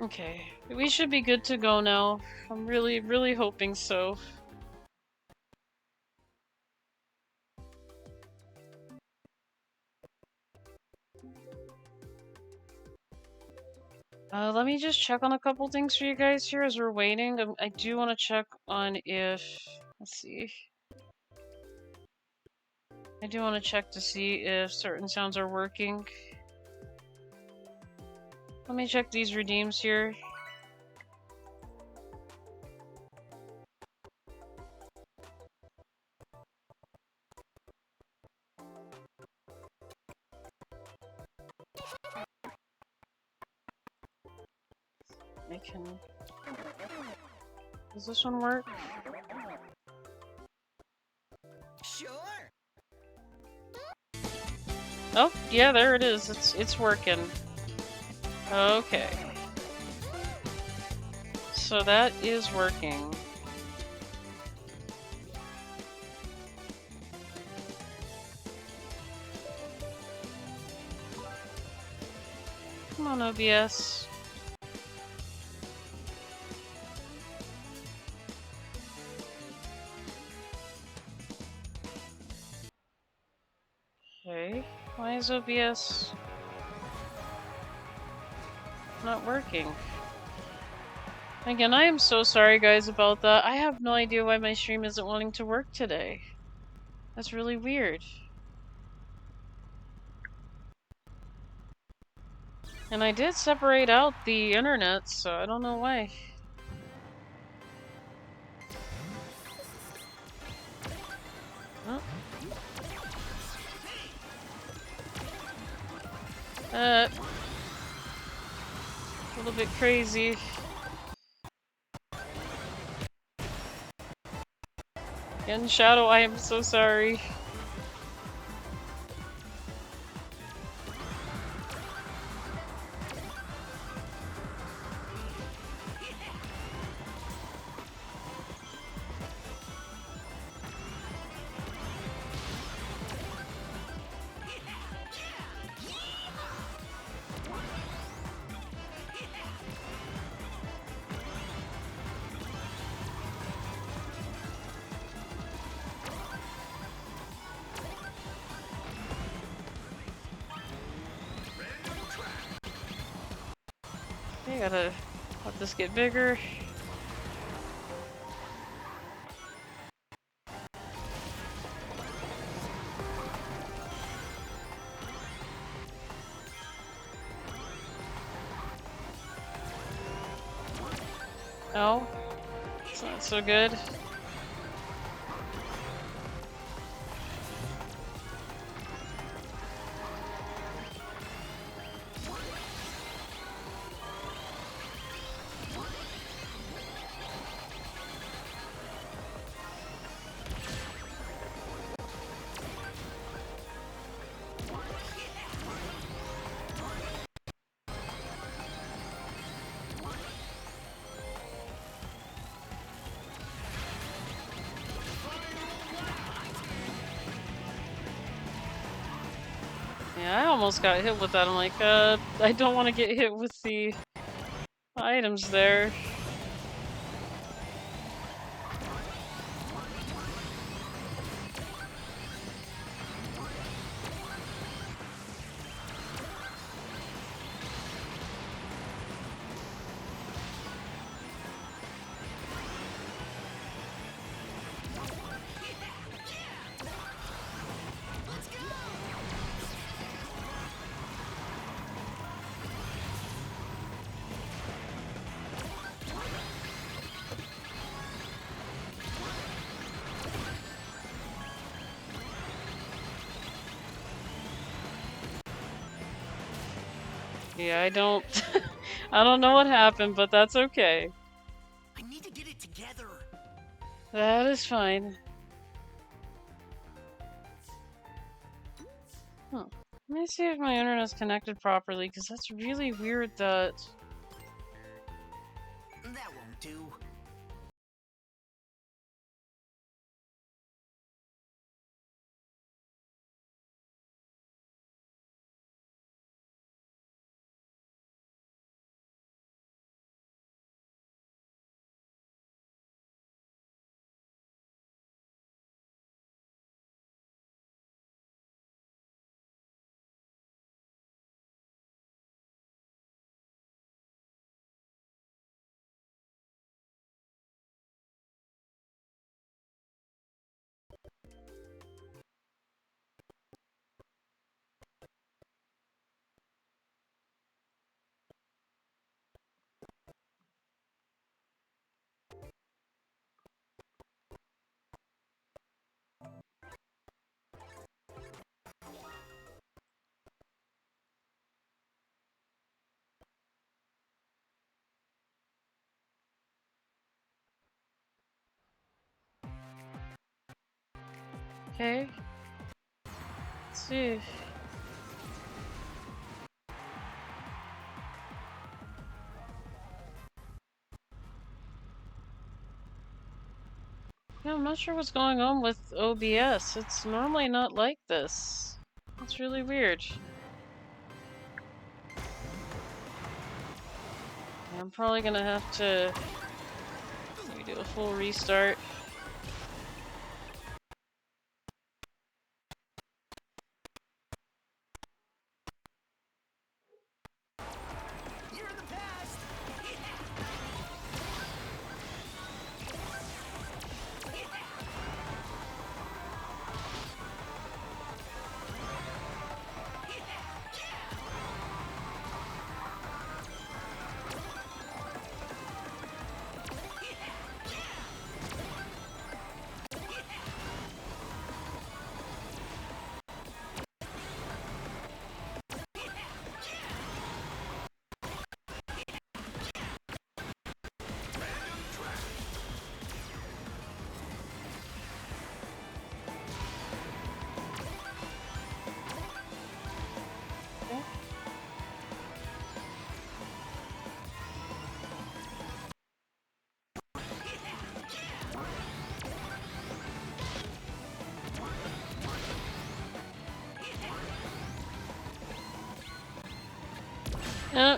Okay, we should be good to go now. I'm really, really hoping so. Let me just check on a couple things for you guys here as we're waiting. I do want to check on if... Let's see. I do want to check to see if certain sounds are working. Let me check these redeems here. I can... Does this one work? Sure. Oh, yeah, there it is. It's working. Okay. So that is working. Come on, OBS. Okay, why is OBS not working? Again, I am so sorry guys about that. I have no idea why my stream isn't wanting to work today. That's really weird. And I did separate out the internet, so I don't know why. Oh. A little bit crazy. And Shadow, I am so sorry. I gotta let this get bigger. Oh, it's not so good. Yeah, I almost got hit with that. I'm like, I don't want to get hit with the items there. Yeah, I don't... I don't know what happened, but that's okay. I need to get it together. That is fine. Huh. Let me see if my internet's connected properly, because that's really weird that... That won't do. Okay. Let's see. Yeah, I'm not sure what's going on with OBS. It's normally not like this. It's really weird. Yeah, I'm probably gonna have to maybe do a full restart. You're in the past. Uh.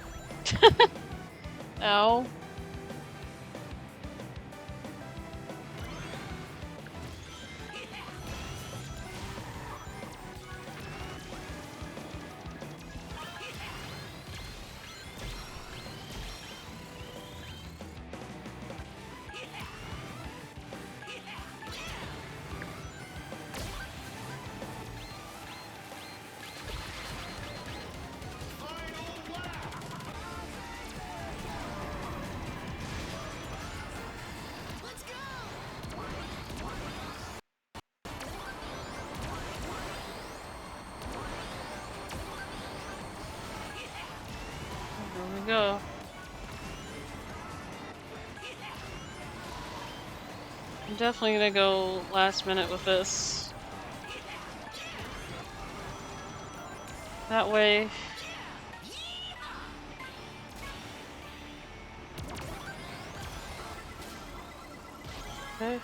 Ow. Let's go. There we go. I'm definitely gonna go last minute with this. That way. Okay.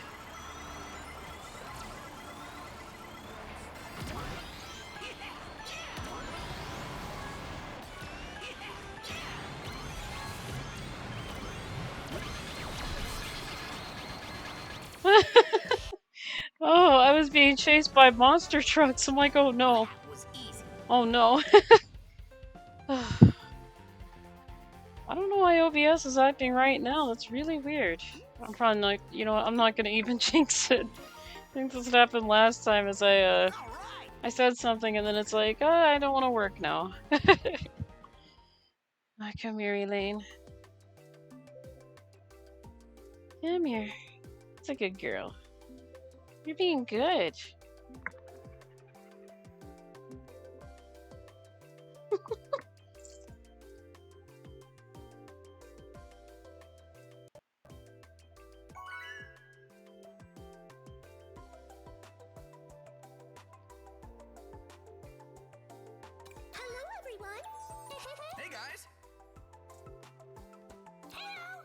Oh, I was being chased by monster trucks. I'm like, oh no. That was easy. Oh no. I don't know why OBS is acting right now. That's really weird. I'm probably not, you know what, I'm not gonna even jinx it. I think this happened last time as All right. I said something and then it's like, oh, I don't want to work now. Come here, Elaine. Come here. It's a good girl. You're being good. Hello, everyone. Hey guys. Hello.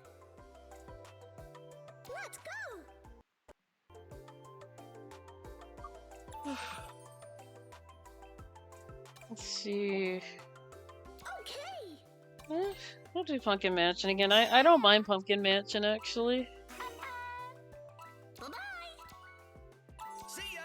Let's go. Let's see. Okay. We'll do Pumpkin Mansion again. I don't mind Pumpkin Mansion, actually. Bye-bye. See ya.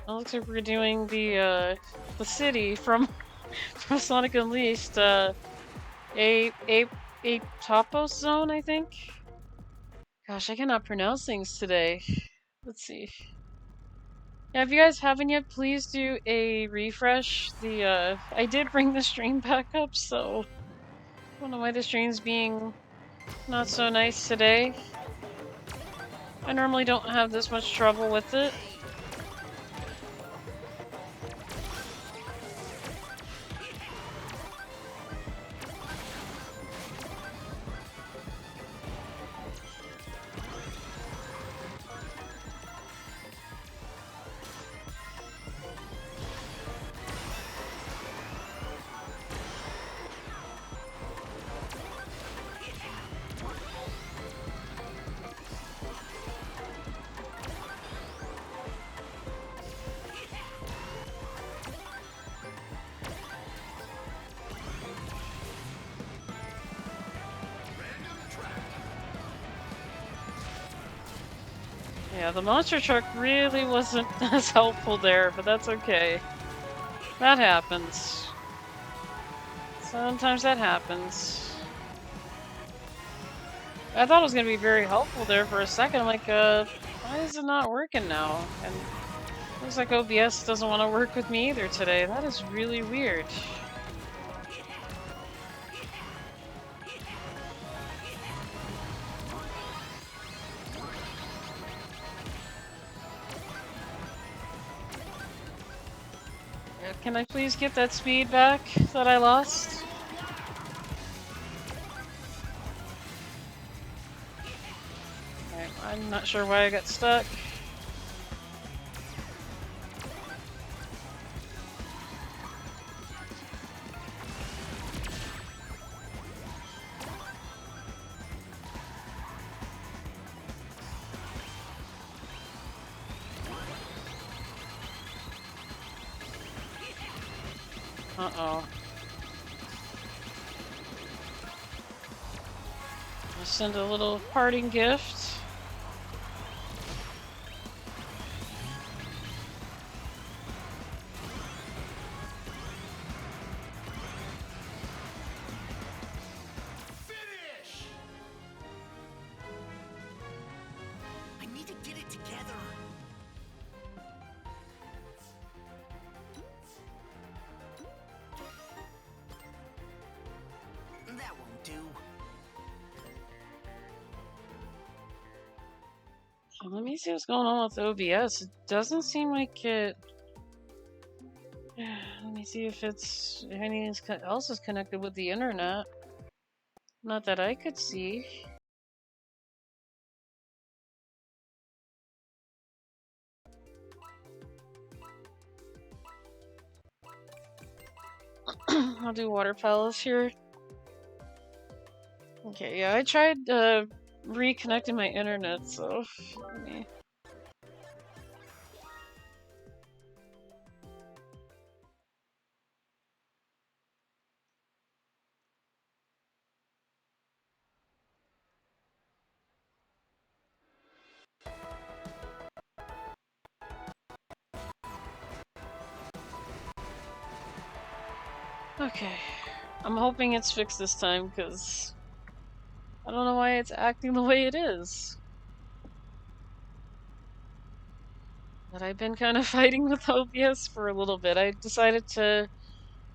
It looks like we're doing the city from from Sonic Unleashed, a Topos Zone, I think. Gosh, I cannot pronounce things today. Let's see. Yeah, if you guys haven't yet, please do a refresh. I did bring the stream back up, so I don't know why the stream's being Not so nice today. I normally don't have this much trouble with it. Yeah, the monster truck really wasn't as helpful there, but that's okay. That happens. Sometimes that happens. I thought it was gonna be very helpful there for a second. I'm like, why is it not working now? And looks like OBS doesn't want to work with me either today. That is really weird. Can I please get that speed back that I lost? Alright, I'm not sure why I got stuck. Uh-oh. I'll send a little parting gift. Finish! I need to get it together. That won't do. Let me see what's going on with OBS. It doesn't seem like it... Let me see if anything else is connected with the internet. Not that I could see. I'll do water palace here. Okay, yeah, I tried reconnecting my internet, so let me... Okay, I'm hoping it's fixed this time, because I don't know why it's acting the way it is. But I've been kind of fighting with OBS for a little bit. I decided to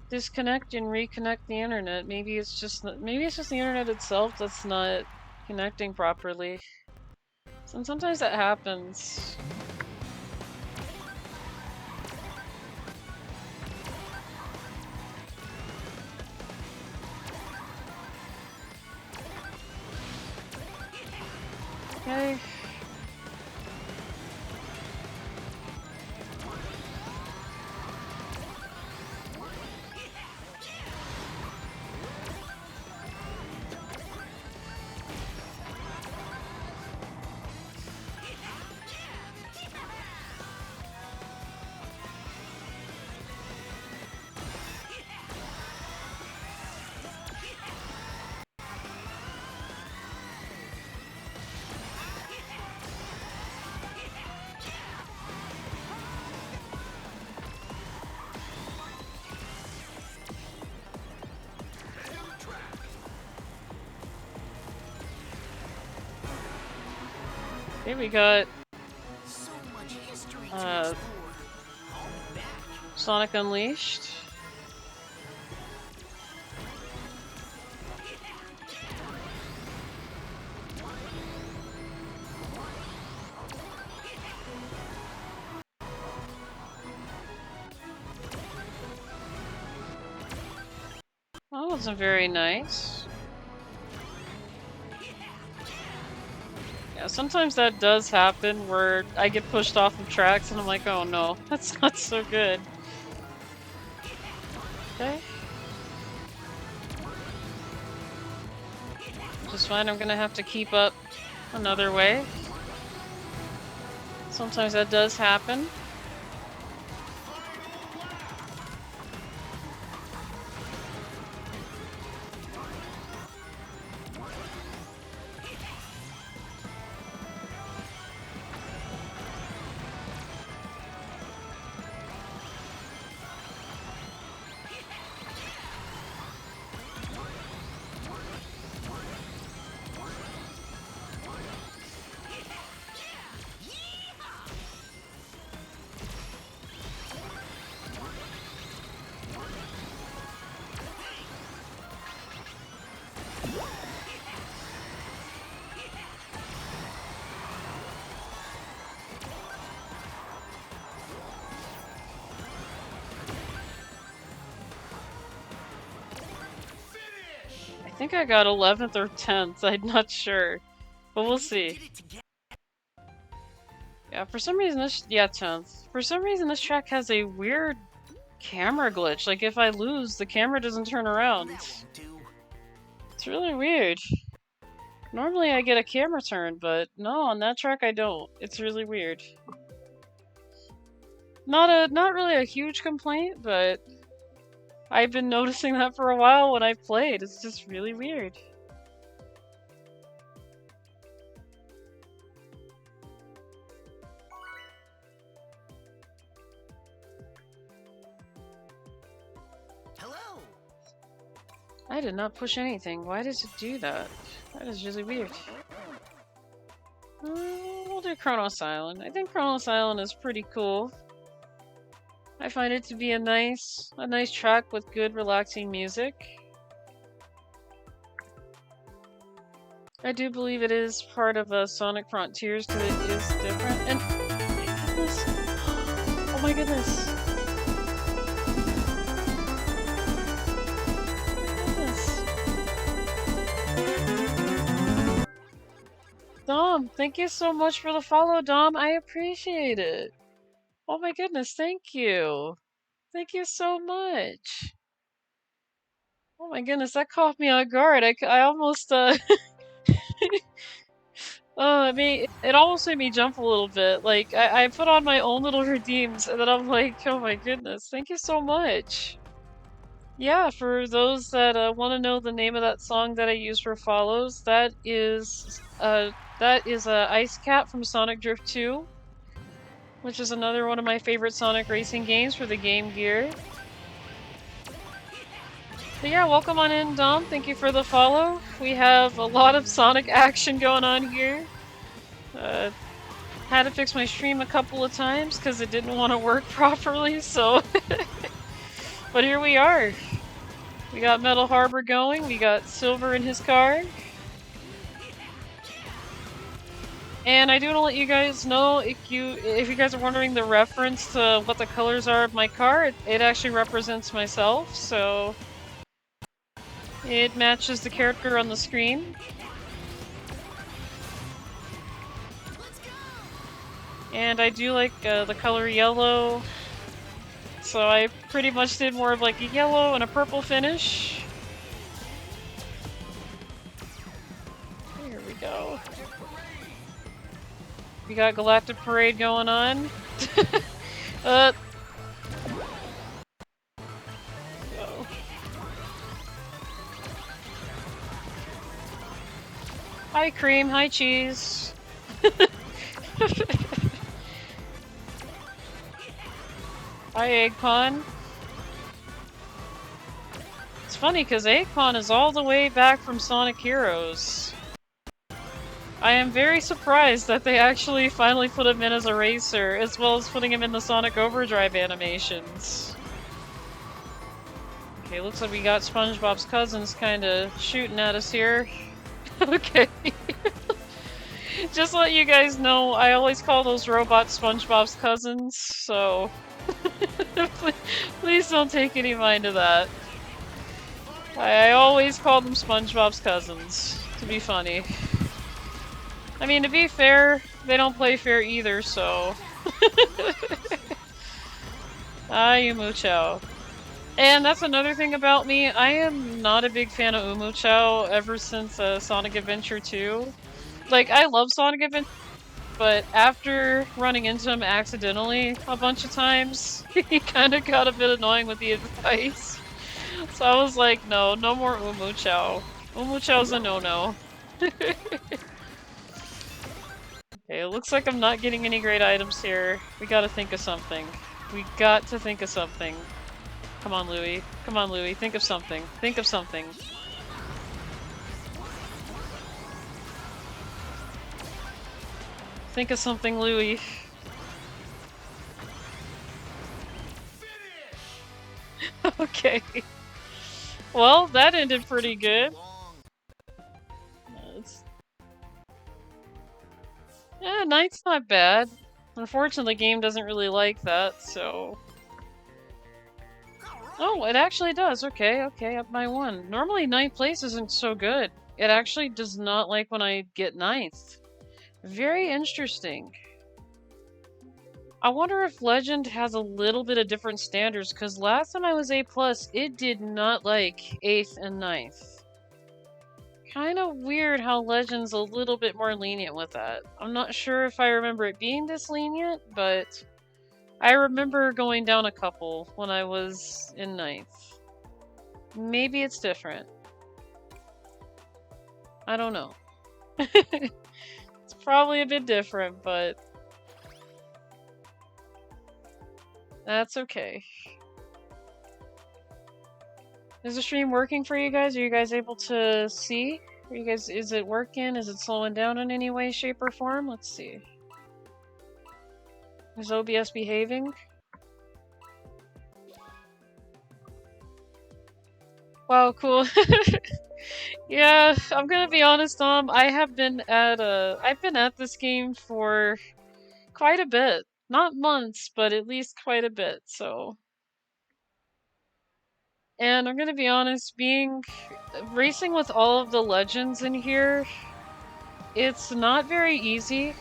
disconnect and reconnect the internet. Maybe it's just the internet itself that's not connecting properly. And sometimes that happens. Okay. Okay, we got So much history to explore. I'll be back. Sonic Unleashed. wasn't very nice. Yeah, sometimes that does happen where I get pushed off of tracks and I'm like, oh no, that's not so good. Okay. Just fine, I'm gonna have to keep up another way. Sometimes that does happen. I think I got 11th or 10th, I'm not sure. But we'll see. Yeah, for some reason this- yeah, 10th. For some reason this track has a weird camera glitch. Like, if I lose, the camera doesn't turn around. It's really weird. Normally I get a camera turn, but no, on that track I don't. It's really weird. Not really a huge complaint, but I've been noticing that for a while when I've played. It's just really weird. Hello. I did not push anything. Why does it do that? That is really weird. We'll do Chronos Island. I think Chronos Island is pretty cool. I find it to be a nice track with good, relaxing music. I do believe it is part of Sonic Frontiers because it is different. And oh my goodness! Dom, thank you so much for the follow, Dom. I appreciate it. Oh my goodness, thank you. Thank you so much. Oh my goodness, that caught me off guard. I almost, I mean, it almost made me jump a little bit. Like, I put on my own little redeems, and then I'm like, oh my goodness, thank you so much. Yeah, for those that want to know the name of that song that I use for follows, that is Ice Cat from Sonic Drift 2, which is another one of my favorite Sonic racing games for the Game Gear. But yeah, welcome on in, Dom. Thank you for the follow. We have a lot of Sonic action going on here. Had to fix my stream a couple of times because it didn't want to work properly, so... But here we are. We got Metal Harbor going, we got Silver in his car. And I do want to let you guys know, if you guys are wondering the reference to what the colors are of my car, it actually represents myself, so... It matches the character on the screen. And I do like the color yellow, so I pretty much did more of like a yellow and a purple finish. Here we go. We got Galactic Parade going on. Go. Hi cream, hi cheese. Hi Eggpon. It's funny because Eggpon is all the way back from Sonic Heroes. I am very surprised that they actually finally put him in as a racer, as well as putting him in the Sonic Overdrive animations. Okay, looks like we got SpongeBob's cousins kinda shooting at us here. Okay. Just to let you guys know, I always call those robots SpongeBob's cousins, so... Please don't take any mind of that. I always call them SpongeBob's cousins, to be funny. I mean, to be fair, they don't play fair either, so... Umu Chow. And that's another thing about me, I am not a big fan of Umu Chow ever since Sonic Adventure 2. Like, I love Sonic Adventure, but after running into him accidentally a bunch of times, he kind of got a bit annoying with the advice. So I was like, no more Umu Chow. Umu Chow's a no-no. Okay, it looks like I'm not getting any great items here. We gotta think of something. We got to think of something. Come on, Louie. Come on, Louie. Think of something. Think of something. Think of something, Louie. Okay. Well, that ended pretty good. Yeah, night's not bad. Unfortunately, the game doesn't really like that, so... Oh, it actually does. Okay, up by 1. Normally, 9th place isn't so good. It actually does not like when I get 9th. Very interesting. I wonder if Legend has a little bit of different standards, because last time I was A+, it did not like 8th and 9th. Kind of weird how Legend's a little bit more lenient with that. I'm not sure if I remember it being this lenient, but I remember going down a couple when I was in 9th. Maybe it's different. I don't know. It's probably a bit different, but that's okay. Is the stream working for you guys? Are you guys able to see? Are you guys, is it working? Is it slowing down in any way, shape, or form? Let's see. Is OBS behaving? Wow, cool. Yeah, I'm gonna be honest, I've been at this game for quite a bit. Not months, but at least quite a bit, so. And I'm gonna be honest, racing with all of the legends in here, it's not very easy.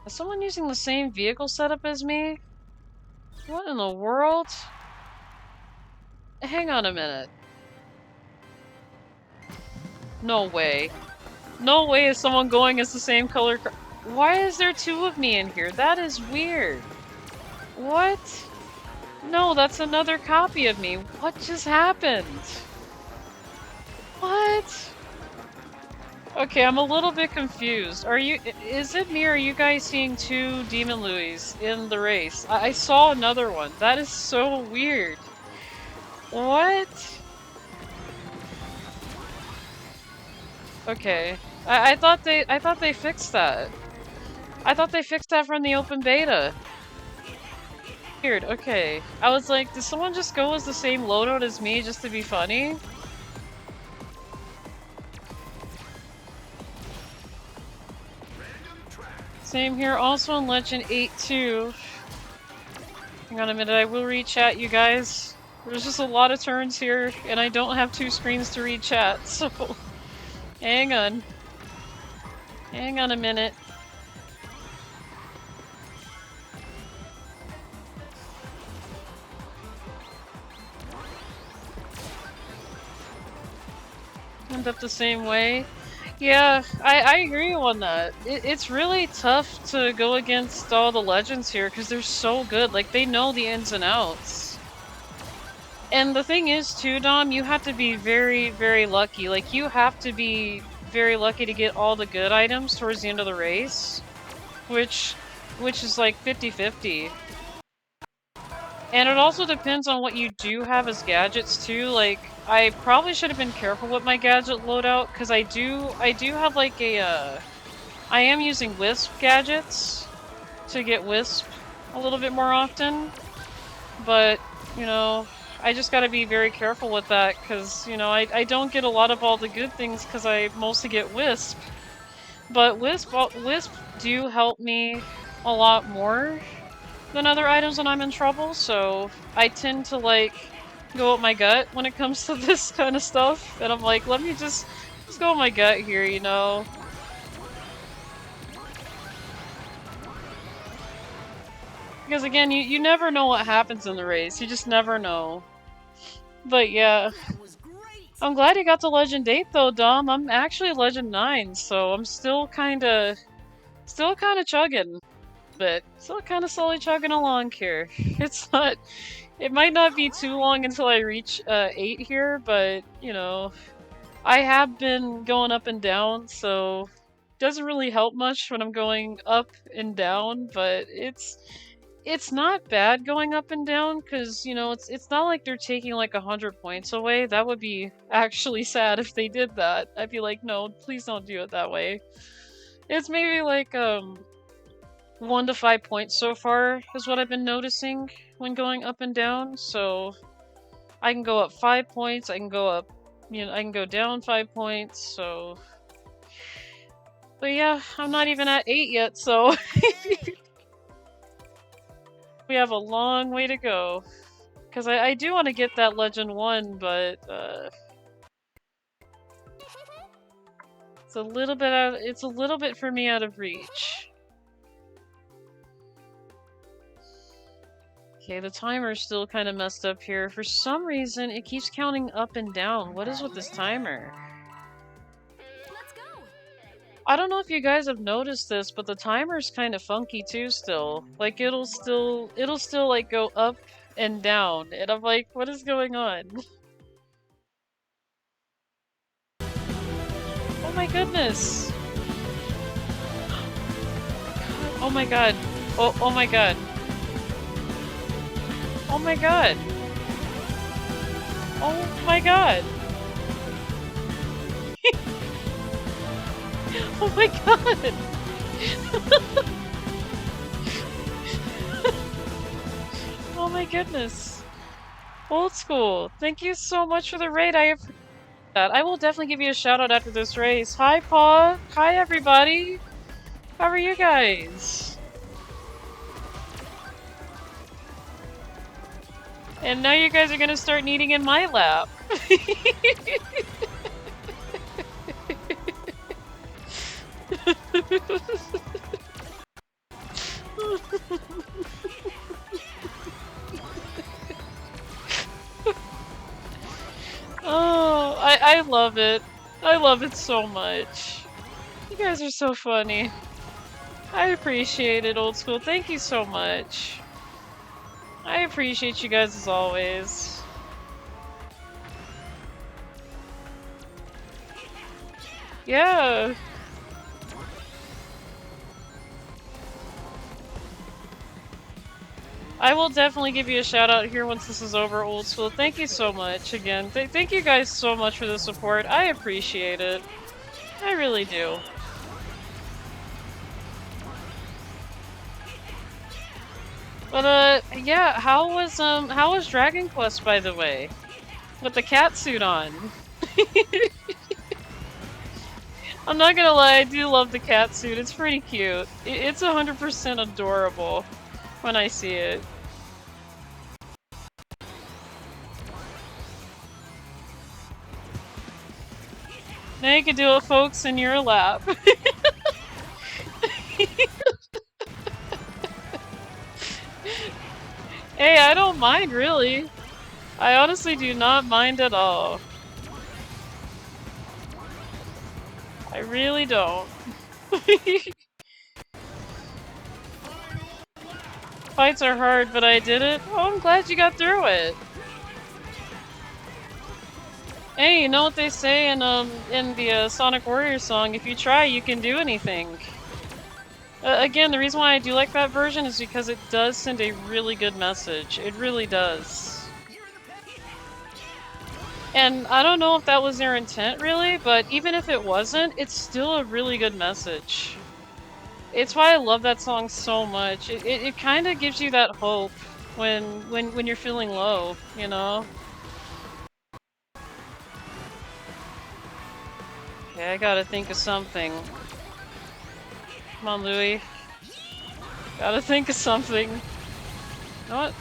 Is someone using the same vehicle setup as me? What in the world? Hang on a minute. No way. No way is someone going as the same color car. Why is there 2 of me in here? That is weird. What? No, that's another copy of me. What just happened? What? Okay, I'm a little bit confused. Is it me or are you guys seeing 2 DemonLouies in the race? I saw another one. That is so weird. What? Okay. I thought they fixed that. I thought they fixed that from the open beta. Weird, okay. I was like, did someone just go as the same loadout as me just to be funny? Same here, also in Legend 8-2. Hang on a minute, I will read chat, you guys. There's just a lot of turns here, and I don't have 2 screens to read chat, so... Hang on. Hang on a minute. End up the same way. Yeah, I agree on that. It's really tough to go against all the legends here because they're so good. Like, they know the ins and outs. And the thing is, too, Dom, you have to be very, very lucky. Like, you have to be very lucky to get all the good items towards the end of the race. Which is like 50-50. And it also depends on what you do have as gadgets, too. Like, I probably should have been careful with my gadget loadout, because I do have like a, I am using Wisp gadgets to get Wisp a little bit more often, but, you know, I just gotta be very careful with that, because, you know, I don't get a lot of all the good things because I mostly get Wisp, but Wisp do help me a lot more, than other items when I'm in trouble, so I tend to like go with my gut when it comes to this kind of stuff. And I'm like, let me just go with my gut here, you know? Because again, you never know what happens in the race. You just never know. But yeah. That was great. I'm glad you got to Legend 8 though, Dom. I'm actually Legend 9, so I'm still kinda chugging. But still kinda slowly chugging along here. It's not it might not be too long until I reach 8 here, but you know, I have been going up and down, so doesn't really help much when I'm going up and down, but it's not bad going up and down because you know it's not like they're taking like 100 points away. That would be actually sad if they did that. I'd be like, no, please don't do it that way. It's maybe like 1 to 5 points so far is what I've been noticing when going up and down. So I can go up 5 points. I can go up, you know, I can go down 5 points. So, but yeah, I'm not even at 8 yet. So. We have a long way to go. Because I do want to get that Legend 1, but it's a little bit for me out of reach. Okay, the timer's still kind of messed up here. For some reason, it keeps counting up and down. What is with this timer? Let's go. I don't know if you guys have noticed this, but the timer's kind of funky too still. Like it'll still like go up and down. And I'm like, what is going on? Oh my goodness. Oh my god. Oh my god. Oh my god. Oh my god. Oh my god! Oh my goodness. Old school, thank you so much for the raid. I appreciate that. I will definitely give you a shout out after this race. Hi, Paul. Hi, everybody. How are you guys? And now you guys are gonna start needing in my lap. Oh, I love it. I love it so much. You guys are so funny. I appreciate it, old school. Thank you so much. I appreciate you guys as always. Yeah. I will definitely give you a shout out here once this is over, old school. Thank you so much again. Thank you guys so much for the support. I appreciate it. I really do. But yeah, how was Dragon Quest, by the way? With the cat suit on. I'm not gonna lie, I do love the cat suit. It's pretty cute. It's 100% adorable when I see it. Now you can do it, folks, in your lap. Hey, I don't mind, really. I honestly do not mind at all. I really don't. Fights are hard, but I did it. Oh, I'm glad you got through it. Hey, you know what they say in the Sonic Warriors song? If you try, you can do anything. Again, the reason why I do like that version is because it does send a really good message. It really does. And I don't know if that was their intent, really, but even if it wasn't, it's still a really good message. It's why I love that song so much. It kind of gives you that hope when you're feeling low, you know? Okay, I gotta think of something. Come on, Louie. Gotta think of something. What?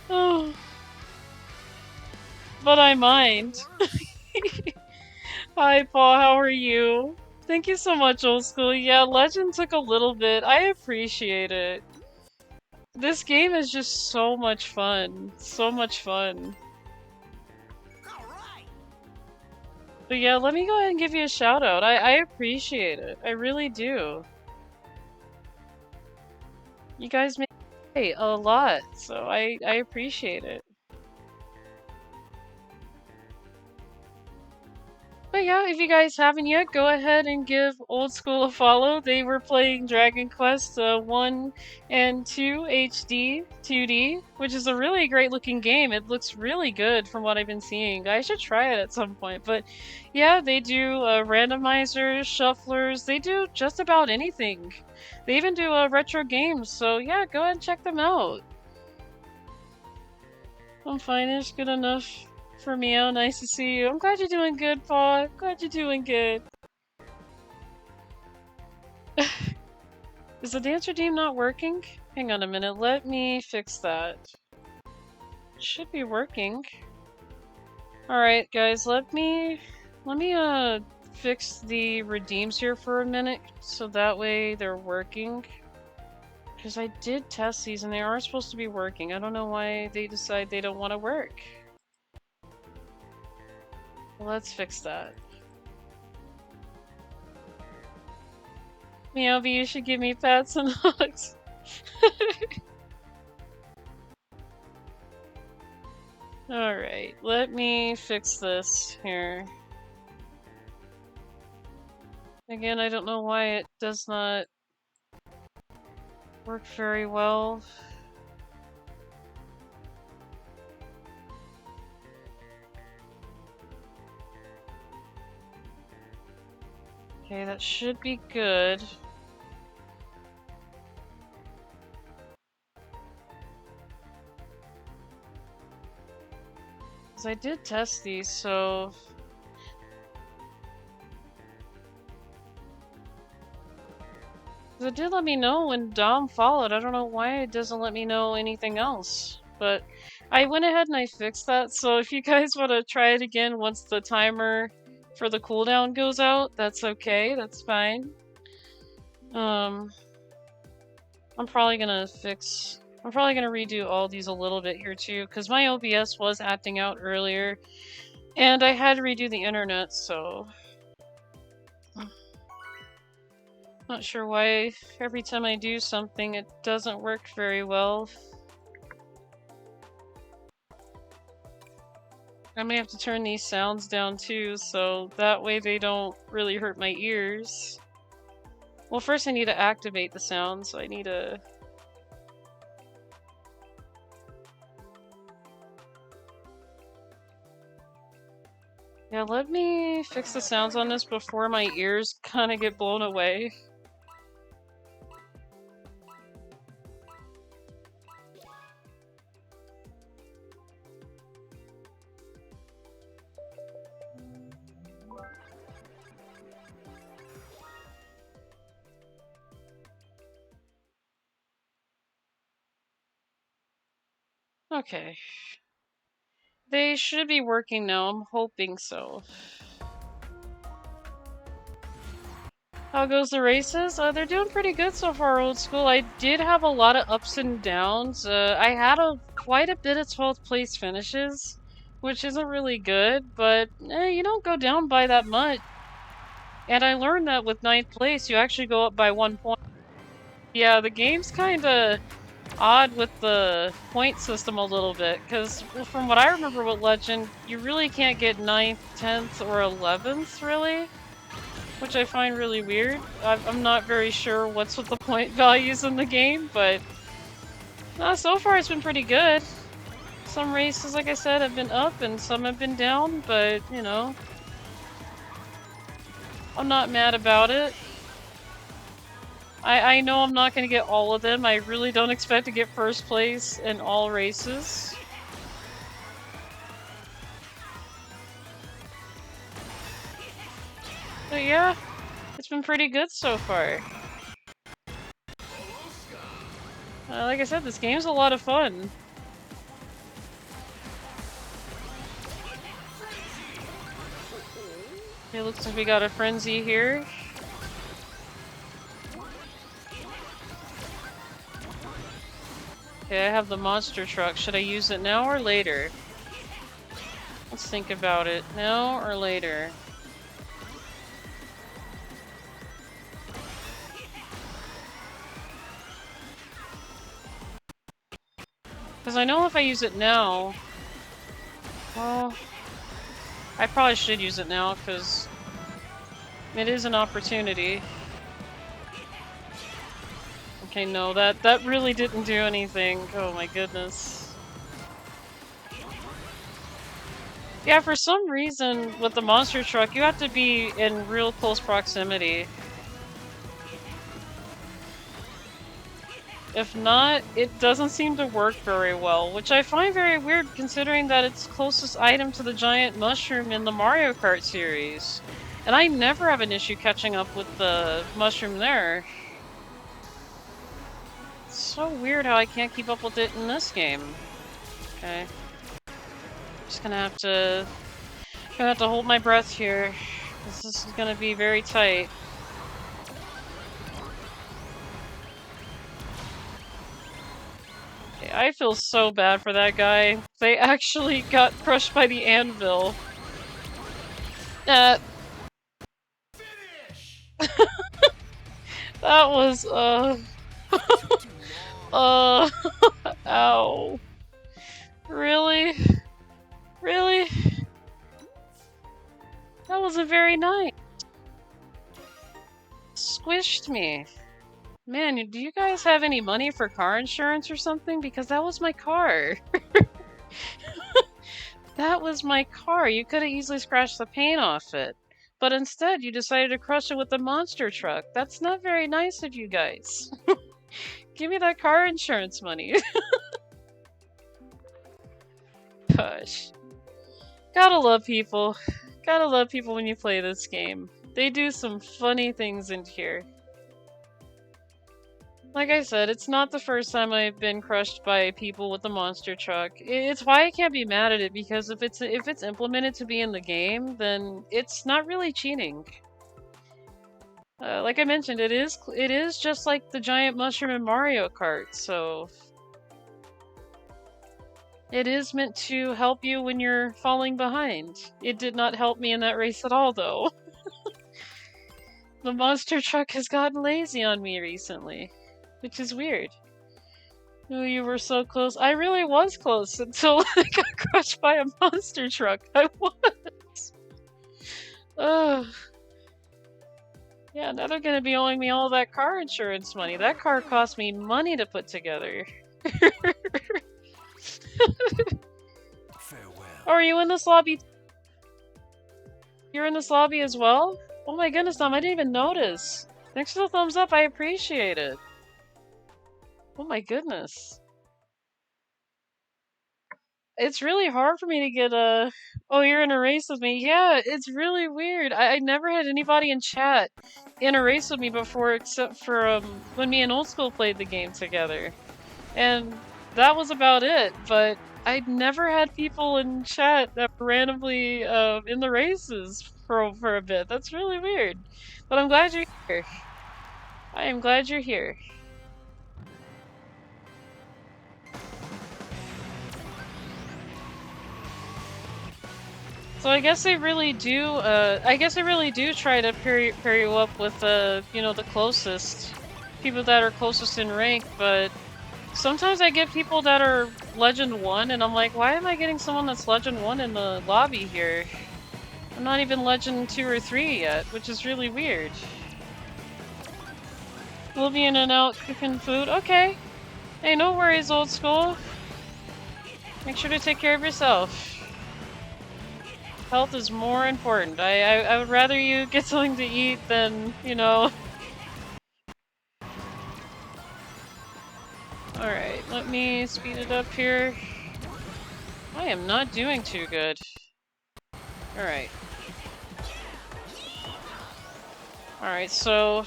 Oh. But I mind. Hi, Paul, how are you? Thank you so much, Old School. Yeah, Legend took a little bit. I appreciate it. This game is just so much fun. So much fun. But yeah, let me go ahead and give you a shout out. I appreciate it. I really do. You guys make me a lot, so I appreciate it. But yeah, if you guys haven't yet, go ahead and give Old School a follow. They were playing Dragon Quest 1 and 2 HD 2D, which is a really great looking game. It looks really good from what I've been seeing. I should try it at some point. But yeah, they do randomizers, shufflers, they do just about anything. They even do retro games, so yeah, go ahead and check them out. I'm fine-ish, good enough. For Mio, nice to see you. I'm glad you're doing good, Paul. Glad you're doing good. Is the dancer team not working? Hang on a minute, let me fix that. It should be working. Alright, guys, let me fix the redeems here for a minute, so that way they're working. Because I did test these and they are supposed to be working. I don't know why they decide they don't want to work. Let's fix that. Meowby, you should give me pats and hugs. Alright, let me fix this here. Again, I don't know why it does not work very well. Okay, that should be good. Because I did test these, so... It did let me know when Dom followed. I don't know why it doesn't let me know anything else. But I went ahead and I fixed that, so if you guys want to try it again once the timer for the cooldown goes out, that's okay, that's fine. I'm probably gonna redo all these a little bit here too, because my OBS was acting out earlier, and I had to redo the internet, so... Not sure why every time I do something it doesn't work very well. I may have to turn these sounds down too, so that way they don't really hurt my ears. Well, first I need to activate the sound, so I need to... Yeah, let me fix the sounds on this before my ears kind of get blown away. Okay. They should be working now, I'm hoping so. How goes the races? They're doing pretty good so far, Old School. I did have a lot of ups and downs. I had quite a bit of 12th place finishes, which isn't really good, but you don't go down by that much. And I learned that with 9th place, you actually go up by 1 point. Yeah, the game's kinda odd with the point system a little bit, because from what I remember with Legend, you really can't get 9th, 10th, or 11th, really? Which I find really weird. I'm not very sure what's with the point values in the game, but so far it's been pretty good. Some races, like I said, have been up and some have been down, but, you know, I'm not mad about it. I know I'm not going to get all of them. I really don't expect to get first place in all races. But yeah, It's been pretty good so far. Like I said, this game's a lot of fun. It looks like we got a frenzy here. Okay, I have the monster truck. Should I use it now or later? Let's think about it. Now or later? Because I know if I use it now... Well... I probably should use it now, because... it is an opportunity. Okay, no, that really didn't do anything. Oh my goodness. Yeah, for some reason, with the monster truck, you have to be in real close proximity. If not, it doesn't seem to work very well, which I find very weird considering that it's closest item to the giant mushroom in the Mario Kart series. And I never have an issue catching up with the mushroom there. It's so weird how I can't keep up with it in this game. Okay. Just gonna have to hold my breath here. This is gonna be very tight. Okay, I feel so bad for that guy. They actually got crushed by the anvil. That was, ow. Really? Really? That wasn't very nice. Squished me. Man, do you guys have any money for car insurance or something? Because that was my car. That was my car. You could have easily scratched the paint off it. But instead, you decided to crush it with the monster truck. That's not very nice of you guys. Give me that car insurance money. Gosh. Gotta love people. Gotta love people when you play this game. They do some funny things in here. Like I said, it's not the first time I've been crushed by people with the monster truck. It's why I can't be mad at it, because if it's implemented to be in the game, then it's not really cheating. Like I mentioned, it is just like the giant mushroom in Mario Kart, so it is meant to help you when you're falling behind. It did not help me in that race at all, though. The monster truck has gotten lazy on me recently. Which is weird. Oh, you were so close. I really was close until I got crushed by a monster truck. I was. Ugh. Yeah, now they're gonna be owing me all that car insurance money. That car cost me money to put together. Farewell. Oh, are you in this lobby? You're in this lobby as well? Oh my goodness, Dom, I didn't even notice. Thanks for the thumbs up, I appreciate it. Oh my goodness. It's really hard for me to get a... Oh, you're in a race with me. Yeah, it's really weird. I never had anybody in chat in a race with me before, except for when me and Old School played the game together. And that was about it, but I'd never had people in chat that were randomly in the races for a bit. That's really weird. But I'm glad you're here. I am glad you're here. So I guess they really do, try to pair you up with, you know, the closest. People that are closest in rank, but sometimes I get people that are Legend 1, and I'm like, why am I getting someone that's Legend 1 in the lobby here? I'm not even Legend 2 or 3 yet, which is really weird. We'll be in and out cooking food. Okay. Hey, no worries, Old School. Make sure to take care of yourself. Health is more important. I would rather you get something to eat than, you know... Alright, let me speed it up here. I am not doing too good. Alright. Alright, so...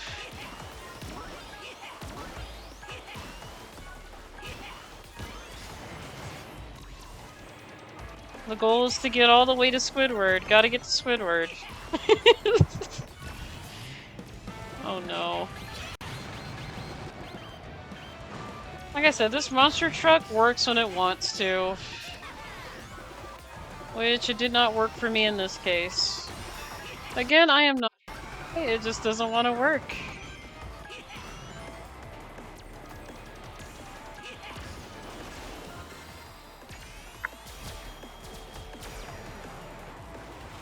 the goal is to get all the way to Squidward. Gotta get to Squidward. Oh no. Like I said, this monster truck works when it wants to. Which it did not work for me in this case. Again, I am not... it just doesn't want to work.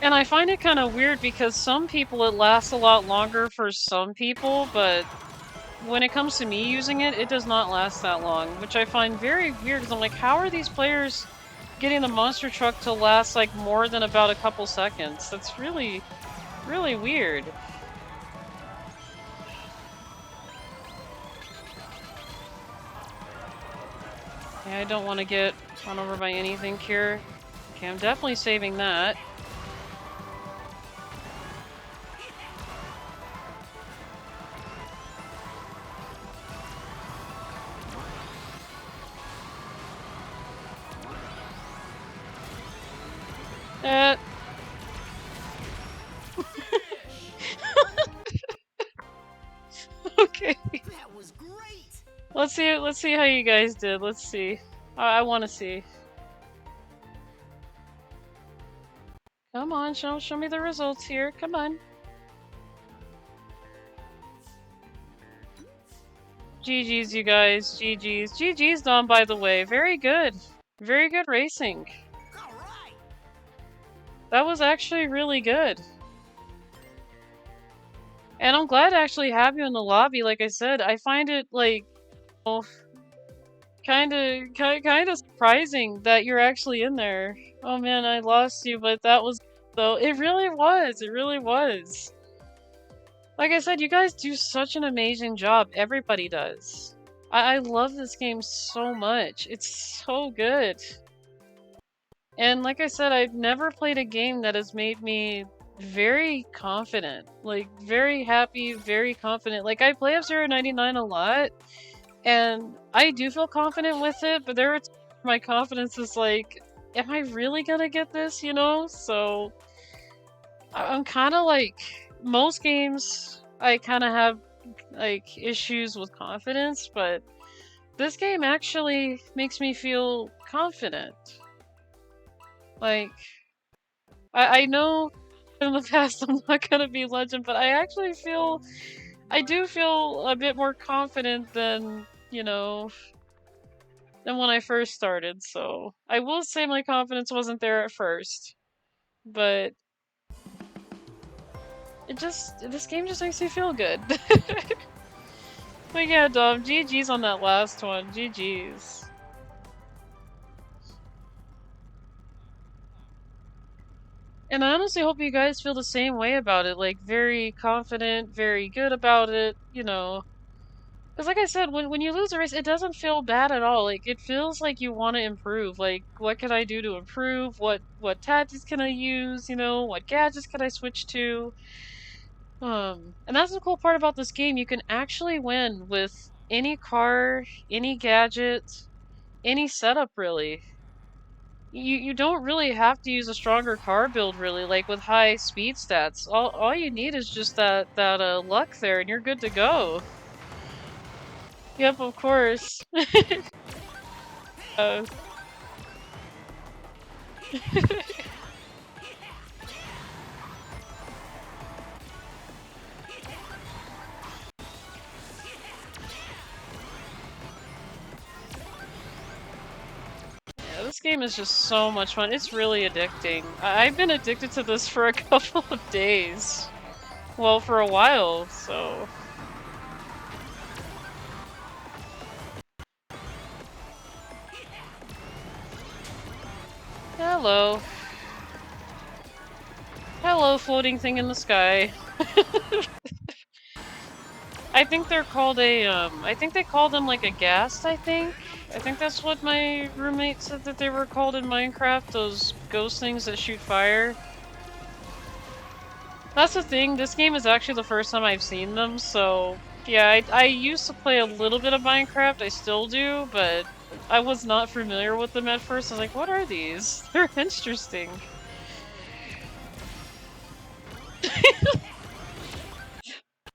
And I find it kind of weird because some people it lasts a lot longer for some people, but when it comes to me using it, it does not last that long, which I find very weird because I'm like, how are these players getting the monster truck to last like more than about a couple seconds? That's really, really weird. Yeah, I don't want to get run over by anything here. Okay, I'm definitely saving that. Okay. That was great. Let's see how you guys did. Let's see. I want to see. Come on, show me the results here. Come on. GG's, you guys. GG's. GG's, Dom, by the way. Very good. Very good racing. All right. That was actually really good. And I'm glad to actually have you in the lobby. Like I said, I find it, like, kind of surprising that you're actually in there. Oh man, I lost you, but that was... though, it really was. It really was. Like I said, you guys do such an amazing job. Everybody does. I love this game so much. It's so good. And like I said, I've never played a game that has made me very confident. Like, very happy, very confident. Like, I play F-Zero 99 a lot, and I do feel confident with it, but there are times my confidence is like, am I really gonna get this, you know? So, I'm kind of like... most games, I kind of have, like, issues with confidence, but this game actually makes me feel confident. Like, I know in the past I'm not gonna be legend, but I actually feel... I do feel a bit more confident than, you know, than when I first started, so... I will say my confidence wasn't there at first, but... this game just makes me feel good. But yeah, Dom, GG's on that last one. GG's. And I honestly hope you guys feel the same way about it. Like, very confident, very good about it, you know. Because like I said, when you lose a race, it doesn't feel bad at all. Like, it feels like you want to improve. Like, what can I do to improve? What tactics can I use? You know, what gadgets can I switch to? And that's the cool part about this game. You can actually win with any car, any gadget, any setup, really. You don't really have to use a stronger car build, really, like with high speed stats. All you need is just that luck there, and you're good to go. Yep, of course. uh, Yeah, this game is just so much fun. It's really addicting. I've been addicted to this for a couple of days. Well, for a while, so... Hello. Hello, floating thing in the sky. I think they're called a, I think they call them like a ghast, I think. I think that's what my roommate said that they were called in Minecraft, those ghost things that shoot fire. That's the thing, this game is actually the first time I've seen them, so yeah, I used to play a little bit of Minecraft, I still do, but I was not familiar with them at first. I was like, what are these? They're interesting.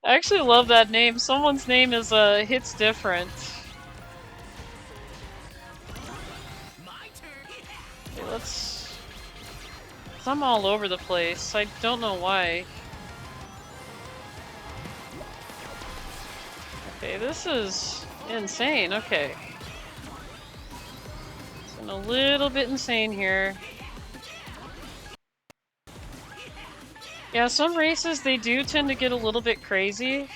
I actually love that name. Someone's name is Hits Different. Okay, let's... I'm all over the place. I don't know why. Okay, this is insane. Okay. I'm a little bit insane here. Yeah, some races, they do tend to get a little bit crazy.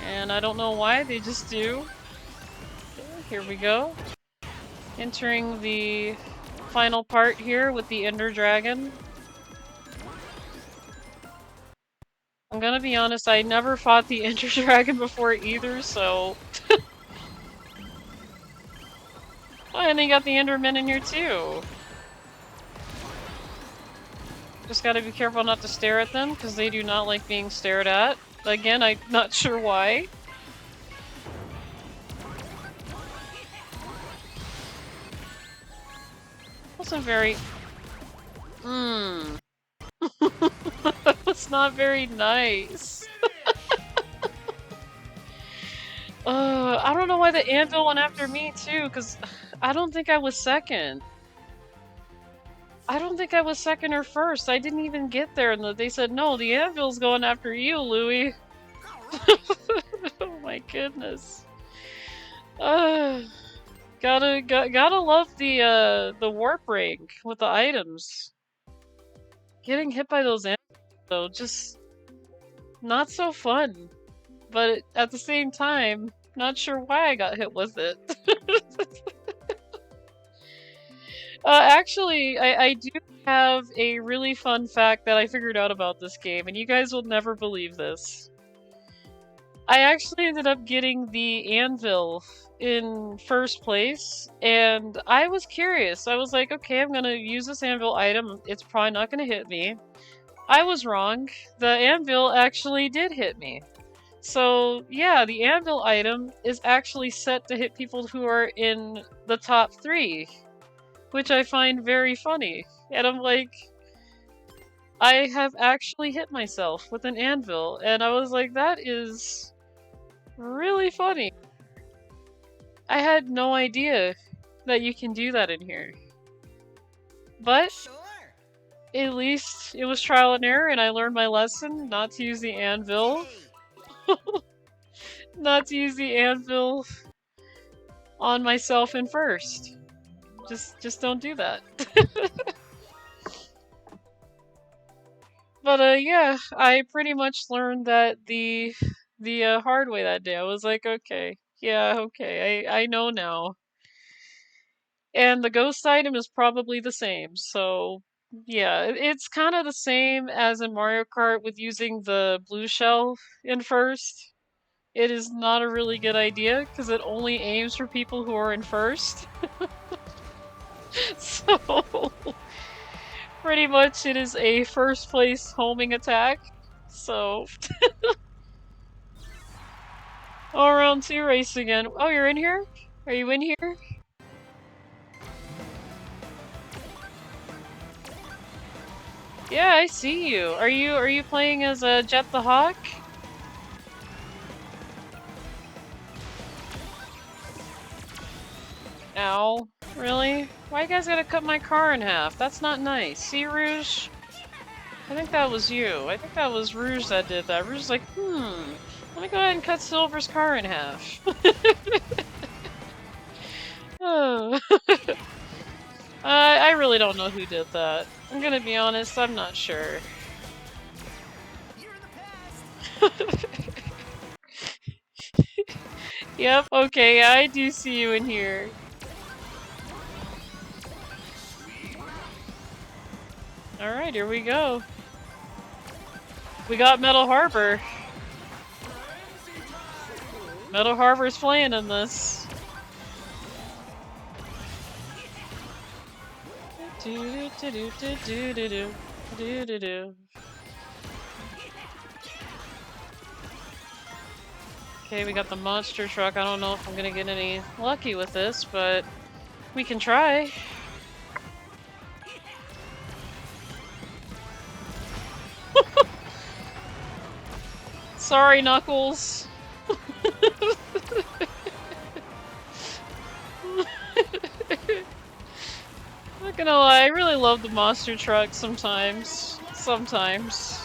And I don't know why, they just do. Okay, here we go. Entering the final part here with the Ender Dragon. I'm gonna be honest, I never fought the Ender Dragon before either, so... Oh, and they got the Endermen in here too! Just gotta be careful not to stare at them, because they do not like being stared at. Again, I'm not sure why. Wasn't very... That was not very nice. I don't know why the anvil went after me too, because I don't think I was second. I don't think I was second or first. I didn't even get there, and they said, no, the anvil's going after you, Louie. Oh my goodness. Gotta love the warp ring with the items. Getting hit by those anvils, though, just not so fun. But at the same time, not sure why I got hit with it. Actually, I do have a really fun fact that I figured out about this game, and you guys will never believe this. I actually ended up getting the anvil in first place, and I was curious. I was like, okay, I'm gonna use this anvil item. It's probably not gonna hit me. I was wrong. The anvil actually did hit me. So, yeah, the anvil item is actually set to hit people who are in the top 3. Which I find very funny. And I'm like, I have actually hit myself with an anvil, and I was like, that is really funny. I had no idea that you can do that in here. But at least it was trial and error, and I learned my lesson not to use the anvil. Not to use the anvil on myself in first. Just don't do that. But yeah, I pretty much learned that the hard way that day. I was like, okay, yeah, okay, I know now. And the ghost item is probably the same, so yeah, it's kind of the same as in Mario Kart with using the blue shell in first. It is not a really good idea, because it only aims for people who are in first. So, pretty much it is a first place homing attack. So, oh, round 2 race again. Oh, you're in here? Are you in here? Yeah, I see you. Are you playing as a Jet the Hawk? Ow. Really? Why you guys gotta cut my car in half? That's not nice. See, Rouge? I think that was you. I think that was Rouge that did that. Rouge's like, let me go ahead and cut Silver's car in half. Oh. I really don't know who did that. I'm gonna be honest, I'm not sure. Yep, okay, I do see you in here. Alright, here we go. We got Metal Harbor. Metal Harbor's playing in this. Do do do. Okay, we got the monster truck. I don't know if I'm gonna get any lucky with this, but we can try. Sorry, Knuckles. Not gonna lie, I really love the monster truck sometimes. Sometimes.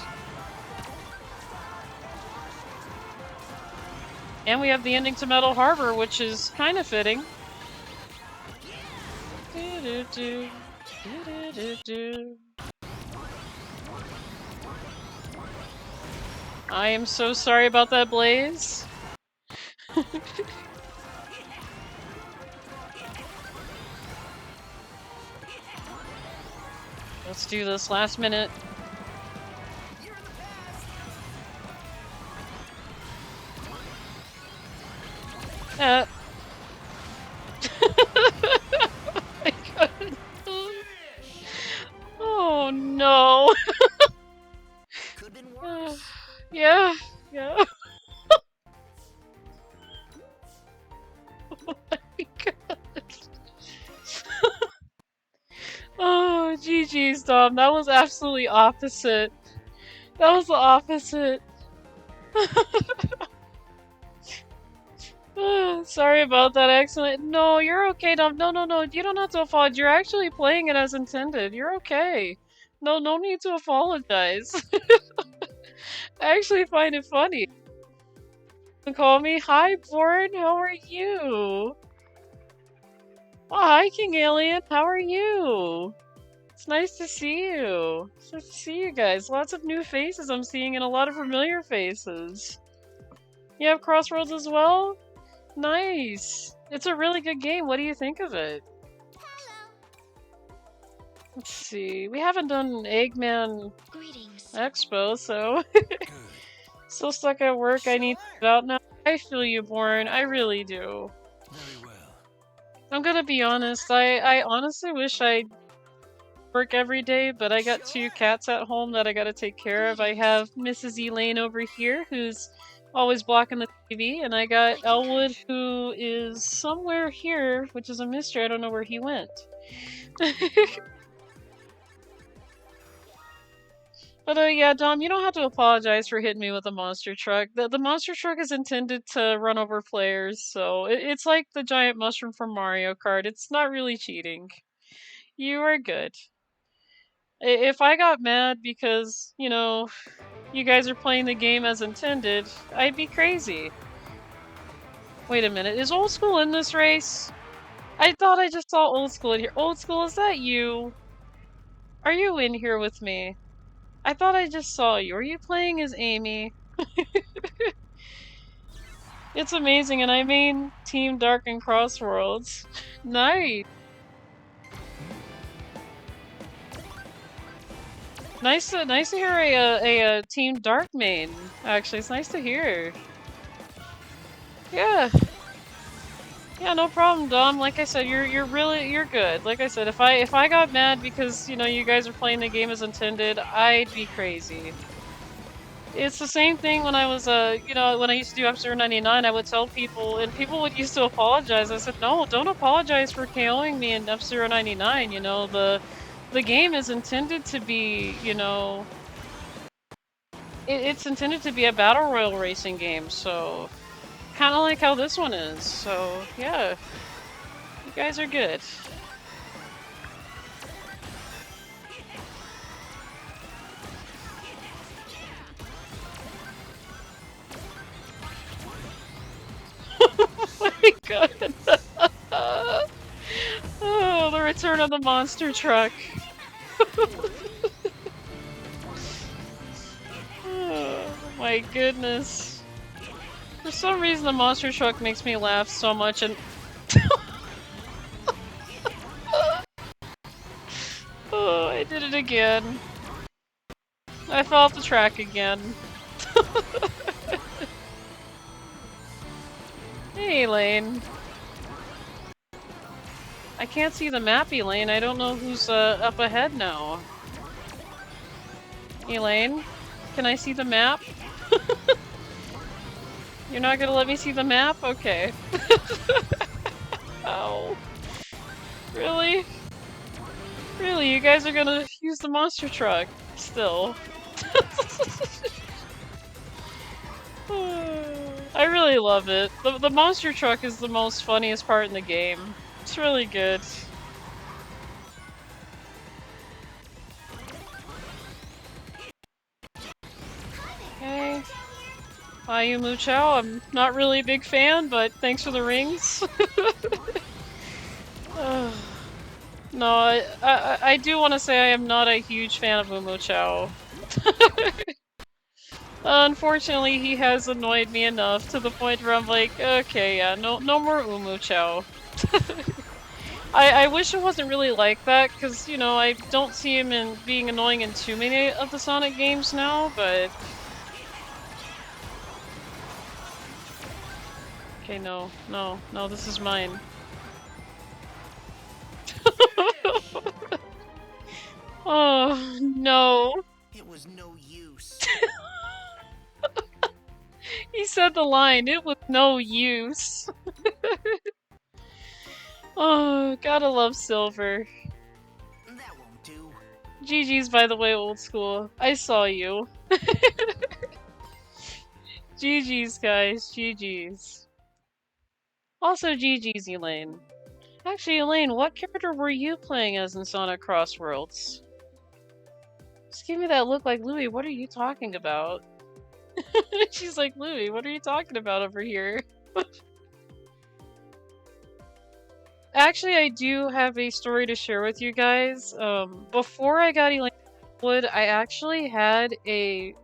And we have the ending to Metal Harbor, which is kind of fitting. Do-do-do. Do-do-do-do. I am so sorry about that, Blaze. Let's do this last minute. I couldn't. Oh no. Could've been worse. Yeah, yeah. Oh my god. Oh, GG's, Dom. That was absolutely opposite. That was the opposite. Sorry about that accident. No, you're okay, Dom. No, no, no. You don't have to apologize. You're actually playing it as intended. You're okay. No, no need to apologize. I actually find it funny. Call me. Hi, Born. How are you? Oh, hi, King Alien. How are you? It's nice to see you. It's nice to see you guys. Lots of new faces I'm seeing and a lot of familiar faces. You have Crossroads as well? Nice. It's a really good game. What do you think of it? Let's see. We haven't done Eggman Greetings. Expo, so still stuck at work. I need to get out now. I feel you, Born. I really do. Very well. I'm gonna be honest. I honestly wish I work every day, but I got two cats at home that I gotta take care of. I have Mrs. Elaine over here, who's always blocking the TV, and I got Elwood, who is somewhere here, which is a mystery. I don't know where he went. But yeah, Dom, you don't have to apologize for hitting me with a monster truck. The monster truck is intended to run over players, so it's like the giant mushroom from Mario Kart. It's not really cheating. You are good. If I got mad because, you know, you guys are playing the game as intended, I'd be crazy. Wait a minute, is Old School in this race? I thought I just saw Old School in here. Old School, is that you? Are you in here with me? I thought I just saw you. Are you playing as Amy? It's amazing, and I mean Team Dark and Crossworlds. Nice. Nice to hear a Team Dark main. Actually, it's nice to hear. Yeah. Yeah, no problem, Dom. Like I said, you're good. Like I said, if I got mad because, you know, you guys are playing the game as intended, I'd be crazy. It's the same thing when I was you know, when I used to do F-Zero 99, I would tell people, and people would used to apologize. I said, no, don't apologize for KOing me in F-Zero 99. You know, the game is intended to be, you know, it's intended to be a battle royal racing game. So, kind of like how this one is. So, yeah, you guys are good. Oh my god. Oh, the return of the monster truck. Oh my goodness. For some reason the monster truck makes me laugh so much, and oh, I did it again. I fell off the track again. Hey, Lane. I can't see the map, Elaine. I don't know who's up ahead now. Elaine, can I see the map? You're not gonna let me see the map? Okay. Oh. Really? Really, you guys are gonna use the monster truck still. I really love it. The monster truck is the most funniest part in the game. It's really good. Okay. Ayu Mu Chao, I'm not really a big fan, but thanks for the rings. No, I do want to say I am not a huge fan of Umu Chao. Unfortunately, he has annoyed me enough to the point where I'm like, okay, yeah, no more Umu Chao. I wish it wasn't really like that, because, you know, I don't see him in being annoying in too many of the Sonic games now, but... Okay, no, this is mine. Oh, no. It was no use. He said the line, it was no use. Oh, gotta love Silver. That won't do. GG's, by the way, old school. I saw you. GG's, guys. GG's. Also, GG's, Elaine. Actually, Elaine, what character were you playing as in Sonic Cross Worlds? Just give me that look like, Louie, what are you talking about? She's like, Louie, what are you talking about over here? Actually, I do have a story to share with you guys. Before I got Elaine Wood, I actually had a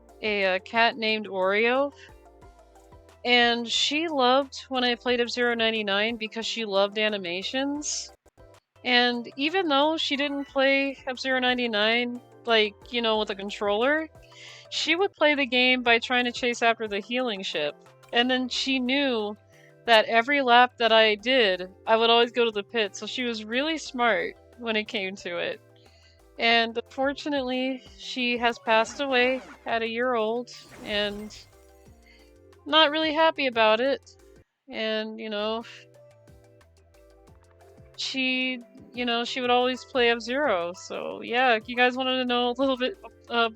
cat named Oreo. And she loved when I played F-Zero 99 because she loved animations. And even though she didn't play F-Zero 99, like, you know, with a controller, she would play the game by trying to chase after the healing ship. And then she knew that every lap that I did, I would always go to the pit, so she was really smart when it came to it. And unfortunately, she has passed away at a year old, and not really happy about it. And, you know, she would always play F-Zero, so yeah, if you guys wanted to know a little bit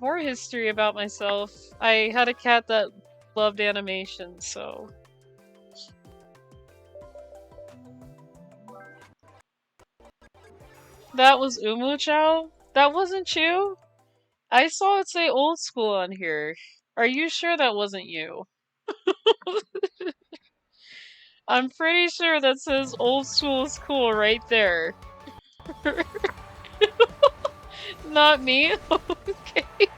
more history about myself, I had a cat that loved animation, so... That was Umu Chow? That wasn't you? I saw it say old school on here. Are you sure that wasn't you? I'm pretty sure that says old school is cool right there. Not me? Okay.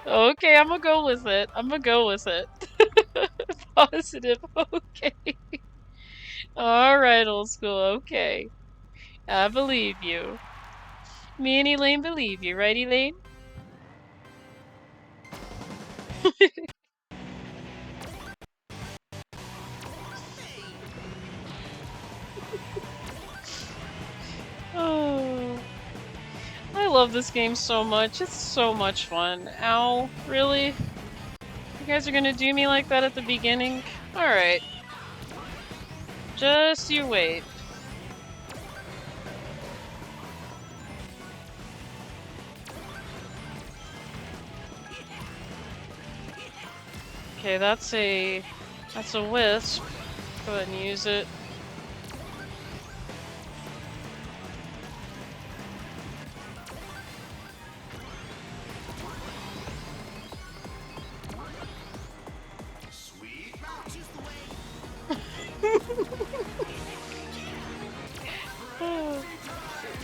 Okay, I'm gonna go with it. I'm gonna go with it. Positive, okay. Alright, old school, okay. I believe you. Me and Elaine believe you, right, Elaine? Oh, I love this game so much. It's so much fun. Ow, really? You guys are gonna do me like that at the beginning? Alright. Just you wait. Okay, that's a wisp. Go ahead and use it. Sweet. Choose the way.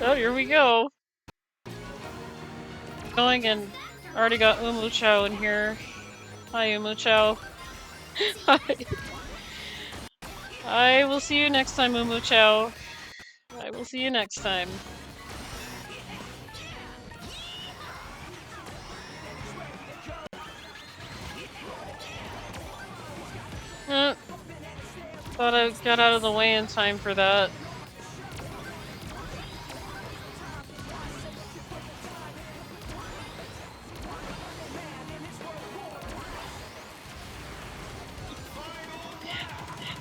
Oh, here we go. Going and already got Umu Chow in here. Hi, Umu Chow. Hi. I will see you next time, Umu Chow. I will see you next time. Thought I got out of the way in time for that.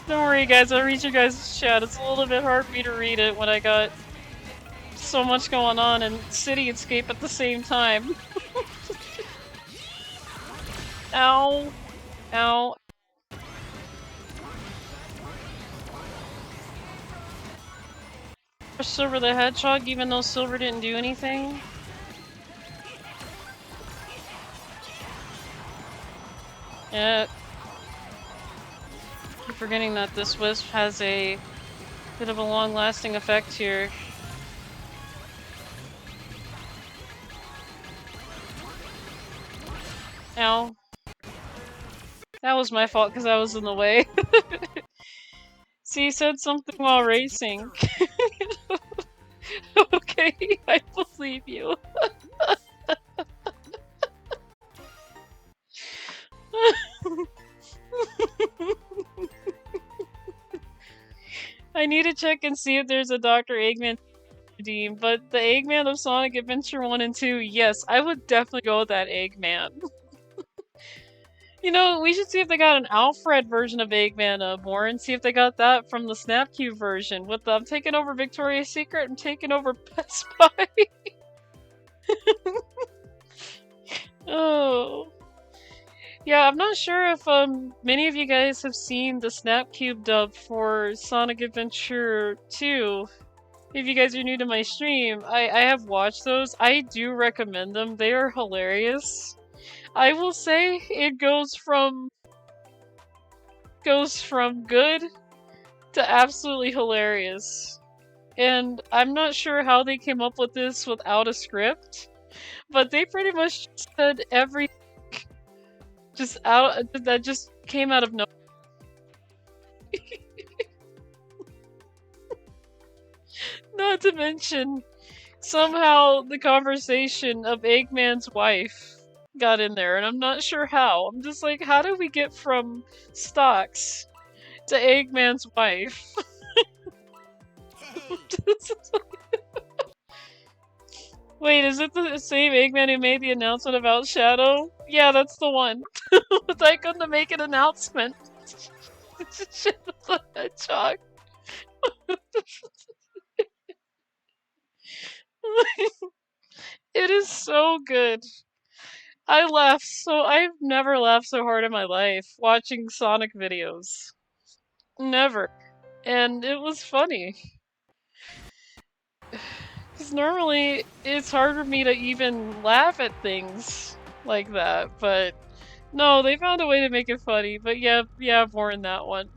Don't worry, guys. I'll read your guys' chat. It's a little bit hard for me to read it when I got so much going on and City Escape at the same time. Ow. Ow. Silver the Hedgehog, even though Silver didn't do anything. Yeah. Keep forgetting that this wisp has a bit of a long-lasting effect here. Ow. That was my fault because I was in the way. See, you said something while racing. Okay, I believe you. I need to check and see if there's a Dr. Eggman redeem, but the Eggman of Sonic Adventure 1 and 2, yes, I would definitely go with that Eggman. You know, we should see if they got an Alfred version of Eggman more and see if they got that from the Snapcube version. With the I'm taking over Victoria's Secret, I'm taking over Best Buy. Oh. Yeah, I'm not sure if many of you guys have seen the Snapcube dub for Sonic Adventure 2. If you guys are new to my stream, I have watched those. I do recommend them. They are hilarious. I will say it goes from good to absolutely hilarious. And I'm not sure how they came up with this without a script, but they pretty much said everything that just came out of nowhere. Not to mention, somehow the conversation of Eggman's wife got in there, and I'm not sure how. I'm just like, how did we get from Stocks to Eggman's wife? Wait, is it the same Eggman who made the announcement about Shadow? Yeah, that's the one. But I couldn't make an announcement. Shadow the Hedgehog. It is so good. I've never laughed so hard in my life watching Sonic videos. Never. And it was funny. Because normally, it's hard for me to even laugh at things like that, but no, they found a way to make it funny. But yeah, more in that one.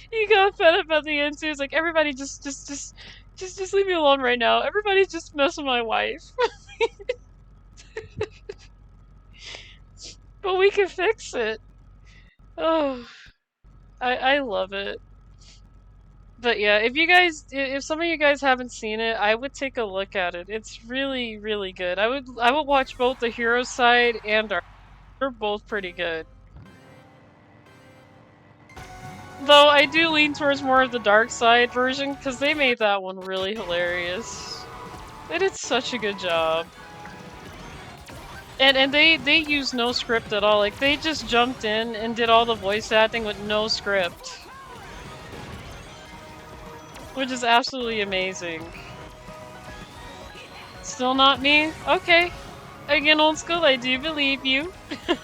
He got fed up at the end too. He's like, everybody just leave me alone right now. Everybody just mess with my wife. But we can fix it. Oh, I love it. But yeah, if some of you guys haven't seen it, I would take a look at it. It's really, really good. I would watch both the hero side and our. They're both pretty good. Though I do lean towards more of the dark side version, because they made that one really hilarious. They did such a good job. And they used no script at all. Like, they just jumped in and did all the voice acting with no script. Which is absolutely amazing. Still not me? Okay. Again, old school, I do believe you.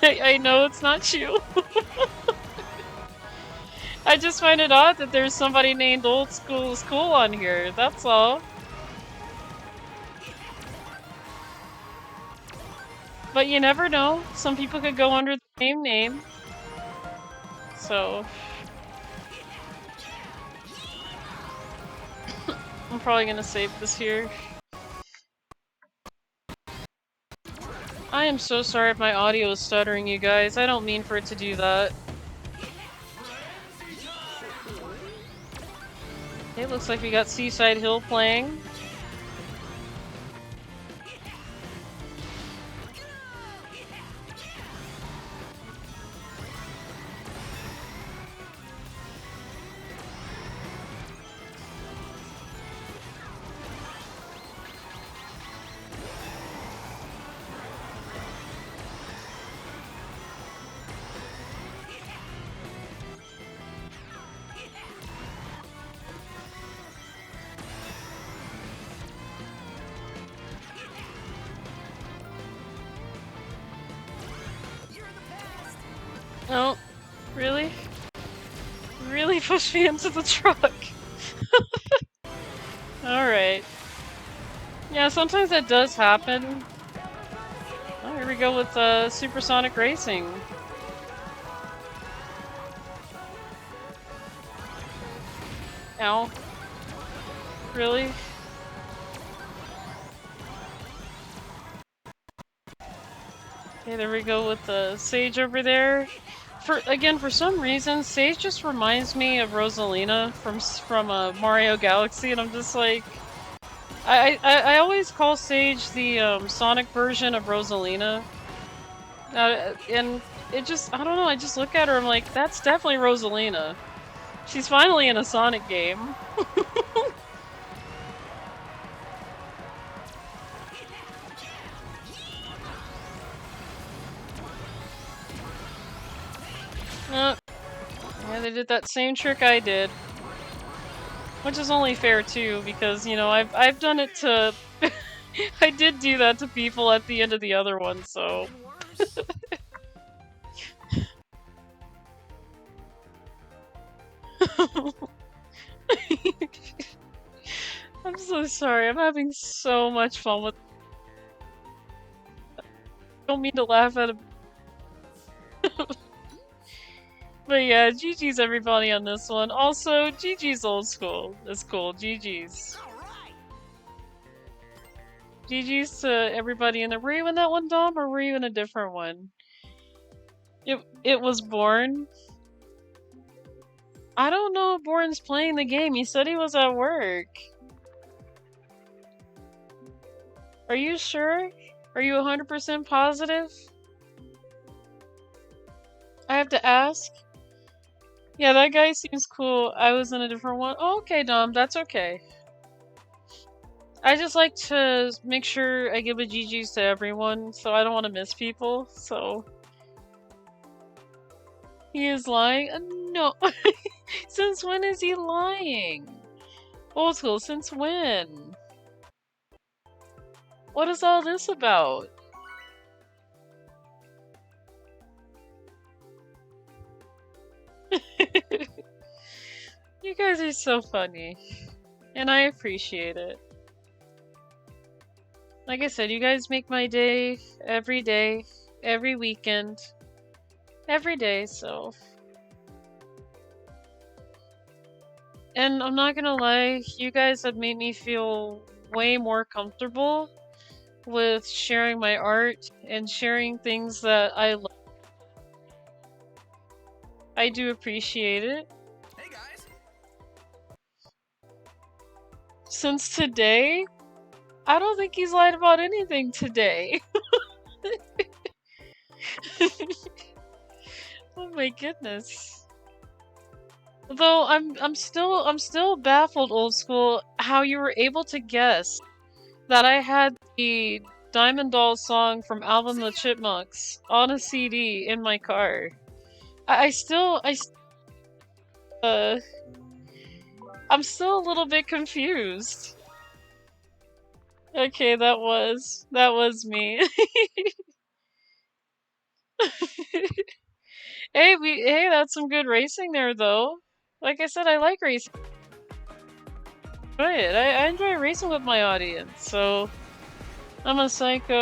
I know it's not you. I just find it odd that there's somebody named Old School on here, that's all. But you never know. Some people could go under the same name. So... I'm probably gonna save this here. I am so sorry if my audio is stuttering, you guys. I don't mean for it to do that. It looks like we got Seaside Hill playing. Oh, really? Really pushed me into the truck. Alright. Yeah, sometimes that does happen. Oh, here we go with supersonic racing. Ow. Really? Okay, there we go with the Sage over there. For some reason, Sage just reminds me of Rosalina from Mario Galaxy, and I'm just like, I always call Sage the Sonic version of Rosalina, and it just, I don't know, I just look at her, I'm like, that's definitely Rosalina. She's finally in a Sonic game. Yeah, they did that same trick I did. Which is only fair too, because, you know, I've done it to... I did do that to people at the end of the other one, so... I'm so sorry, I'm having so much fun with... I don't mean to laugh at it. But yeah, GG's everybody on this one. Also, GG's old school. It's cool, GG's. GG's to everybody in the... Were you in that one, Dom, or were you in a different one? It was Born. I don't know if Born's playing the game. He said he was at work. Are you sure? Are you 100% positive? I have to ask. Yeah, that guy seems cool. I was in a different one. Oh, okay, Dom. That's okay. I just like to make sure I give a GG's to everyone, so I don't want to miss people, so... He is lying? No. Since when is he lying? Old school, since when? What is all this about? You guys are so funny. And I appreciate it. Like I said, you guys make my day, every weekend, every day, so... And I'm not gonna lie, you guys have made me feel way more comfortable with sharing my art and sharing things that I love. I do appreciate it. Hey guys. Since today, I don't think he's lied about anything today. Oh my goodness. Though I'm still baffled, old school, how you were able to guess that I had the Diamond Doll song from Alvin the Chipmunks on a CD in my car. I'm still a little bit confused. Okay, that was me. Hey, that's some good racing there, though. Like I said, I like racing. I enjoy racing with my audience, so... I'm a psychic.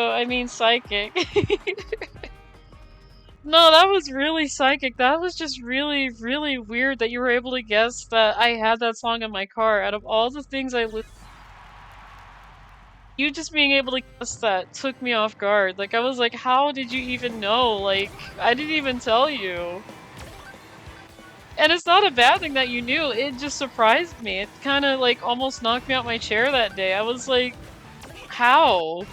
No, that was really psychic. That was just really, really weird that you were able to guess that I had that song in my car. Out of all the things I listened, you just being able to guess that took me off guard. Like, I was like, how did you even know? Like, I didn't even tell you. And it's not a bad thing that you knew, it just surprised me. It kind of, like, almost knocked me out my chair that day. I was like, how?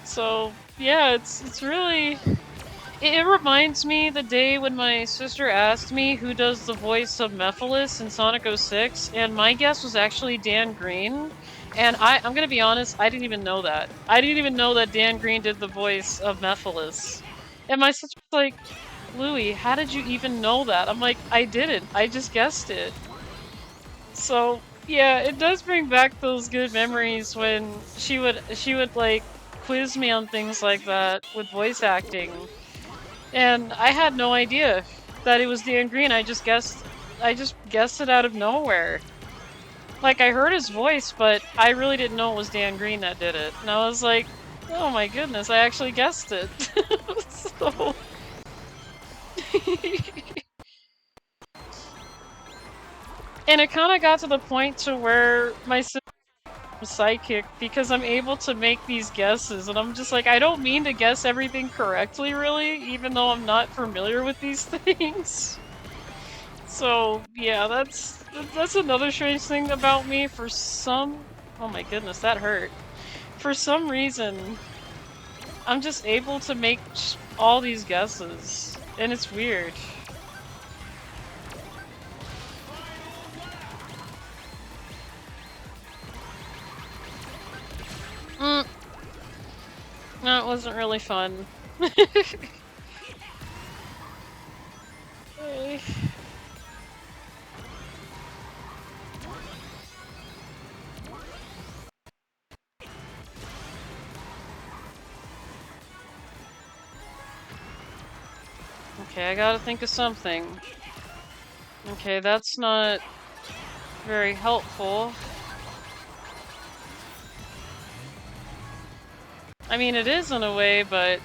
So, yeah, it's really... It reminds me the day when my sister asked me who does the voice of Mephiles in Sonic 06, and my guess was actually Dan Green. And I'm gonna be honest, I didn't even know that. I didn't even know that Dan Green did the voice of Mephiles. And my sister was like, Louie, how did you even know that? I'm like, I didn't. I just guessed it. So, yeah, it does bring back those good memories when she would like quiz me on things like that with voice acting. And I had no idea that it was Dan Green. I just guessed it out of nowhere. Like, I heard his voice, but I really didn't know it was Dan Green that did it. And I was like, oh my goodness, I actually guessed it. So... And it kind of got to the point to where my sister was psychic because I'm able to make these guesses, and I'm just like, I don't mean to guess everything correctly, really, even though I'm not familiar with these things. So yeah, that's another strange thing about me. For some, oh my goodness, that hurt. For some reason, I'm just able to make all these guesses, and it's weird. No, it wasn't really fun. Okay. Okay, I gotta think of something. Okay, that's not very helpful. I mean, it is in a way, but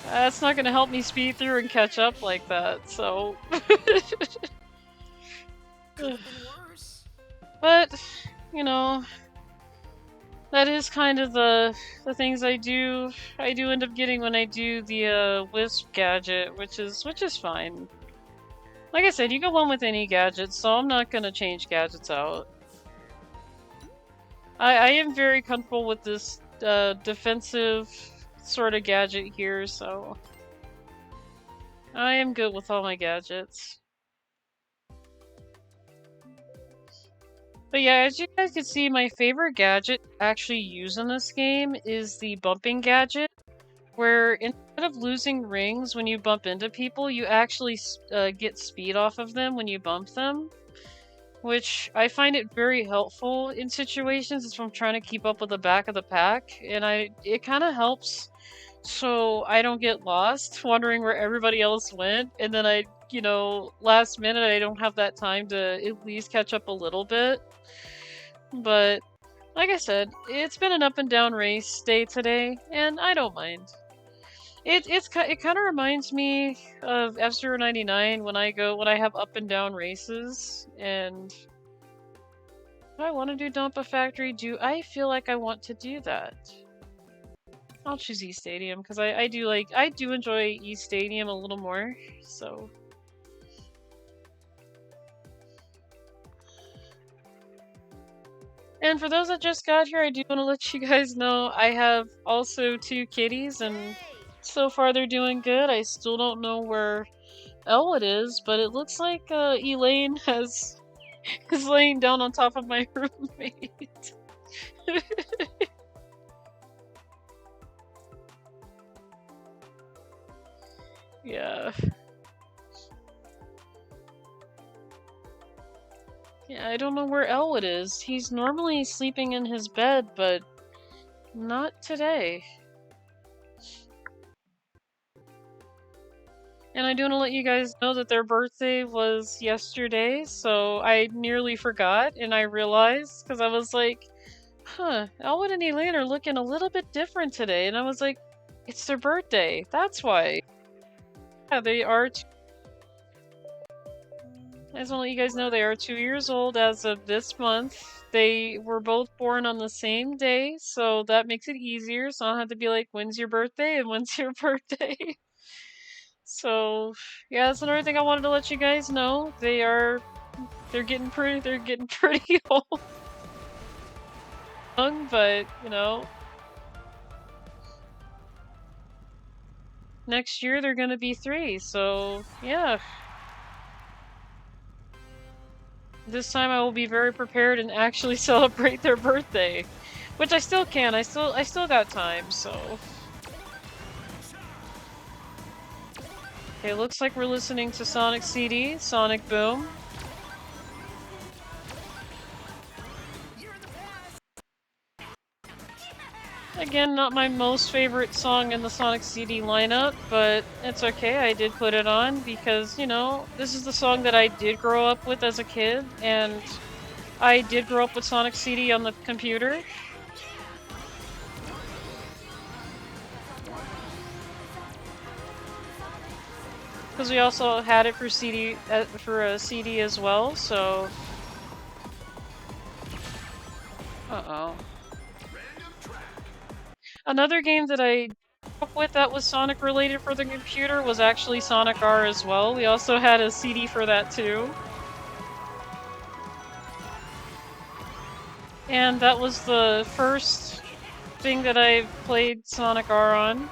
that's not gonna help me speed through and catch up like that, so... But, you know, that is kind of the things I do end up getting when I do the Wisp gadget, which is fine. Like I said, you can win with any gadget, so I'm not gonna change gadgets out. I am very comfortable with this defensive sort of gadget here, so I am good with all my gadgets. But yeah, as you guys can see, my favorite gadget to actually use in this game is the bumping gadget, where instead of losing rings when you bump into people, you actually get speed off of them when you bump them, which I find it very helpful in situations if I'm trying to keep up with the back of the pack, and it kind of helps so I don't get lost wondering where everybody else went, and then you know, last minute I don't have that time to at least catch up a little bit. But like I said, it's been an up and down race day today, and I don't mind. It kind of reminds me of F-Zero 99 when I have up and down races, and do I want to do Dump a Factory? Do I feel like I want to do that? I'll choose East Stadium because I do enjoy East Stadium a little more, so. And for those that just got here, I do want to let you guys know I have also 2 kitties, and so far they're doing good. I still don't know where Elwood is, but it looks like Elaine is laying down on top of my roommate. Yeah. Yeah, I don't know where Elwood is. He's normally sleeping in his bed, but not today. And I do want to let you guys know that their birthday was yesterday, so I nearly forgot, and I realized, because I was like, huh, Elwood and Elaine are looking a little bit different today, and I was like, it's their birthday, that's why. Yeah, they are I just want to let you guys know they are 2 years old as of this month. They were both born on the same day, so that makes it easier. So I don't have to be like, when's your birthday and when's your birthday? So yeah, that's another thing I wanted to let you guys know. They're getting pretty old. Young, but you know, next year they're gonna be 3, so yeah. This time I will be very prepared and actually celebrate their birthday. Which I still can, I still got time, so. Okay, looks like we're listening to Sonic CD, Sonic Boom. Again, not my most favorite song in the Sonic CD lineup, but it's okay, I did put it on because, you know, this is the song that I did grow up with as a kid, and I did grow up with Sonic CD on the computer. Because we also had it for CD, for a CD as well, so... Uh-oh. Another game that I grew up with that was Sonic related for the computer was actually Sonic R as well. We also had a CD for that too. And that was the first thing that I played Sonic R on.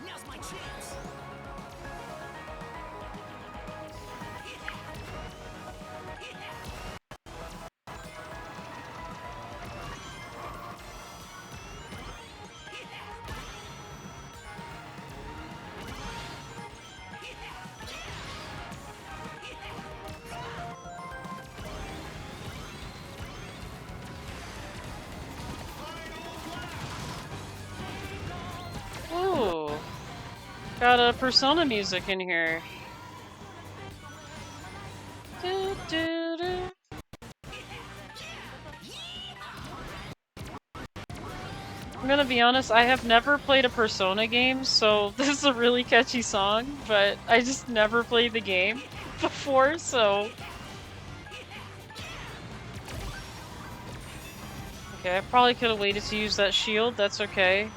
Now's my chance. Ooh. Got a Persona music in here. Do, do, do. I'm gonna be honest, I have never played a Persona game, so this is a really catchy song, but I just never played the game before, so... Okay, I probably could have waited to use that shield, that's okay.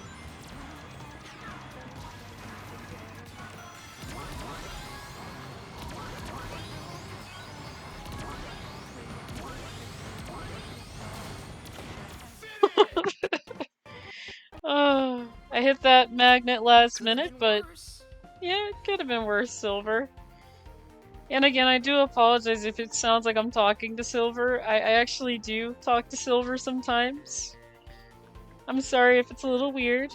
I hit that magnet last minute, but yeah, it could have been worse, Silver. And again, I do apologize if it sounds like I'm talking to Silver. I actually do talk to Silver sometimes. I'm sorry if it's a little weird.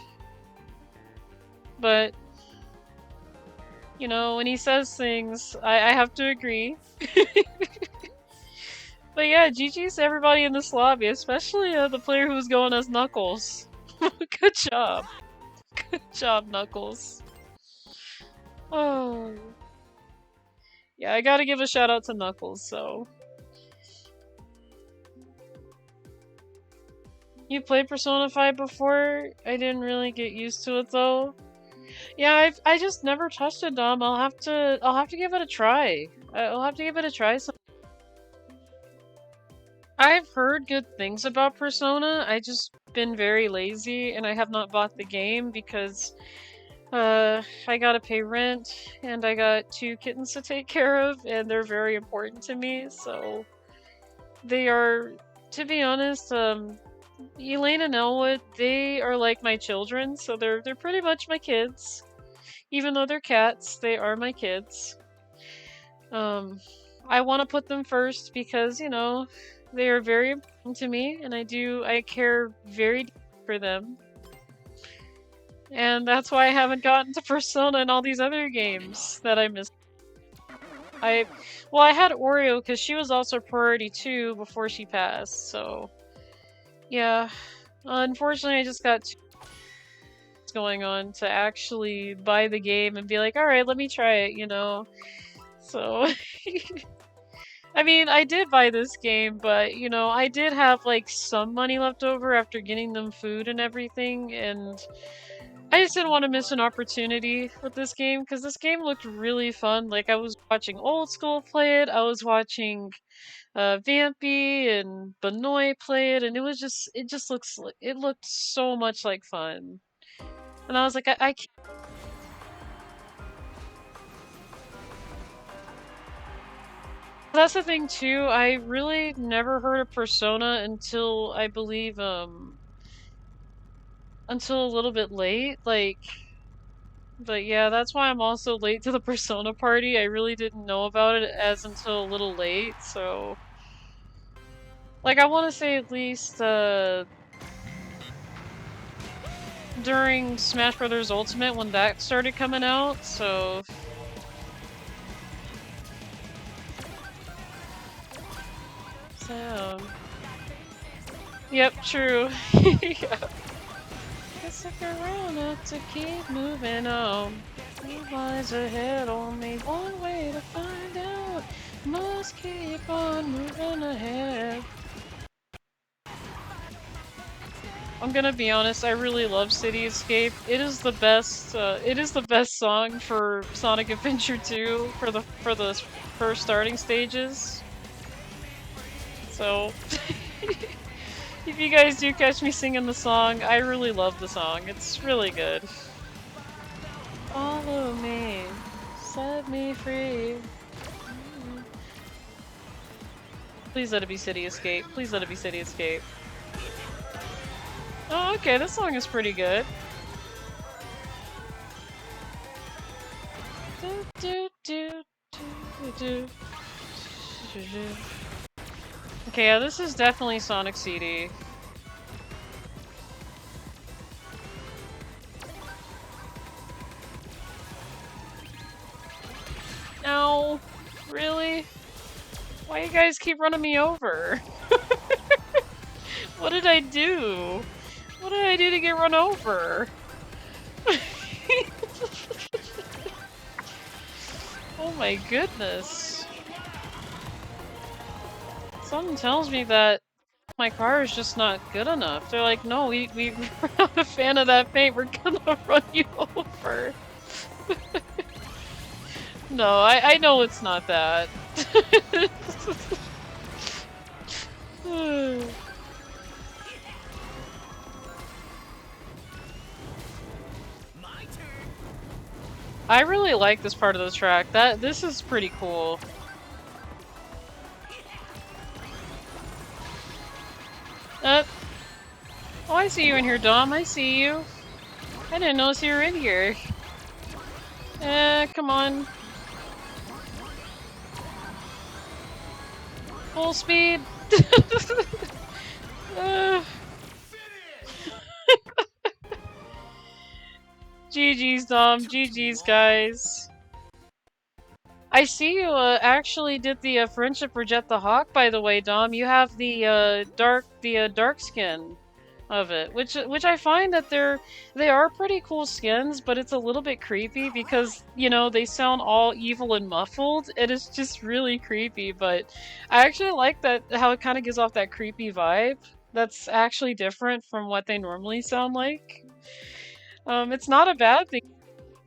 But, you know, when he says things, I have to agree. But yeah, GG's to everybody in this lobby, especially the player who was going as Knuckles. Good job. Good job, Knuckles. Oh. Yeah, I gotta give a shout out to Knuckles, so. You played Persona 5 before? I didn't really get used to it though. Yeah, I just never touched it, Dom. I'll have to give it a try. I'll have to give it a try. I've heard good things about Persona. I just been very lazy and I have not bought the game because I gotta pay rent and I got 2 kittens to take care of and they're very important to me, so they are, to be honest, Elaine and Elwood, they are like my children, so they're pretty much my kids. Even though they're cats, they are my kids. I want to put them first because, you know, they are very important to me and I care very deeply for them. And that's why I haven't gotten to Persona and all these other games that I missed. Well, I had Oreo because she was also priority 2 before she passed, so yeah. Unfortunately, I just got too much going on to actually buy the game and be like, alright, let me try it, you know? So... I mean, I did buy this game, but, you know, I did have, like, some money left over after getting them food and everything, and I just didn't want to miss an opportunity with this game, because this game looked really fun. Like, I was watching Old School play it, I was watching Vampy and Benoit play it, and it looked so much like fun. And I was like, I can't. That's the thing too, I really never heard of Persona until, I believe, until a little bit late, like... But yeah, that's why I'm also late to the Persona party. I really didn't know about it as until a little late, so... Like, I want to say at least, during Smash Bros. Ultimate when that started coming out, so... Yep, true. Yeah. Let's look around up to keep moving on. What lies ahead, only one way to find out. Must keep on moving ahead. I'm gonna be honest, I really love City Escape. It is the best. It is the best song for Sonic Adventure 2 for the first starting stages. So, if you guys do catch me singing the song, I really love the song. It's really good. Follow me, set me free. Please let it be City Escape. Please let it be City Escape. Oh, okay, this song is pretty good. Okay, yeah, this is definitely Sonic CD. No, really? Why you guys keep running me over? What did I do? What did I do to get run over? Oh my goodness. Something tells me that my car is just not good enough. They're like, no, we're not a fan of that paint, we're gonna run you over. No, I know it's not that. I really like this part of the track. This is pretty cool. Oh, I see you in here, Dom. I see you. I didn't notice you were in here. Come on. Full speed. GG's, Dom. GG's, guys. I see you actually did the Friendship Reject the Hawk, by the way, Dom. You have the dark skin of it, which I find that they are pretty cool skins, but it's a little bit creepy because, you know, they sound all evil and muffled, and it's just really creepy, but I actually like that how it kind of gives off that creepy vibe. That's actually different from what they normally sound like. It's not a bad thing.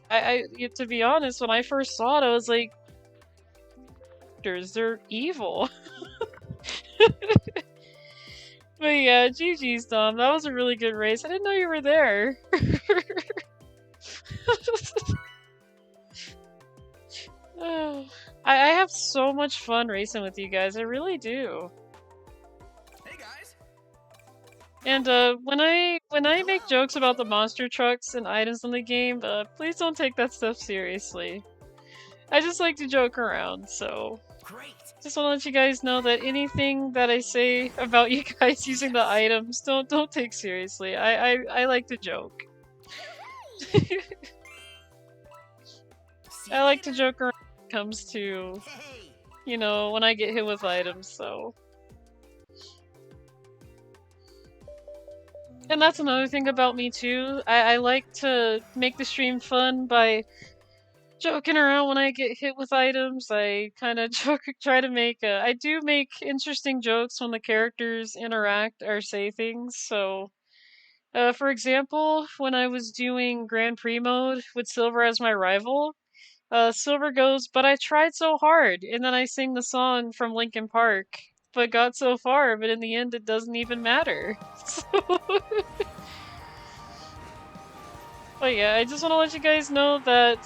To be honest, when I first saw it, I was like, they're evil. But yeah, GG's, Dom. That was a really good race. I didn't know you were there. I have so much fun racing with you guys. I really do. Hey guys. And when I make jokes about the monster trucks and items in the game, please don't take that stuff seriously. I just like to joke around, so Great. just want to let you guys know that anything that I say about you guys using the items, don't take seriously. I like to joke. I like to joke around when it comes to, you know, when I get hit with items, so. And that's another thing about me too. I like to make the stream fun by joking around when I get hit with items. I kind of try to make I do make interesting jokes when the characters interact or say things. So, for example, when I was doing Grand Prix mode with Silver as my rival, Silver goes, "But I tried so hard," and then I sing the song from Linkin Park, "But got so far, but in the end it doesn't even matter." So, but yeah, I just want to let you guys know that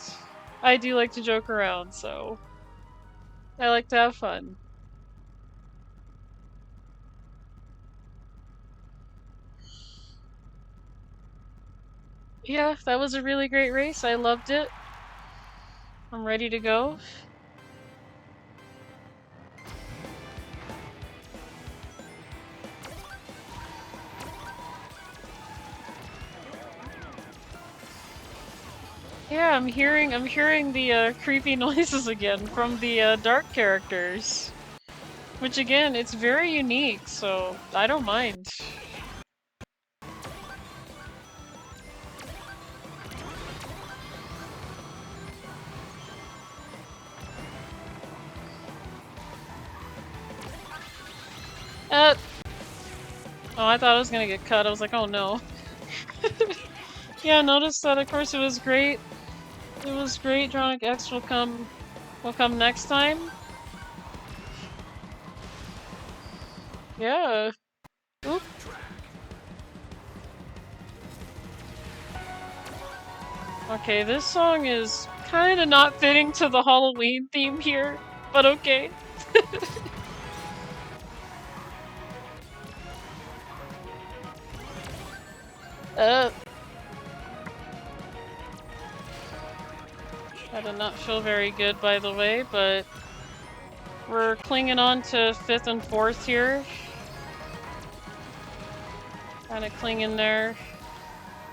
I do like to joke around, so I like to have fun. Yeah, that was a really great race. I loved it. I'm ready to go. Yeah, I'm hearing the creepy noises again from the dark characters. Which again, it's very unique, so I don't mind. Oh, I thought I was gonna get cut. I was like, oh no. Yeah, notice that of course it was great. It was great. Dronic X will come next time. Yeah. Oop. Okay, this song is kinda not fitting to the Halloween theme here, but okay. That did not feel very good, by the way, but we're clinging on to 5th and 4th here. Kinda clinging there.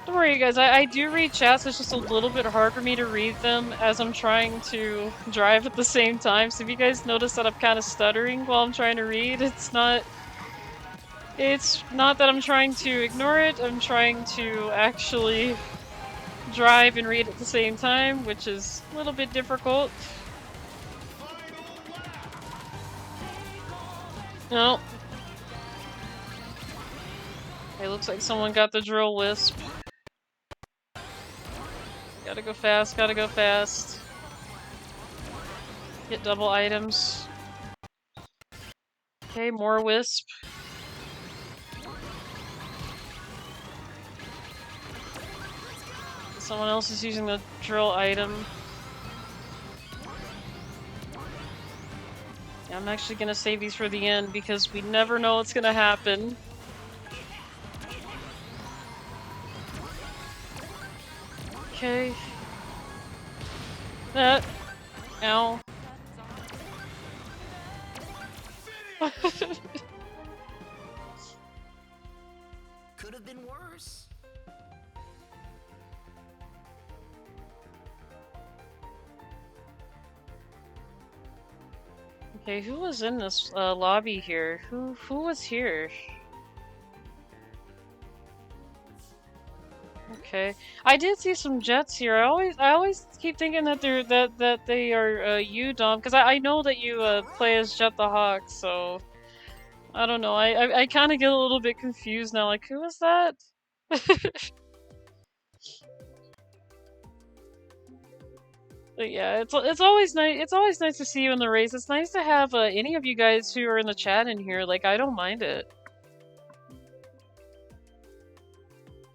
Don't worry, you guys, I do read chats, it's just a little bit hard for me to read them as I'm trying to drive at the same time, so if you guys notice that I'm kinda stuttering while I'm trying to read, it's not that I'm trying to ignore it, I'm trying to actually drive and read at the same time, which is a little bit difficult. No. It looks like someone got the drill wisp. Gotta go fast, gotta go fast. Get double items. Okay, more wisp. Someone else is using the drill item. Yeah, I'm actually gonna save these for the end because we never know what's gonna happen. Okay. Ow. Could have been worse. Okay, who was in this lobby here? Who was here? Okay, I did see some jets here. I always keep thinking that they are you, Dom, because I know that you play as Jet the Hawk. So I don't know. I kind of get a little bit confused now. Like, who is that? But yeah, it's always nice. It's always nice to see you in the race. It's nice to have any of you guys who are in the chat in here. Like, I don't mind it.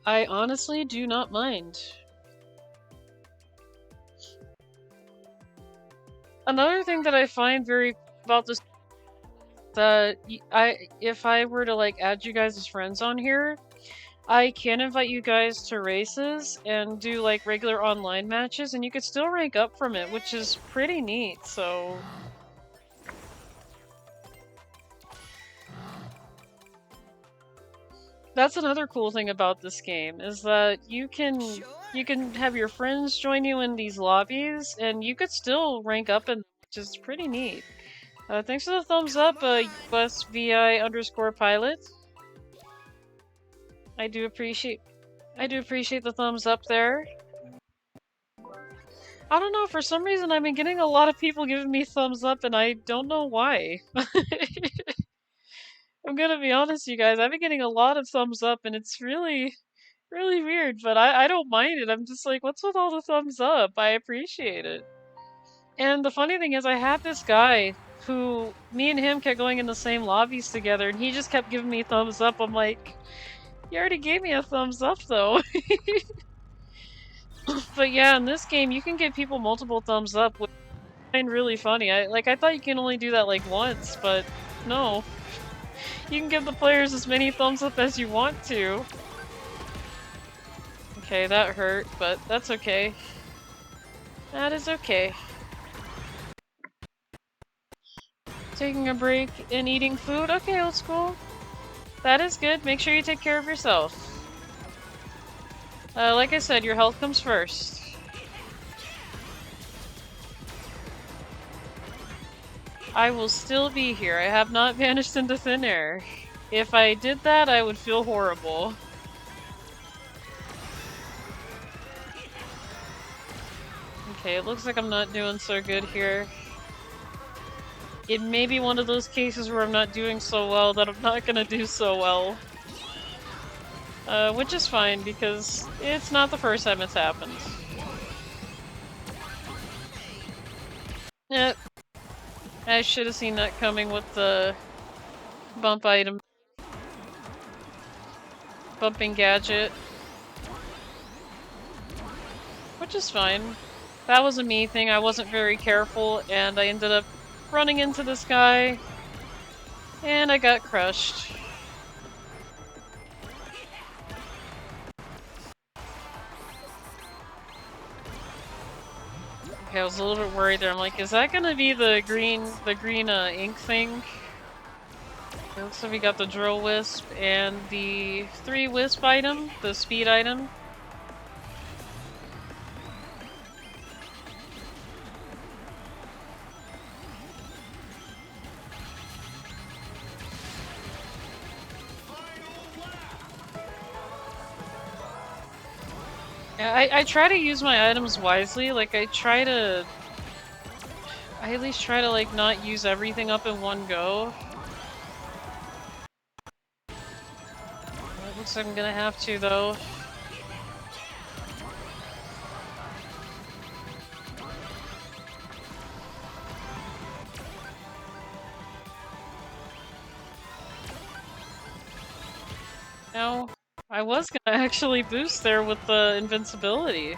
I honestly do not mind. Another thing that I find very about this that if I were to like add you guys as friends on here, I can invite you guys to races and do like regular online matches, and you could still rank up from it, which is pretty neat. So that's another cool thing about this game is that you can have your friends join you in these lobbies, and you could still rank up in, which is pretty neat. Thanks for the thumbs up, USVI_pilot. I do appreciate the thumbs up there. I don't know, for some reason I've been getting a lot of people giving me thumbs up, and I don't know why. I'm gonna be honest, you guys, I've been getting a lot of thumbs up, and it's really, really weird, but I don't mind it. I'm just like, what's with all the thumbs up? I appreciate it. And the funny thing is, I have this guy who, me and him kept going in the same lobbies together, and he just kept giving me thumbs up. I'm like, you already gave me a thumbs up, though. But yeah, in this game, you can give people multiple thumbs up, which I find really funny. I thought you can only do that like once, but no. You can give the players as many thumbs up as you want to. Okay, that hurt, but that's okay. That is okay. Taking a break and eating food? Okay, that's cool. That is good. Make sure you take care of yourself. Like I said, your health comes first. I will still be here. I have not vanished into thin air. If I did that, I would feel horrible. Okay, it looks like I'm not doing so good here. It may be one of those cases where I'm not doing so well that I'm not gonna do so well. Which is fine, because it's not the first time it's happened. Yep. I should have seen that coming with the bump item. Bumping gadget. Which is fine. That was a me thing, I wasn't very careful, and I ended up running into this guy, and I got crushed. Okay, I was a little bit worried there. I'm like, is that gonna be the green ink thing? It looks like we got the drill wisp and the 3 wisp item, the speed item. Yeah, I try to use my items wisely, like I at least try to like not use everything up in one go. It looks like I'm gonna have to though. No, I was gonna actually boost there with the invincibility.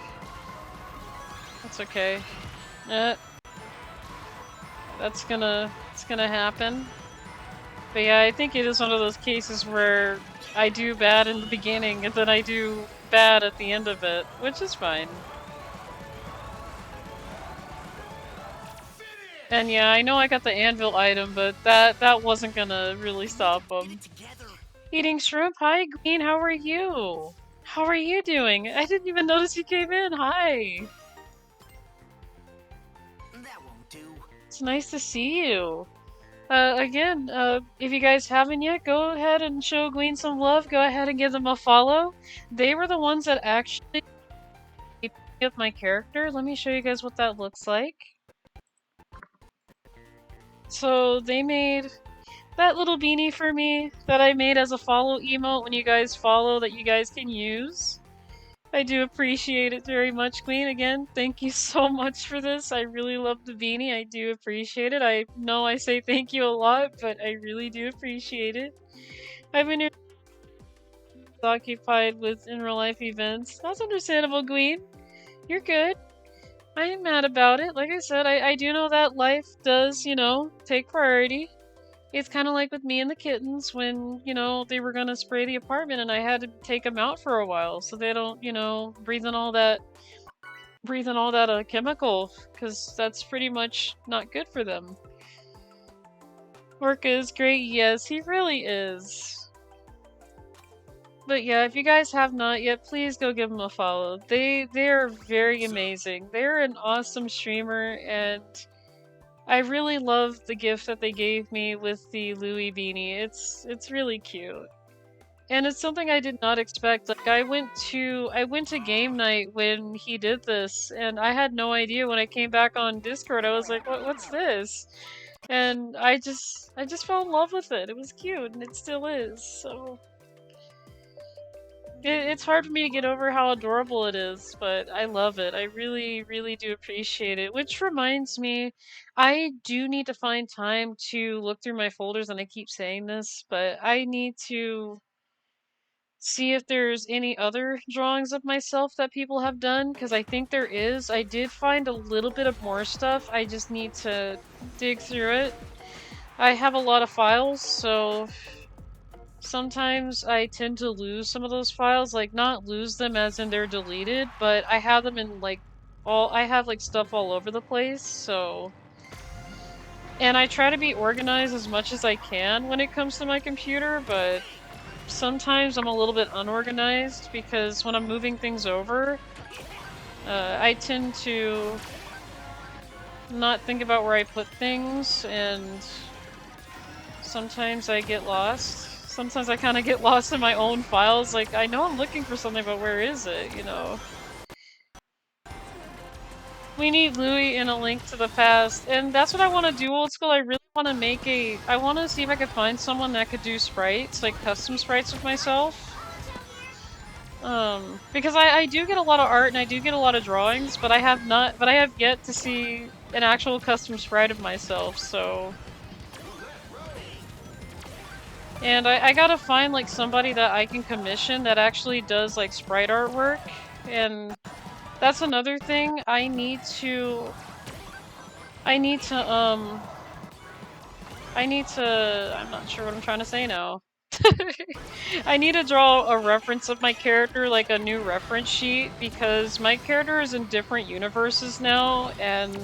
That's okay. It's gonna happen. But yeah, I think it is one of those cases where I do bad in the beginning and then I do bad at the end of it, which is fine. And yeah, I know I got the anvil item, but that wasn't gonna really stop them. Eating shrimp? Hi, Green, how are you? How are you doing? I didn't even notice you came in. Hi. That won't do. It's nice to see you. Again, if you guys haven't yet, go ahead and show Glean some love. Go ahead and give them a follow. They were the ones that actually with my character. Let me show you guys what that looks like. So they made that little beanie for me that I made as a follow emote when you guys follow that you guys can use. I do appreciate it very much, Queen. Again, thank you so much for this. I really love the beanie. I do appreciate it. I know I say thank you a lot, but I really do appreciate it. I've been occupied with in real life events. That's understandable, Queen. You're good. I ain't mad about it. Like I said, I do know that life does, you know, take priority. It's kind of like with me and the kittens when, you know, they were gonna spray the apartment and I had to take them out for a while so they don't, you know, breathe in all that chemical, because that's pretty much not good for them. Orca is great, yes, he really is. But yeah, if you guys have not yet, please go give them a follow. They're very amazing. They're an awesome streamer, and I really love the gift that they gave me with the Louie beanie. It's really cute. And it's something I did not expect. Like I went to game night when he did this, and I had no idea. When I came back on Discord, I was like, what's this? And I just fell in love with it. It was cute, and it still is. So it's hard for me to get over how adorable it is, but I love it. I really, really do appreciate it. Which reminds me, I do need to find time to look through my folders, and I keep saying this, but I need to see if there's any other drawings of myself that people have done, because I think there is. I did find a little bit of more stuff. I just need to dig through it. I have a lot of files, so sometimes I tend to lose some of those files, like not lose them as in they're deleted, but I have them in like I have like stuff all over the place, so. And I try to be organized as much as I can when it comes to my computer, but sometimes I'm a little bit unorganized because when I'm moving things over, I tend to not think about where I put things, and sometimes I get lost. Sometimes I kind of get lost in my own files, like, I know I'm looking for something, but where is it, you know? We need Louie in A Link to the Past, and that's what I want to do, Old School. I really want to make a... I want to see if I could find someone that could do sprites, like custom sprites with myself. Because I do get a lot of art and I do get a lot of drawings, but I have yet to see an actual custom sprite of myself, so... And I gotta find, like, somebody that I can commission that actually does, like, sprite artwork, and that's another thing. I'm not sure what I'm trying to say now. I need to draw a reference of my character, like a new reference sheet, because my character is in different universes now, and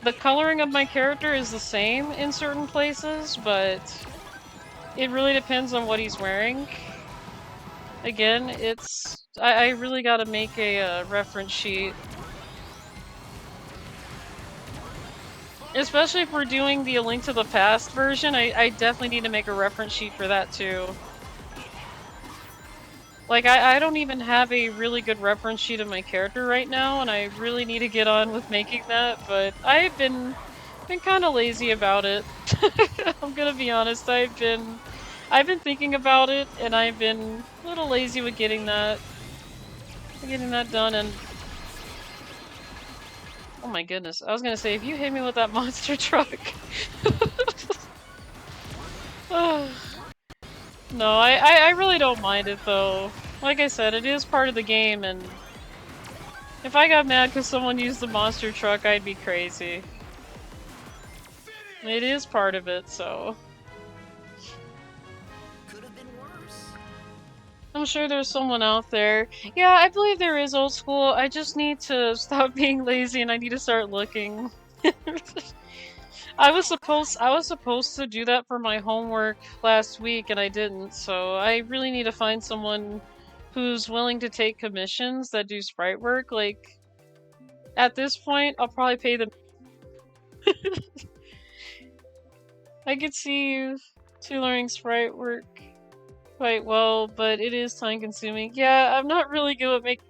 the coloring of my character is the same in certain places, but it really depends on what he's wearing. Again, I really gotta make a reference sheet. Especially if we're doing the A Link to the Past version, I definitely need to make a reference sheet for that too. Like, I don't even have a really good reference sheet of my character right now, and I really need to get on with making that, but I've been kind of lazy about it. I'm gonna be honest, I've been thinking about it, and I've been a little lazy with getting that done, and oh my goodness, I was gonna say, if you hit me with that monster truck... No, I really don't mind it though. Like I said, it is part of the game, and if I got mad because someone used the monster truck, I'd be crazy. It is part of it, so... Could have been worse. I'm sure there's someone out there. Yeah, I believe there is, Old School. I just need to stop being lazy and I need to start looking. I was supposed to do that for my homework last week and I didn't, so I really need to find someone who's willing to take commissions that do sprite work. Like, at this point, I'll probably pay them. I could see you two learning sprite work quite well, but it is time consuming. Yeah, I'm not really good at making...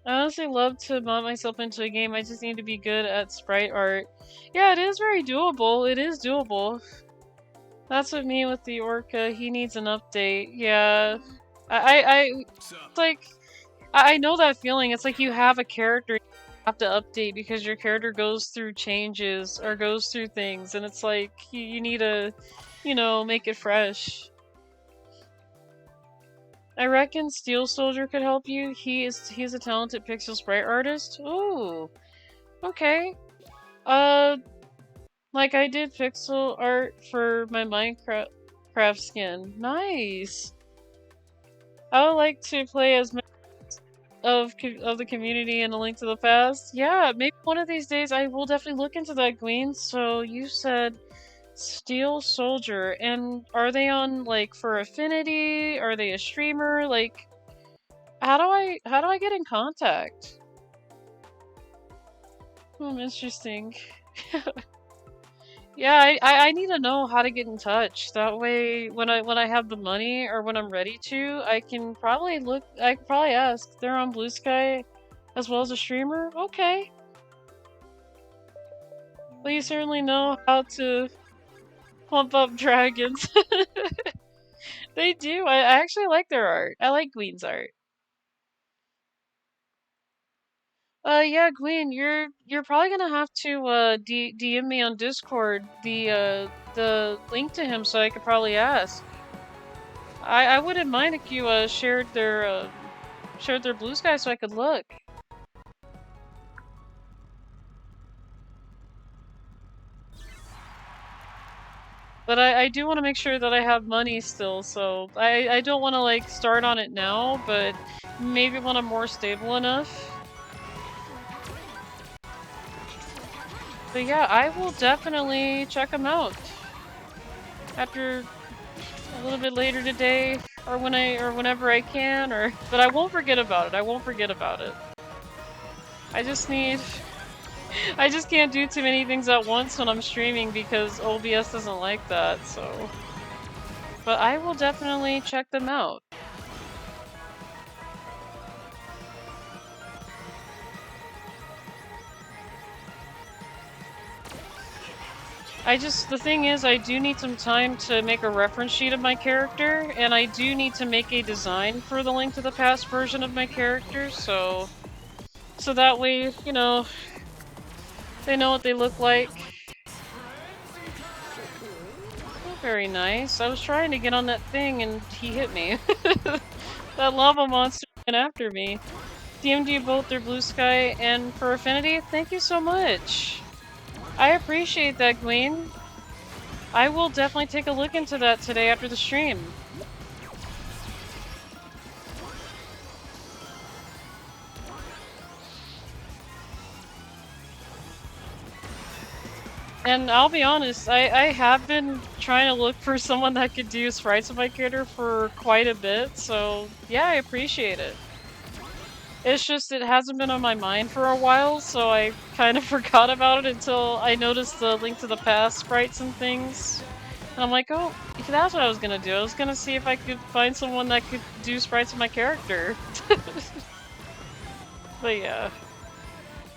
I honestly love to mod myself into a game, I just need to be good at sprite art. Yeah, it is very doable, it is doable. That's what me with the Orca, he needs an update. Yeah. It's like, I know that feeling, it's like you have a character you have to update because your character goes through changes or goes through things, and it's like, you need to, you know, make it fresh. I reckon Steel Soldier could help you. He's a talented pixel sprite artist. Ooh. Okay. Like I did pixel art for my Minecraft skin. Nice. I would like to play as of the community in A Link to the Past. Yeah, maybe one of these days I will definitely look into that, Gwen. So you said Steel Soldier, and are they on, like, for Affinity? Are they a streamer? Like, how do I get in contact? Interesting. Yeah, I need to know how to get in touch. That way, when I have the money or when I'm ready to, I can probably ask. They're on Blue Sky as well as a streamer? Okay. Well, you certainly know how to pump up dragons. They do. I actually like their art. I like Gwen's art. Yeah, Gwen, you're probably gonna have to DM me on Discord the link to him so I could probably ask. I wouldn't mind if you shared their Blue Sky so I could look. But I do want to make sure that I have money still, so I don't want to, like, start on it now, but maybe when I'm more stable enough. But yeah, I will definitely check them out. After a little bit later today, or whenever I can, but I won't forget about it. I won't forget about it. I just can't do too many things at once when I'm streaming because OBS doesn't like that, so. But I will definitely check them out. The thing is, I do need some time to make a reference sheet of my character, and I do need to make a design for the Link to the Past version of my character, so that way, you know, they know what they look like. Oh, very nice. I was trying to get on that thing and he hit me. That lava monster went after me. DM'd you both their blue sky and for affinity? Thank you so much. I appreciate that, Gwen. I will definitely take a look into that today after the stream. And I'll be honest, I have been trying to look for someone that could do sprites of my character for quite a bit, so yeah, I appreciate it. It's just it hasn't been on my mind for a while, so I kind of forgot about it until I noticed the Link to the Past sprites and things. And I'm like, oh, that's what I was gonna do. I was gonna see if I could find someone that could do sprites of my character. But yeah.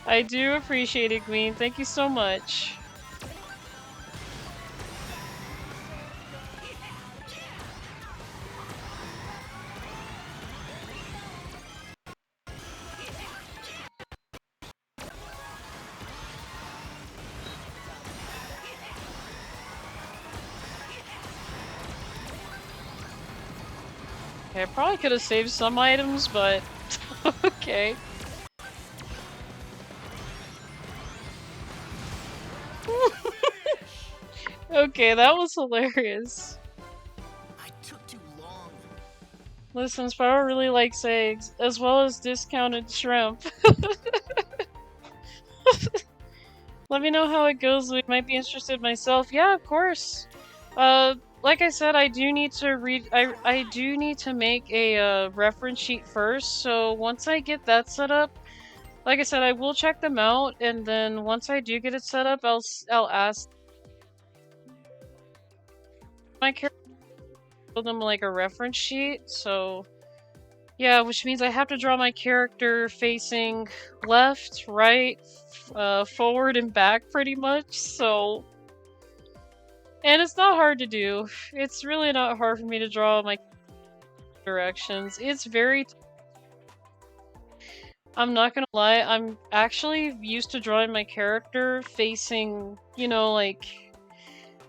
I do appreciate it, Queen. Thank you so much. Okay, I probably could have saved some items, but okay. Okay, that was hilarious. I took too long. Listen, Sparrow really likes eggs, as well as discounted shrimp. Let me know how it goes. We might be interested myself. Yeah, of course. Like I said, I do need to read. I do need to make a reference sheet first. So once I get that set up, like I said, I will check them out, and then once I do get it set up, I'll ask my character to build them like a reference sheet. So yeah, which means I have to draw my character facing left, right, forward, and back pretty much. So. And it's not hard to do. It's really not hard for me to draw my directions. It's very... I'm not gonna lie, I'm actually used to drawing my character facing, you know, like...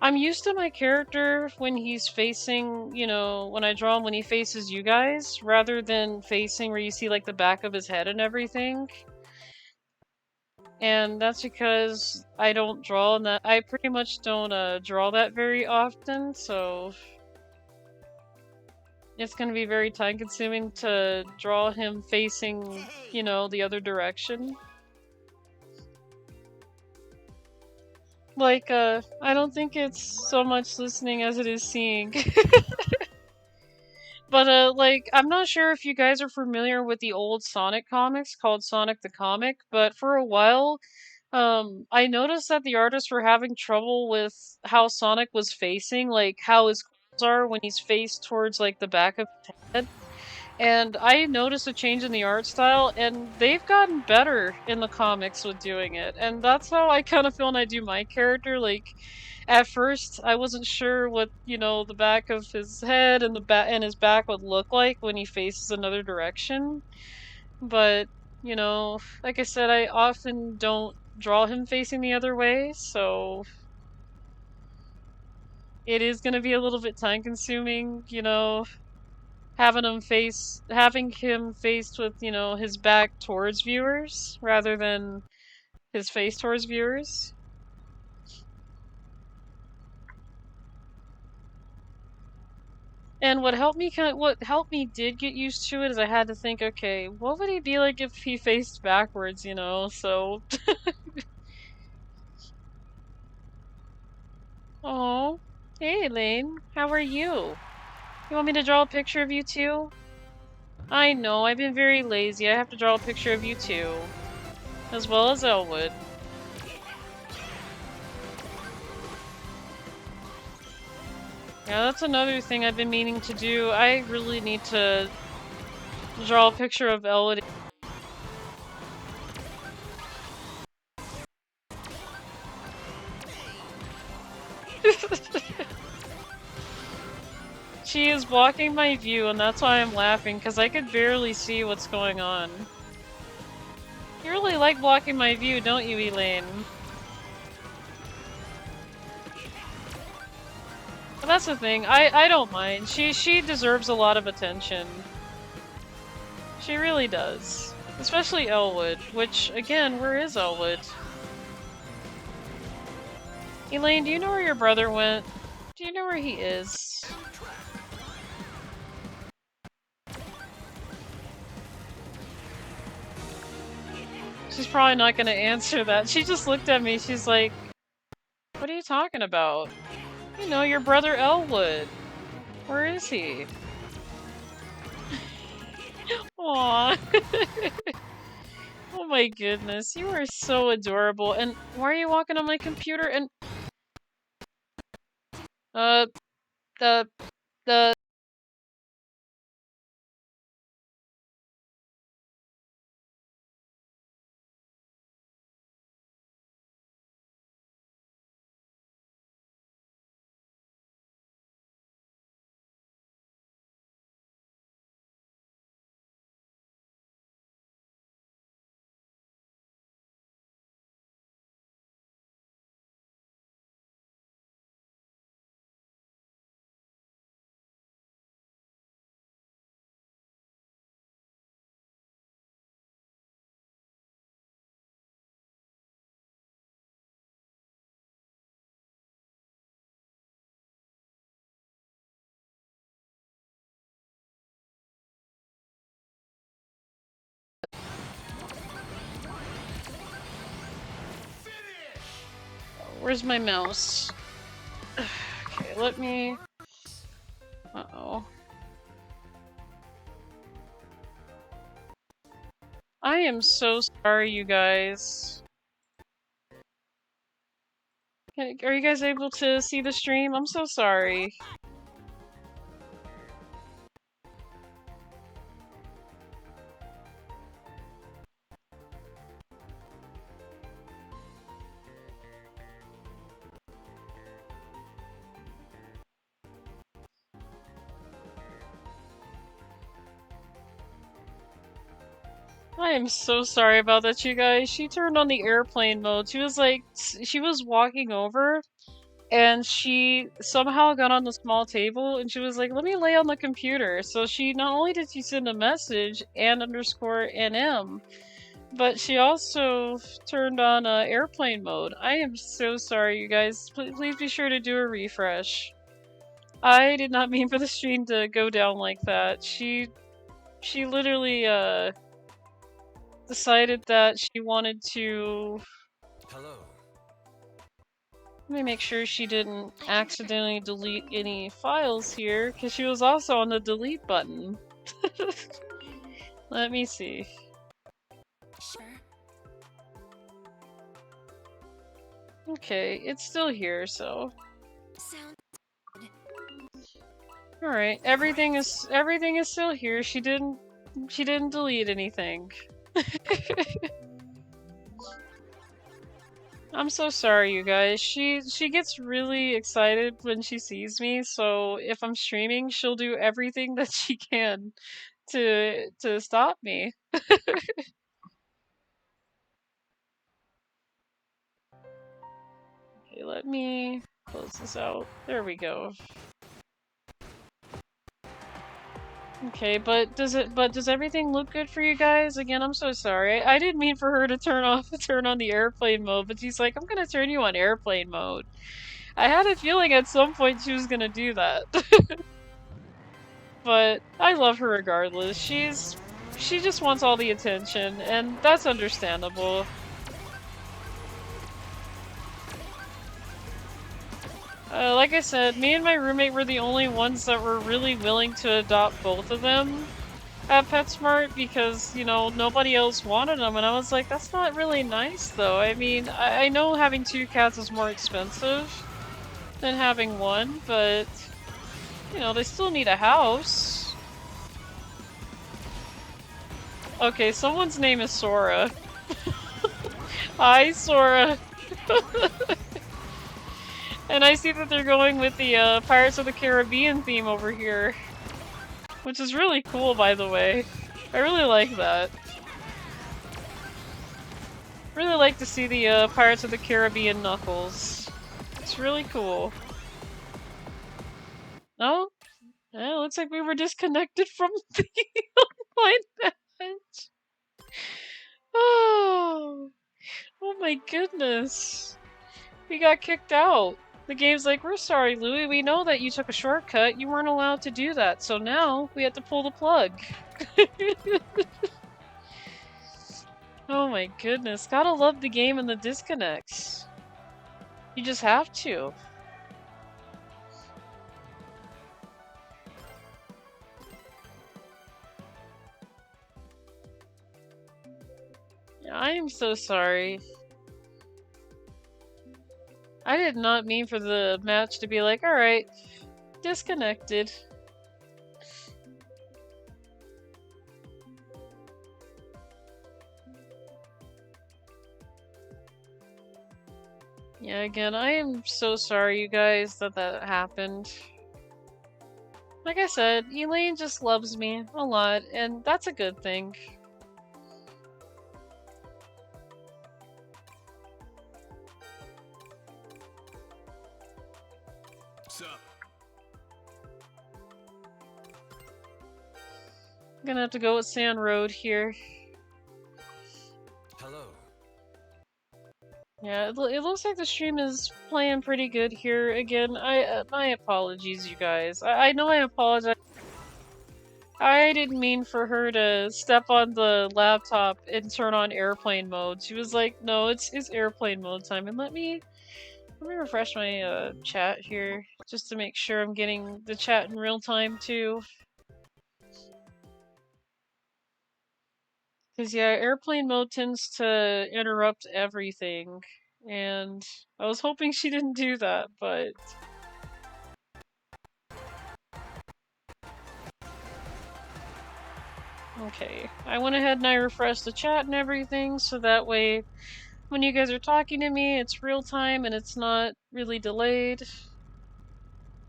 I'm used to my character when he's facing, you know, when I draw him when he faces you guys, rather than facing where you see, like, the back of his head and everything. And that's because I don't draw that. I pretty much don't draw that very often, so it's gonna be very time consuming to draw him facing, you know, the other direction. Like, I don't think it's so much listening as it is seeing. But, like, I'm not sure if you guys are familiar with the old Sonic comics called Sonic the Comic, but for a while, I noticed that the artists were having trouble with how Sonic was facing, like, how his clothes are when he's faced towards, like, the back of his head. And I noticed a change in the art style, and they've gotten better in the comics with doing it. And that's how I kind of feel when I do my character. Like, at first, I wasn't sure what, you know, the back of his head and his back would look like when he faces another direction. But, you know, like I said, I often don't draw him facing the other way, so it is going to be a little bit time consuming, you know, having him faced with, you know, his back towards viewers rather than his face towards viewers. And what helped me did get used to it is I had to think, okay, what would he be like if he faced backwards, you know? So oh, hey Elaine, how are you? You want me to draw a picture of you too? I know, I've been very lazy. I have to draw a picture of you too. As well as Elwood. Yeah, that's another thing I've been meaning to do. I really need to draw a picture of Elwood. She is blocking my view, and that's why I'm laughing, because I could barely see what's going on. You really like blocking my view, don't you, Elaine? But that's the thing, I don't mind. She deserves a lot of attention. She really does. Especially Elwood, which, again, where is Elwood? Elaine, do you know where your brother went? Do you know where he is? She's probably not gonna answer that. She just looked at me, she's like, what are you talking about? You know, your brother Elwood. Where is he? Aww. Oh my goodness, you are so adorable. And why are you walking on my computer? And the where's my mouse? Okay, let me... Uh-oh. I am so sorry, you guys. Are you guys able to see the stream? I'm so sorry. I am so sorry about that, you guys. She turned on the airplane mode. She was like, she was walking over, and she somehow got on the small table, and she was like, let me lay on the computer. So she, not only did she send a message, and_NM, but she also turned on airplane mode. I am so sorry, you guys. Please be sure to do a refresh. I did not mean for the stream to go down like that. She literally, decided that she wanted to... Hello. Let me make sure she didn't accidentally delete any files here, because she was also on the delete button. Let me see. Sure. Okay, it's still here, so... Sound. Alright, everything is still here. She didn't delete anything. I'm so sorry, you guys. She gets really excited when she sees me, so if I'm streaming, she'll do everything that she can to stop me. Okay, let me close this out. There we go. Okay, but does everything look good for you guys? Again, I'm so sorry. I didn't mean for her to turn on the airplane mode, but she's like, I'm gonna turn you on airplane mode. I had a feeling at some point she was gonna do that. But I love her regardless. She just wants all the attention, and that's understandable. Like I said, me and my roommate were the only ones that were really willing to adopt both of them at PetSmart because, you know, nobody else wanted them. And I was like, that's not really nice, though. I mean, I know having 2 cats is more expensive than having one, but, you know, they still need a house. Okay, someone's name is Sora. Hi, Sora. And I see that they're going with the Pirates of the Caribbean theme over here. Which is really cool, by the way. I really like that. Really like to see the Pirates of the Caribbean Knuckles. It's really cool. Oh? Yeah, looks like we were disconnected from the online match. Oh. Oh my goodness. We got kicked out. The game's like, we're sorry, Louie. We know that you took a shortcut. You weren't allowed to do that. So now we have to pull the plug. Oh my goodness. Gotta love the game and the disconnects. You just have to. I am so sorry. I did not mean for the match to be like, alright, disconnected. Yeah, again, I am so sorry, you guys, that that happened. Like I said, Elaine just loves me a lot, and that's a good thing. I'm gonna have to go with Sand Road here. Hello. Yeah, it looks like the stream is playing pretty good here again. My apologies, you guys. I know I apologize. I didn't mean for her to step on the laptop and turn on airplane mode. She was like, "No, it's airplane mode time." And let me refresh my chat here just to make sure I'm getting the chat in real time too. Cause yeah, airplane mode tends to interrupt everything, and I was hoping she didn't do that, but. Okay, I went ahead and I refreshed the chat and everything, so that way when you guys are talking to me, it's real time and it's not really delayed.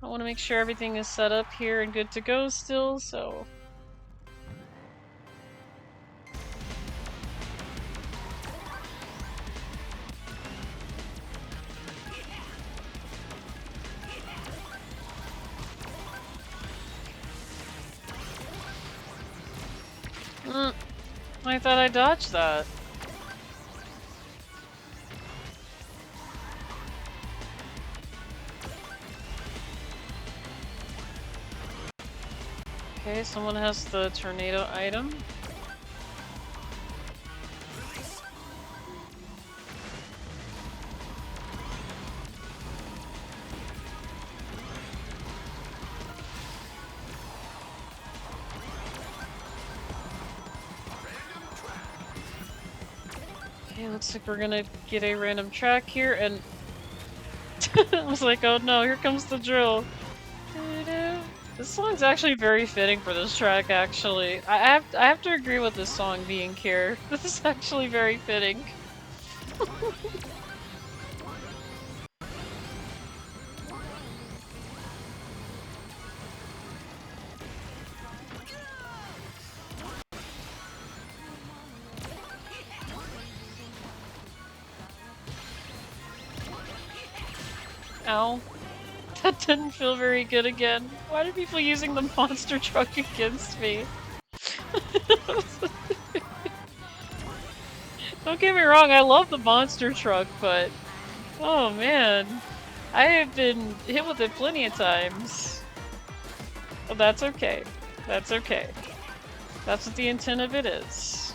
I want to make sure everything is set up here and good to go still, so... I thought I dodged that. Okay, someone has the tornado item. Okay, looks like we're gonna get a random track here, and I was like, oh no, here comes the drill. This song's actually very fitting for this track, actually. I have to agree with this song being here. This is actually very fitting. Ow. That didn't feel very good again. Why are people using the monster truck against me? Don't get me wrong, I love the monster truck, but... Oh man. I have been hit with it plenty of times. But that's okay. That's okay. That's what the intent of it is.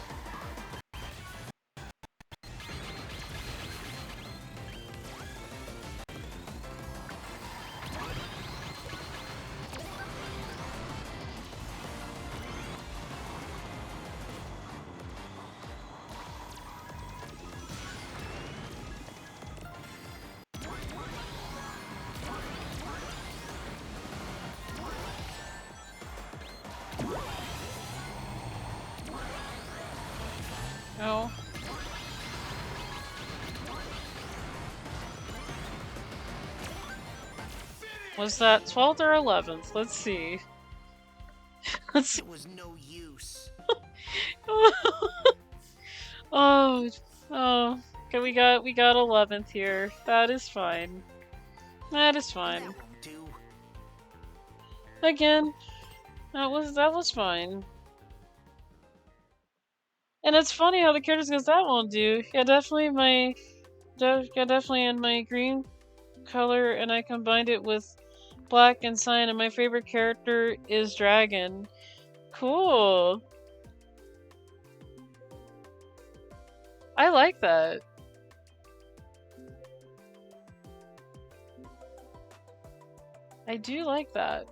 Was that 12th or 11th? Let's see. Let's see. It was no use. Oh, oh. Okay, we got 11th here. That is fine. That is fine. That won't do. Again, that was fine. And it's funny how the characters goes, that won't do. Yeah, definitely in my green color, and I combined it with black and cyan, and my favorite character is Dragon. Cool. I like that. I do like that.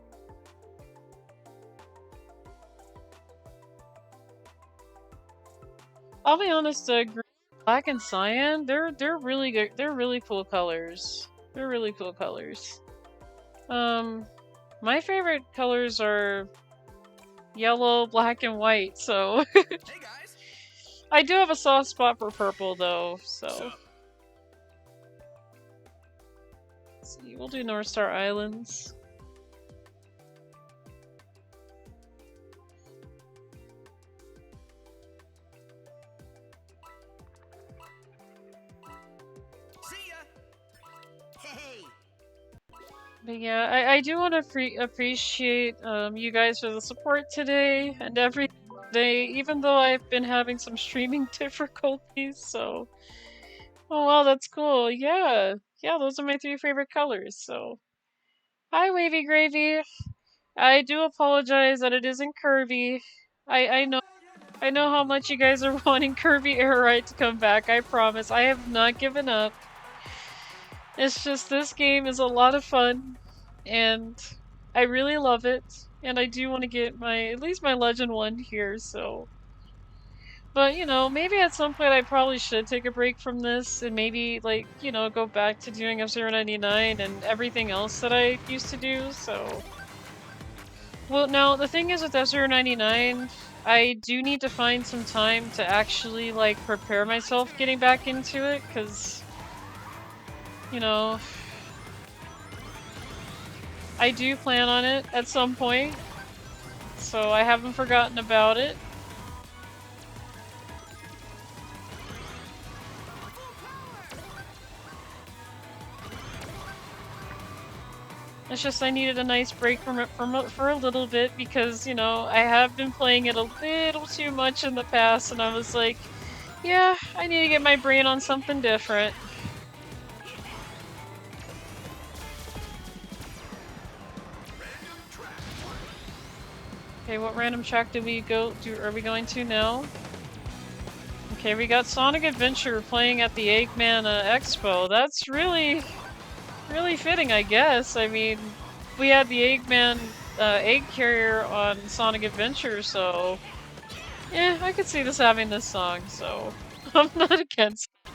I'll be honest, black and cyan, they're really good. They're really cool colors. They're really cool colors. My favorite colors are yellow, black, and white. So Hey guys. I do have a soft spot for purple, though. So let's see, we'll do North Star Islands. But yeah, I do want to appreciate you guys for the support today and every day, even though I've been having some streaming difficulties, so... Oh wow, that's cool. Yeah, those are my 3 favorite colors, so... Hi, Wavy Gravy! I do apologize that it isn't Kirby. I know how much you guys are wanting Kirby Airride to come back, I promise. I have not given up. It's just this game is a lot of fun, and I really love it, and I do want to get at least my Legend 1 here, so... But, you know, maybe at some point I probably should take a break from this, and maybe, like, you know, go back to doing F-Zero 99 and everything else that I used to do, so... Well, now, the thing is with F-Zero 99, I do need to find some time to actually, like, prepare myself getting back into it, because... You know, I do plan on it at some point, so I haven't forgotten about it. It's just I needed a nice break from it for a little bit because, you know, I have been playing it a little too much in the past, and I was like, yeah, I need to get my brain on something different. Okay, what random track are we going to now? Okay, we got Sonic Adventure playing at the Eggman Expo. That's really fitting, I guess. I mean, we had the Eggman egg carrier on Sonic Adventure, so yeah, I could see this having this song, so I'm not against it.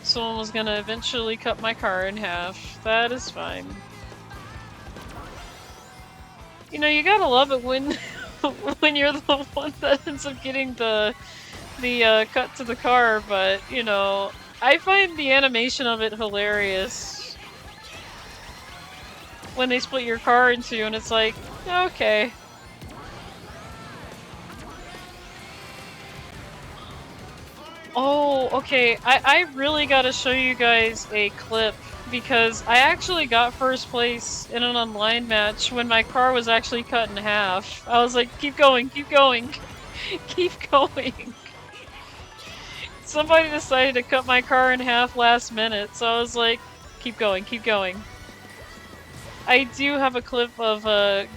Someone was gonna eventually cut my car in half. That is fine. You know, you gotta love it when when you're the one that ends up getting the cut to the car, but, you know, I find the animation of it hilarious. When they split your car in two and it's like, okay. Oh, okay, I really gotta show you guys a clip because I actually got first place in an online match when my car was actually cut in half. I was like, keep going, keep going, keep going. Somebody decided to cut my car in half last minute, so I was like, keep going, keep going. I do have a clip of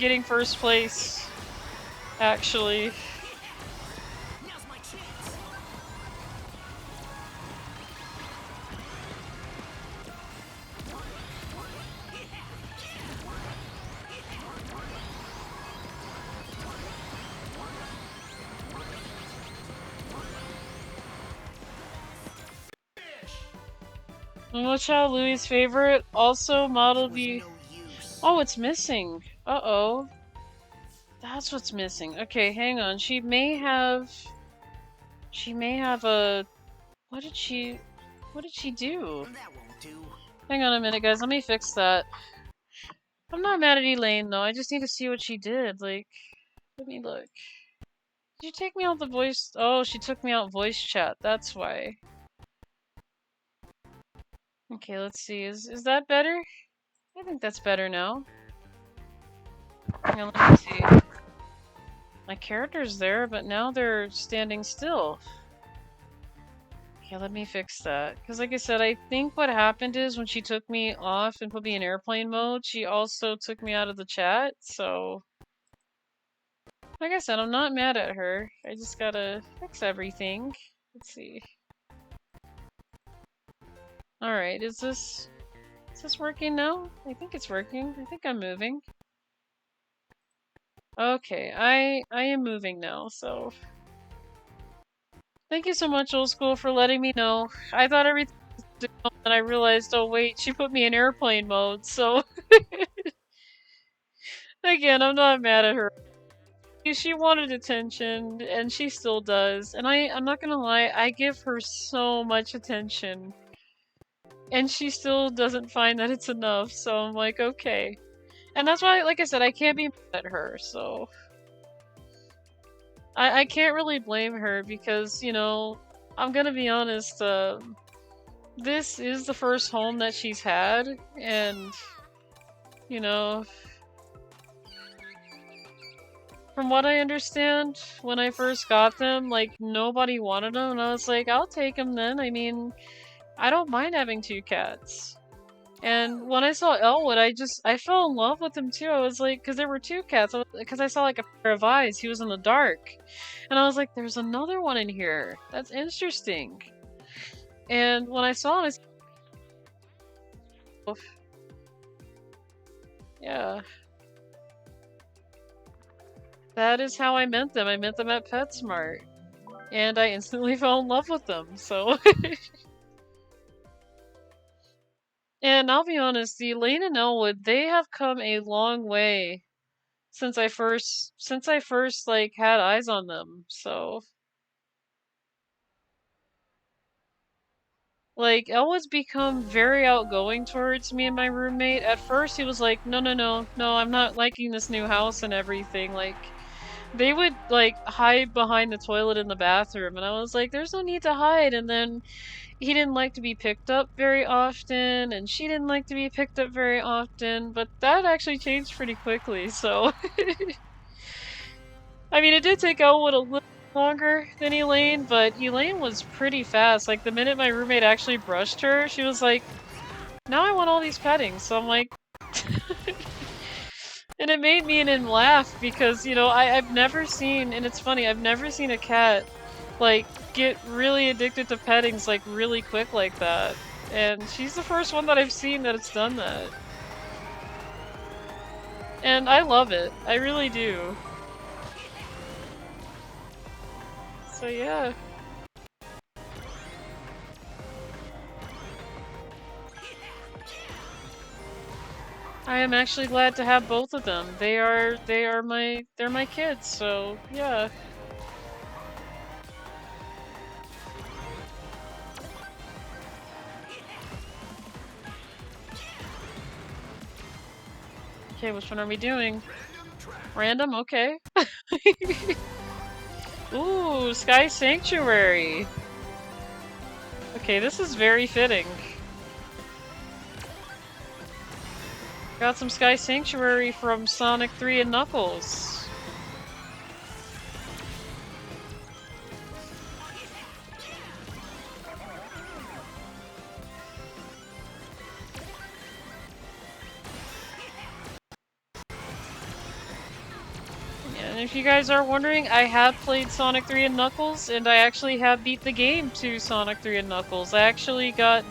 getting first place, actually. Watch out, Louie's favorite. Also, Model B. Oh, it's missing. Uh-oh. That's what's missing. Okay, hang on. She may have She may have a... What did she do? That won't do. Hang on a minute, guys. Let me fix that. I'm not mad at Elaine, though. I just need to see what she did. Like, let me look. Did you take me out the voice? Oh, she took me out voice chat. That's why. Okay, let's see. Is that better? I think that's better now. Hang on, let me see. My character's there, but now they're standing still. Okay, let me fix that. Because like I said, I think what happened is when she took me off and put me in airplane mode, she also took me out of the chat, so... Like I said, I'm not mad at her. I just gotta fix everything. Let's see. Alright, is this working now? I think it's working. I think I'm moving. Okay, I am moving now, so... Thank you so much, Old School, for letting me know. I thought everything was good, and I realized, oh wait, she put me in airplane mode, so... Again, I'm not mad at her. She wanted attention, and she still does. And I'm not gonna lie, I give her so much attention. And she still doesn't find that it's enough, so I'm like, okay. And that's why, like I said, I can't be mad at her, so... I can't really blame her because, you know, I'm gonna be honest, this is the first home that she's had, and, you know, from what I understand, when I first got them, like, nobody wanted them, and I was like, I'll take them then. I mean, I don't mind having 2 cats. And when I saw Elwood, I fell in love with him too. I was like, because there were 2 cats, because I saw like a pair of eyes, he was in the dark. And I was like, there's another one in here. That's interesting. And when I saw him, I said, yeah. That is how I met them. I met them at PetSmart. And I instantly fell in love with them, so... And I'll be honest, the Elaine and Elwood, they have come a long way since I first like had eyes on them. So like Elwood's become very outgoing towards me and my roommate. At first he was like, no, I'm not liking this new house and everything. Like they would like hide behind the toilet in the bathroom, and I was like, there's no need to hide. And then he didn't like to be picked up very often, and she didn't like to be picked up very often, but that actually changed pretty quickly, so... I mean, it did take Elwood a little longer than Elaine, but Elaine was pretty fast. Like, the minute my roommate actually brushed her, she was like, now I want all these petting, so I'm like... And it made me and him laugh, because, you know, I've never seen, and it's funny, I've never seen a cat, like, get really addicted to pettings, like, really quick like that. And she's the first one that I've seen that it's done that. And I love it. I really do. So yeah. I am actually glad to have both of them. They're my kids, so yeah. Okay, which one are we doing? Random? Okay. Ooh, Sky Sanctuary! Okay, this is very fitting. Got some Sky Sanctuary from Sonic 3 and Knuckles. And if you guys are wondering, I have played Sonic 3 and Knuckles, and I actually have beat the game to Sonic 3 and Knuckles. I actually got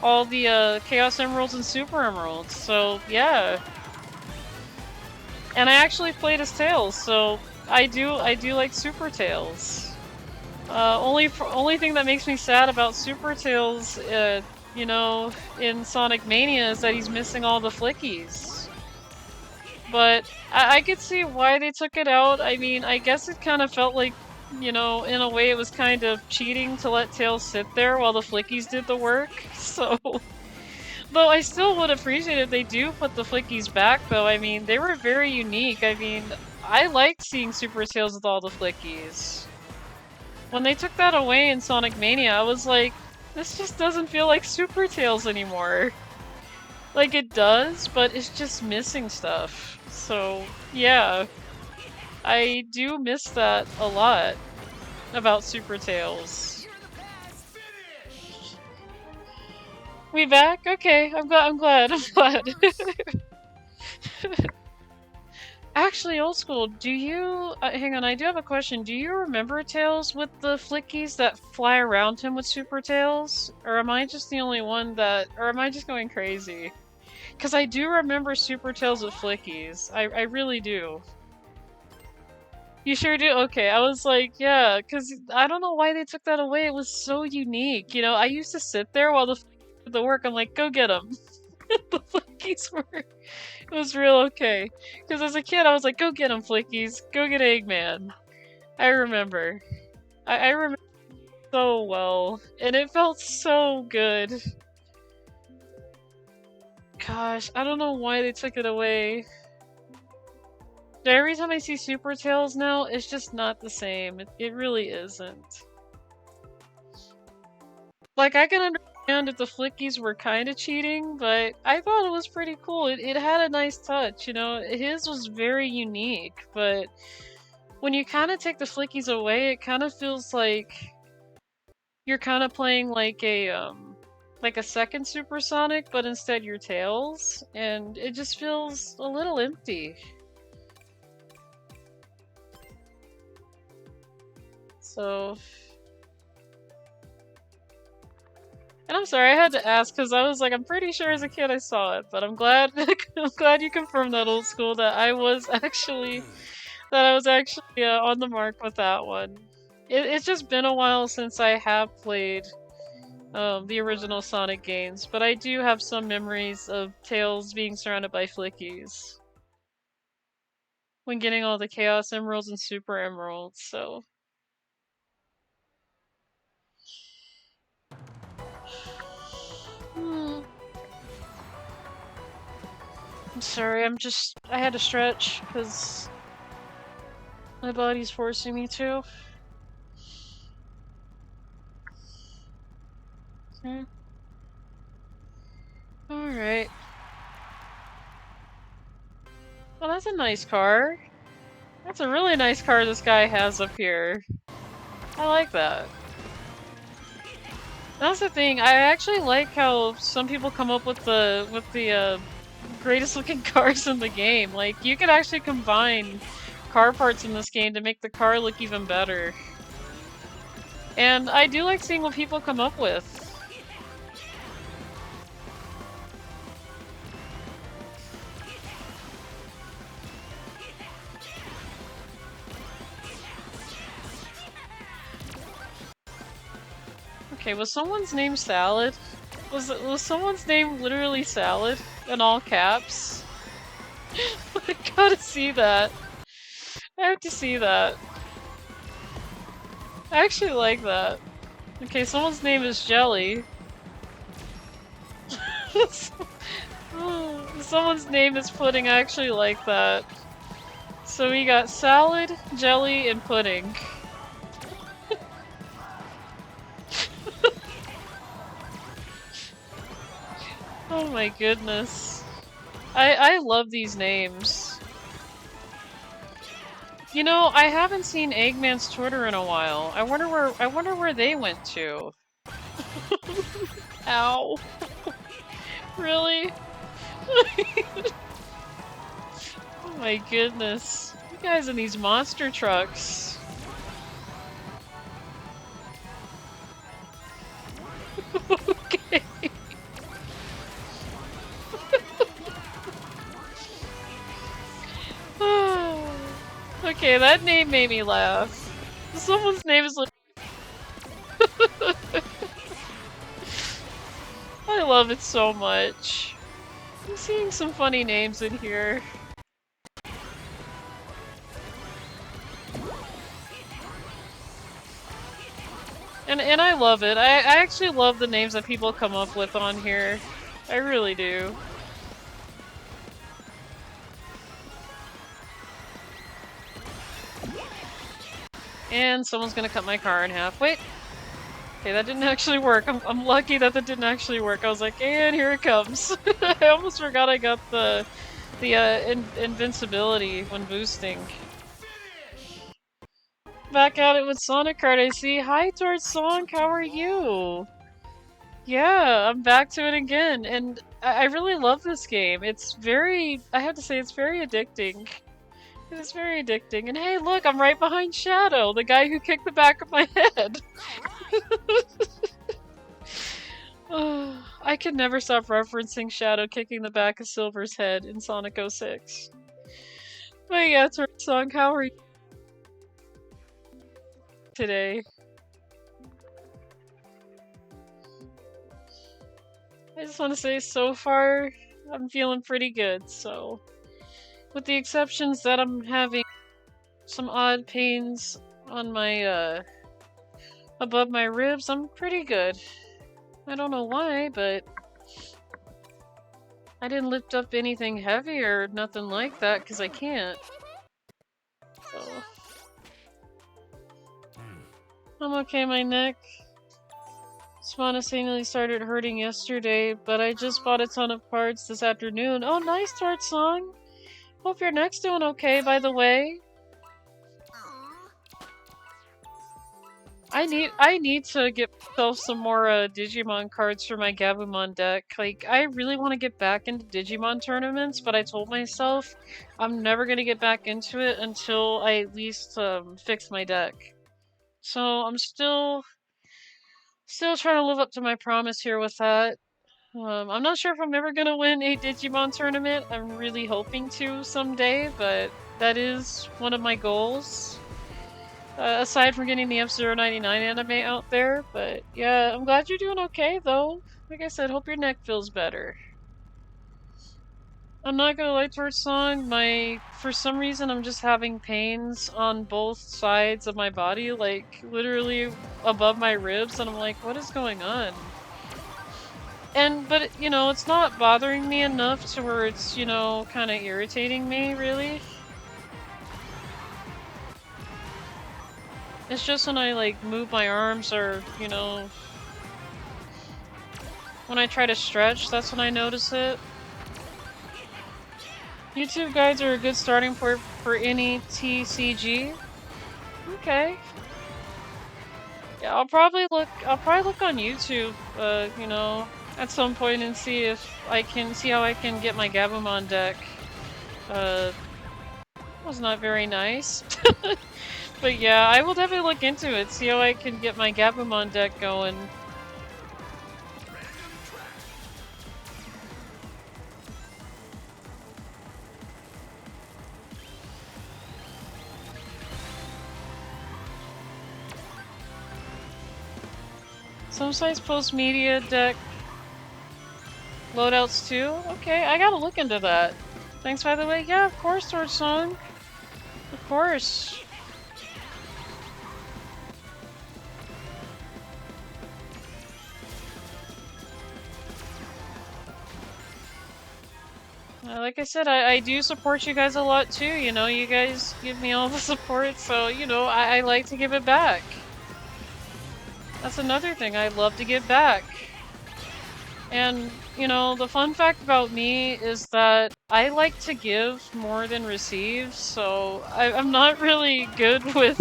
all the Chaos Emeralds and Super Emeralds, so yeah. And I actually played as Tails, so I do like Super Tails. Only thing that makes me sad about Super Tails, you know, in Sonic Mania is that he's missing all the flickies. But I could see why they took it out. I mean, I guess it kind of felt like you know, in a way it was kind of cheating to let Tails sit there while the Flickies did the work, so... Though I still would appreciate if they do put the Flickies back, though. I mean, they were very unique. I mean, I liked seeing Super Tails with all the Flickies. When they took that away in Sonic Mania, I was like, this just doesn't feel like Super Tails anymore. Like, it does, but it's just missing stuff. So, yeah. I do miss that a lot about Super Tails. We back? Okay, I'm glad. Actually, old school, do you... hang on, I do have a question. Do you remember Tails with the Flickies that fly around him with Super Tails? Or am I just the only one that... Or am I just going crazy? Because I do remember Super Tails with Flickies. I really do. You sure do? Okay, I was like, yeah, because I don't know why they took that away. It was so unique. You know, I used to sit there while the Flickies did the work. I'm like, go get them. The Flickies were... It was real okay. Because as a kid, I was like, go get him, Flickies. Go get Eggman. I remember. I remember so well. And it felt so good. Gosh, I don't know why they took it away. Every time I see Super Tails now, it's just not the same. It really isn't. Like, I can understand if the Flickies were kind of cheating, but I thought it was pretty cool. It had a nice touch, you know? His was very unique, but when you kind of take the Flickies away, it kind of feels like you're kind of playing like a second Supersonic, but instead you're Tails, and it just feels a little empty. So... And I'm sorry, I had to ask because I was like, I'm pretty sure as a kid I saw it, but I'm glad I'm glad you confirmed that, old school, that I was actually on the mark with that one. It's just been a while since I have played the original Sonic games, but I do have some memories of Tails being surrounded by Flickies when getting all the Chaos Emeralds and Super Emeralds, so... I'm sorry, I had to stretch, because my body's forcing me to. Alright. Well, that's a nice car. That's a really nice car this guy has up here. I like that. That's the thing, I actually like how some people come up with the greatest looking cars in the game. Like, you could actually combine car parts in this game to make the car look even better. And I do like seeing what people come up with. Okay, was someone's name Salad? Was someone's name literally Salad? In all caps? I gotta see that. I have to see that. I actually like that. Okay, someone's name is Jelly. Someone's name is Pudding, I actually like that. So we got Salad, Jelly, and Pudding. Oh my goodness. I love these names. You know, I haven't seen Eggman's Twitter in a while. I wonder where they went to. Ow. Really? Oh my goodness. You guys in these monster trucks. Okay. Okay, that name made me laugh. Someone's name is like... I love it so much. I'm seeing some funny names in here. And I love it. I actually love the names that people come up with on here. I really do. And someone's gonna cut my car in half. Wait. Okay, that didn't actually work. I'm lucky that didn't actually work. I was like, and here it comes. I almost forgot I got the invincibility when boosting. Back at it with Sonic Card, I see. Hi, George Song, how are you? Yeah, I'm back to it again, and I really love this game. It's very, I have to say, it's very addicting. It is very addicting. And hey, look, I'm right behind Shadow, the guy who kicked the back of my head. I can never stop referencing Shadow kicking the back of Silver's head in Sonic 06. But yeah, it's George Song, how are you today? I just want to say, so far, I'm feeling pretty good, so... With the exceptions that I'm having some odd pains on my, above my ribs, I'm pretty good. I don't know why, but... I didn't lift up anything heavy or nothing like that, because I can't. So... I'm okay, my neck. Spontaneously started hurting yesterday, but I just bought a ton of cards this afternoon. Oh, nice, Tart Song! Hope your neck's doing okay, by the way. I need to get myself some more Digimon cards for my Gabumon deck. Like, I really want to get back into Digimon tournaments, but I told myself I'm never gonna get back into it until I at least fix my deck. So I'm still trying to live up to my promise here with that. I'm not sure if I'm ever gonna win a Digimon tournament. I'm really hoping to someday, but that is one of my goals. Aside from getting the F-099 anime out there, but yeah, I'm glad you're doing okay though. Like I said, hope your neck feels better. I'm not gonna lie to her song, for some reason I'm just having pains on both sides of my body, like literally above my ribs, and I'm like, what is going on? But, you know, it's not bothering me enough to where it's, you know, kind of irritating me, really. It's just when I, like, move my arms or, you know, when I try to stretch, that's when I notice it. YouTube guides are a good starting point for any TCG. Okay. Yeah, I'll probably look on YouTube, you know, at some point and see if I can see how I can get my Gabumon deck. Was not very nice. But yeah, I will definitely look into it, see how I can get my Gabumon deck going. Some sites post media deck loadouts too? Okay, I gotta look into that. Thanks, by the way. Yeah, of course, Torch Song. Of course. Like I said, I do support you guys a lot too, you know, you guys give me all the support, so, you know, I like to give it back. That's another thing, I love to give back. And, you know, the fun fact about me is that I like to give more than receive, so I'm not really good with,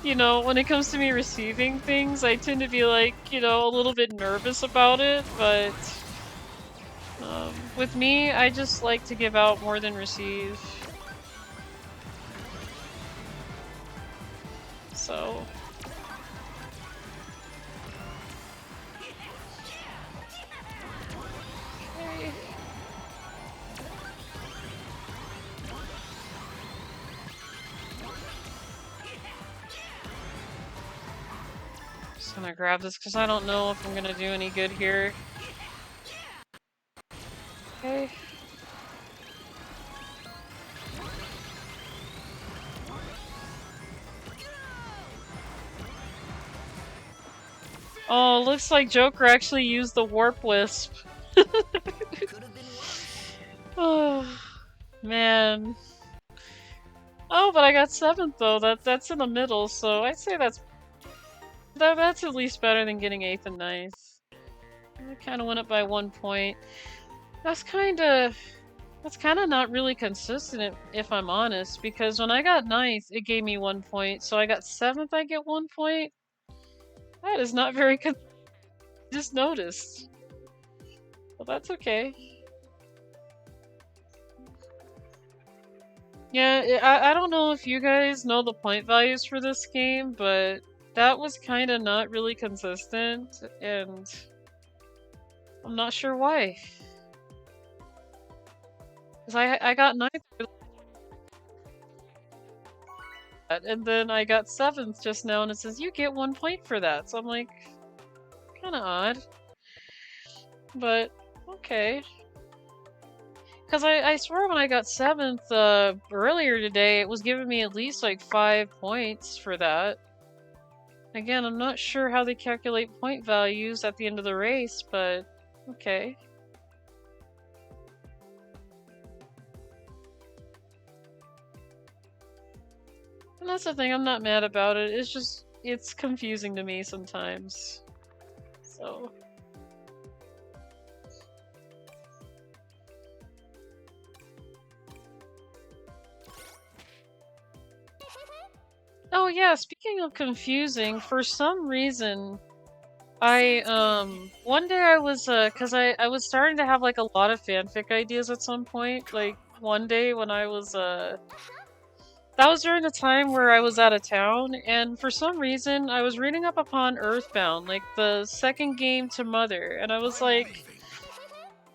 you know, when it comes to me receiving things, I tend to be like, you know, a little bit nervous about it, but... with me, I just like to give out more than receive. So... Okay. Just gonna grab this because I don't know if I'm gonna do any good here. Okay. Oh, looks like Joker actually used the Warp Wisp. Could have been worse. Oh, man. Oh, but I got 7th though. That's in the middle, so I'd say that's at least better than getting 8th and 9th. I kind of went up by 1 point. That's kind of not really consistent, if I'm honest, because when I got 9th, it gave me 1 point, so I got 7th, I get 1 point. That is not very just noticed. Well, that's okay. Yeah, I don't know if you guys know the point values for this game, but that was kind of not really consistent, and I'm not sure why. Because I got 9th, and then I got 7th just now, and it says you get 1 point for that. So I'm like, kind of odd. But, okay. Because I swear when I got 7th earlier today, it was giving me at least like 5 points for that. Again, I'm not sure how they calculate point values at the end of the race, but okay. And that's the thing, I'm not mad about it. It's just, it's confusing to me sometimes. So. Oh yeah, speaking of confusing, for some reason, one day I was, cause I was starting to have like a lot of fanfic ideas at some point. Like, one day when I was, that was during the time where I was out of town, and for some reason, I was reading up upon Earthbound, like the second game to Mother, and I was like,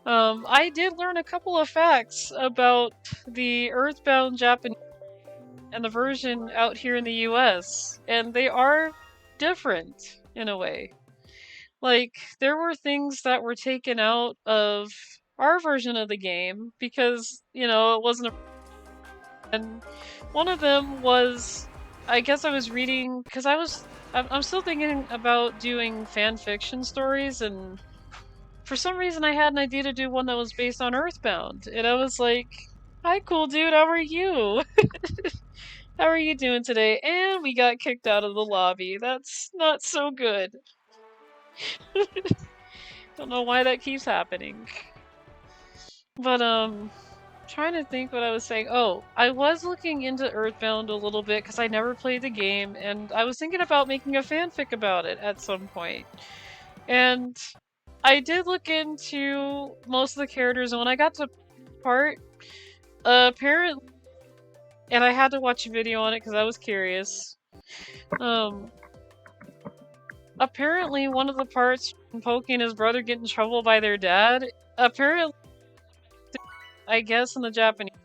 I did learn a couple of facts about the Earthbound Japanese and the version out here in the US, and they are different in a way. Like, there were things that were taken out of our version of the game because, you know, it wasn't a. And one of them was, I guess I was reading, because I'm still thinking about doing fan fiction stories, and for some reason I had an idea to do one that was based on Earthbound, and I was like, hi, cool dude, how are you? How are you doing today? And we got kicked out of the lobby. That's not so good. Don't know why that keeps happening. But, trying to think what I was saying. Oh, I was looking into Earthbound a little bit because I never played the game, and I was thinking about making a fanfic about it at some point. And I did look into most of the characters, and when I got to part, apparently, and I had to watch a video on it because I was curious. Apparently one of the parts when Pokey and his brother get in trouble by their dad, apparently, I guess in the Japanese,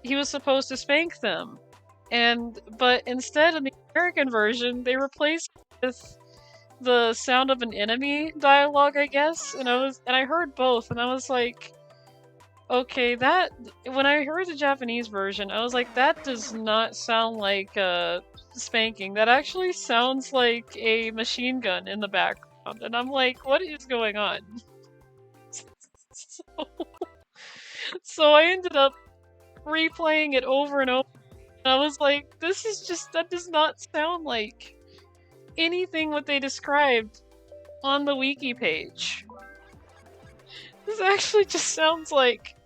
he was supposed to spank them. But instead in the American version, they replaced it with the sound of an enemy dialogue, I guess, and I heard both, and I was like, okay, when I heard the Japanese version, I was like, that does not sound like spanking. That actually sounds like a machine gun in the background, and I'm like, what is going on? So I ended up replaying it over and over, and I was like, that does not sound like anything what they described on the wiki page. This actually just sounds like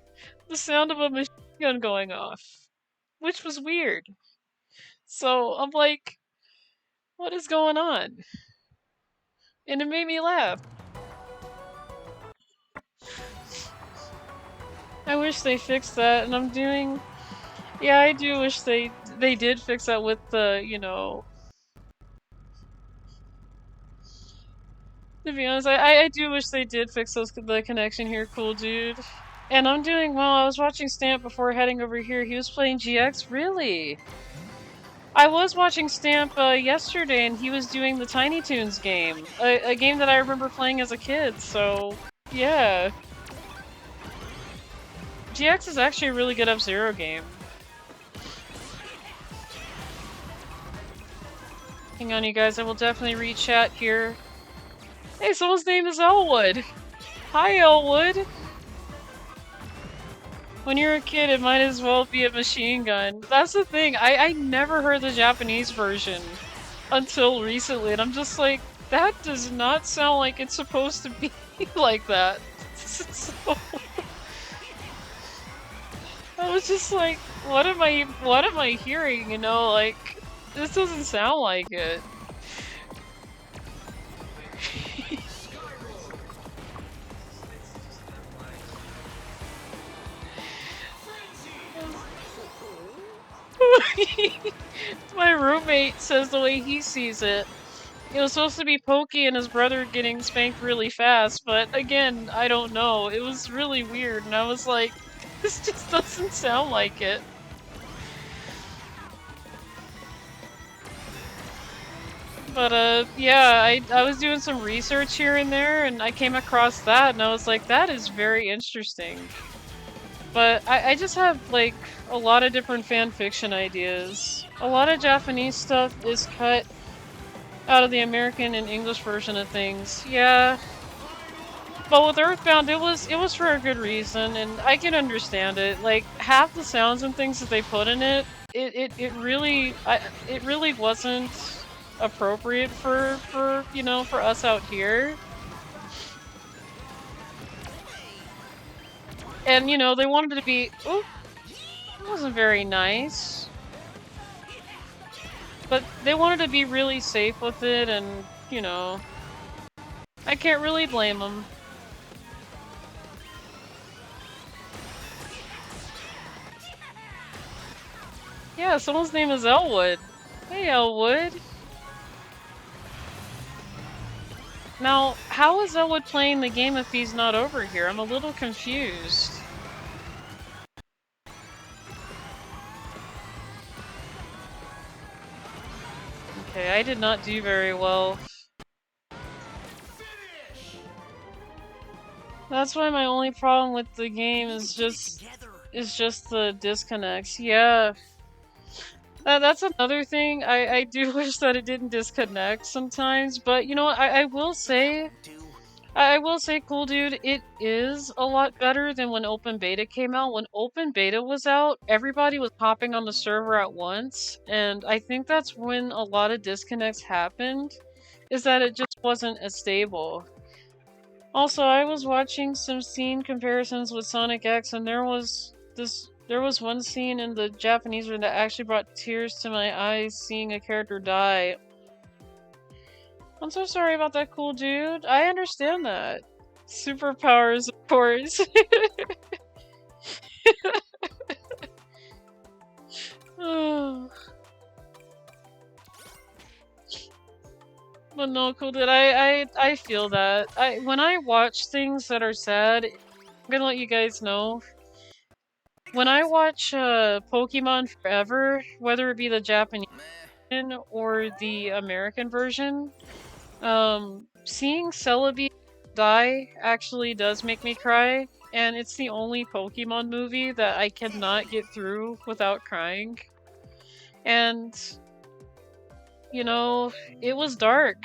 the sound of a machine gun going off, which was weird. So I'm like, what is going on? And it made me laugh. I wish they fixed that, and I'm doing. Yeah, I do wish they did fix that with the, you know. To be honest, I do wish they did fix the connection here, cool dude. And I'm doing well. I was watching Stamp before heading over here. He was playing GX? Really? I was watching Stamp yesterday, and he was doing the Tiny Toons game. A game that I remember playing as a kid, so yeah. GX is actually a really good F-Zero game. Hang on, you guys. I will definitely re-chat here. Hey, someone's name is Elwood. Hi, Elwood. When you're a kid, it might as well be a machine gun. That's the thing. I never heard the Japanese version until recently, and I'm just like, that does not sound like it's supposed to be like that. So, I was just like, what am I hearing, you know, like, this doesn't sound like it. My roommate says the way he sees it. It was supposed to be Pokey and his brother getting spanked really fast, but again, I don't know. It was really weird, and I was like, this just doesn't sound like it. But yeah, I was doing some research here and there, and I came across that, and I was like, that is very interesting. But I just have, like, a lot of different fan fiction ideas. A lot of Japanese stuff is cut out of the American and English version of things. Yeah. But with Earthbound, it was for a good reason, and I can understand it. Like, half the sounds and things that they put in it, it really wasn't appropriate for you know, for us out here. And you know, they wanted it to be, oh, it wasn't very nice. But they wanted to be really safe with it, and you know, I can't really blame them. Yeah, someone's name is Elwood. Hey, Elwood. Now, how is Elwood playing the game if he's not over here? I'm a little confused. Okay, I did not do very well. That's why my only problem with the game is just the disconnects. Yeah. That's another thing. I do wish that it didn't disconnect sometimes, but you know what, I will say, cool dude, it is a lot better than when open beta came out. When open beta was out, everybody was hopping on the server at once, and I think that's when a lot of disconnects happened, is that it just wasn't as stable. Also, I was watching some scene comparisons with Sonic X, and there was one scene in the Japanese one that actually brought tears to my eyes seeing a character die. I'm so sorry about that, cool dude. I understand that. Superpowers, of course. Oh. But no, cool dude, I feel that. When I watch things that are sad, I'm gonna let you guys know. When I watch Pokemon Forever, whether it be the Japanese version or the American version, seeing Celebi die actually does make me cry, and it's the only Pokemon movie that I cannot get through without crying. And, you know, it was dark.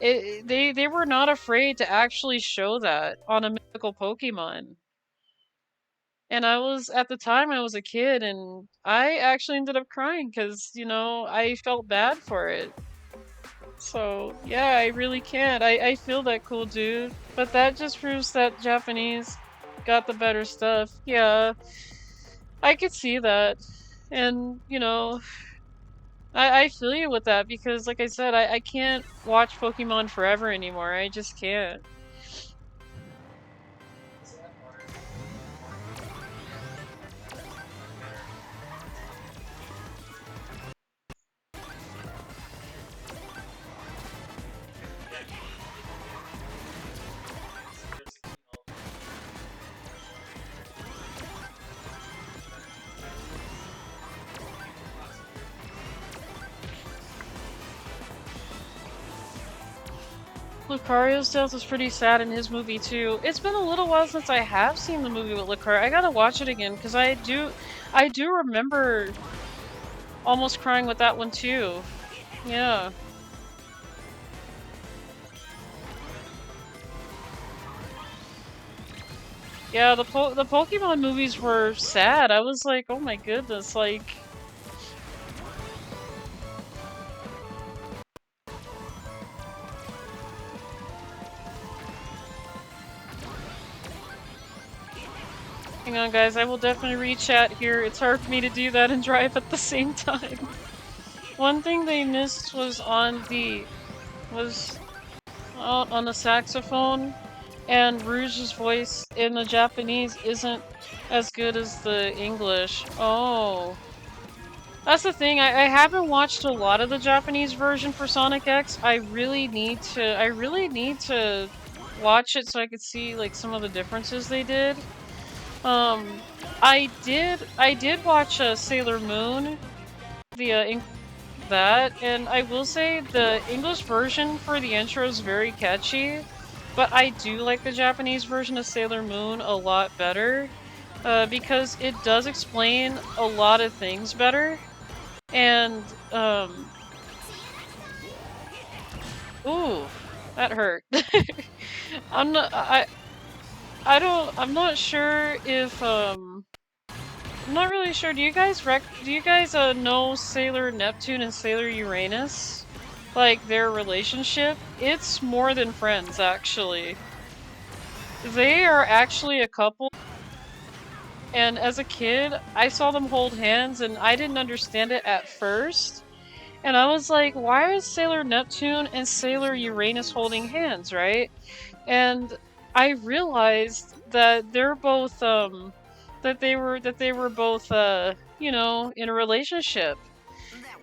They were not afraid to actually show that on a mythical Pokemon. And at the time, I was a kid, and I actually ended up crying because, you know, I felt bad for it. So, yeah, I really can't. I feel that, cool dude. But that just proves that Japanese got the better stuff. Yeah, I could see that. And, you know, I feel you with that because, like I said, I can't watch Pokemon Forever anymore. I just can't. Lucario's death was pretty sad in his movie too. It's been a little while since I have seen the movie with Lucario. I gotta watch it again because I do remember almost crying with that one too. Yeah. Yeah, the Pokemon movies were sad. I was like, oh my goodness, like... Hang on, guys, I will definitely re-chat here. It's hard for me to do that and drive at the same time. One thing they missed was on the saxophone, and Rouge's voice in the Japanese isn't as good as the English. Oh. That's the thing, I haven't watched a lot of the Japanese version for Sonic X. I really need to watch it so I could see like some of the differences they did. I did watch Sailor Moon, that, and I will say the English version for the intro is very catchy, but I do like the Japanese version of Sailor Moon a lot better, because it does explain a lot of things better, and, ooh, that hurt. I'm not, I'm not sure if, I'm not really sure. Do you guys know Sailor Neptune and Sailor Uranus? Like, their relationship? It's more than friends, actually. They are actually a couple, and as a kid, I saw them hold hands, and I didn't understand it at first. And I was like, why are Sailor Neptune and Sailor Uranus holding hands, right? And I realized that they're both, that they were both, you know, in a relationship.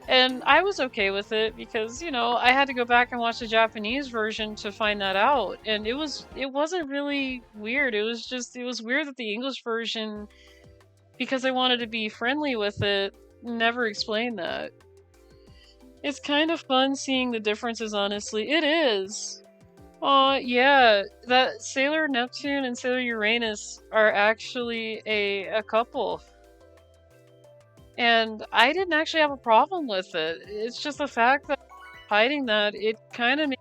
And I was okay with it because, you know, I had to go back and watch the Japanese version to find that out. And it wasn't really weird. It was weird that the English version, because they wanted to be friendly with it, never explained that. It's kind of fun seeing the differences, honestly. It is. Yeah, that Sailor Neptune and Sailor Uranus are actually a couple. And I didn't actually have a problem with it. It's just the fact that hiding that, it kind of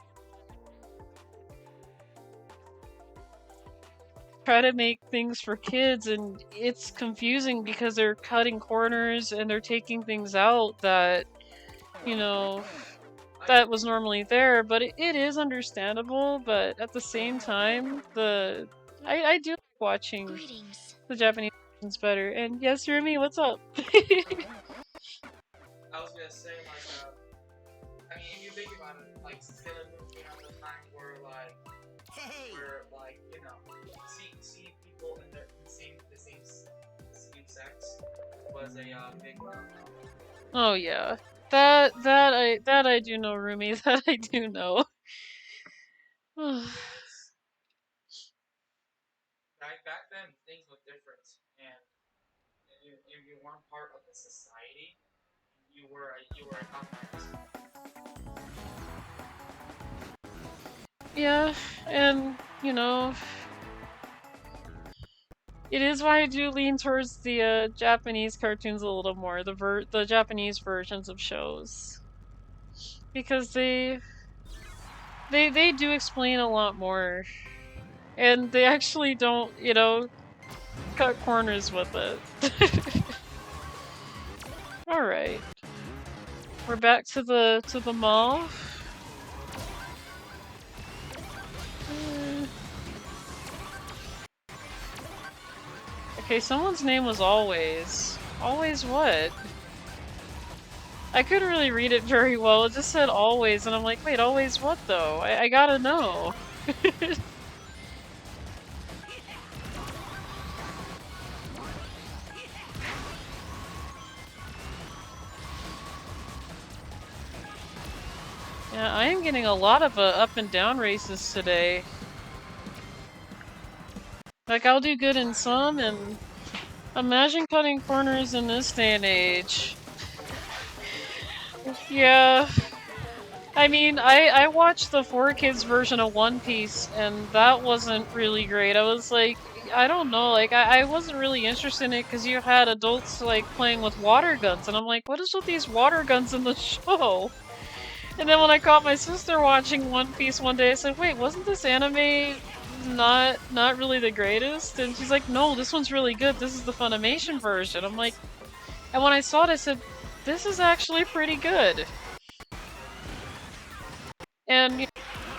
try to make things for kids, and it's confusing because they're cutting corners and they're taking things out that, you know, that was normally there, but it is understandable, but at the same time, I do like watching Greetings. the Japanese versions better. And yes, Rumi, what's up? I was gonna say, like, I mean, if you think about it, like, Sailor Moon came out at a time where, like, Hey! you know, see people in the same sex was a big Oh yeah. That I do know, Rumi. That I do know. back then things were different, and if you weren't part of the society, you were an outcast. Yeah, and you know, it is why I do lean towards the Japanese cartoons a little more, the Japanese versions of shows, because they do explain a lot more, and they actually don't, you know, cut corners with it. All right, we're back to the mall. Okay, someone's name was Always. Always what? I couldn't really read it very well. It just said Always, and I'm like, wait, Always what though? I gotta know. Yeah, I am getting a lot of up and down races today. Like, I'll do good in some, and imagine cutting corners in this day and age. Yeah. I mean, I watched the 4Kids version of One Piece, and that wasn't really great. I was like, I don't know, like, I wasn't really interested in it because you had adults, like, playing with water guns, and I'm like, what is with these water guns in the show? And then when I caught my sister watching One Piece one day, I said, "Wait, wasn't this anime not really the greatest?" And she's like, "No, this one's really good. This is the Funimation version." I'm like, and when I saw it, I said, "This is actually pretty good." And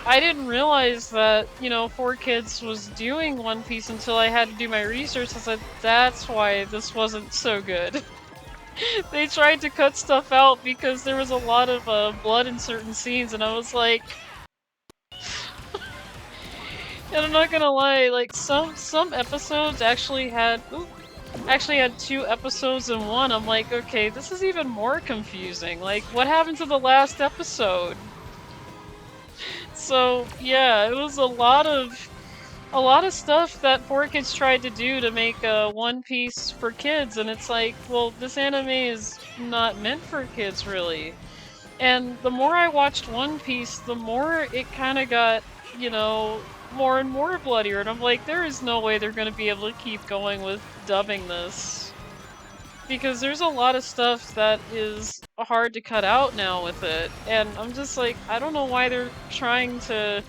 I didn't realize that, 4Kids was doing One Piece until I had to do my research. I said, that's why this wasn't so good. They tried to cut stuff out because there was a lot of blood in certain scenes, and I was like, and I'm not gonna lie, like some episodes actually had 2 episodes in one. I'm like, okay, this is even more confusing. Like, what happened to the last episode? So yeah, it was a lot of stuff that 4Kids tried to do to make a One Piece for kids, and it's like, well, this anime is not meant for kids, really. And the more I watched One Piece, the more it kind of got, more and more bloodier, and I'm like, there is no way they're going to be able to keep going with dubbing this. Because there's a lot of stuff that is hard to cut out now with it, and I'm just like, I don't know why they're trying to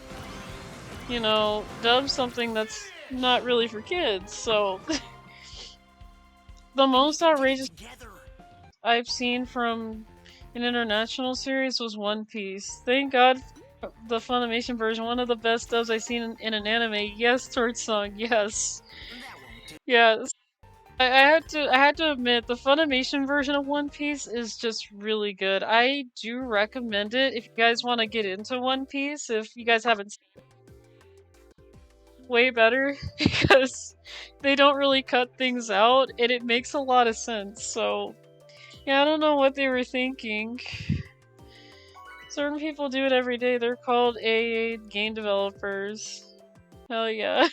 dub something that's not really for kids. So the most outrageous I've seen from an international series was One Piece. Thank God the Funimation version, one of the best dubs I've seen in an anime. Yes, Torch Song, yes. Yes. I had to admit, the Funimation version of One Piece is just really good. I do recommend it if you guys want to get into One Piece, if you guys haven't seen it. Way better, because they don't really cut things out, and it makes a lot of sense, so yeah, I don't know what they were thinking. Certain people do it every day. They're called AA game developers. Hell yeah.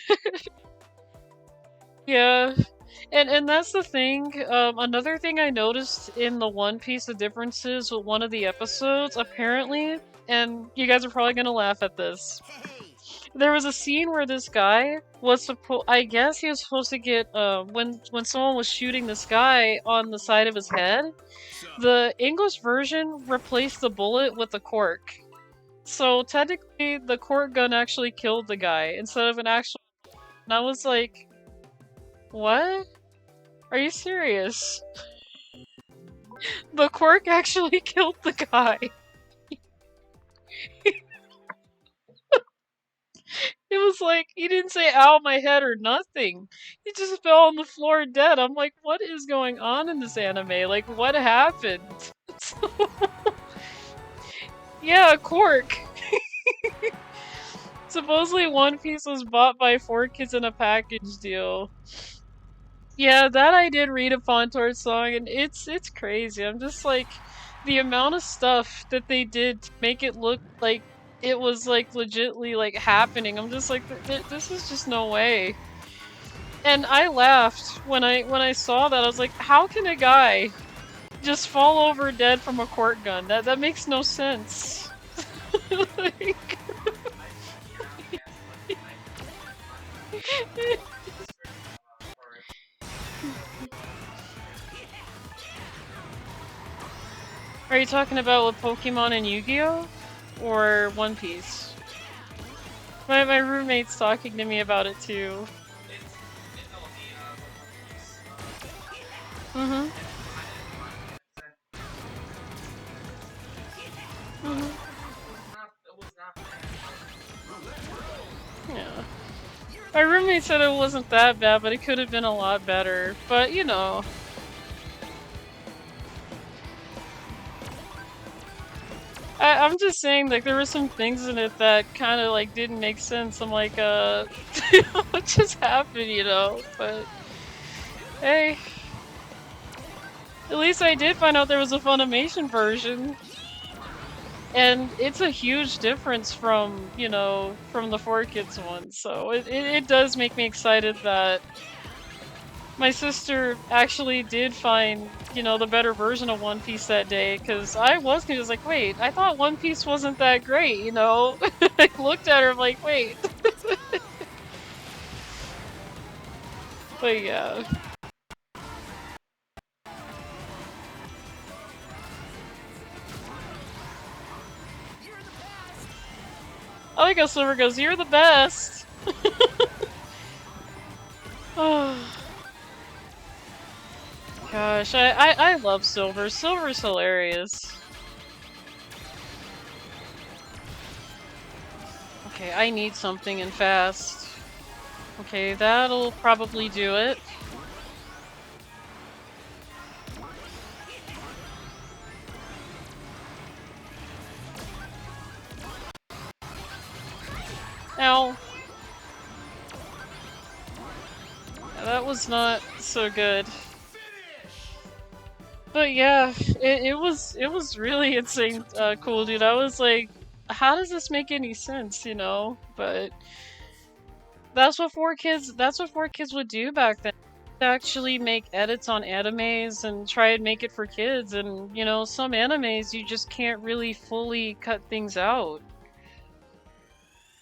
Yeah. And that's the thing. Another thing I noticed in the One Piece of differences with one of the episodes, apparently, and you guys are probably gonna laugh at this. There was a scene where this guy was I guess he was supposed to get, when someone was shooting this guy on the side of his head, the English version replaced the bullet with a cork. So technically, the cork gun actually killed the guy instead of an actual. And I was like, what? Are you serious? The cork actually killed the guy. It was like, he didn't say ow my head or nothing. He just fell on the floor dead. I'm like, what is going on in this anime? Like, what happened? Yeah, a cork. Supposedly One Piece was bought by 4Kids in a package deal. Yeah, that I did read upon Torch Song, and it's crazy. I'm just like, the amount of stuff that they did to make it look like it was like legitly like happening. I'm just like, this is just no way. And I laughed when I saw that. I was like, how can a guy just fall over dead from a cork gun? That makes no sense. Like, are you talking about with Pokemon and Yu-Gi-Oh? Or One Piece? My roommate's talking to me about it too. Mm-hmm. Mm-hmm. Yeah. My roommate said it wasn't that bad, but it could have been a lot better. But, I'm just saying, like, there were some things in it that kind of, like, didn't make sense. I'm like, what just happened, But, hey. At least I did find out there was a Funimation version. And it's a huge difference from, from the 4Kids one. So it does make me excited that my sister actually did find, the better version of One Piece that day, because I was confused, like, wait, I thought One Piece wasn't that great, I looked at her, I'm like, wait. But yeah. I like how Silver goes, "You're the best!" Oh. Gosh, I love Silver. Silver's hilarious. Okay, I need something and fast. Okay, that'll probably do it. Ow. Yeah, that was not so good. But yeah, it was really insane, cool, dude. I was like, how does this make any sense, you know? But that's what 4Kids would do back then. They'd actually make edits on animes and try and make it for kids, and you know, some animes you just can't really fully cut things out.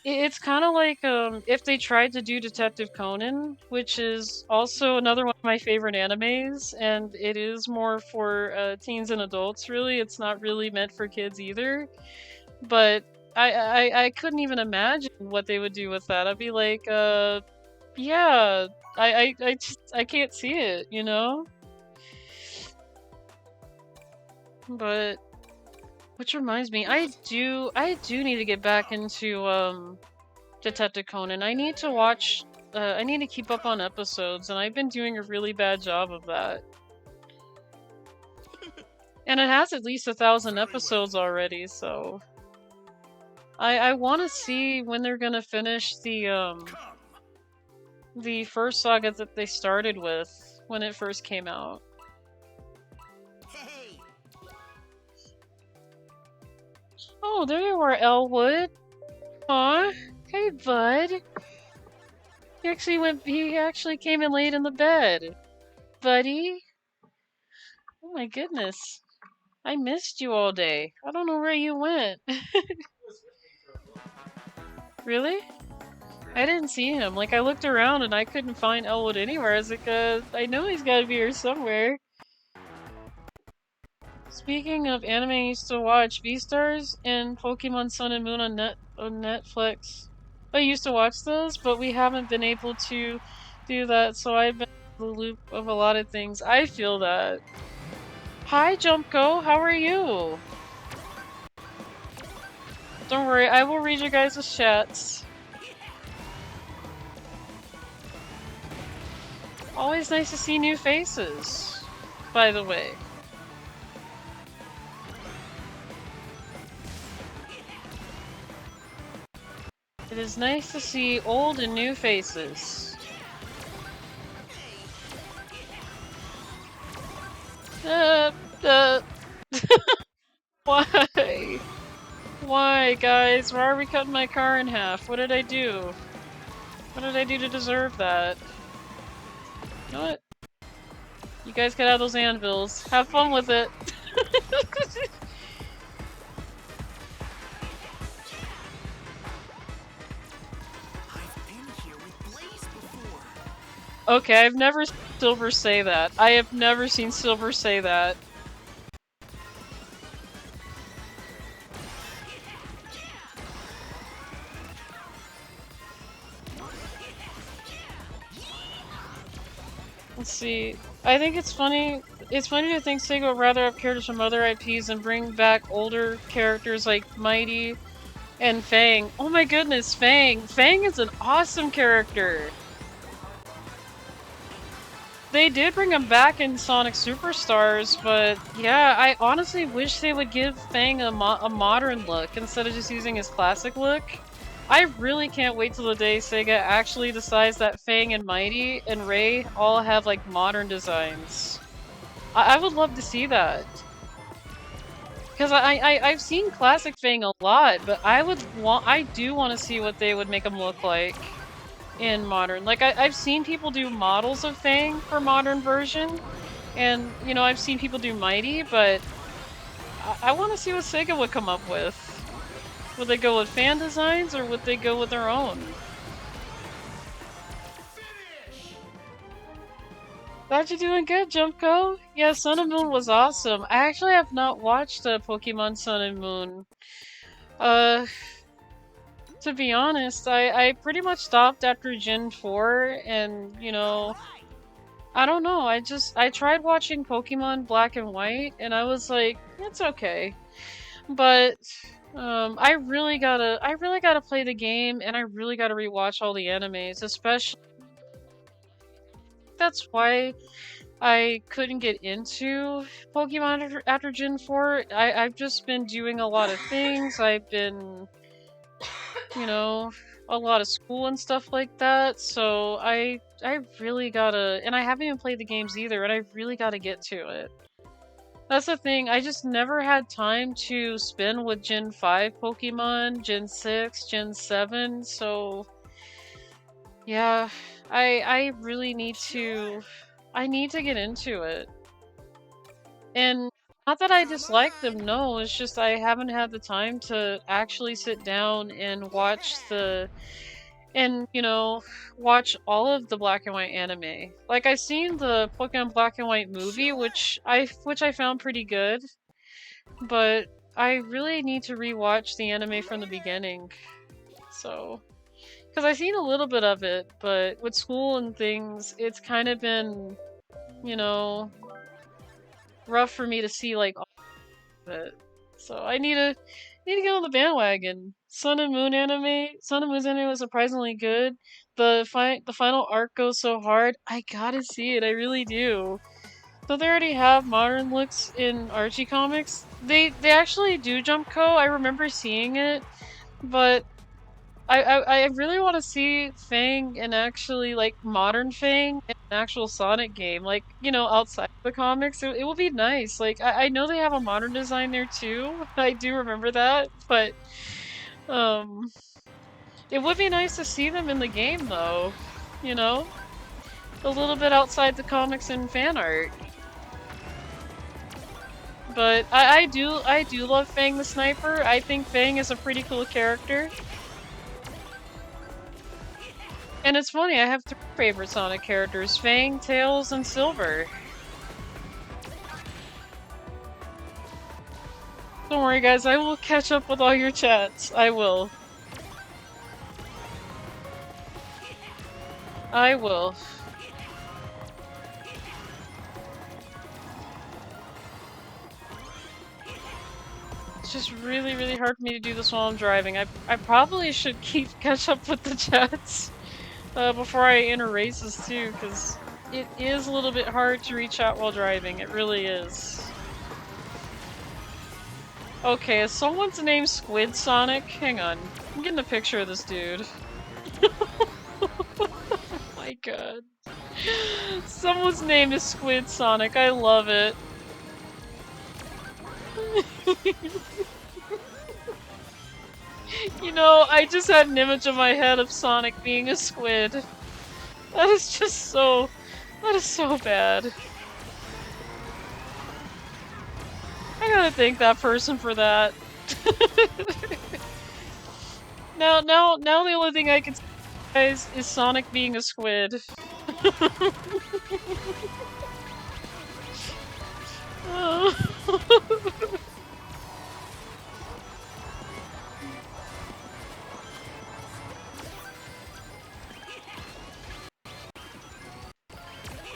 It's kind of like if they tried to do Detective Conan, which is also another one of my favorite animes, and it is more for teens and adults. Really, it's not really meant for kids either. But I couldn't even imagine what they would do with that. I'd be like, yeah, I can't see it, you know. But which reminds me, I do need to get back into Detective Conan. I need to watch. I need to keep up on episodes, and I've been doing a really bad job of that. And it has at least 1,000 episodes already, so I want to see when they're gonna finish the first saga that they started with when it first came out. Hey, Oh, there you are, Elwood. Aw, hey, bud. He actually came in late in the bed, buddy. Oh my goodness. I missed you all day. I don't know where you went. Really? I didn't see him. Like, I looked around and I couldn't find Elwood anywhere. I was like, I know he's gotta be here somewhere. Speaking of anime I used to watch, V-Stars and Pokemon Sun and Moon on Netflix. I used to watch those, but we haven't been able to do that, so I've been in the loop of a lot of things. I feel that. Hi, Jumpco, how are you? Don't worry, I will read your guys' chats. Always nice to see new faces, by the way. It is nice to see old and new faces. Uh, why? Why, guys? Why are we cutting my car in half? What did I do? What did I do to deserve that? You know what? You guys get out of those anvils. Have fun with it. I've been here with Blaze before. Okay, I've never seen Silver say that. I have never seen Silver say that. Let's see. I think it's funny. It's funny to think Sega would rather have characters from other IPs and bring back older characters like Mighty and Fang. Oh my goodness, Fang! Fang is an awesome character! They did bring him back in Sonic Superstars, but yeah, I honestly wish they would give Fang a modern look instead of just using his classic look. I really can't wait till the day Sega actually decides that Fang and Mighty and Ray all have like modern designs. I would love to see that. Because I've seen classic Fang a lot, but I do want to see what they would make him look like in modern. Like, I've seen people do models of Fang for modern version, and, you know, I've seen people do Mighty, but I want to see what Sega would come up with. Would they go with fan designs, or would they go with their own? Glad you're doing good, Jumpco. Yeah, Sun and Moon was awesome. I actually have not watched Pokemon Sun and Moon. to be honest, I pretty much stopped after Gen 4, and, you know, I don't know, I tried watching Pokemon Black and White, and I was like, it's okay. But, I really gotta play the game, and I really gotta rewatch all the animes, especially, that's why I couldn't get into Pokemon after Gen 4. I've just been doing a lot of things. I've been, you know, a lot of school and stuff like that. So I really gotta, and I haven't even played the games either, and I really gotta get to it. That's the thing, I just never had time to spend with Gen 5 Pokemon, Gen 6, Gen 7, so yeah, I really need to, I need to get into it. And not that I dislike them, no, it's just I haven't had the time to actually sit down and watch you know, watch all of the Black and White anime. Like, I seen the Pokemon Black and White movie, which I found pretty good, but I really need to rewatch the anime from the beginning. So, because I've seen a little bit of it, but with school and things, it's kind of been, you know, rough for me to see like all of it. So I need to get on the bandwagon. Sun and Moon's anime was surprisingly good. The final arc goes so hard. I gotta see it. I really do. So they already have modern looks in Archie comics. They actually do Jump Co. I remember seeing it, but I really want to see Fang and actually like modern Fang in an actual Sonic game, like, you know, outside the comics. It will be nice. Like, I know they have a modern design there too. I do remember that, but um, it would be nice to see them in the game though. You know, a little bit outside the comics and fan art. But I do love Fang the Sniper. I think Fang is a pretty cool character. And it's funny, I have 3 favorite Sonic characters: Fang, Tails, and Silver. Don't worry guys, I will catch up with all your chats. I will. I will. It's just really, really hard for me to do this while I'm driving. I probably should catch up with the chats before I enter races too, because it is a little bit hard to reach out while driving. It really is. Okay, is someone's name Squid Sonic? Hang on. I'm getting a picture of this dude. Oh my god. Someone's name is Squid Sonic. I love it. You know, I just had an image in my head of Sonic being a squid. That is just so... That is so bad. I gotta thank that person for that. Now the only thing I can say, guys, is Sonic being a squid.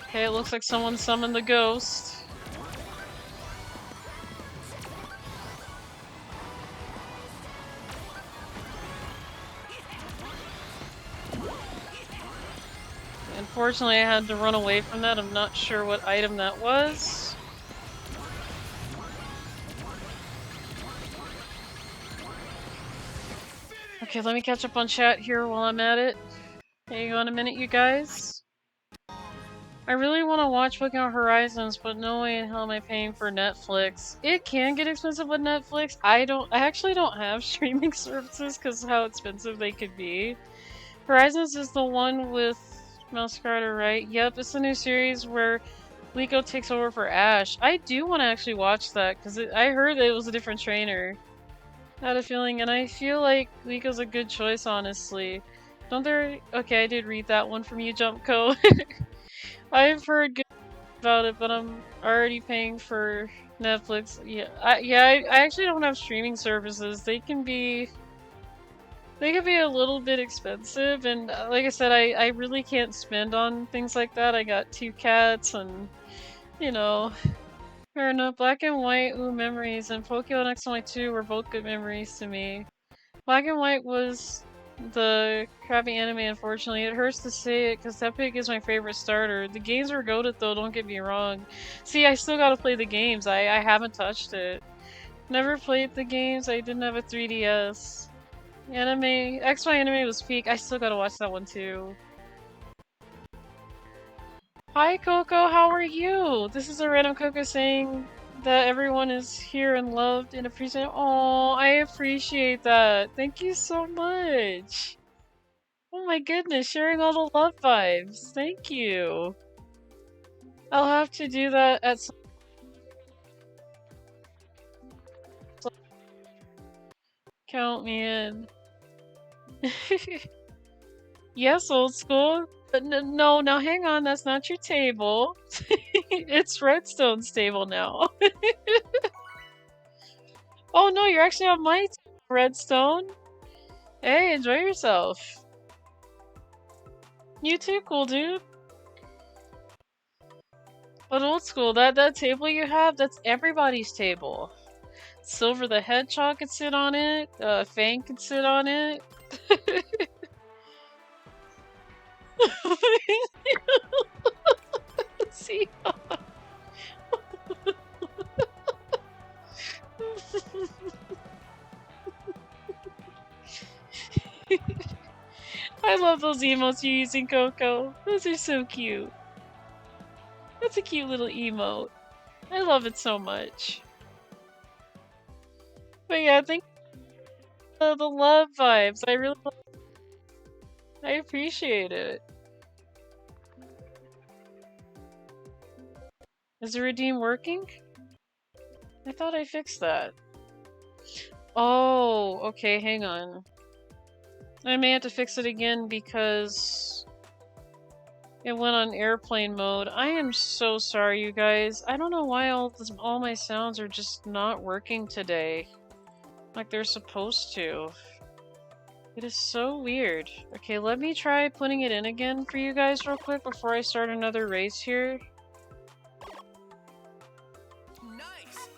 Okay, it looks like someone summoned the ghost. Unfortunately, I had to run away from that. I'm not sure what item that was. Okay, let me catch up on chat here while I'm at it. Hang on a minute, you guys. I really want to watch Pokemon Horizons, but no way in hell am I paying for Netflix. It can get expensive with Netflix. I actually don't have streaming services because of how expensive they could be. Horizons is the one with Mousecarter, right? Yep, it's the new series where Liko takes over for Ash. I do want to actually watch that because I heard that it was a different trainer. I had a feeling, and I feel like Liko's a good choice, honestly. Don't there? Okay, I did read that one from you, Jumpco. I've heard good about it, but I'm already paying for Netflix. Yeah, I actually don't have streaming services. They can be they could be a little bit expensive, and like I said, I really can't spend on things like that. I got 2 cats, and you know, fair enough. Black and White, ooh, memories, and Pokemon X and Y 2 were both good memories to me. Black and White was the crappy anime, unfortunately. It hurts to say it, because Epic is my favorite starter. The games were goated though, don't get me wrong. See, I still gotta play the games. I haven't touched it. Never played the games, I didn't have a 3DS. Anime, XY anime was peak, I still gotta watch that one too. Hi Coco, how are you? This is a random Coco saying that everyone is here and loved and appreciated. Oh, I appreciate that. Thank you so much. Oh my goodness, sharing all the love vibes. Thank you. I'll have to do that at some count me in. Yes, old school. But no, now hang on, that's not your table. It's Redstone's table now. Oh no, you're actually on my table, Redstone. Hey, enjoy yourself. You too, cool dude. But old school, that table you have, that's everybody's table. Silver the Hedgehog could sit on it, Fang could sit on it. See? I love those emotes you're using, Coco. Those are so cute. That's a cute little emote. I love it so much. But yeah, thank you for the love vibes. I appreciate it. Is the redeem working? I thought I fixed that. Oh, okay, hang on. I may have to fix it again because it went on airplane mode. I am so sorry, you guys. I don't know why all my sounds are just not working today. Like they're supposed to. It is so weird. Okay, let me try putting it in again for you guys real quick before I start another race here. Nice.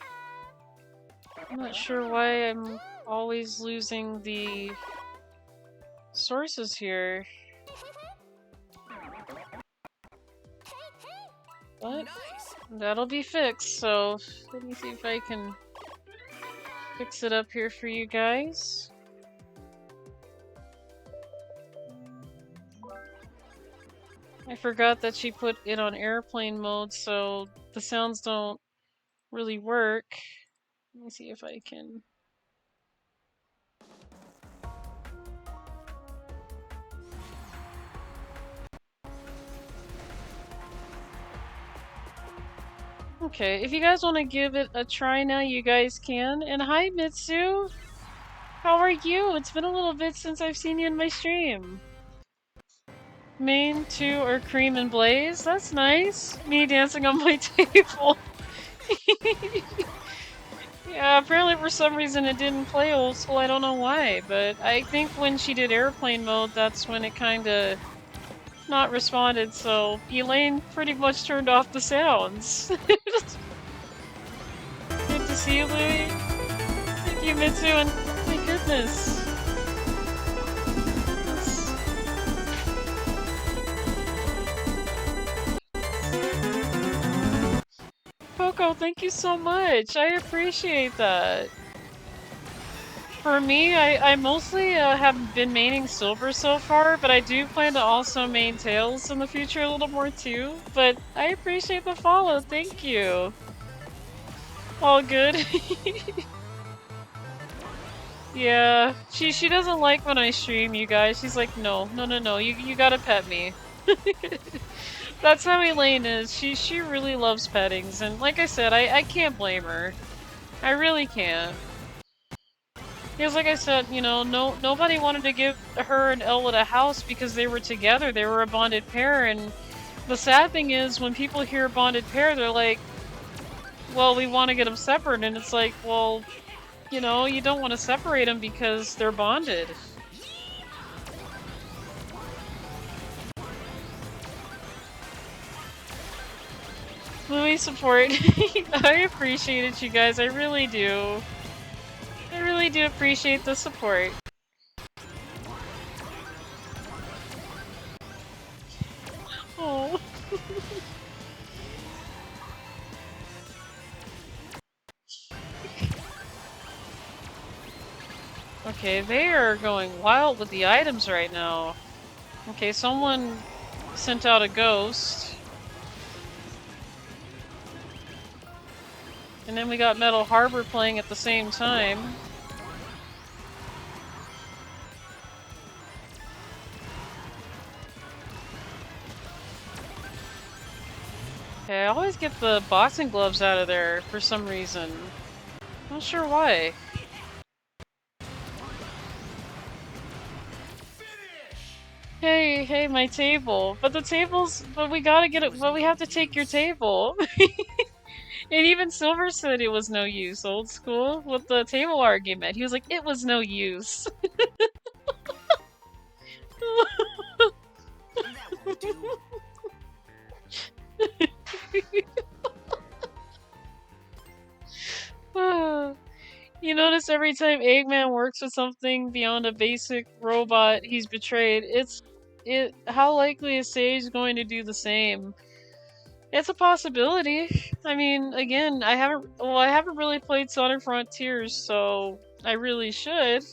I'm not sure why I'm always losing the sources here. But Nice. that'll be fixed, so let me see if I can fix it up here for you guys. I forgot that she put it on airplane mode, so the sounds don't really work. Let me see if I can... Okay, if you guys want to give it a try now, you guys can. And hi, Mitsu! How are you? It's been a little bit since I've seen you in my stream. Main 2 are Cream and Blaze? That's nice! Me dancing on my table. Yeah, apparently for some reason it didn't play old school, I don't know why, but I think when she did airplane mode, that's when it kinda not responded, so Elaine pretty much turned off the sounds. Good to see you, Louie. Thank you, Mitsu, and oh my goodness. Coco, thank you so much. I appreciate that. For me, I mostly have been maining Silver so far, but I do plan to also main Tails in the future a little more too. But I appreciate the follow, thank you. All good. Yeah, she doesn't like when I stream, you guys. She's like, no, you gotta pet me. That's how Elaine is. She really loves pettings, and like I said, I can't blame her. I really can't. Because like I said, you know, nobody wanted to give her and Elwood a house because they were together. They were a bonded pair, and the sad thing is when people hear a bonded pair, they're like, well, we want to get them separate, and it's like, well, you know, you don't want to separate them because they're bonded. definitely support. I appreciate it, you guys. I really do. I really do appreciate the support. Oh. Okay, they are going wild with the items right now. Okay, someone sent out a ghost. And then we got Metal Harbor playing at the same time. Okay, I always get the boxing gloves out of there for some reason. Not sure why. Hey, my table. But the table's, but we gotta get it, but we have to take your table. And even Silver said it was no use, old school, with the table argument. He was like, it was no use. That won't do. You notice every time Eggman works with something beyond a basic robot he's betrayed, how likely is Sage going to do the same? It's a possibility. I mean, again, I haven't really played Sonic Frontiers, so I really should.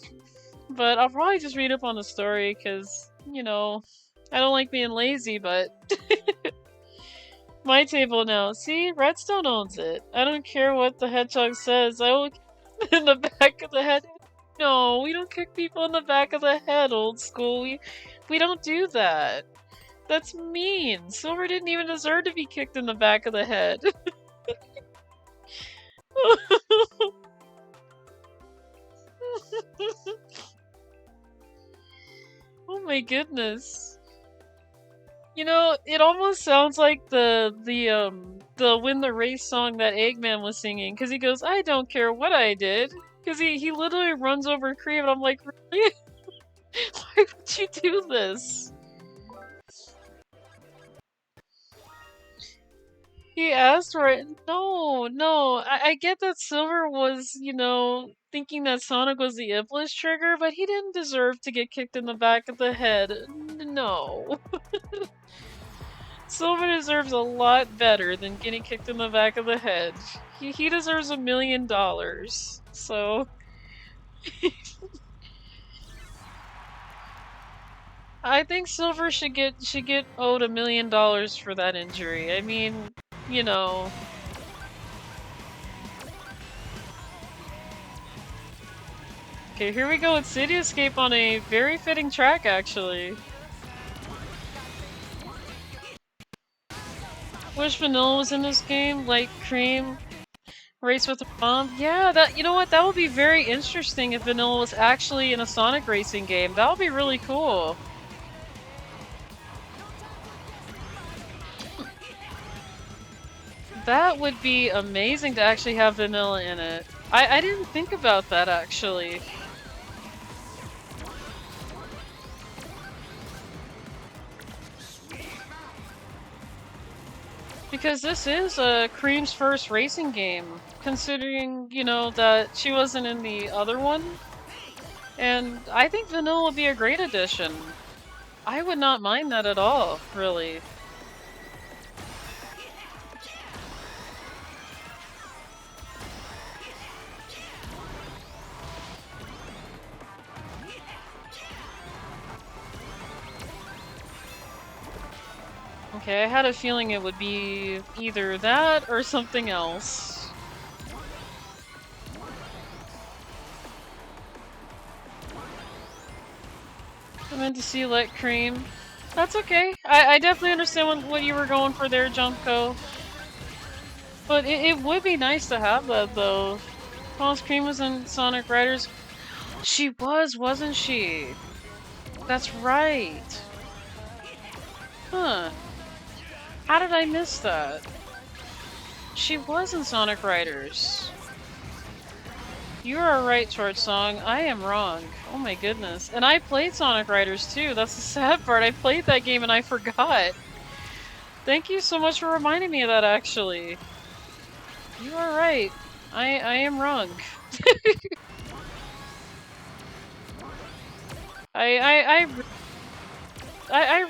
But I'll probably just read up on the story, because, you know, I don't like being lazy, but... My table now. See? Redstone owns it. I don't care what the hedgehog says. I will kick him in the back of the head. No, we don't kick people in the back of the head, old school. We don't do that. That's mean. Silver didn't even deserve to be kicked in the back of the head. Oh my goodness. You know, it almost sounds like the Win the Race song that Eggman was singing, because he goes, I don't care what I did. Because he literally runs over Cream, and I'm like, really? Why would you do this? He asked for it. No. I get that Silver was, you know, thinking that Sonic was the Iblis trigger, but he didn't deserve to get kicked in the back of the head. No. Silver deserves a lot better than getting kicked in the back of the head. He deserves $1 million. So... I think Silver should get owed $1 million for that injury. I mean, you know... Okay, here we go with City Escape on a very fitting track, actually. Wish Vanilla was in this game, like Cream, Race with a Bomb. Yeah, you know what? That would be very interesting if Vanilla was actually in a Sonic racing game. That would be really cool. That would be amazing to actually have Vanilla in it. I didn't think about that, actually. Because this is Cream's first racing game, considering, you know, that she wasn't in the other one. And I think Vanilla would be a great addition. I would not mind that at all, really. Okay, I had a feeling it would be either that or something else. I meant to see Let Cream. That's okay. I definitely understand what you were going for there, Jumpco. But it would be nice to have that, though. Falls Cream was in Sonic Riders. She was, wasn't she? That's right. Huh. How did I miss that? She was in Sonic Riders. You are right, Torch Song. I am wrong. Oh my goodness. And I played Sonic Riders too. That's the sad part. I played that game and I forgot. Thank you so much for reminding me of that, actually. You are right. I am wrong. I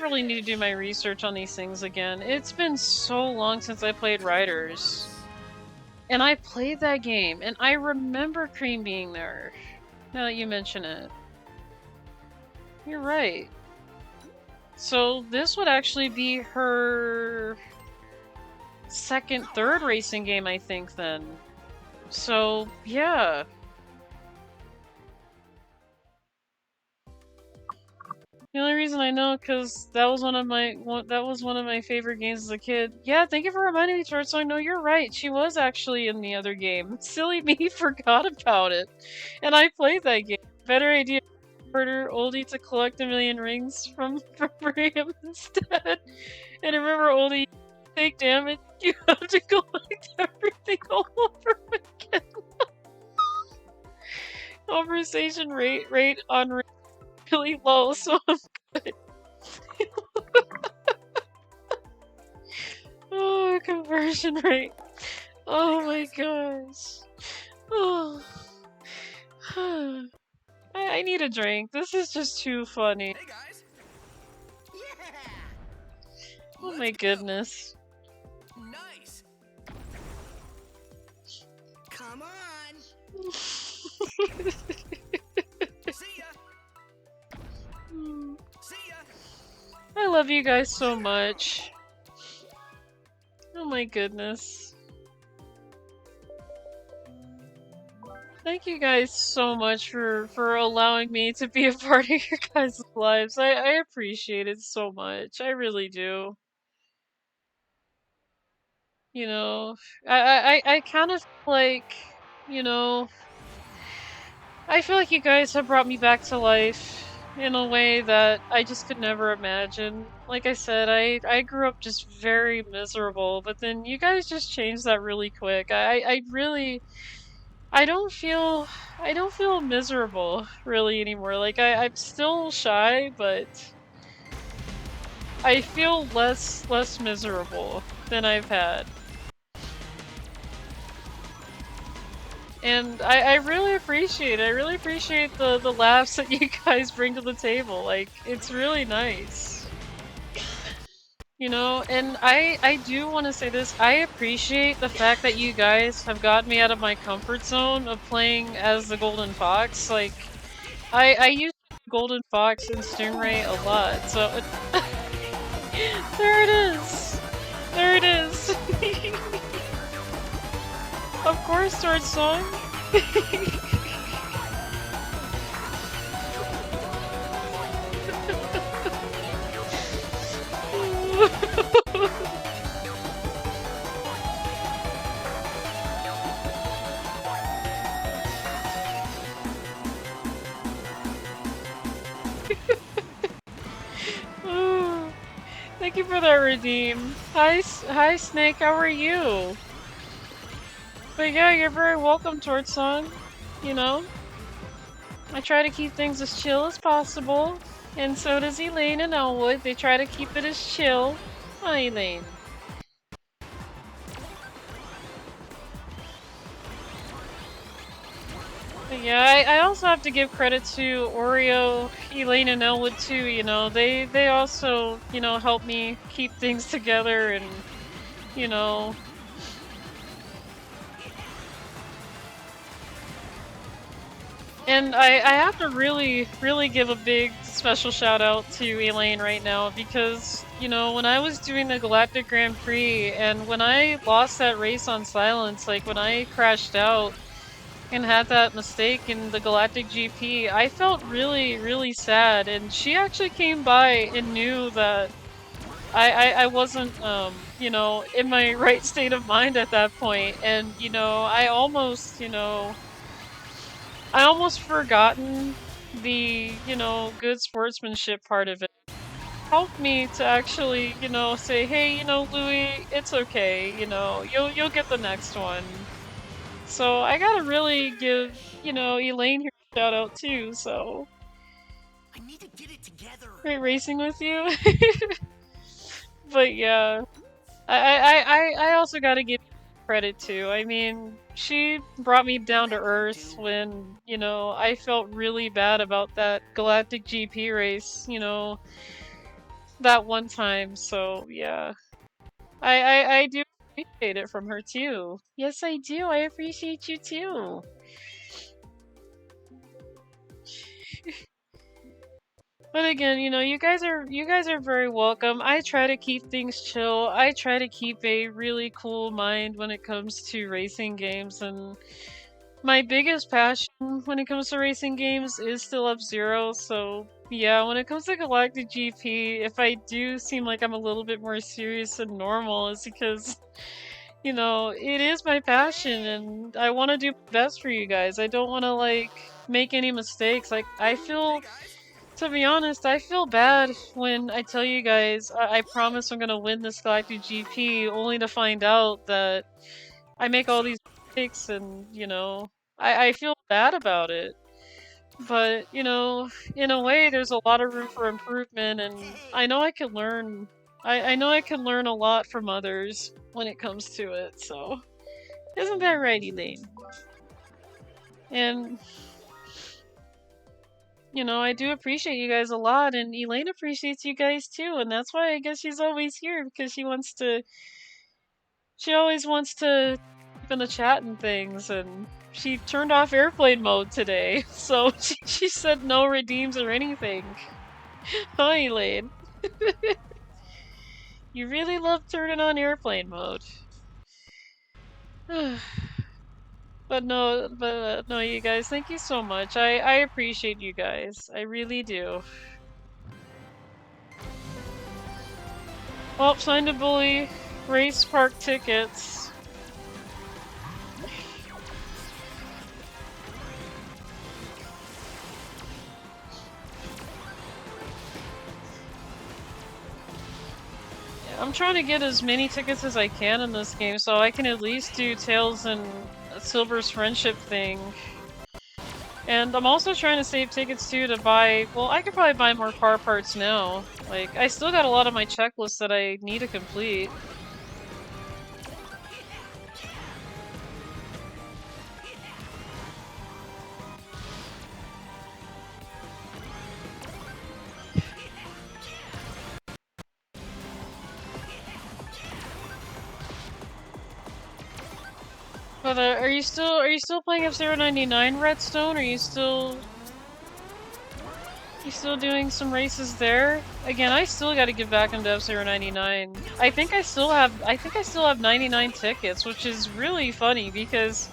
really need to do my research on these things again. It's been so long since I played Riders. And I played that game, and I remember Cream being there. Now that you mention it. You're right. So this would actually be her second, third racing game, I think, then. So, yeah. The only reason I know, because that was one of my favorite games as a kid. Yeah, thank you for reminding me, George. So I know you're right. She was actually in the other game. Silly me forgot about it. And I played that game. Better idea. Order Oldie to collect a million rings from him instead. And remember, Oldie, take damage. You have to collect everything all over again. Conversation rate on really low, so I'm good. Oh, conversion rate. Oh my gosh. Oh. I need a drink. This is just too funny. Hey guys. Yeah. Oh my goodness. Nice. Come on. See ya. See ya. I love you guys so much. Oh my goodness. Thank you guys so much for allowing me to be a part of your guys' lives. I appreciate it so much. I really do. You know, I kind of like, you know, I feel like you guys have brought me back to life in a way that I just could never imagine. Like I said, I grew up just very miserable, but then you guys just changed that really quick. I really I don't feel miserable really anymore. Like I'm still shy, but I feel less miserable than I've had. And I really appreciate it. I really appreciate the laughs that you guys bring to the table. Like, it's really nice. You know, and I do want to say this. I appreciate the fact that you guys have got me out of my comfort zone of playing as the Golden Fox. Like, I use Golden Fox and Stingray a lot, so there it is. There it is. Of course, Sword Song. Ooh, thank you for that redeem. Hi Snake, how are you? But yeah, you're very welcome, Torch Song. You know, I try to keep things as chill as possible, and so does Elaine and Elwood. They try to keep it as chill. Hi, Elaine. But yeah, I also have to give credit to Oreo, Elaine, and Elwood too. You know, they also, you know, help me keep things together, and you know. And I have to really give a big special shout out to Elaine right now, because, you know, when I was doing the Galactic Grand Prix and when I lost that race on Silence, like when I crashed out and had that mistake in the Galactic GP, I felt really sad, and she actually came by and knew that I wasn't, you know, in my right state of mind at that point, and, you know, I almost forgotten the, you know, good sportsmanship part of it. Helped me to actually, you know, say, hey, you know, Louie, it's okay, you know, you'll get the next one. So I gotta really give, you know, Elaine here a shout out too, so. I need to get it together. Great racing with you. But yeah. I also gotta give credit to. I mean, she brought me down to earth when, you know, I felt really bad about that Galactic GP race, you know, that one time, so yeah. I do appreciate it from her too. Yes, I do. I appreciate you too. But again, you know, you guys are very welcome. I try to keep things chill. I try to keep a really cool mind when it comes to racing games, and my biggest passion when it comes to racing games is still F-Zero, so yeah, when it comes to Galactic GP, if I do seem like I'm a little bit more serious than normal, it's because, you know, it is my passion and I want to do my best for you guys. I don't want to, like, make any mistakes. Like, I feel, to be honest, I feel bad when I tell you guys, I promise I'm gonna win this Galactic GP, only to find out that I make all these mistakes and, you know, I feel bad about it. But, you know, in a way, there's a lot of room for improvement, and I know I can learn. I know I can learn a lot from others when it comes to it, so. Isn't that right, Elaine? And, you know, I do appreciate you guys a lot, and Elaine appreciates you guys too, and that's why I guess she's always here, because she always wants to keep in the chat and things, and she turned off airplane mode today, so she said no redeems or anything. Hi, Elaine. You really love turning on airplane mode. But no, you guys, thank you so much. I appreciate you guys. I really do. Well, signed a bully. Race park tickets. I'm trying to get as many tickets as I can in this game, so I can at least do Tails and Silver's friendship thing. And I'm also trying to save tickets too to buy, well, I could probably buy more car parts now. Like, I still got a lot of my checklists that I need to complete. But are you still playing F-099 Redstone? Are you still doing some races there? Again, I still got to get back into F-099. I think I still have 99 tickets, which is really funny because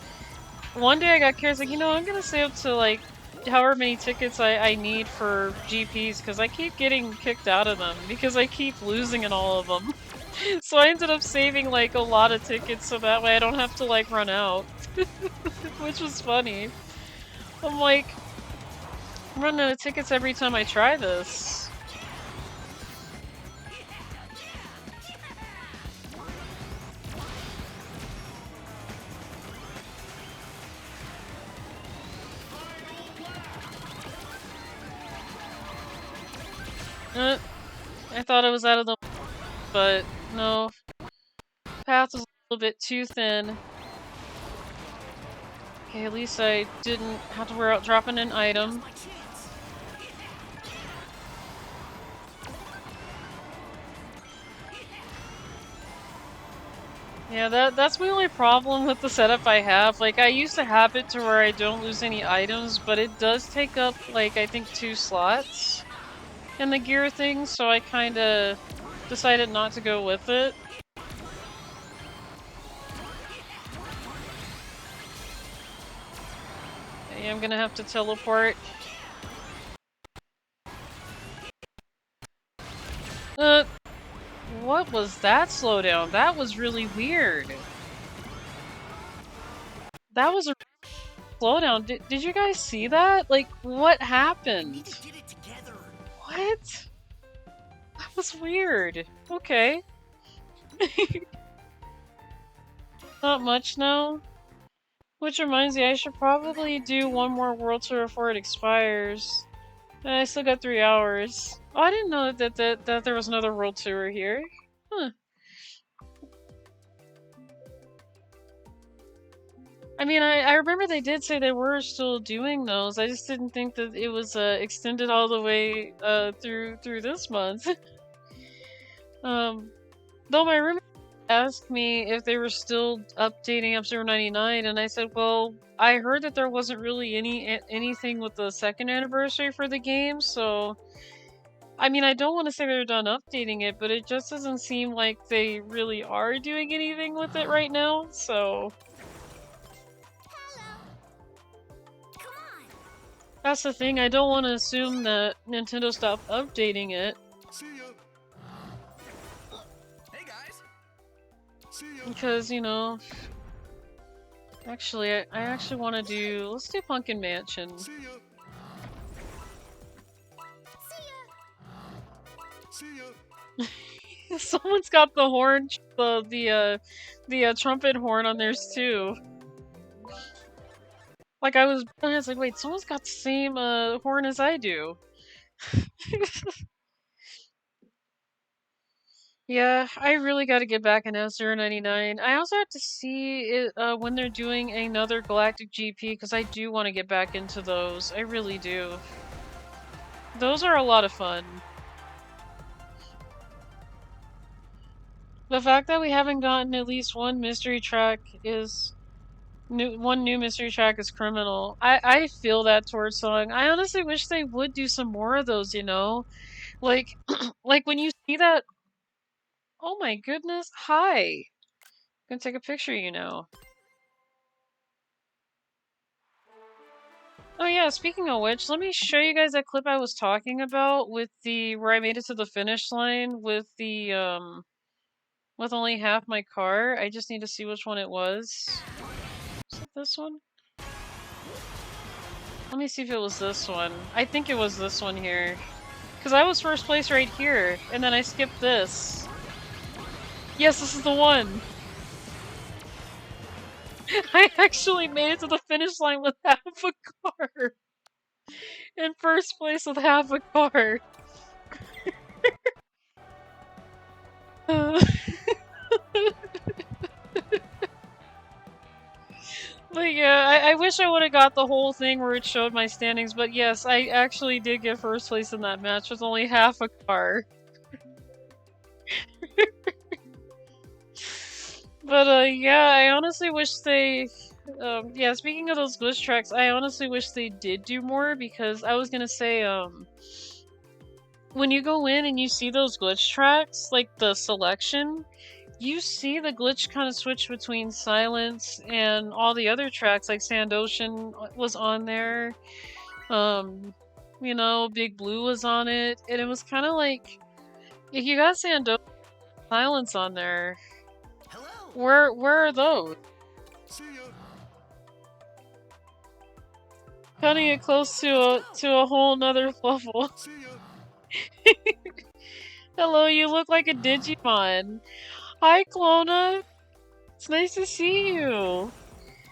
one day I got curious, like, you know, I'm gonna save up to like however many tickets I need for GPs because I keep getting kicked out of them because I keep losing in all of them. So I ended up saving like a lot of tickets so that way I don't have to like run out. Which was funny. I'm like, I'm running out of tickets every time I try this. I thought I was out of the, but no. Path was a little bit too thin. Okay, at least I didn't have to worry about dropping an item. Yeah, that's my only problem with the setup I have. Like, I used to have it to where I don't lose any items, but it does take up, like, I think 2 slots in the gear thing, so I kinda decided not to go with it. Okay, I'm gonna have to teleport. What was that slowdown? That was really weird. That was a slowdown. Did you guys see that? Like, what happened? What? That was weird. Okay. Not much now. Which reminds me, I should probably do one more world tour before it expires. And I still got 3 hours. Oh, I didn't know that there was another world tour here. Huh. I mean, I remember they did say they were still doing those. I just didn't think that it was extended all the way through this month. Though my roommate asked me if they were still updating F-Zero 99, and I said, well, I heard that there wasn't really anything with the second anniversary for the game, so I mean, I don't want to say they're done updating it, but it just doesn't seem like they really are doing anything with it right now, so that's the thing, I don't want to assume that Nintendo stopped updating it. See ya. Hey guys. See ya. Because, you know... Actually, I actually want to do... Let's do Pumpkin Mansion. See ya. See ya. Someone's got the horn, the trumpet horn on theirs too. Like I was like, wait, someone's got the same horn as I do. Yeah, I really got to get back in F-Zero 99. I also have to see it, when they're doing another Galactic GP, because I do want to get back into those. I really do. Those are a lot of fun. The fact that we haven't gotten at least one mystery track is... one new mystery track is criminal. I feel that towards song. I honestly wish they would do some more of those, you know? Like, like when you see that... Oh my goodness, hi! I'm gonna take a picture of you now. Oh yeah, speaking of which, let me show you guys that clip I was talking about with the... where I made it to the finish line with the, with only half my car. I just need to see which one it was. Is it this one? Let me see if it was this one. I think it was this one here. Because I was first place right here, and then I skipped this. Yes, this is the one! I actually made it to the finish line with half a car! In first place with half a car! But yeah, I wish I would have got the whole thing where it showed my standings, but yes, I actually did get first place in that match with only half a car. But yeah, I honestly wish they... yeah, speaking of those glitch tracks, I honestly wish they did do more, because I was gonna say, when you go in and you see those glitch tracks, like the selection, you see the glitch kind of switch between Silence and all the other tracks, like Sand Ocean was on there, you know, Big Blue was on it, and it was kind of like, if you got Sand Ocean Silence on there, Hello. where are those? See ya. Cutting it close to a whole nother level. See ya. Hello, you look like a Digimon. Hi, Clona. It's nice to see you.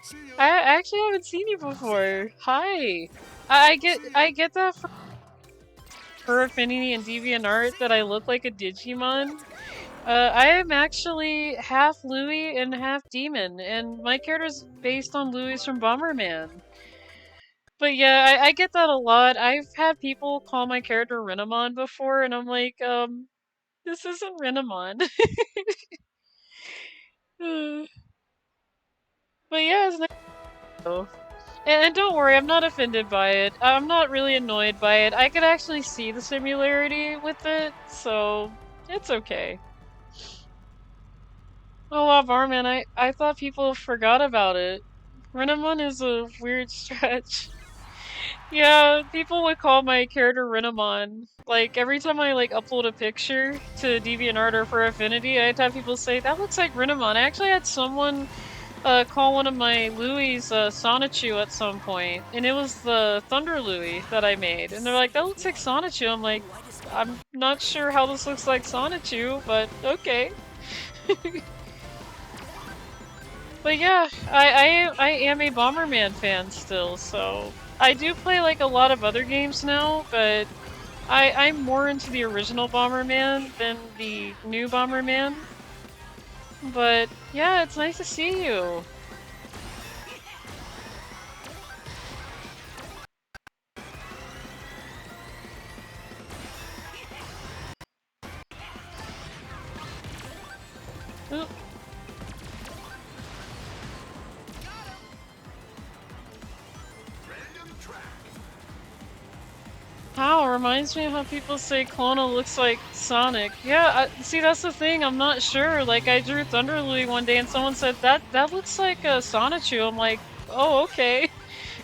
See ya. I actually haven't seen you before. Hi. I get that from Her Affinity and DeviantArt that I look like a Digimon. I am actually half Louie and half Demon, and my character's based on Louie's from Bomberman. But yeah, I get that a lot. I've had people call my character Renamon before, and I'm like, this isn't Renamon. But yeah, it's nice though. And don't worry, I'm not offended by it. I'm not really annoyed by it. I could actually see the similarity with it, so it's okay. Oh wow, Barman, I thought people forgot about it. Renamon is a weird stretch. Yeah, people would call my character Renamon. Like, every time I, like, upload a picture to DeviantArt or for Affinity, I'd have people say, that looks like Renamon. I actually had someone call one of my Louie's Sonichu at some point, and it was the Thunder Louie that I made. And they're like, that looks like Sonichu. I'm like, I'm not sure how this looks like Sonichu, but okay. But yeah, I am a Bomberman fan still, so... I do play like a lot of other games now, but I'm more into the original Bomberman than the new Bomberman. But yeah, it's nice to see you. Oop. How? Reminds me of how people say Clona looks like Sonic. Yeah, see, that's the thing. I'm not sure. Like, I drew DemonLouie one day and someone said, that looks like a Sonichu. I'm like, oh, okay.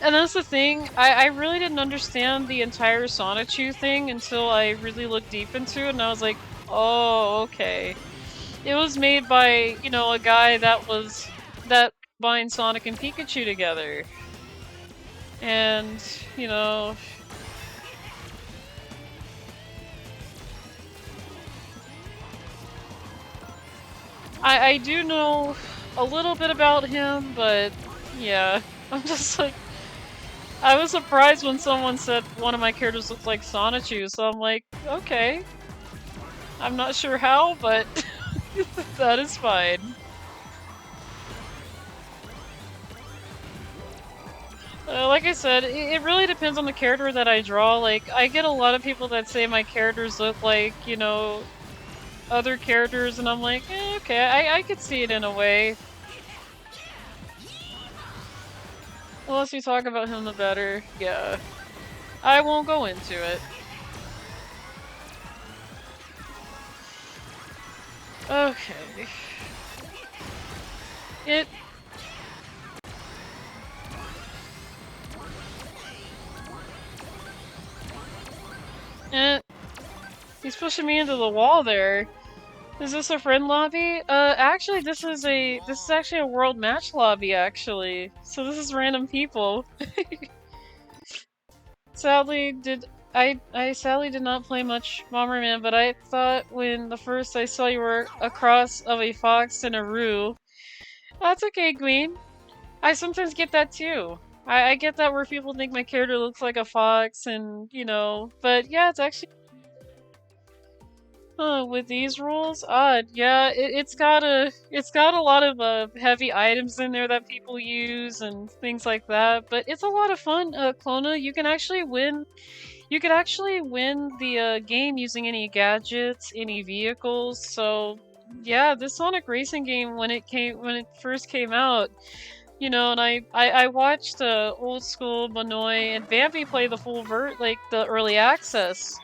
And that's the thing. I really didn't understand the entire Sonichu thing until I really looked deep into it, and I was like, oh, okay. It was made by, you know, a guy that combined Sonic and Pikachu together. And, you know, I do know a little bit about him, but yeah, I'm just like, I was surprised when someone said one of my characters looked like Sonichu, so I'm like, okay. I'm not sure how, but that is fine. Like I said, it really depends on the character that I draw. Like, I get a lot of people that say my characters look like, you know, other characters, and I'm like, okay, I could see it in a way. The less you talk about him, the better. Yeah. I won't go into it. Okay. It... He's pushing me into the wall there. Is this a friend lobby? Actually, this is actually a world match lobby, actually. So this is random people. Sadly, I sadly did not play much Bomberman, but I thought when the first I saw you were a cross of a fox and a roo. That's okay, Queen. I sometimes get that too. I get that where people think my character looks like a fox and, you know, but yeah, it's actually with these rules, odd. Yeah, it's got a lot of heavy items in there that people use and things like that. But it's a lot of fun. Clona, you can actually win. You could actually win the game using any gadgets, any vehicles. So yeah, this Sonic Racing game when it first came out, you know, and I watched old school Monoy and Bambi play the full like the early access.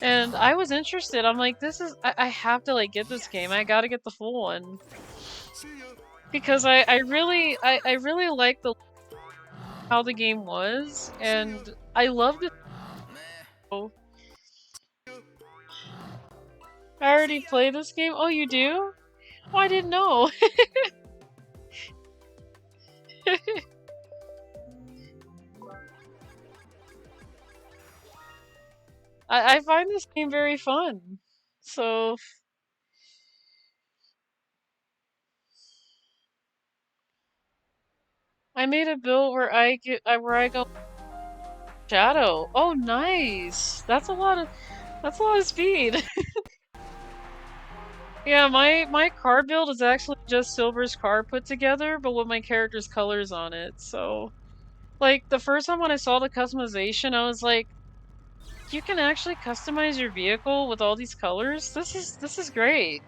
And I was interested. I'm like, I have to like get this game. I gotta get the full one. Because I really like how the game was, and I loved it. I already played this game. Oh, you do? Oh, I didn't know. I find this game very fun. So I made a build where where I go Shadow. Oh, nice. That's a lot of speed. Yeah, my car build is actually just Silver's car put together, but with my character's colors on it. So, like the first time when I saw the customization, I was like, you can actually customize your vehicle with all these colors? This is great.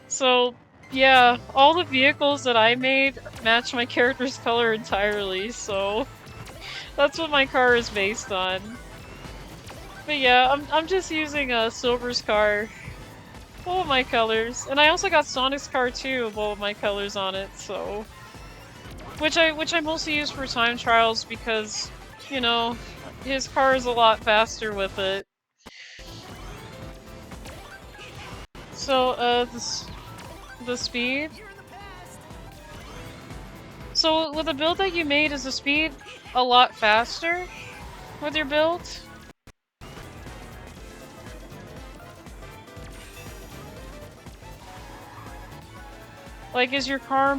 So, yeah, all the vehicles that I made match my character's color entirely, so that's what my car is based on. But yeah, I'm just using Silver's car. All of my colors. And I also got Sonic's car too, with all of my colors on it, so which I mostly use for time trials because, you know, his car is a lot faster with it. So, the speed. So, with the build that you made, is the speed a lot faster with your build? Like, is your car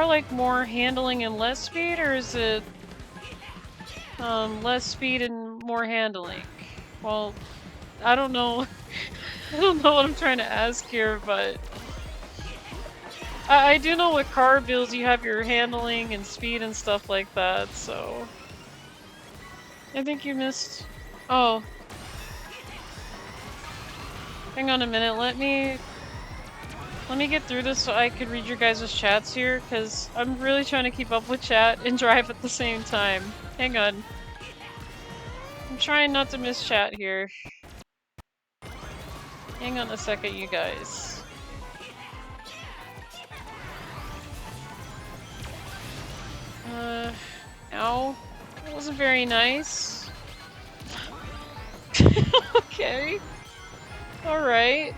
like more handling and less speed, or is it less speed and more handling? Well, I don't know. I don't know what I'm trying to ask here, but I do know with car builds you have your handling and speed and stuff like that, so I think you missed. Oh, hang on a minute. Let me Let me get through this so I could read your guys' chats here, because I'm really trying to keep up with chat and drive at the same time. Hang on. I'm trying not to miss chat here. Hang on a second, you guys. Ow. That wasn't very nice. Okay. Alright.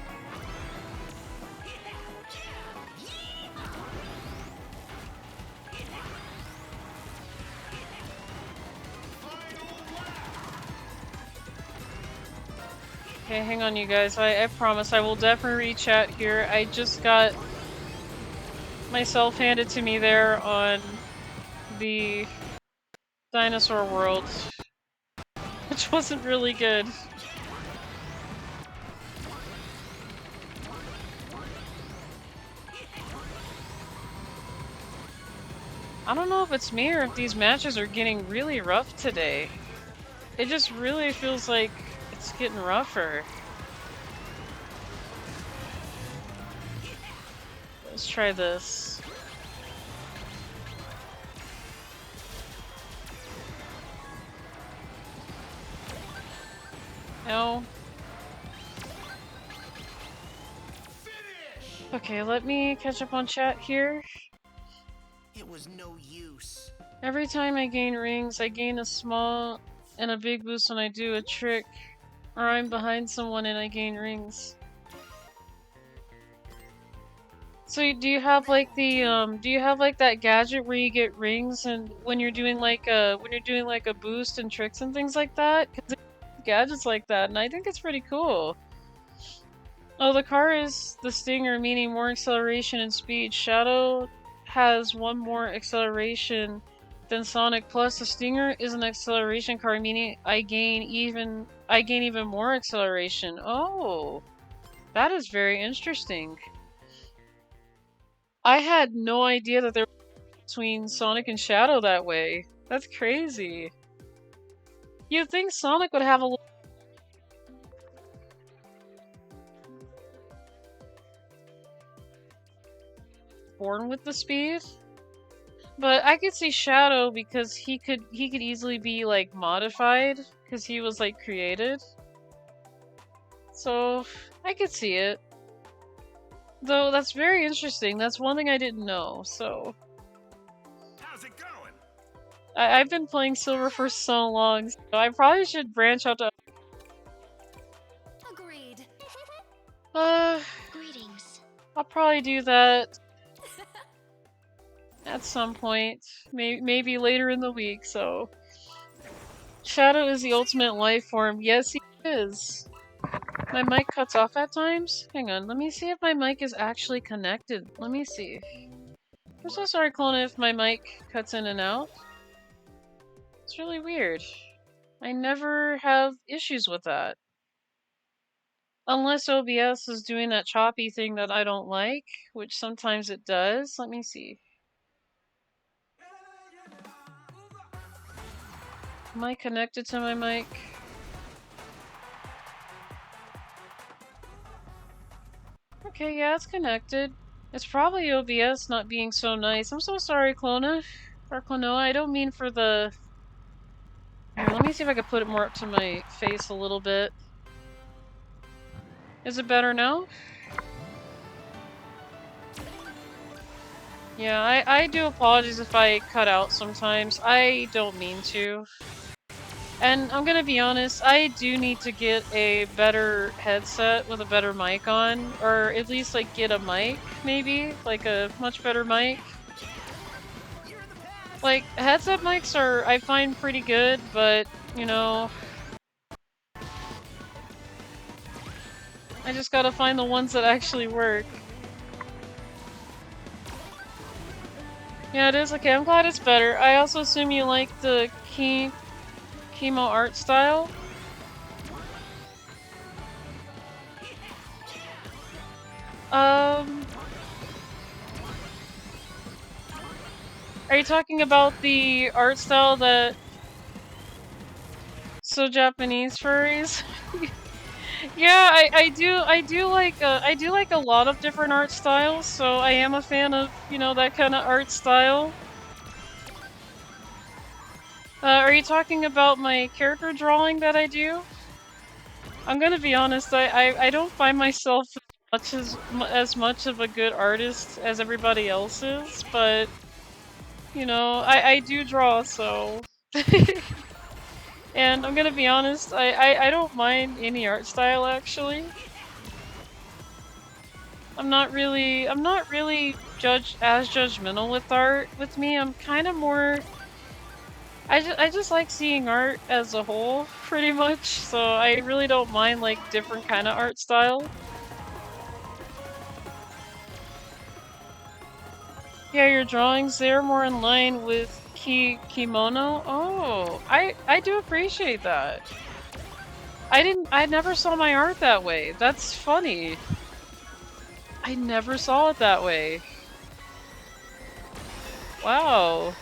Okay, hang on you guys. I promise I will definitely read chat here. I just got myself handed to me there on the dinosaur world, which wasn't really good. I don't know if it's me or if these matches are getting really rough today. It just really feels like it's getting rougher. Let's try this. No. Okay, let me catch up on chat here. It was no use. Every time I gain rings, I gain a small and a big boost when I do a trick, or I'm behind someone and I gain rings. So do you have like the do you have like that gadget where you get rings and when you're doing like a boost and tricks and things like that? Cuz gadgets like that and I think it's pretty cool. Oh, the car is the Stinger, meaning more acceleration and speed. Shadow has one more acceleration than Sonic, plus the Stinger is an acceleration car, meaning I gain even more acceleration. Oh, that is very interesting. I had no idea that there was between Sonic and Shadow that way. That's crazy. You'd think Sonic would have a little born with the speed. But I could see Shadow because he could easily be like modified because he was like created. So I could see it. Though that's very interesting. That's one thing I didn't know. So How's it going? I've been playing Silver for so long, so I probably should branch out to. Agreed. Greetings. I'll probably do that at some point. Maybe later in the week. So Shadow is the ultimate life form. Yes, he is. My mic cuts off at times? Hang on, let me see if my mic is actually connected. Let me see. I'm so sorry, Clona, if my mic cuts in and out. It's really weird. I never have issues with that. Unless OBS is doing that choppy thing that I don't like, which sometimes it does. Let me see. Am I connected to my mic? Okay, yeah, it's connected. It's probably OBS not being so nice. I'm so sorry, Clona. Or Clonoa, I don't mean for the... Here, let me see if I can put it more up to my face a little bit. Is it better now? Yeah, I do apologize if I cut out sometimes. I don't mean to. And I'm gonna be honest, I do need to get a better headset with a better mic on, or at least like get a mic, maybe, like a much better mic. Like, headset mics are, I find pretty good, but, you know, I just gotta find the ones that actually work. Yeah, it is okay, I'm glad it's better. I also assume you like the chemo art style. Are you talking about the art style that... So Japanese furries? Yeah, I do like a lot of different art styles, so I am a fan of, you know, that kind of art style. Are you talking about my character drawing that I do? I'm gonna be honest, I don't find myself as much of a good artist as everybody else is, but you know, I do draw, so and I'm gonna be honest, I don't mind any art style actually. I'm not really judgmental with art with me. I'm kind of more I just like seeing art as a whole pretty much. So I really don't mind like different kind of art style. Yeah, your drawings they're more in line with kimono. Oh, I do appreciate that. I never saw my art that way. That's funny. I never saw it that way. Wow.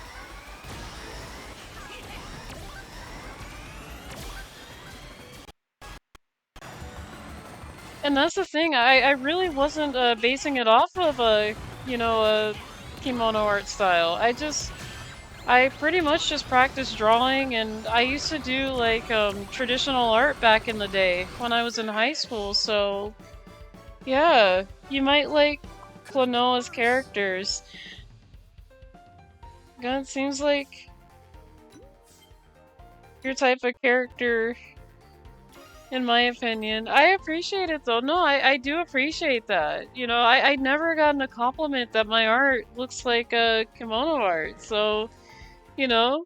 And that's the thing, I really wasn't basing it off of a, you know, a kimono art style. I pretty much just practiced drawing, and I used to do like traditional art back in the day when I was in high school, so yeah, you might like Klonoa's characters. God, it seems like your type of character, in my opinion. I appreciate it though. No, I do appreciate that. You know, I never gotten a compliment that my art looks like a kimono art, so, you know.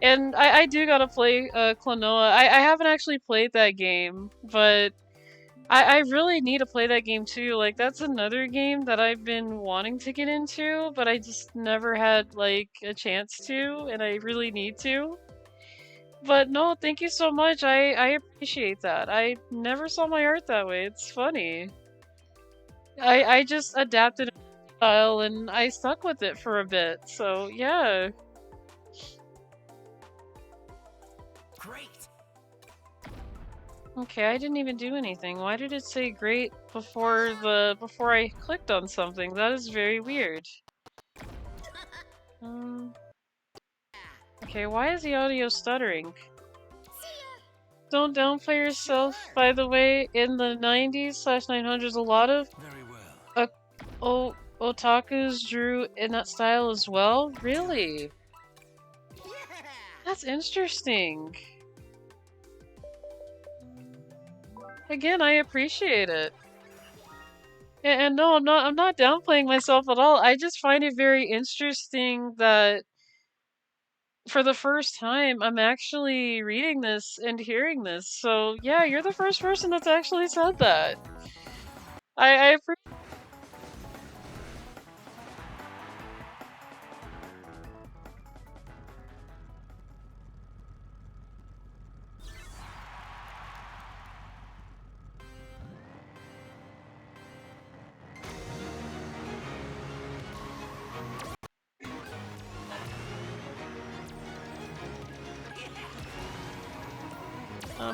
And I do gotta play Klonoa. I haven't actually played that game, but I really need to play that game too. Like, that's another game that I've been wanting to get into, but I just never had, like, a chance to, and I really need to. But no, thank you so much. I appreciate that. I never saw my art that way. It's funny. I just adapted a style and I stuck with it for a bit. So yeah. Great. Okay, I didn't even do anything. Why did it say great before I clicked on something? That is very weird. Okay, why is the audio stuttering? Don't downplay yourself, by the way. In the 90s/900s, a lot of otakus drew in that style as well? Really? That's interesting. Again, I appreciate it. And no, I'm not downplaying myself at all. I just find it very interesting that for the first time I'm actually reading this and hearing this. So yeah, you're the first person that's actually said that. I appreciate.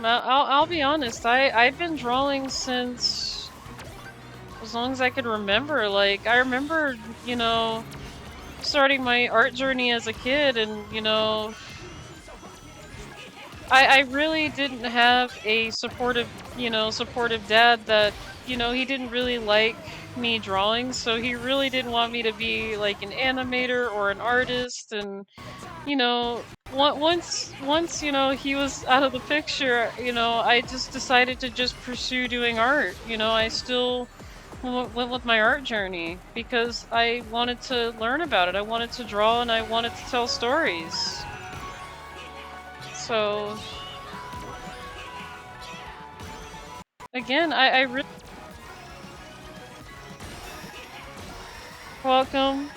I'll be honest. I've been drawing since as long as I could remember. Like I remember, you know, starting my art journey as a kid, and you know, I really didn't have a supportive, you know, supportive dad that, you know, he didn't really like me drawing, so he really didn't want me to be like an animator or an artist, and you know, once you know he was out of the picture, you know, I just decided to just pursue doing art. You know, I still went with my art journey because I wanted to learn about it. I wanted to draw and I wanted to tell stories. So again, I really welcome.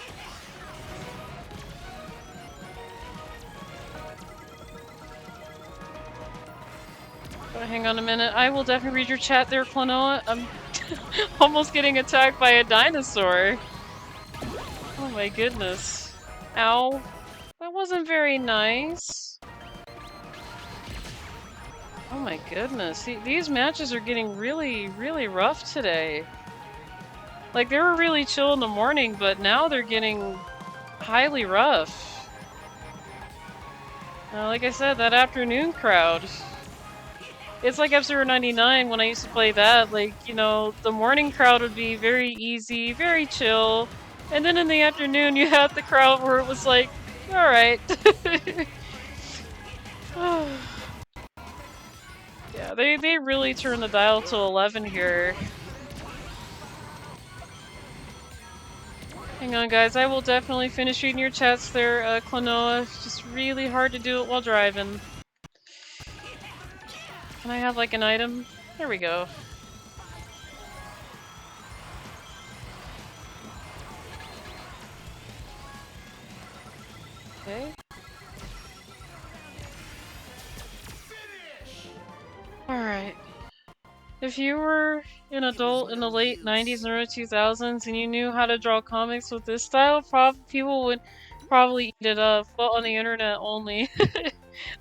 Hang on a minute. I will definitely read your chat there, Klonoa. I'm almost getting attacked by a dinosaur. Oh my goodness. Ow. That wasn't very nice. Oh my goodness, these matches are getting really, really rough today. Like, they were really chill in the morning, but now they're getting highly rough. Like I said, that afternoon crowd. It's like F-Zero 99 when I used to play that. Like, you know, the morning crowd would be very easy, very chill. And then in the afternoon, you had the crowd where it was like, alright. Yeah, they really turned the dial to 11 here. Hang on, guys. I will definitely finish reading your chats there, Klonoa. It's just really hard to do it while driving. Can I have, like, an item? There we go. Okay. Alright. If you were an adult in the late 90s and early 2000s and you knew how to draw comics with this style, people would probably eat it up, but on the internet only.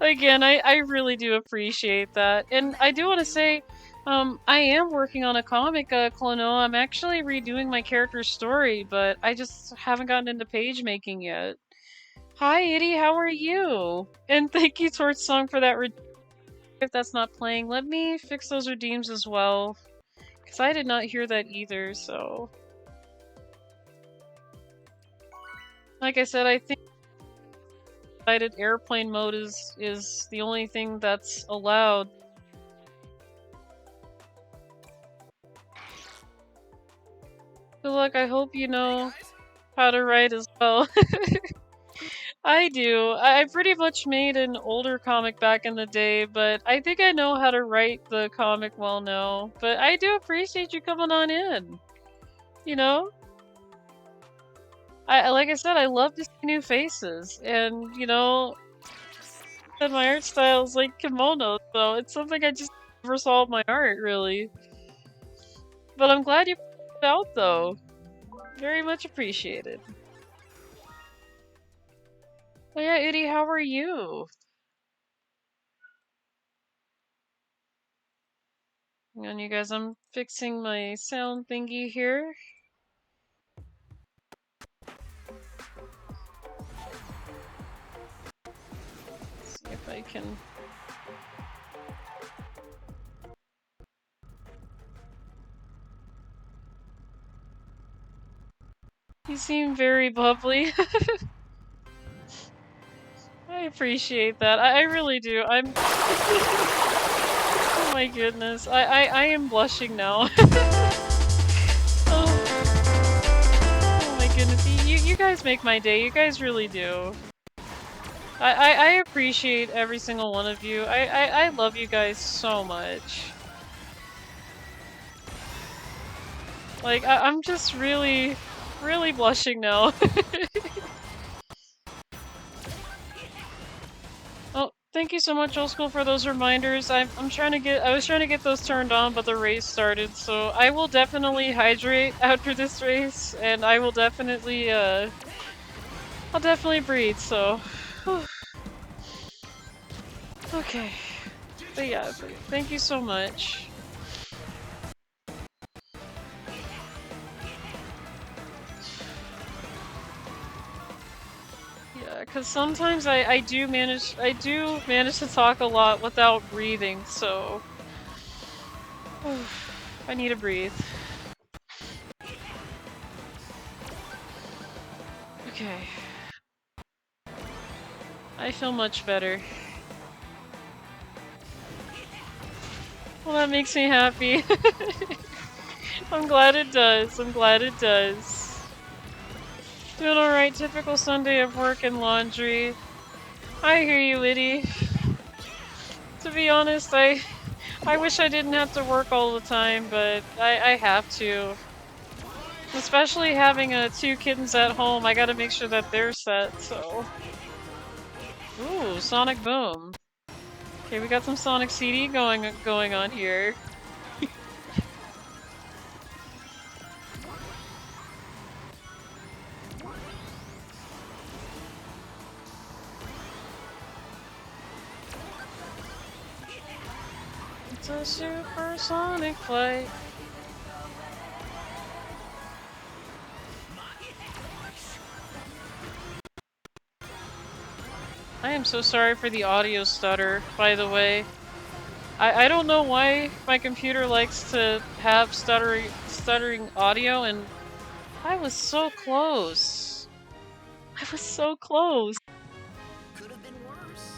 Again, I really do appreciate that. And I do want to say, I am working on a comic, Clono. I'm actually redoing my character's story, but I just haven't gotten into page making yet. Hi, Itty, how are you? And thank you, Torch Song, for that. If that's not playing, let me fix those redeems as well. Because I did not hear that either, so... Like I said, I think airplane mode is the only thing that's allowed. Good luck, I hope you know how to write as well. I do. I pretty much made an older comic back in the day, but I think I know how to write the comic well now. But I do appreciate you coming on in. You know? Like I said, I love to see new faces, and you know, and my art style is like kimono, so it's something I just never saw in my art, really. But I'm glad you put it out, though. Very much appreciated. Oh yeah, Itty, how are you? Hang on, you guys, I'm fixing my sound thingy here. See if I can... You seem very bubbly. I appreciate that. I really do. I'm... Oh my goodness. I am blushing now. Oh. Oh my goodness. You guys make my day. You guys really do. I appreciate every single one of you. I love you guys so much. Like, I'm just really, really blushing now. Oh, thank you so much, Old School, for those reminders. I was trying to get those turned on, but the race started, so I will definitely hydrate after this race, and I will definitely, I'll definitely breathe, so... Okay. But yeah, thank you so much. Yeah, because sometimes I do manage to talk a lot without breathing, so... I need to breathe. Okay. I feel much better. Well, that makes me happy. I'm glad it does. I'm glad it does. Doing alright. Typical Sunday of work and laundry. I hear you, Liddy. To be honest, I wish I didn't have to work all the time, but I have to. Especially having 2 kittens at home, I gotta make sure that they're set, so... Ooh, Sonic Boom. Okay, we got some Sonic CD going on here. It's a supersonic flight. I am so sorry for the audio stutter, by the way. I don't know why my computer likes to have stuttering audio, and I was so close. I was so close. Could have been worse.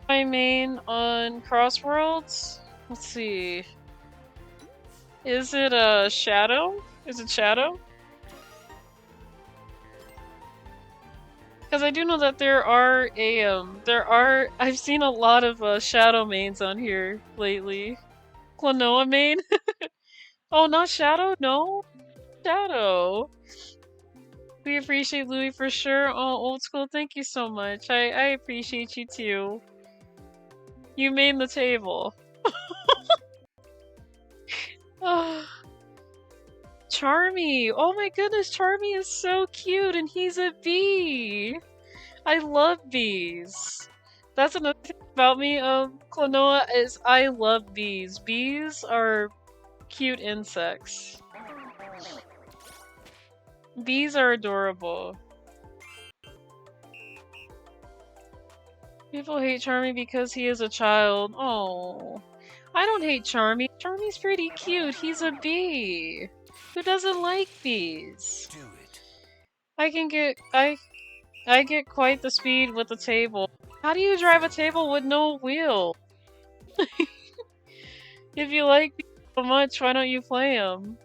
My main on Crossworlds? Let's see. Is it Shadow? Is it Shadow? Because I do know that I've seen a lot of Shadow mains on here lately. Klonoa main? Oh, not Shadow? No? Shadow. We appreciate Louie for sure. Oh, old school, thank you so much. I appreciate you too. You made the table. Charmy! Oh my goodness, Charmy is so cute and he's a bee! I love bees. That's another thing about me, Klonoa, is I love bees. Bees are cute insects. Bees are adorable. People hate Charmy because he is a child. Oh, I don't hate Charmy. Charmy's pretty cute. He's a bee. Who doesn't like bees? Do it. I get quite the speed with the table. How do you drive a table with no wheel? If you like bees so much, why don't you play them?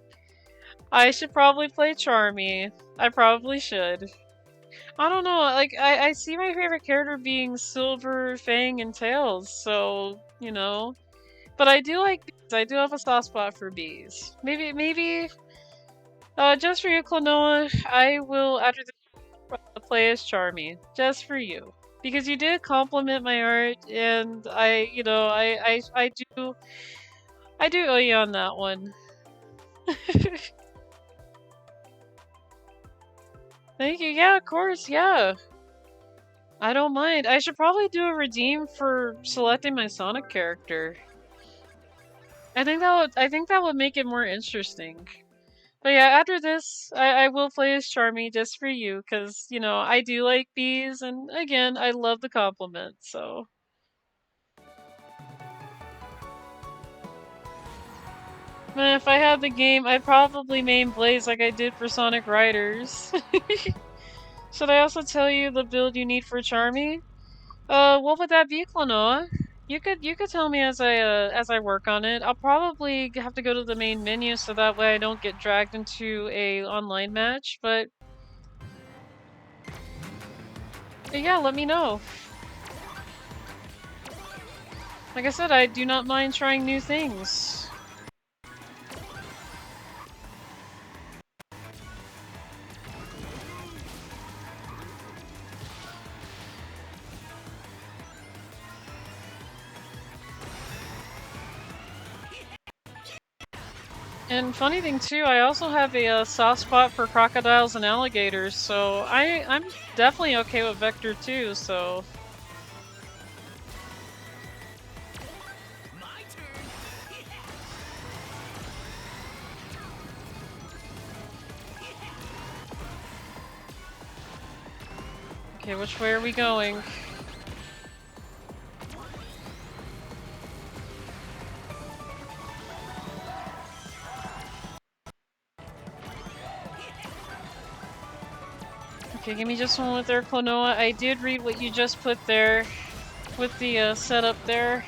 I should probably play Charmy. I probably should. I don't know, like, I see my favorite character being Silver, Fang, and Tails, so, you know. But I do like bees. I do have a soft spot for bees. Maybe, just for you, Klonoa, I will, after this, play as Charmy. Just for you. Because you did compliment my art, and I do owe you on that one. Thank you, yeah, of course, yeah. I don't mind. I should probably do a redeem for selecting my Sonic character. I think that would make it more interesting. But yeah, after this, I will play as Charmy just for you, because, you know, I do like bees, and again, I love the compliment, so. Man, if I had the game, I'd probably main Blaze like I did for Sonic Riders. Should I also tell you the build you need for Charmy? What would that be, Klonoa? You could tell me as I work on it. I'll probably have to go to the main menu so that way I don't get dragged into a online match, but yeah, let me know. Like I said, I do not mind trying new things. And funny thing too, I also have a soft spot for crocodiles and alligators, so I'm definitely okay with Vector too, so. My turn. Okay, which way are we going? Okay, give me just one moment there, Klonoa. I did read what you just put there with the setup there.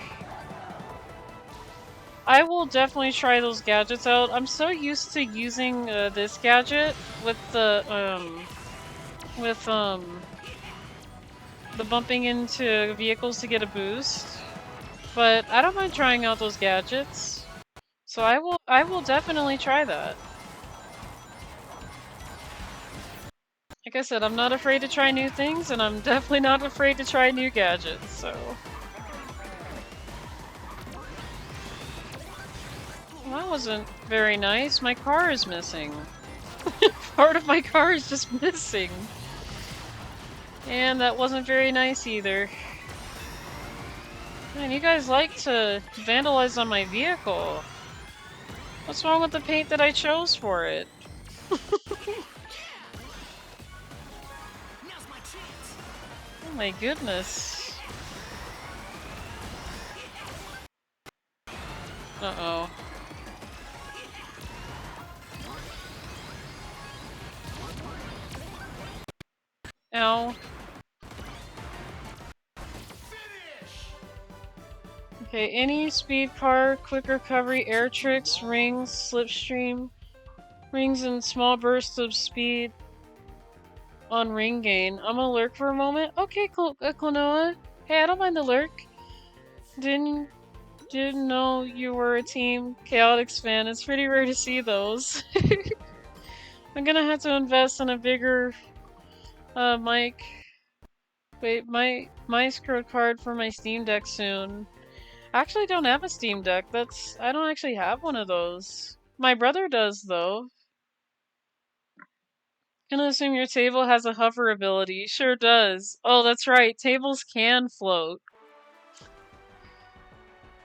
I will definitely try those gadgets out. I'm so used to using this gadget with the bumping into vehicles to get a boost. But I don't mind trying out those gadgets. So I will definitely try that. Like I said, I'm not afraid to try new things, and I'm definitely not afraid to try new gadgets, so. Well, that wasn't very nice. My car is missing. Part of my car is just missing. And that wasn't very nice either. Man, you guys like to vandalize on my vehicle. What's wrong with the paint that I chose for it? Now's my chance. Oh my goodness. Uh-oh. Ow. Okay, any speed car, quick recovery, air tricks, rings, slipstream, rings and small bursts of speed on ring gain. I'm gonna lurk for a moment. Okay, Klonoa. Hey, I don't mind the lurk. Didn't know you were a Team Chaotix fan. It's pretty rare to see those. I'm gonna have to invest in a bigger mic. Wait, my scroll card for my Steam Deck soon. I actually don't have a Steam Deck. I don't actually have one of those. My brother does though. Gonna assume your table has a hover ability. Sure does. Oh, that's right. Tables can float.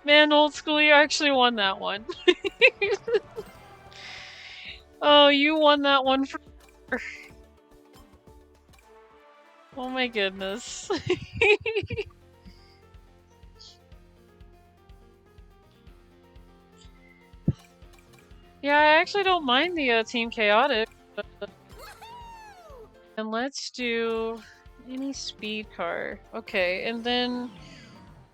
Man, old school, you actually won that one. Oh, you won that one for. Oh my goodness. Yeah, I actually don't mind the Team Chaotic. And let's do any speed car. Okay, and then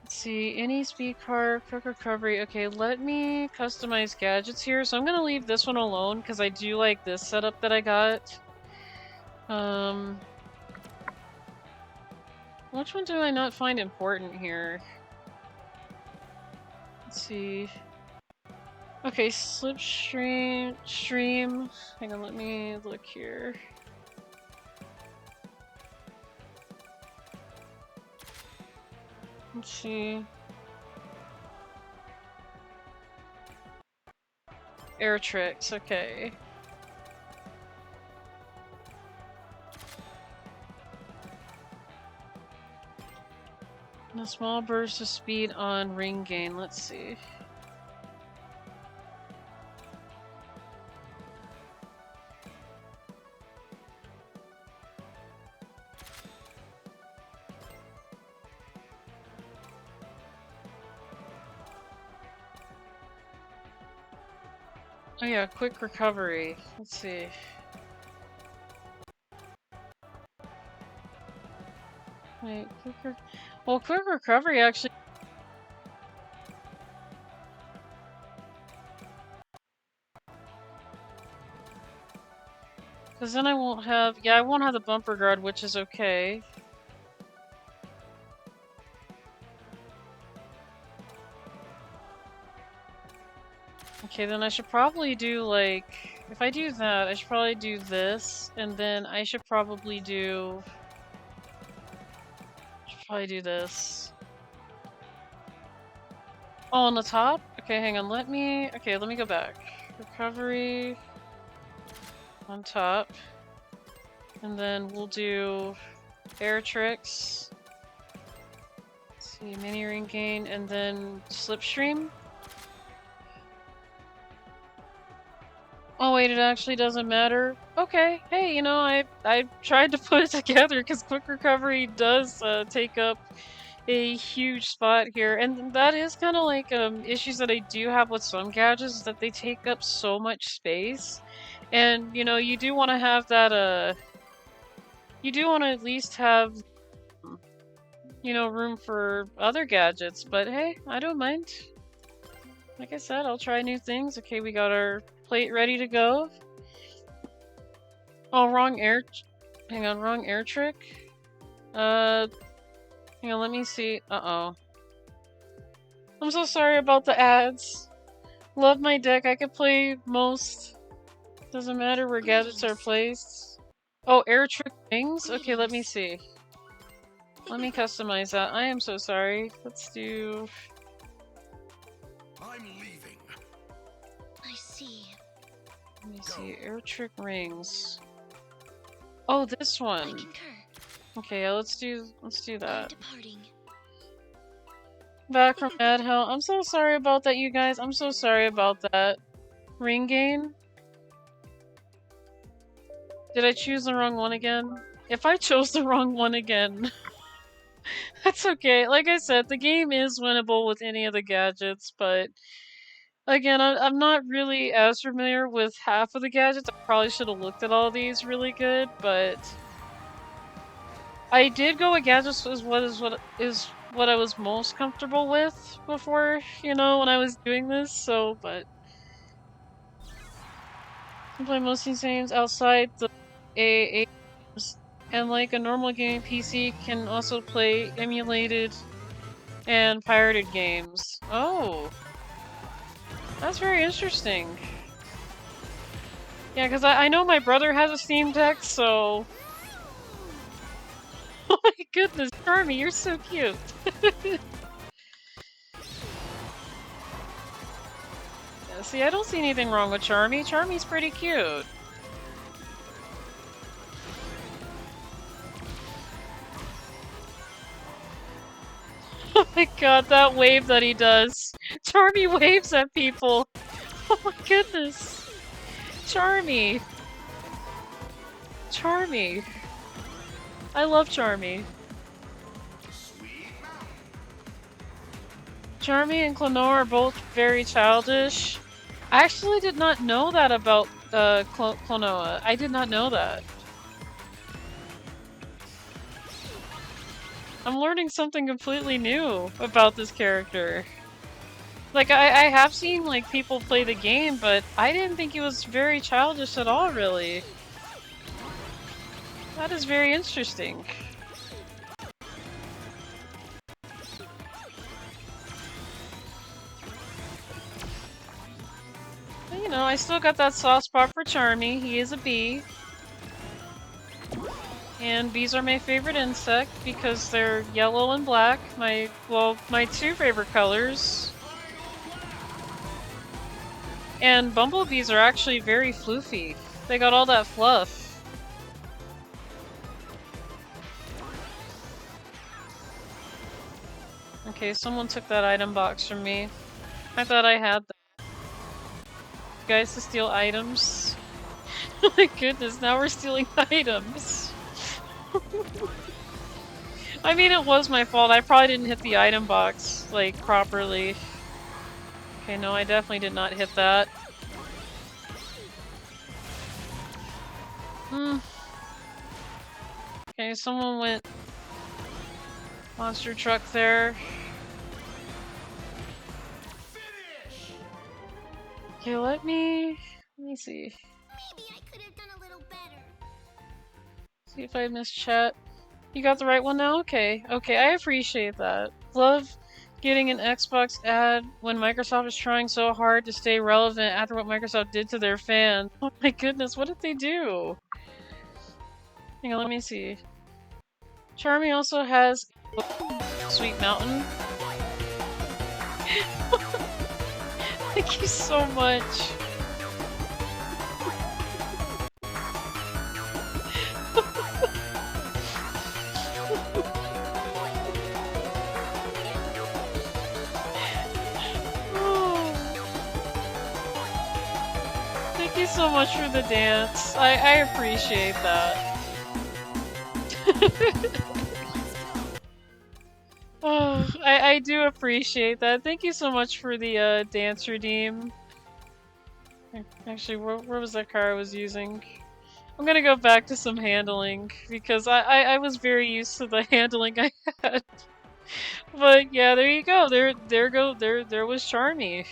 let's see, any speed car, quick recovery. Okay, let me customize gadgets here. So I'm gonna leave this one alone because I do like this setup that I got. Which one do I not find important here? Let's see. Okay, stream. Hang on, let me look here. Let's see. Air tricks, okay. And a small burst of speed on ring gain, let's see. Oh yeah, quick recovery. Let's see. Wait, quick recovery actually. Because then I won't have. Yeah, I won't have the bumper guard, which is okay. Okay, then I should probably do like. If I do that, I should probably do this, and then I should probably do. Probably do this. Oh, on the top? Okay, hang on. Let me go back. Recovery on top. And then we'll do air tricks. Let's see, mini ring gain, and then slipstream. Oh wait, it actually doesn't matter. Okay, hey, you know, I tried to put it together because quick recovery does take up a huge spot here, and that is kind of like issues that I do have with some gadgets, is that they take up so much space, and you know, you do want to have that you do want to at least have, you know, room for other gadgets, but hey, I don't mind. Like I said, I'll try new things. Okay, we got our plate ready to go. Oh, hang on, wrong air trick. Hang on, let me see. Uh-oh. I'm so sorry about the ads. Love my deck. I could play most. Doesn't matter where gadgets are placed. Oh, air trick wings? Okay, let me see. Let me customize that. I am so sorry. Let's do... I'm leaving. I see. Let me see. Air trick rings. Oh, this I one. concur. Okay, yeah, let's do I'm that. departing. Back from Mad Hell. I'm so sorry about that, you guys. I'm so sorry about that. Ring gain? Did I choose the wrong one again? If I chose the wrong one again, that's okay. Like I said, the game is winnable with any of the gadgets, but again, I'm not really as familiar with half of the gadgets. I probably should have looked at all these really good, but I did go with gadgets is what I was most comfortable with before, you know, when I was doing this, so, but I play most of these games outside the AA games, and like a normal gaming PC can also play emulated and pirated games. Oh, that's very interesting. Yeah, because I know my brother has a Steam Deck, so... Oh my goodness, Charmy, you're so cute! Yeah, see, I don't see anything wrong with Charmy. Charmy's pretty cute. Oh my god, that wave that he does. Charmy waves at people. Oh my goodness. Charmy. Charmy. I love Charmy. Charmy and Klonoa are both very childish. I actually did not know that about Klonoa. I did not know that. I'm learning something completely new about this character. Like, I have seen, like, people play the game, but I didn't think he was very childish at all, really. That is very interesting. But, you know, I still got that soft spot for Charmy. He is a bee. And bees are my favorite insect because they're yellow and black. My two favorite colors. And bumblebees are actually very floofy. They got all that fluff. Okay, someone took that item box from me. I thought I had that. Guys to steal items. Oh my goodness, now we're stealing items. I mean, it was my fault. I probably didn't hit the item box, like, properly. Okay, no, I definitely did not hit that. Okay, someone went monster truck there. Okay, let me see. Maybe I could have done a little better. See if I missed chat. You got the right one now? Okay. Okay, I appreciate that. Love getting an Xbox ad when Microsoft is trying so hard to stay relevant after what Microsoft did to their fans. Oh my goodness, what did they do? Hang on, let me see. Charmy also has Sweet Mountain. Thank you so much. Thank you so much for the dance. I appreciate that. Oh, I do appreciate that. Thank you so much for the dance redeem. Actually, where was that car I was using? I'm gonna go back to some handling because I was very used to the handling I had. But yeah, there you go. There was Charmy.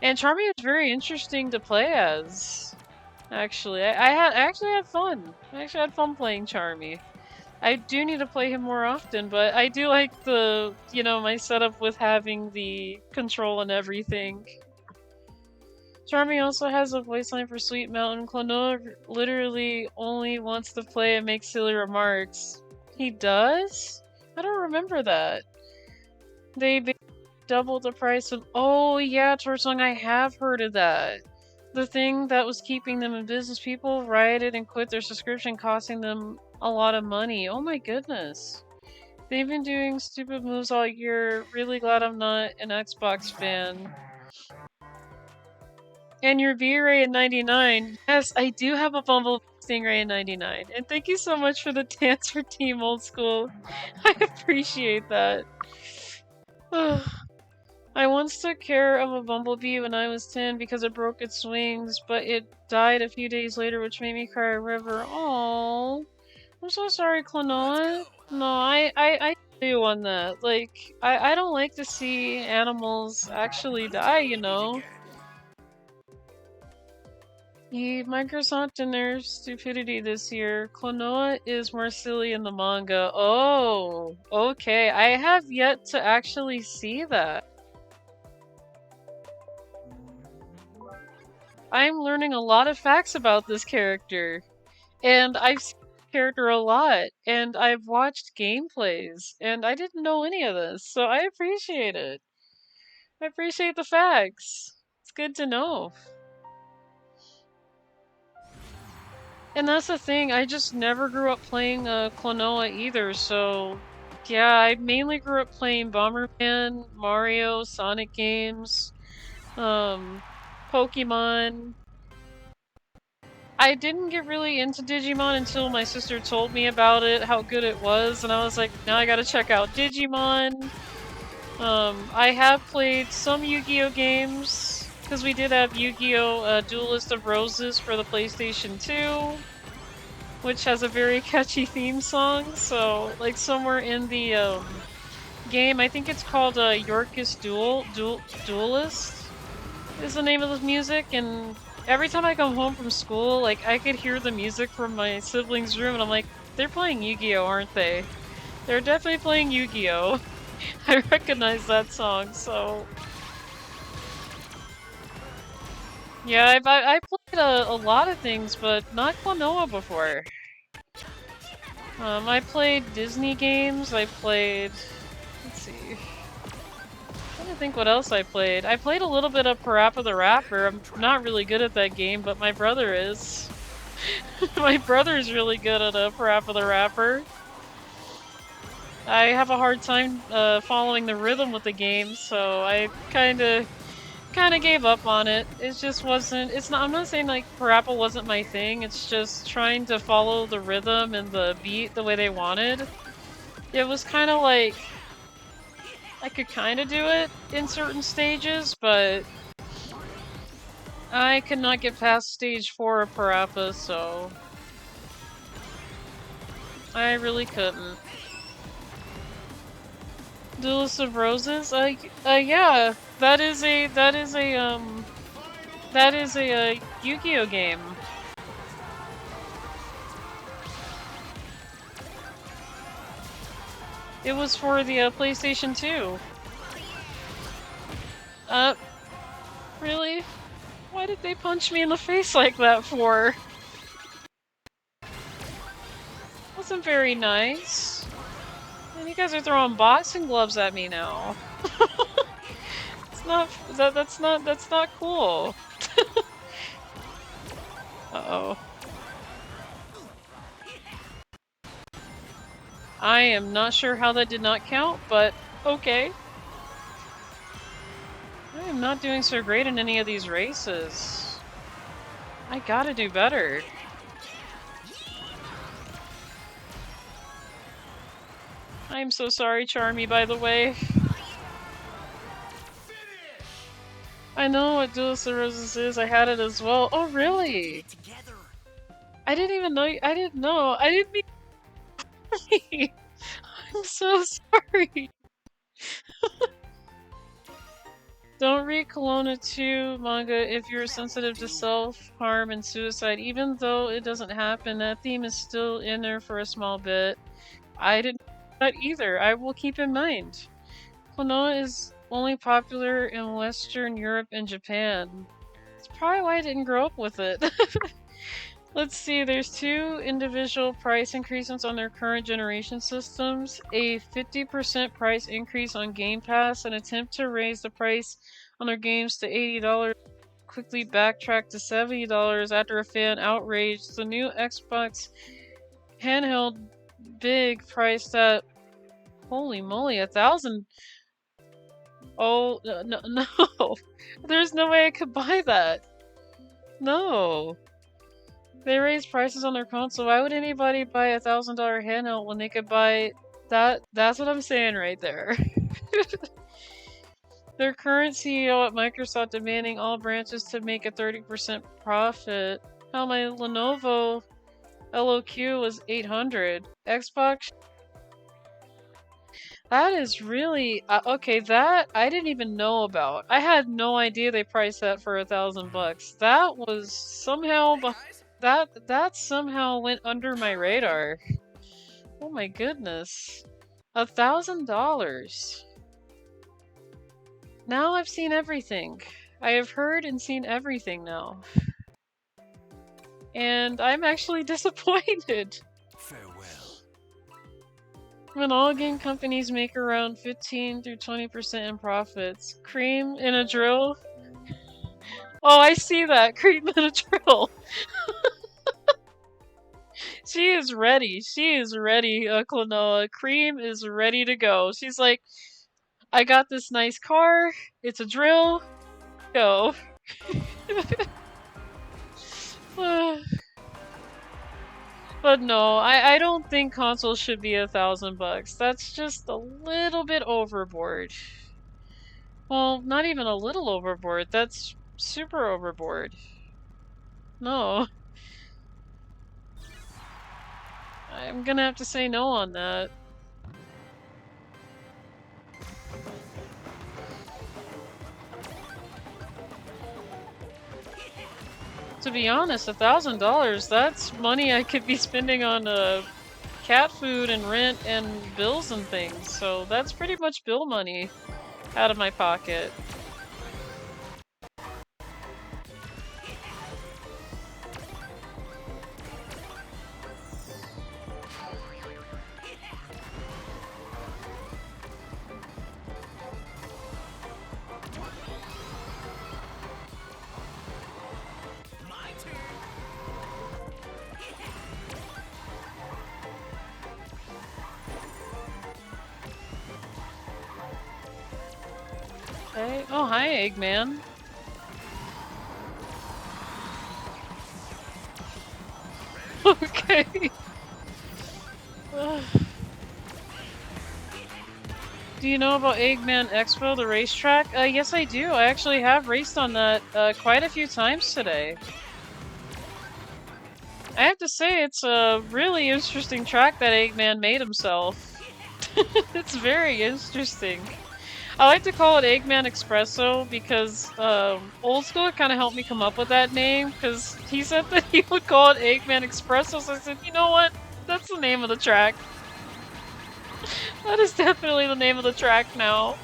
And Charmy is very interesting to play as. Actually, I actually had fun. I actually had fun playing Charmy. I do need to play him more often, but I do like the, you know, my setup with having the control and everything. Charmy also has a voice line for Sweet Mountain. Klonoa literally only wants to play and make silly remarks. He does? I don't remember that. They doubled the price of— oh yeah, Torsong, I have heard of that. The thing that was keeping them in business, people rioted and quit their subscription, costing them a lot of money. Oh my goodness. They've been doing stupid moves all year. Really glad I'm not an Xbox fan. And your V-Ray in 99. Yes, I do have a Bumblebee Stingray in 99. And thank you so much for the dance for Team Old School. I appreciate that. I once took care of a bumblebee when I was 10 because it broke its wings, but it died a few days later, which made me cry a river. Oh, I'm so sorry, Klonoa. No, I feel you on that. Like, I don't like to see animals actually die, you know? Microsoft and their stupidity this year. Klonoa is more silly in the manga. Oh, okay. I have yet to actually see that. I'm learning a lot of facts about this character. And I've seen this character a lot. And I've watched gameplays. And I didn't know any of this. So I appreciate it. I appreciate the facts. It's good to know. And that's the thing, I just never grew up playing Klonoa either, so yeah, I mainly grew up playing Bomberman, Mario, Sonic games, Pokemon. I didn't get really into Digimon until my sister told me about it, how good it was, and I was like, now I gotta check out Digimon. I have played some Yu-Gi-Oh games, because we did have Yu-Gi-Oh! Duelist of Roses for the PlayStation 2. Which has a very catchy theme song, so like somewhere in the game, I think it's called Yorkist Duelist is the name of the music, and every time I come home from school, like I could hear the music from my siblings' room and I'm like, they're playing Yu-Gi-Oh, aren't they? They're definitely playing Yu-Gi-Oh. I recognize that song, so yeah, I played a lot of things, but not Klonoa before. I played Disney games, I played... let's see... I'm trying to think what else I played. I played a little bit of Parappa the Rapper. I'm not really good at that game, but my brother is. My brother's really good at Parappa the Rapper. I have a hard time following the rhythm with the game, so I kinda gave up on it. It just wasn't, it's not, I'm not saying like Parappa wasn't my thing, it's just trying to follow the rhythm and the beat the way they wanted. It was kind of like, I could kind of do it in certain stages, but I could not get past stage 4 of Parappa, so I really couldn't. Duelist of Roses? Yeah, that is a Yu-Gi-Oh game. It was for the PlayStation 2. Really? Why did they punch me in the face like that for? Wasn't very nice. And you guys are throwing boxing gloves at me now. It's not, that's not cool. Uh-oh. I am not sure how that did not count, but okay. I am not doing so great in any of these races. I gotta do better. I'm so sorry, Charmy, by the way. I know what Duelist of Roses is. I had it as well. Oh, really? I didn't even know. I didn't know. I didn't mean. I'm so sorry. Don't read Kelowna 2 manga if you're sensitive to self-harm and suicide. Even though it doesn't happen, that theme is still in there for a small bit. I didn't know that either. I will keep in mind. Kelowna is only popular in Western Europe and Japan. That's probably why I didn't grow up with it. Let's see, there's 2 individual price increases on their current generation systems, a 50% price increase on Game Pass, an attempt to raise the price on their games to $80, quickly backtrack to $70 after a fan outrage. The new Xbox handheld big priced at Holy moly, 1,000. Oh, no, no. There's no way I could buy that. No. They raised prices on their console. Why would anybody buy a $1,000 handheld when they could buy that? That's what I'm saying right there. Their current CEO at Microsoft demanding all branches to make a 30% profit. How my Lenovo LOQ was 800. Xbox. That is really okay. That I didn't even know about. I had no idea they priced that for $1,000. That was somehow that somehow went under my radar. Oh my goodness, $1,000. Now I've seen everything. I have heard and seen everything now, and I'm actually disappointed. Farewell. When all game companies make around 15 through 20% in profits. Cream in a drill? Oh, I see that! Cream in a drill! She is ready. She is ready, Klonoa. Cream is ready to go. She's like, I got this nice car. It's a drill. Go. But no, I don't think consoles should be $1,000. That's just a little bit overboard. Well, not even a little overboard. That's super overboard. No. I'm gonna have to say no on that. To be honest, $1,000, that's money I could be spending on cat food and rent and bills and things. So that's pretty much bill money out of my pocket. Okay. Oh, hi, Eggman. Okay. Do you know about Eggman Expo, the racetrack? Yes I do. I actually have raced on that quite a few times today. I have to say, it's a really interesting track that Eggman made himself. It's very interesting. I like to call it Eggman Espresso because Old School kind of helped me come up with that name because he said that he would call it Eggman Espresso, so I said, you know what? That's the name of the track. That is definitely the name of the track now.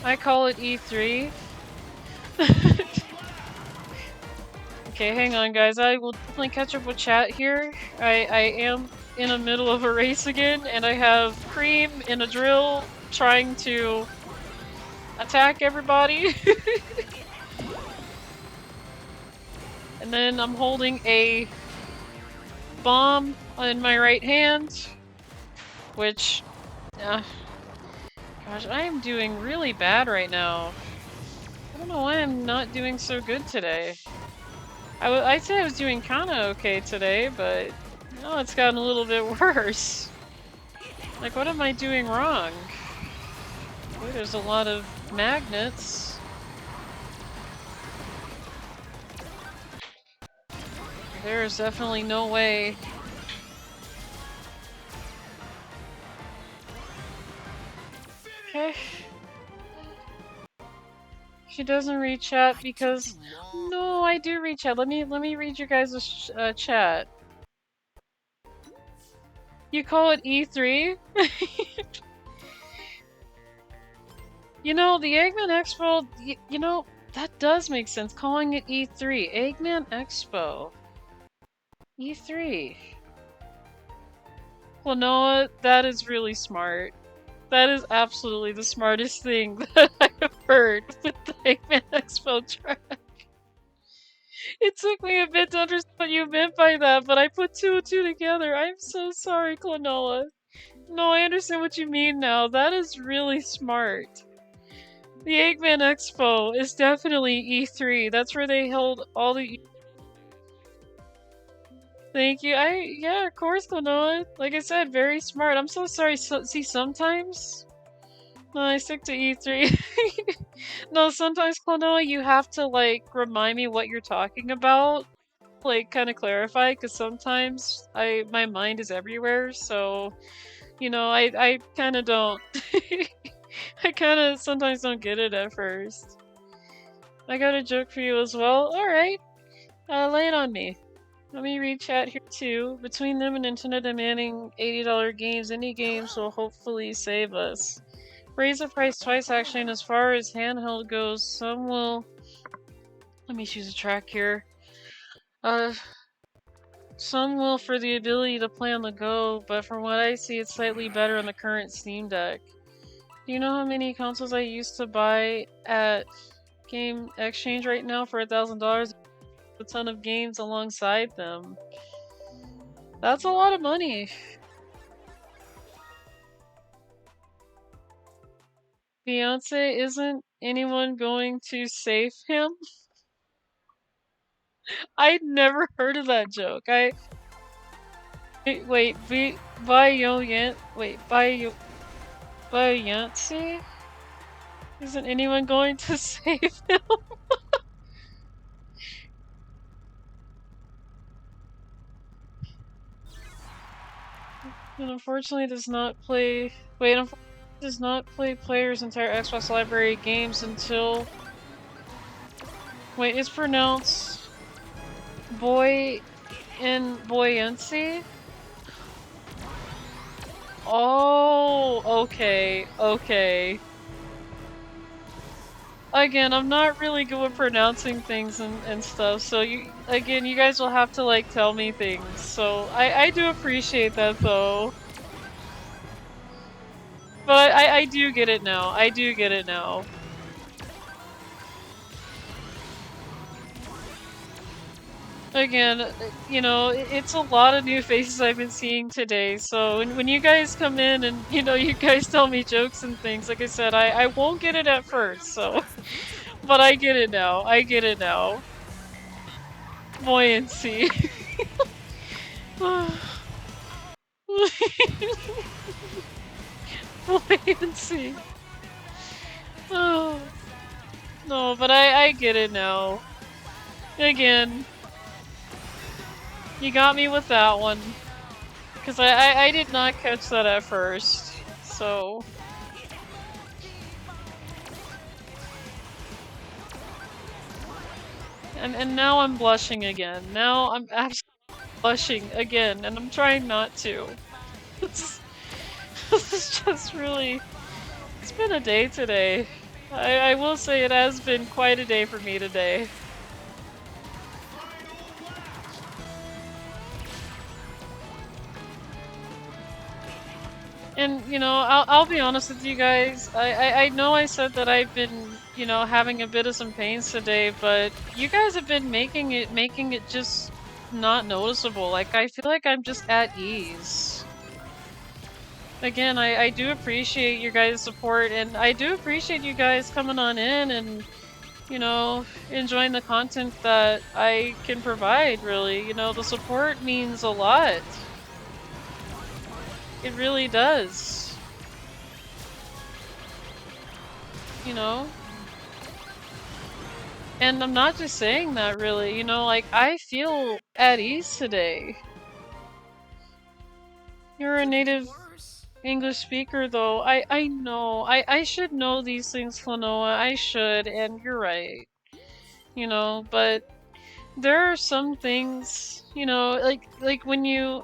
I call it E3. Okay, hang on guys, I will definitely catch up with chat here. I am in the middle of a race again, and I have Cream in a drill trying to attack everybody. And then I'm holding a bomb in my right hand, which, gosh, I am doing really bad right now. I don't know why I'm not doing so good today. I'd say I was doing kinda okay today, but no, it's gotten a little bit worse. Like, what am I doing wrong? Ooh, there's a lot of magnets. There's definitely no way. Okay. She doesn't read chat because... No, I do read chat. Let me read you guys' chat. You call it E3? You know, the Eggman Expo, you know, that does make sense. Calling it E3. Eggman Expo. E3. Klonoa, that is really smart. That is absolutely the smartest thing that I have heard with the Eggman Expo track. It took me a bit to understand what you meant by that, but I put two and two together. I'm so sorry, Klonoa. No, I understand what you mean now. That is really smart. The Eggman Expo is definitely E3. That's where they held all the. Thank you. Yeah, of course, Klonoa. Like I said, very smart. I'm so sorry. See, sometimes. No, I stick to E3. No, sometimes, Klonoa, you have to like remind me what you're talking about. Like, kind of clarify, because sometimes my mind is everywhere. So, you know, I kind of don't. I kind of sometimes don't get it at first. I got a joke for you as well. Alright. Lay it on me. Let me read chat here too. Between them and Nintendo demanding $80 games, indie games will hopefully save us. Raise the price twice actually, and as far as handheld goes, some will... Let me choose a track here. Some will for the ability to play on the go, but from what I see it's slightly better on the current Steam Deck. Do you know how many consoles I used to buy at Game Exchange right now for $1,000? A ton of games alongside them. That's a lot of money. Beyonce, isn't anyone going to save him? I'd never heard of that joke. Wait, Beyonce? Isn't anyone going to save him? And unfortunately does not play players' entire Xbox library of games until... Wait, it's pronounced Boy in Buoyancy? Oh, okay, okay. Again, I'm not really good with pronouncing things and stuff, so you guys will have to like tell me things. So I do appreciate that though. But I do get it now. I do get it now. Again, you know, it's a lot of new faces I've been seeing today, so when you guys come in and, you know, you guys tell me jokes and things, like I said, I won't get it at first, so... But I get it now. I get it now. Buoyancy. Buoyancy. Oh. No, but I get it now. Again. You got me with that one. Because I did not catch that at first. So... And now I'm blushing again. Now I'm actually blushing again, and I'm trying not to. This is just really... It's been a day today. I will say it has been quite a day for me today. And, you know, I'll be honest with you guys, I know I said that I've been, you know, having a bit of some pains today, but you guys have been making it just not noticeable. Like, I feel like I'm just at ease. Again, I do appreciate your guys' support, and I do appreciate you guys coming on in and, you know, enjoying the content that I can provide, really. You know, the support means a lot. It really does. You know? And I'm not just saying that, really. You know, like, I feel at ease today. You're a native English speaker, though. I know. I should know these things, Klonoa. I should, and you're right. You know, but there are some things, you know, like when you...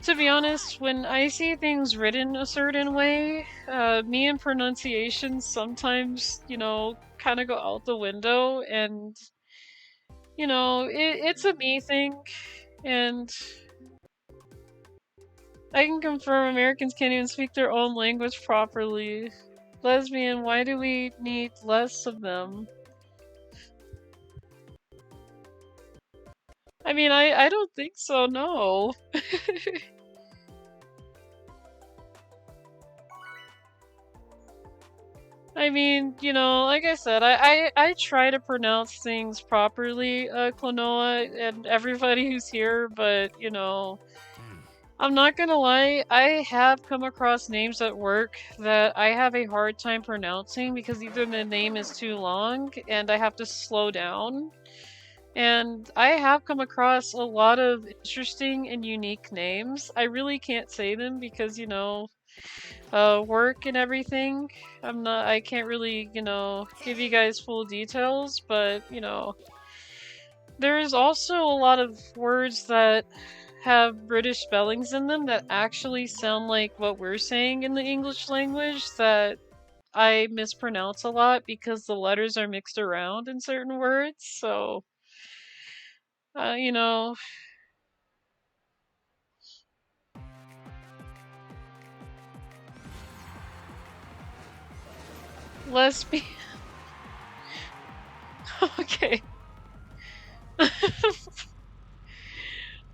To be honest, when I see things written a certain way, me and pronunciation sometimes, you know, kind of go out the window, and, you know, it's a me thing, and I can confirm Americans can't even speak their own language properly. Lesbian, why do we need less of them? I mean, I don't think so, no. I mean, you know, like I said, I try to pronounce things properly, Klonoa, and everybody who's here, but, you know, I'm not gonna lie, I have come across names at work that I have a hard time pronouncing because either the name is too long and I have to slow down. And I have come across a lot of interesting and unique names. I really can't say them because, you know, work and everything. I can't really, you know, give you guys full details, but, you know, there's also a lot of words that have British spellings in them that actually sound like what we're saying in the English language that I mispronounce a lot because the letters are mixed around in certain words, so, you know, lesbian. Okay.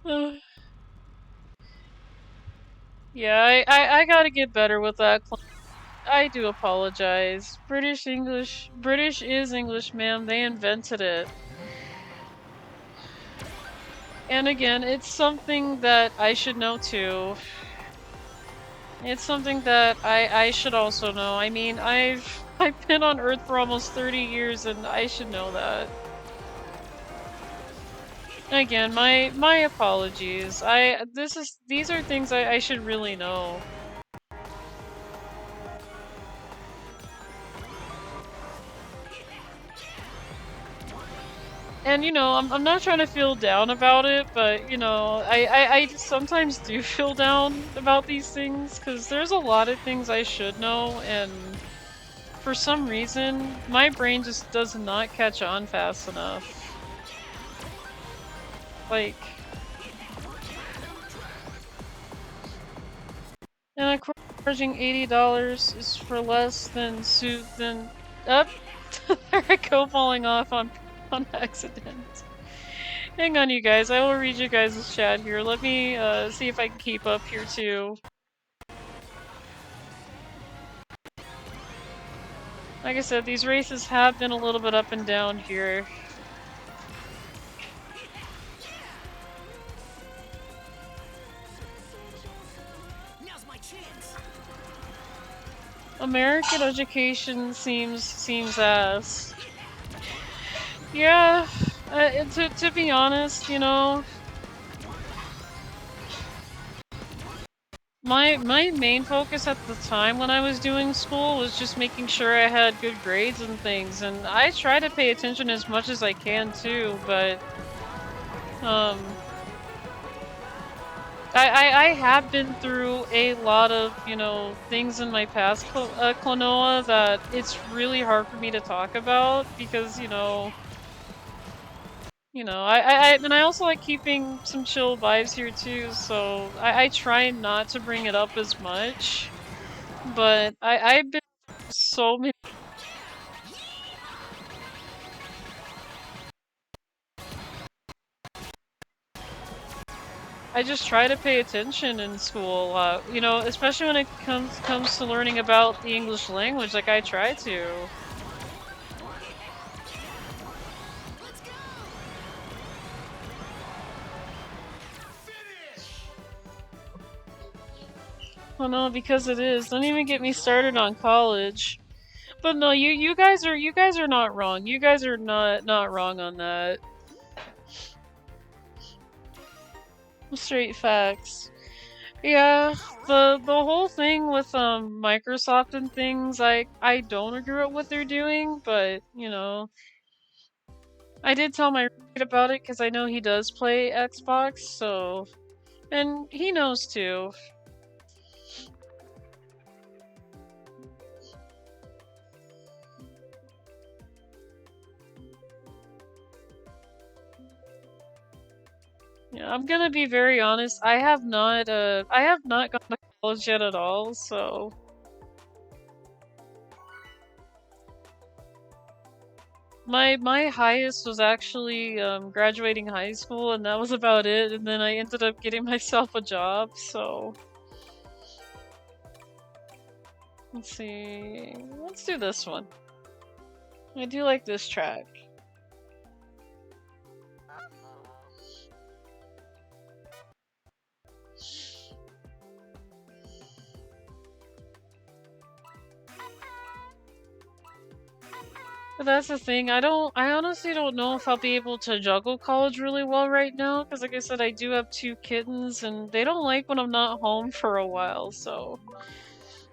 Uh, yeah, I gotta get better with that. I do apologize. British is English, ma'am. They invented it. And again, it's something that I should know too. It's something that I should also know. I mean, I've been on Earth for almost 30 years and I should know that. Again, my apologies. These are things I should really know. And you know, I'm not trying to feel down about it, but you know, I just sometimes do feel down about these things because there's a lot of things I should know, and for some reason, my brain just does not catch on fast enough. Like, and of course, charging $80 is for less than up. There I go, falling off on accident. Hang on, you guys. I will read you guys' chat here. Let me see if I can keep up here too. Like I said, these races have been a little bit up and down here. Now's my chance. American education seems ass. Yeah, to be honest, you know, my main focus at the time when I was doing school was just making sure I had good grades and things, and I try to pay attention as much as I can too, but I have been through a lot of, you know, things in my past, Klonoa, that it's really hard for me to talk about because, and I also like keeping some chill vibes here too, so I try not to bring it up as much, but I've been through so many. I just try to pay attention in school, you know, especially when it comes to learning about the English language, like I try to. Well, no, because it is. Don't even get me started on college. But no, you guys are not wrong. You guys are not wrong on that. Straight facts. Yeah, the whole thing with Microsoft and things, I don't agree with what they're doing, but you know, I did tell my roommate about it because I know he does play Xbox, so and he knows too. Yeah, I'm gonna be very honest. I have not gone to college yet at all, so my highest was actually graduating high school, and that was about it. And then I ended up getting myself a job. So let's see. Let's do this one. I do like this track. But that's the thing, I honestly don't know if I'll be able to juggle college really well right now, because like I said, I do have 2 kittens, and they don't like when I'm not home for a while, so...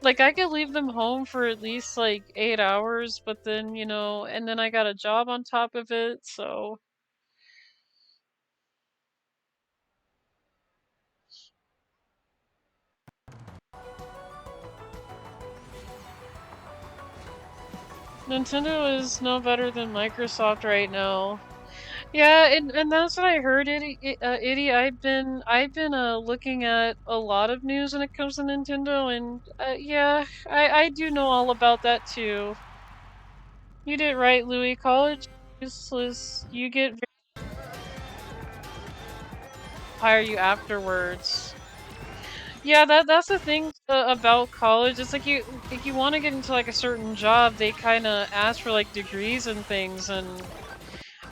Like, I could leave them home for at least, like, 8 hours, but then, you know, and then I got a job on top of it, so... Nintendo is no better than Microsoft right now. Yeah, and that's what I heard, Itty. I've been looking at a lot of news when it comes to Nintendo, and yeah, I do know all about that too. You did right, Louie. College is useless. You get hire you afterwards. Yeah, that's the thing about college. It's like if you want to get into like a certain job, they kind of ask for like degrees and things, and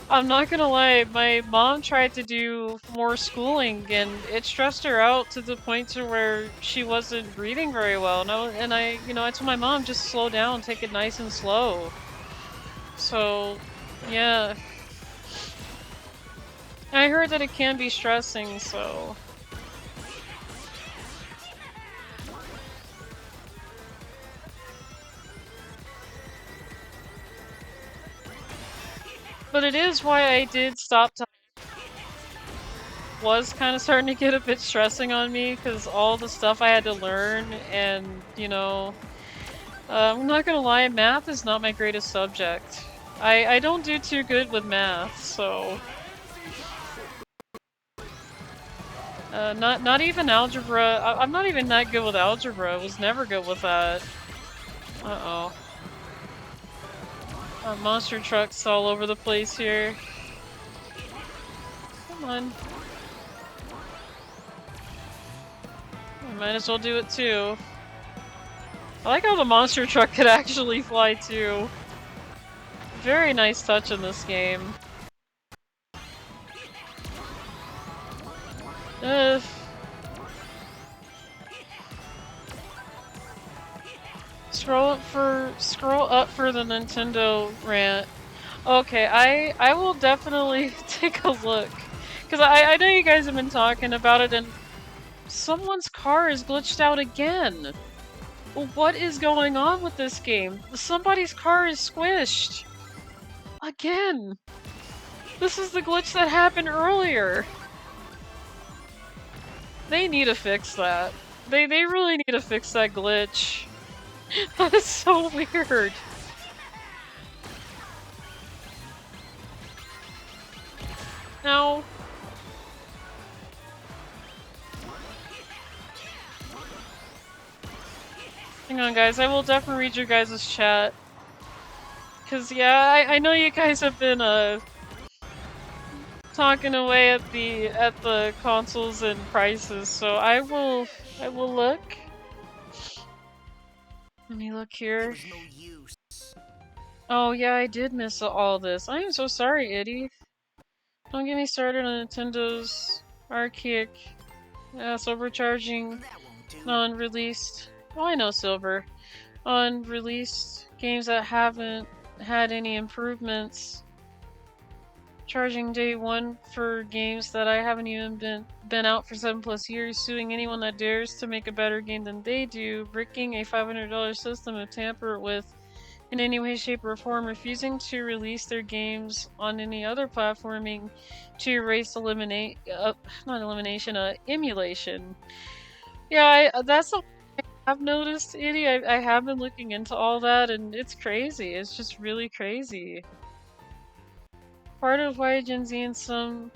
I'm not gonna lie, my mom tried to do more schooling and it stressed her out to the point to where she wasn't breathing very well. You know, I told my mom, just slow down, take it nice and slow. So, yeah. I heard that it can be stressing, so... But it is why I did stop was kind of starting to get a bit stressing on me, because all the stuff I had to learn, and, you know... I'm not gonna lie, math is not my greatest subject. I don't do too good with math, so... not even algebra. I'm not even that good with algebra. I was never good with that. Uh-oh. Monster trucks all over the place here. Come on. I might as well do it too. I like how the monster truck could actually fly too. Very nice touch in this game. Ugh. Scroll up for the Nintendo rant. Okay, I will definitely take a look. Cause I know you guys have been talking about it, and someone's car is glitched out again. What is going on with this game? Somebody's car is squished. Again. This is the glitch that happened earlier. They need to fix that. They really need to fix that glitch. That is so weird. No. Hang on, guys. I will definitely read your guys' chat. Cause yeah, I know you guys have been talking away at the consoles and prices, so I will look. Let me look here. Oh yeah, I did miss all this. I am so sorry, Itty. Don't get me started on Nintendo's archaic overcharging non-released. Oh, I know, Silver. On-released games that haven't had any improvements. Charging day one for games that I haven't even been out for 7+ years, suing anyone that dares to make a better game than they do, bricking a $500 system and tamper it with in any way, shape, or form, refusing to release their games on any other platforming to erase emulation. Yeah, that's what I've noticed, Edie. I have been looking into all that, and it's crazy. It's just really crazy. Part of why Gen Z and some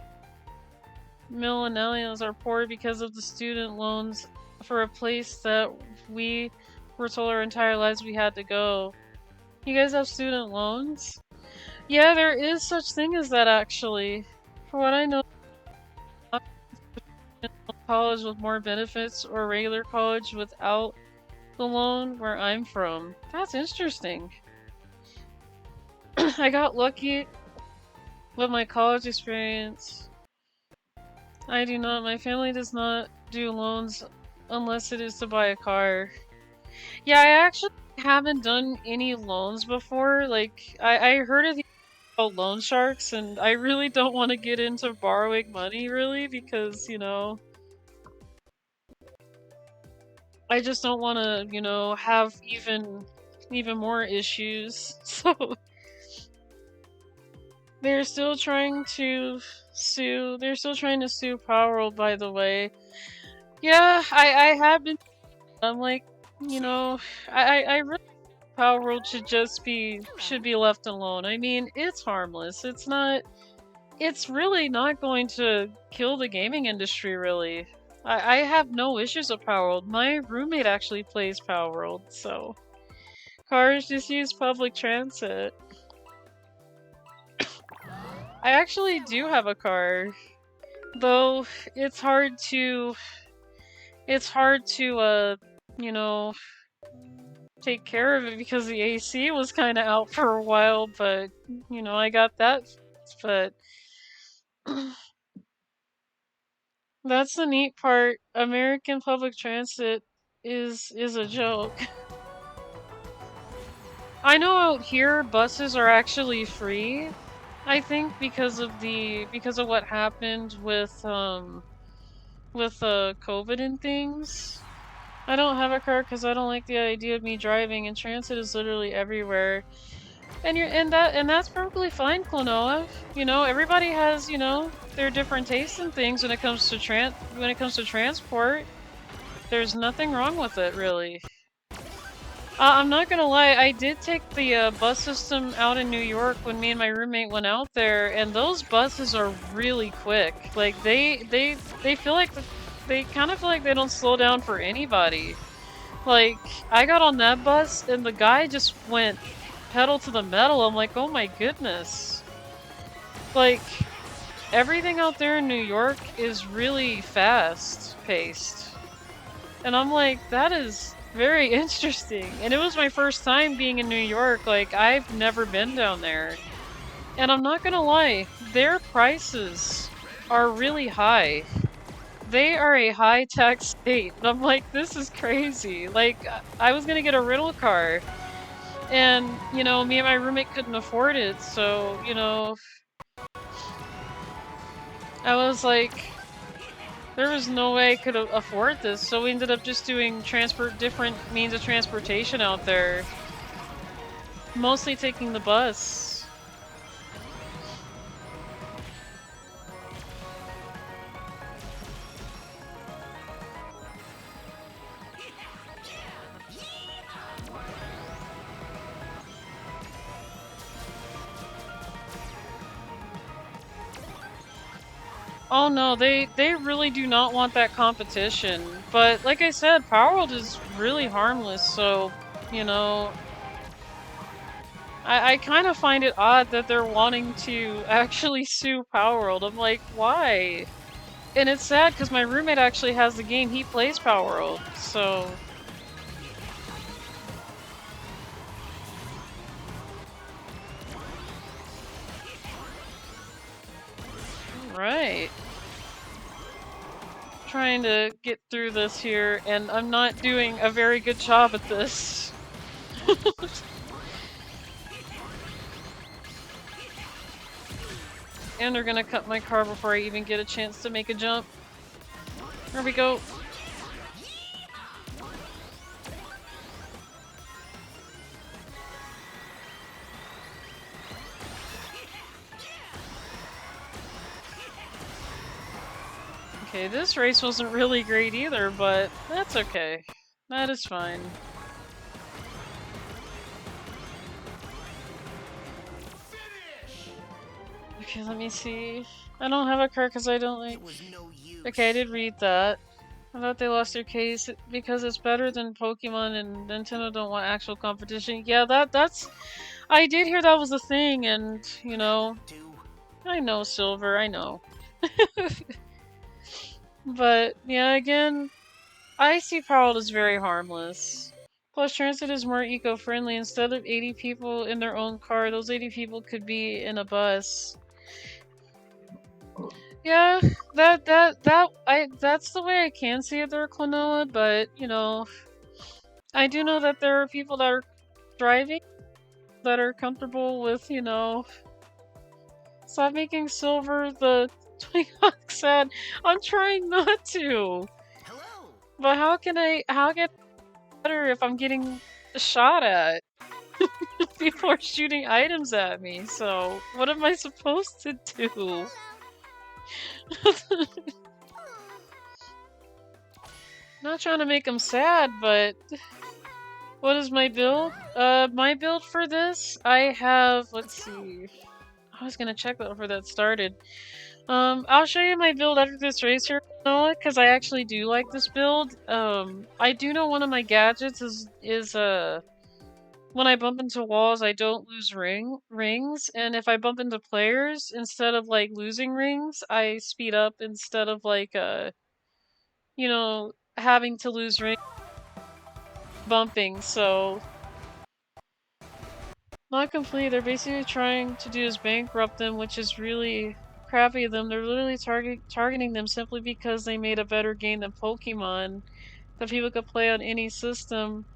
millennials are poor because of the student loans for a place that we were told our entire lives we had to go. You guys have student loans? Yeah, there is such thing as that actually. For what I know, college with more benefits or regular college without the loan where I'm from. That's interesting. I got lucky with my college experience. I do not. My family does not do loans unless it is to buy a car. Yeah, I actually haven't done any loans before. Like, I heard of these called loan sharks, and I really don't want to get into borrowing money, really, because, you know, I just don't want to, you know, have even more issues. So they're still trying to they're still trying to sue Power World, by the way. Yeah, I have been. I'm like, you know, I really think Power World should be left alone. I mean, it's harmless. It's really not going to kill the gaming industry, really. I have no issues with Power World. My roommate actually plays Power World, so cars just use public transit. I actually do have a car, though it's hard to you know, take care of it because the AC was kind of out for a while, but you know, I got that fixed, but that's the neat part. American public transit is a joke. I know out here buses are actually free. I think because of what happened with COVID and things. I don't have a car because I don't like the idea of me driving, and transit is literally everywhere. And that's perfectly fine, Klonoa. You know, everybody has, you know, their different tastes and things when it comes to transport. There's nothing wrong with it, really. I'm not gonna lie, I did take the bus system out in New York when me and my roommate went out there, and those buses are really quick. Like they feel like they kind of feel like they don't slow down for anybody. Like I got on that bus and the guy just went pedal to the metal. I'm like, oh my goodness. Like everything out there in New York is really fast paced. And I'm like, that is very interesting. And it was my first time being in New York. Like, I've never been down there. And I'm not gonna lie, their prices are really high. They are a high-tax state. And I'm like, this is crazy. Like, I was gonna get a rental car. And, you know, me and my roommate couldn't afford it. So, you know, I was like, there was no way I could afford this, so we ended up just doing different means of transportation out there. Mostly taking the bus. Oh no, they really do not want that competition. But like I said, Power World is really harmless, so, you know, I kind of find it odd that they're wanting to actually sue Power World. I'm like, why? And it's sad because my roommate actually has the game. He plays Power World, so... Right. Trying to get through this here, and I'm not doing a very good job at this. And they're gonna cut my car before I even get a chance to make a jump. There we go. Okay, this race wasn't really great either, but that's okay. That is fine. Okay, let me see. I don't have a card because I don't like... It was no use. Okay, I did read that. I thought they lost their case because it's better than Pokemon and Nintendo don't want actual competition. Yeah, that's... I did hear that was a thing, and, you know... I know, Silver, I know. But, yeah, again, I see Power as very harmless. Plus, transit is more eco-friendly. Instead of 80 people in their own car, those 80 people could be in a bus. Yeah, that's the way I can see it there, Klonoa, but, you know, I do know that there are people that are driving that are comfortable with, you know... Stop making Silver the Twinhawk sad. I'm trying not to! Hello. But how can better if I'm getting shot at? People are shooting items at me, so what am I supposed to do? Not trying to make them sad, but what is my build? My build for this, I have, let's see. I was gonna check that before that started. I'll show you my build after this race here, Noah, because I actually do like this build. I do know one of my gadgets is when I bump into walls, I don't lose rings, and if I bump into players, instead of, like, losing rings, I speed up instead of, like, you know, having to lose rings bumping, so... Not complete, they're basically trying to do is bankrupt them, which is really crappy of them. They're literally targeting them simply because they made a better game than Pokemon that people could play on any system.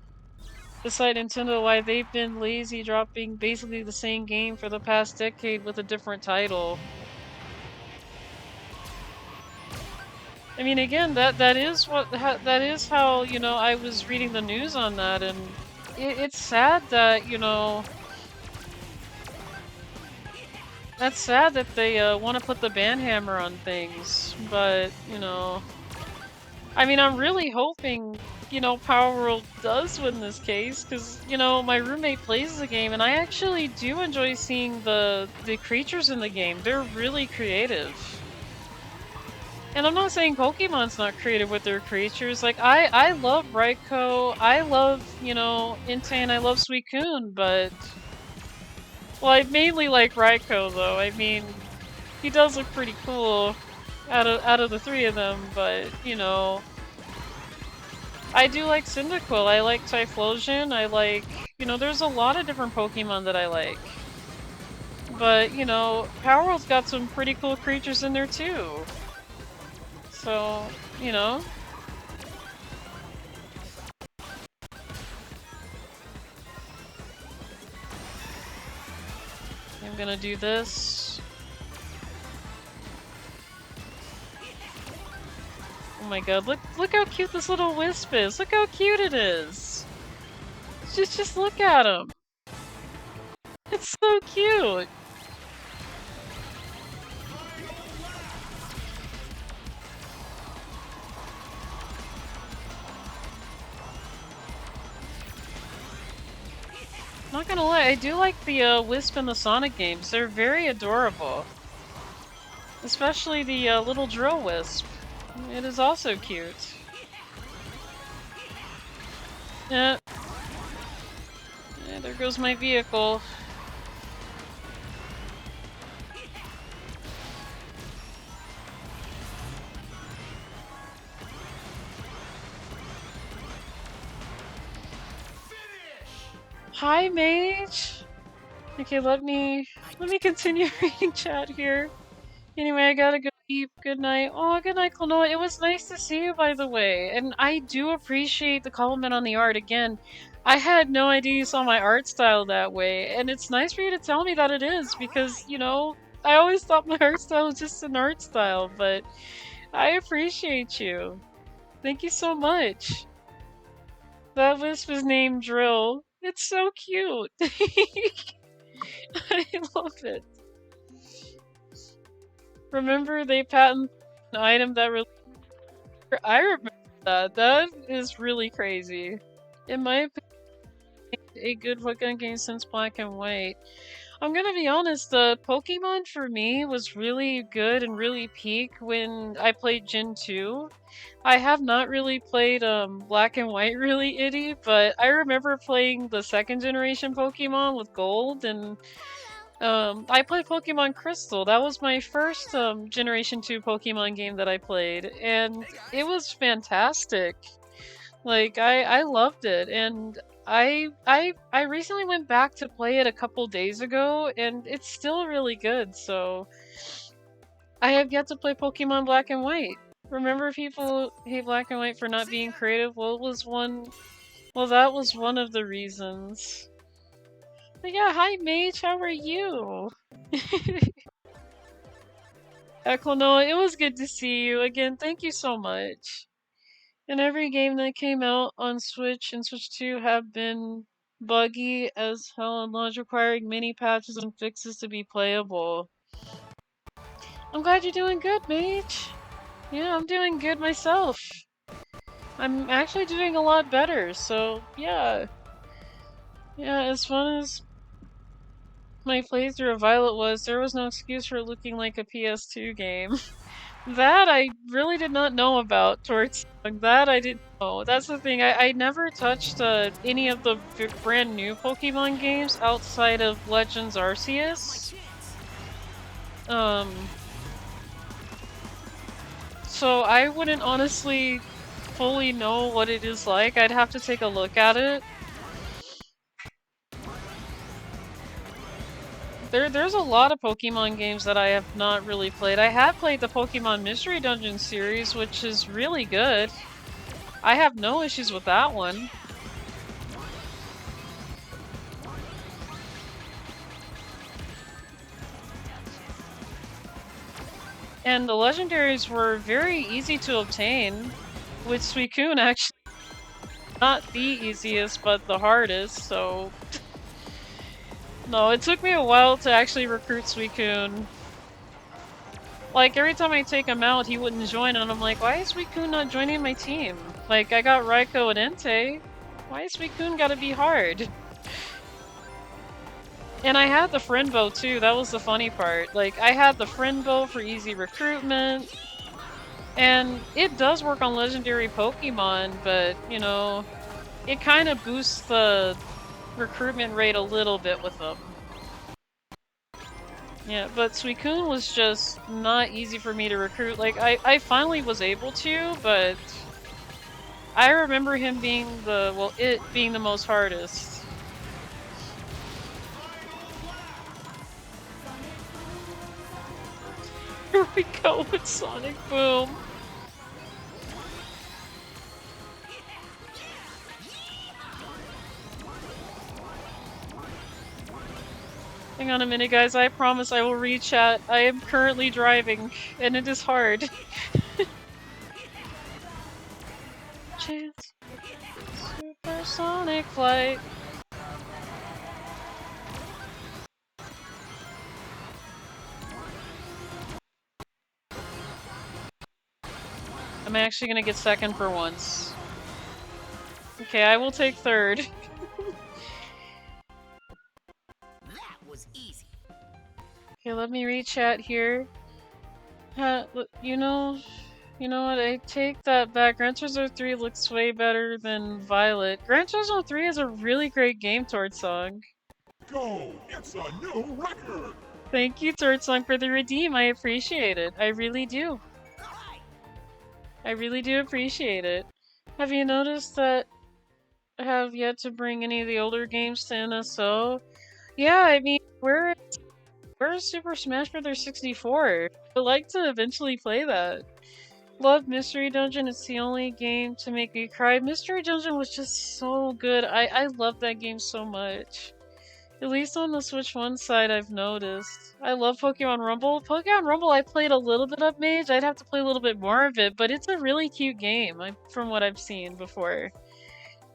Decide Nintendo why they've been lazy dropping basically the same game for the past decade with a different title. I mean, again, that is how, you know, I was reading the news on that, and it's sad that, you know, that's sad that they want to put the ban hammer on things, but, you know, I mean, I'm really hoping, you know, Power World does win this case, because, you know, my roommate plays the game, and I actually do enjoy seeing the creatures in the game. They're really creative. And I'm not saying Pokemon's not creative with their creatures. Like, I love Raikou, I love, you know, Entei, I love Suicune, but... Well, I mainly like Raikou, though. I mean, he does look pretty cool out of the three of them, but, you know... I do like Cyndaquil, I like Typhlosion, I like... You know, there's a lot of different Pokemon that I like. But, you know, Power World's got some pretty cool creatures in there, too. So, you know... I'm gonna do this. Oh my god, look how cute this little wisp is! Look how cute it is! Just look at him! It's so cute! Not gonna lie, I do like the Wisp in the Sonic games. They're very adorable. Especially the little drill Wisp. It is also cute. Yeah. Yeah, there goes my vehicle. Hi, Mage! Okay, let me continue reading chat here. Anyway, I gotta go eat. Good night. Oh, good night, Klonoa. It was nice to see you, by the way. And I do appreciate the compliment on the art. Again, I had no idea you saw my art style that way. And it's nice for you to tell me that it is, because, you know, I always thought my art style was just an art style, but I appreciate you. Thank you so much. That wisp is named Drill. It's so cute. I love it. Remember they patented an item that really... I remember that. That is really crazy. In my opinion, a good Pokemon game since Black and White. I'm gonna be honest, the Pokemon for me was really good and really peak when I played Gen 2. I have not really played Black and White really itty, but I remember playing the second generation Pokemon with Gold, and I played Pokemon Crystal. That was my first Generation 2 Pokemon game that I played, and it was fantastic. Like I loved it, and I recently went back to play it a couple days ago, and it's still really good. So I have yet to play Pokemon Black and White. Remember, people hate Black and White for not being creative? Well, that was one of the reasons. But yeah, hi Mage, how are you? Equinoa, it was good to see you again. Thank you so much. And every game that came out on Switch and Switch 2 have been buggy as hell and launch, requiring many patches and fixes to be playable. I'm glad you're doing good, Mage. Yeah, I'm doing good myself. I'm actually doing a lot better, so yeah. Yeah, as fun as my playthrough of Violet was, there was no excuse for it looking like a PS2 game. That I really did not know about towards that I didn't know. That's the thing, I never touched any of the brand new Pokemon games outside of Legends Arceus. So I wouldn't honestly fully know what it is like. I'd have to take a look at it. There's a lot of Pokemon games that I have not really played. I have played the Pokemon Mystery Dungeon series, which is really good. I have no issues with that one. And the legendaries were very easy to obtain, with Suicune actually not the easiest, but the hardest, so... No, it took me a while to actually recruit Suicune. Like, every time I take him out, he wouldn't join, and I'm like, why is Suicune not joining my team? Like, I got Raikou and Entei. Why is Suicune gotta be hard? And I had the friend bow too, that was the funny part. Like, I had the friend bow for easy recruitment, and it does work on legendary Pokemon, but, you know, it kind of boosts the recruitment rate a little bit with them. Yeah, but Suicune was just not easy for me to recruit. Like, I finally was able to, but I remember him being it being the most hardest. Here we go with Sonic Boom. Hang on a minute, guys. I promise I will read chat. I am currently driving, and it is hard. Chance. Supersonic flight. I'm actually gonna get second for once. Okay, I will take third. That was easy. Okay, let me read chat here. You know what? I take that back. Gran Turismo 3 looks way better than Violet. Gran Turismo 3 is a really great game, Tord Song. Go! It's a new record! Thank you, Tord Song, for the redeem. I appreciate it. I really do. I really do appreciate it. Have you noticed that I have yet to bring any of the older games to NSO? Yeah, I mean, where's Super Smash Bros. 64? I'd like to eventually play that. Love Mystery Dungeon, it's the only game to make me cry. Mystery Dungeon was just so good. I love that game so much. At least on the Switch 1 side, I've noticed. I love Pokemon Rumble. Pokemon Rumble, I played a little bit of Mage. I'd have to play a little bit more of it, but it's a really cute game, from what I've seen before.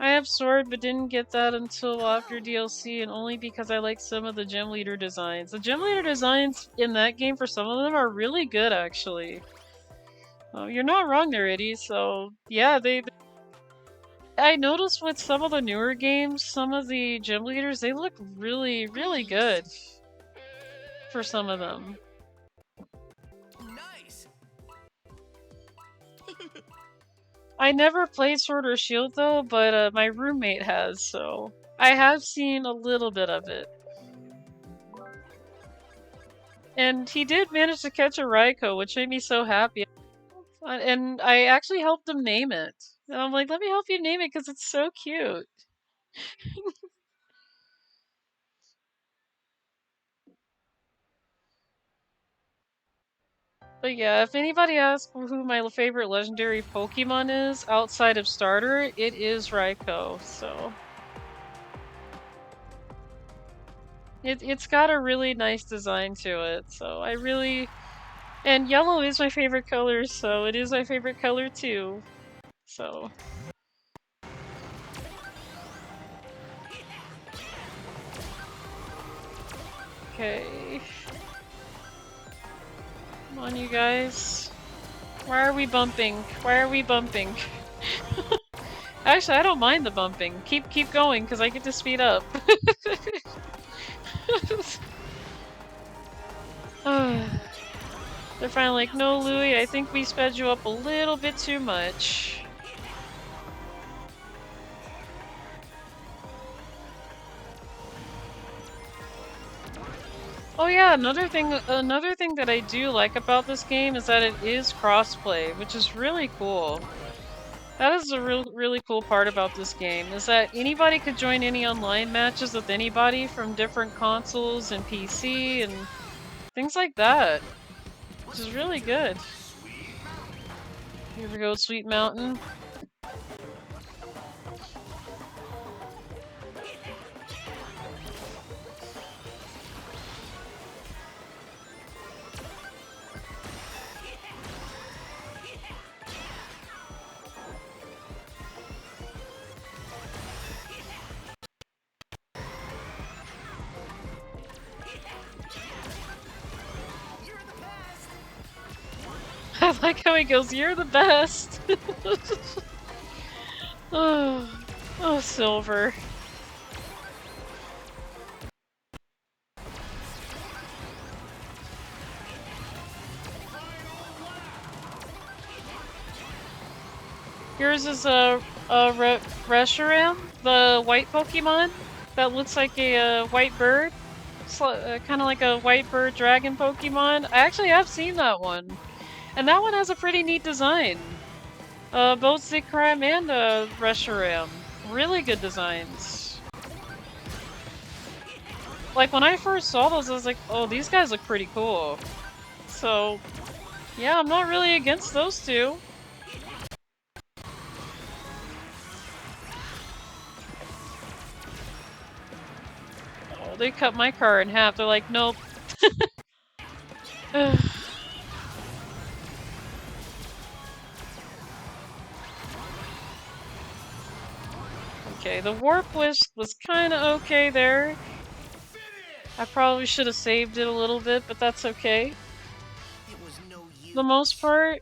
I have Sword, but didn't get that until after DLC, and only because I like some of the gym leader designs. The gym leader designs in that game, for some of them, are really good, actually. Oh, you're not wrong there, Eddie, so yeah, I noticed with some of the newer games, some of the gym leaders, they look really, really good. for some of them. Nice. I never played Sword or Shield though, but my roommate has, so I have seen a little bit of it. And he did manage to catch a Raikou, which made me so happy. And I actually helped him name it. And I'm like, let me help you name it because it's so cute. But yeah, if anybody asks who my favorite legendary Pokemon is outside of Starter, it is Raikou, so. It's got a really nice design to it, so I really... And yellow is my favorite color, so it is my favorite color too. So... Okay... Come on, you guys. Why are we bumping? Why are we bumping? Actually, I don't mind the bumping. Keep going, because I get to speed up. They're finally like, no, Louie, I think we sped you up a little bit too much. Oh yeah, another thing that I do like about this game is that it is crossplay, which is really cool. That is a really cool part about this game, is that anybody could join any online matches with anybody from different consoles and PC and things like that, which is really good. Here we go, Sweet Mountain. I like how he goes, "You're the best!" Oh, Silver. Yours is a Reshiram, the white Pokemon that looks like a white bird. Kind of like a white bird dragon Pokemon. I actually have seen that one. And that one has a pretty neat design. Both Zekrom and Reshiram. Really good designs. Like, when I first saw those, I was like, oh, these guys look pretty cool. So, yeah, I'm not really against those two. Oh, they cut my car in half. They're like, nope. Okay, the Warp Wisp was kinda okay there. I probably should have saved it a little bit, but that's okay. The most part,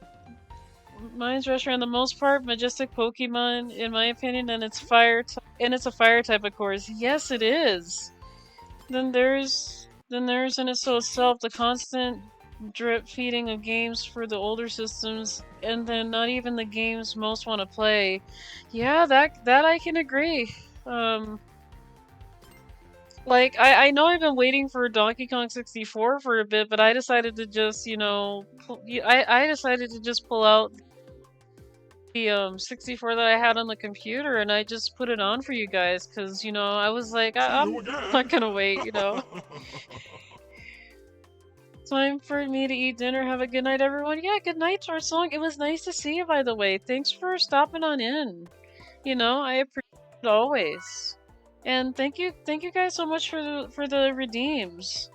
mine's Reshiram. The most part, majestic Pokemon, in my opinion, and it's a fire type, of course. Yes, it is. Then there's in itself the constant drip feeding of games for the older systems, and then not even the games most want to play. Yeah, that I can agree. Like, I know I've been waiting for Donkey Kong 64 for a bit, but I decided to just, you know, I decided to just pull out the 64 that I had on the computer, and I just put it on for you guys, because, you know, I was like, I'm not gonna wait, you know. Time for me to eat dinner. Have a good night, everyone. Yeah, good night, Tarsong. It was nice to see you, by the way. Thanks for stopping on in. You know, I appreciate it always. And thank you guys so much for the redeems.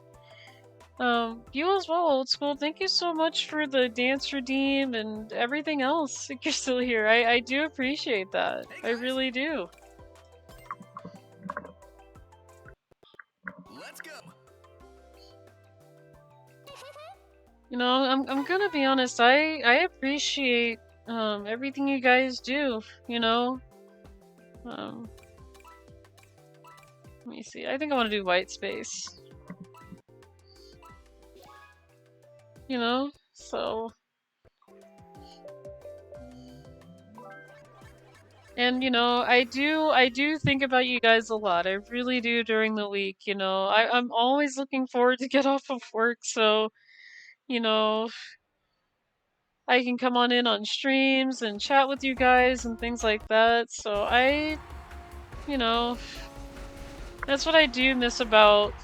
You as well, Old School. Thank you so much for the dance redeem and everything else. If you're still here, I do appreciate that. I really do. Let's go. You know, I'm gonna be honest. I appreciate everything you guys do. You know, let me see. I think I want to do white space. you know? So... And, you know, I do think about you guys a lot. I really do during the week, you know. I'm always looking forward to get off of work, so, you know, I can come on in on streams and chat with you guys and things like that. So you know, that's what I do miss about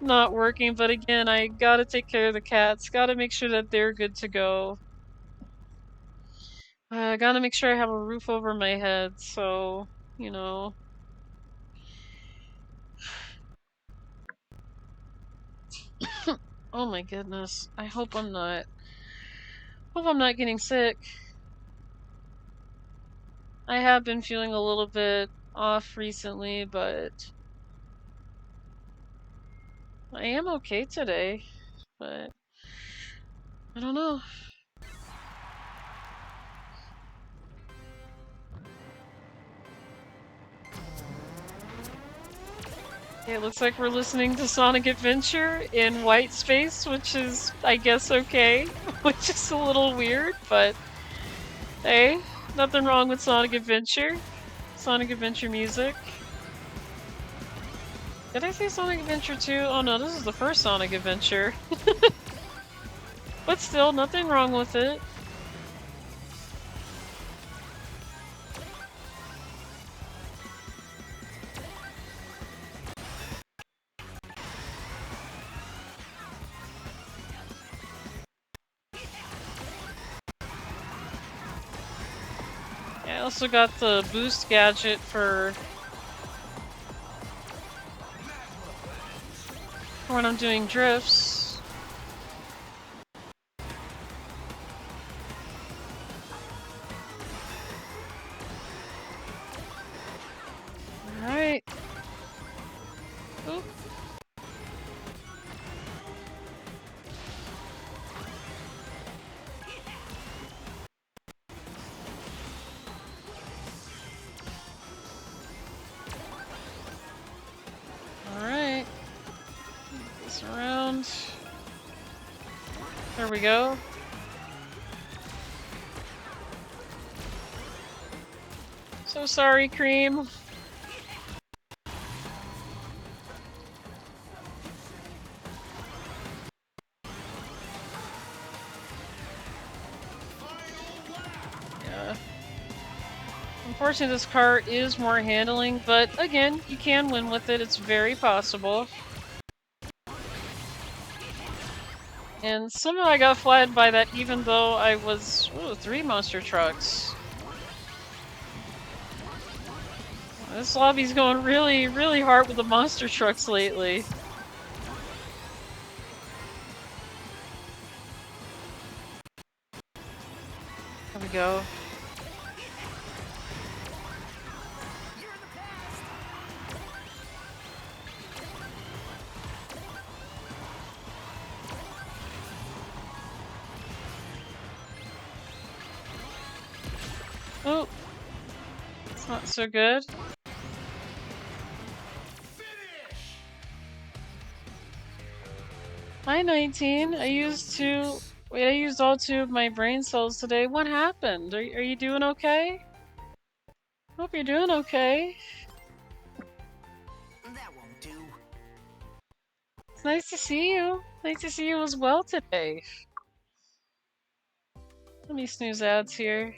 not working. But again, I gotta take care of the cats, gotta make sure that they're good to go. I gotta make sure I have a roof over my head, so, you know. Oh my goodness. I hope I'm not getting sick. I have been feeling a little bit off recently, but I am okay today. But I don't know. Okay, it looks like we're listening to Sonic Adventure in white space, which is, I guess, okay. Which is a little weird, but hey, nothing wrong with Sonic Adventure. Sonic Adventure music. Did I say Sonic Adventure 2? Oh no, this is the first Sonic Adventure. But still, nothing wrong with it. I also got the boost gadget for when I'm doing drifts. Alright. Oop. Alright. Move this around. There we go. So sorry, Cream. Yeah. Unfortunately, this car is more handling, but again, you can win with it. It's very possible. And somehow I got flattened by that even though I was... Ooh, 3 monster trucks. This lobby's going really, really hard with the monster trucks lately. There we go. Oh, it's not so good. Hi, 19. I used all 2 of my brain cells today. What happened? Are you doing okay? Hope you're doing okay. That won't do. It's nice to see you. Nice to see you as well today. Let me snooze ads here.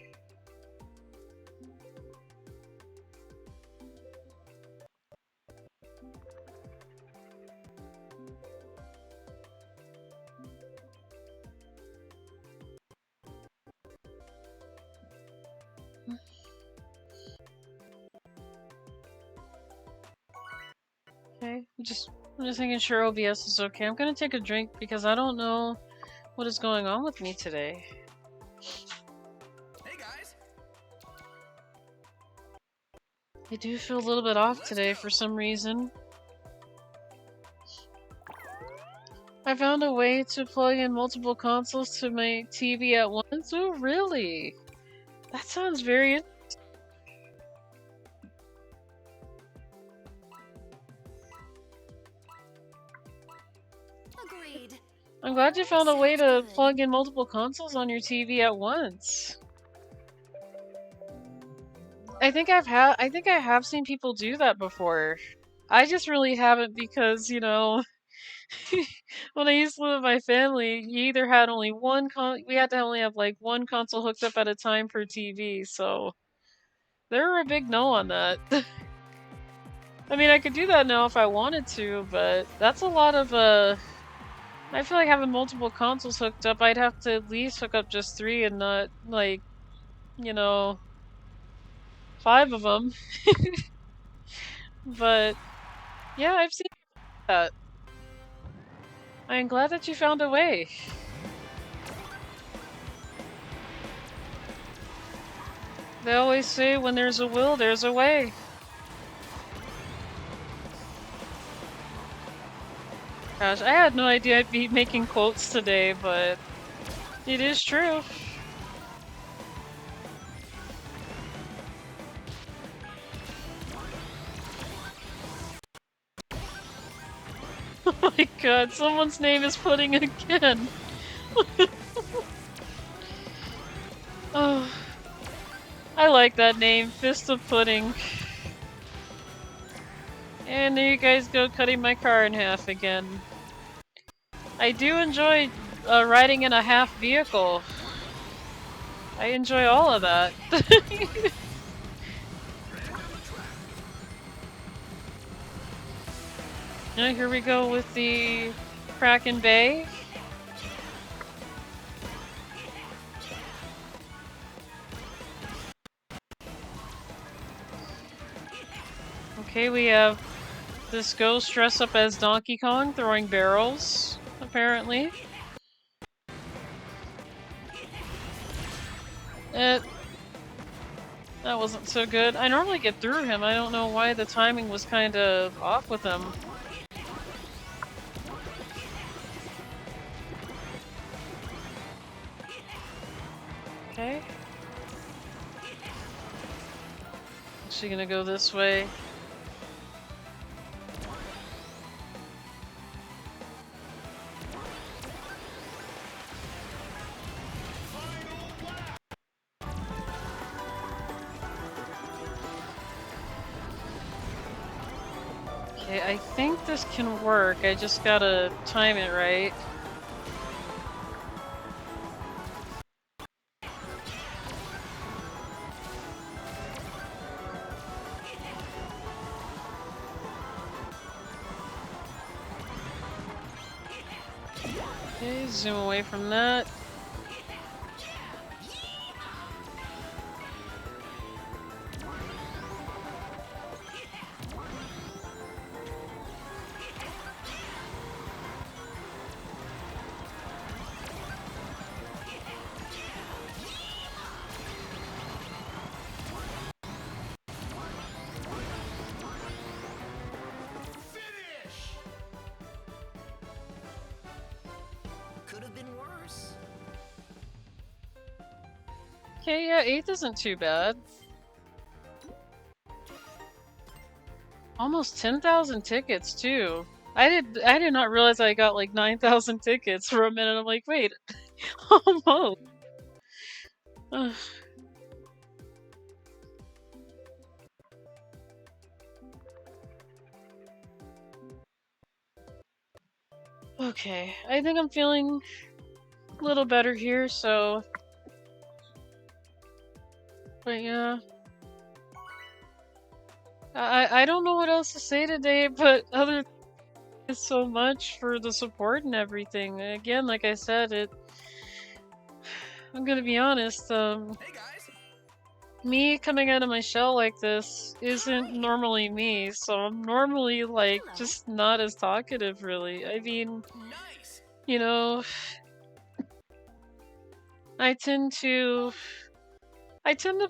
Okay, I'm just making sure OBS is okay. I'm gonna take a drink because I don't know what is going on with me today. Hey guys. I do feel a little bit off today for some reason. I found a way to plug in multiple consoles to my TV at once. Oh, really? That sounds very interesting. Agreed. I'm glad you found a way to Sounds good. plug in multiple consoles on your TV at once. I think I have seen people do that before. I just really haven't because, you know, when I used to live with my family, you either had only we had to only have like one console hooked up at a time per TV, so they were a big no on that. I mean, I could do that now if I wanted to, but that's a lot of, I feel like having multiple consoles hooked up, I'd have to at least hook up just 3 and not, like, you know, 5 of them. But, yeah, I've seen that. I'm glad that you found a way. They always say when there's a will, there's a way. Gosh, I had no idea I'd be making quotes today, but it is true. Oh my god, someone's name is Pudding again. Oh, I like that name, Fist of Pudding. And there you guys go, cutting my car in half again. I do enjoy riding in a half vehicle. I enjoy all of that. Now here we go with the Kraken Bay. Okay, we have this ghost dressed up as Donkey Kong throwing barrels, apparently. That wasn't so good. I normally get through him. I don't know why the timing was kind of off with him. Okay. Is she gonna go this way? Okay, I think this can work. I just gotta time it right. Okay, zoom away from that. Finish! Could have been worse. Okay, yeah, 8th isn't too bad. Almost 10,000 tickets too. I did not realize I got like 9,000 tickets for a minute. I'm like, wait, almost. Ugh. Okay, I think I'm feeling a little better here, so. But yeah. I don't know what else to say today, but other than so much for the support and everything. Again, like I said, I'm gonna be honest, Hey guys! me coming out of my shell like this isn't normally me, so I'm normally like Hello. just not as talkative really. I mean, Nice! you know, I tend to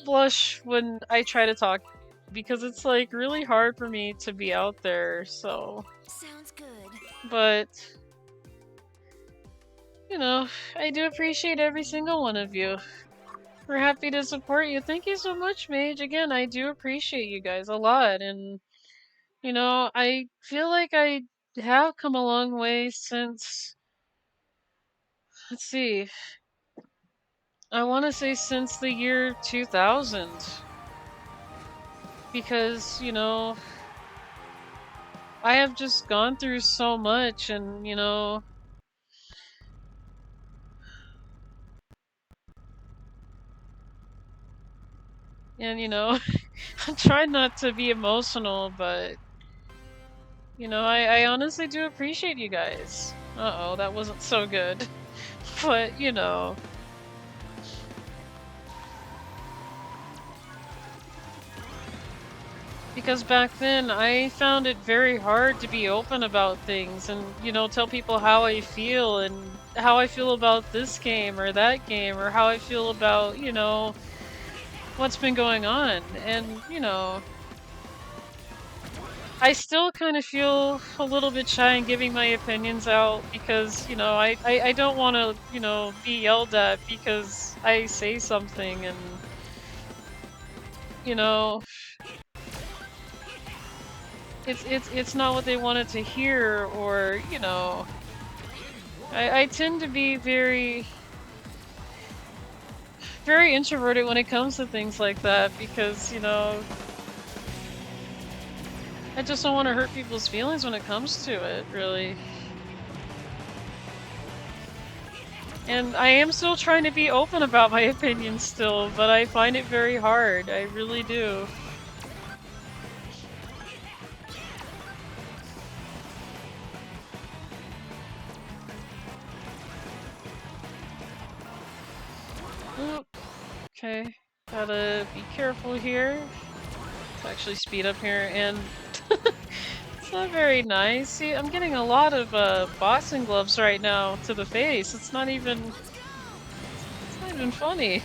blush when I try to talk because it's like really hard for me to be out there, so Sounds good. but you know, I do appreciate every single one of you. We're happy to support you. Thank you so much, Mage. Again, I do appreciate you guys a lot, and you know, I feel like I have come a long way since let's see. I want to say since the year 2000. Because, you know, I have just gone through so much and, you know, I'm trying not to be emotional, but, you know, I honestly do appreciate you guys. Uh-oh, that wasn't so good. But, you know. Because back then, I found it very hard to be open about things and, you know, tell people how I feel and how I feel about this game or that game or how I feel about, you know, what's been going on. And, you know, I still kind of feel a little bit shy in giving my opinions out because, you know, I don't want to, you know, be yelled at because I say something and, you know, it's not what they wanted to hear or, you know, I tend to be very introverted when it comes to things like that because, you know, I just don't want to hurt people's feelings when it comes to it, really. And I am still trying to be open about my opinions still, but I find it very hard. I really do. Oop. Okay. Gotta be careful here. Let's actually speed up here, and it's not very nice. See, I'm getting a lot of boxing gloves right now to the face. It's not even funny.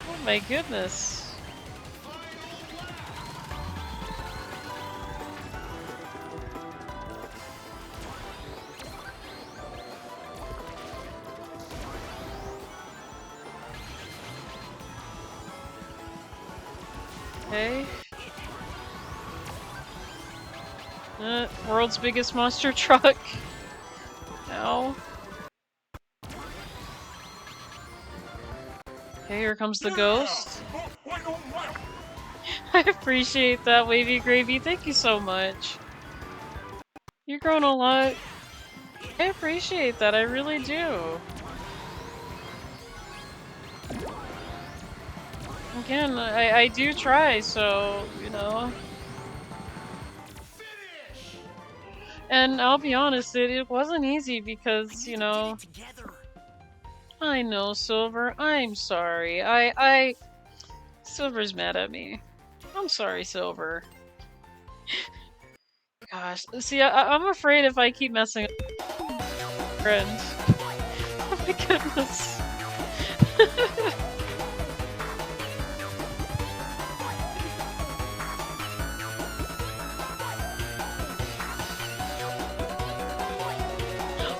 Oh my goodness. Okay. World's biggest monster truck. Ow. Okay, here comes the ghost. I appreciate that, Wavy Gravy. Thank you so much. You've grown a lot. I appreciate that, I really do. Again, I do try, so, you know. And I'll be honest, it wasn't easy because, you know... I know, Silver. I'm sorry. Silver's mad at me. I'm sorry, Silver. Gosh, see, I'm afraid if I keep messing up friends. Oh my goodness.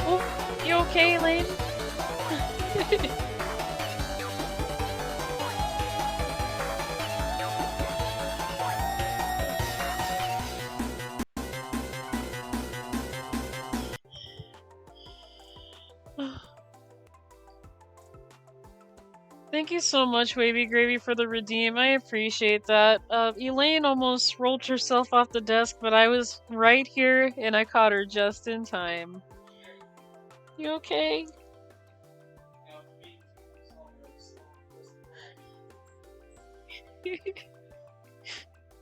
Oh, you okay, Lane? Thank you so much, Wavy Gravy, for the redeem. I appreciate that. Elaine almost rolled herself off the desk, but I was right here and I caught her just in time. You okay?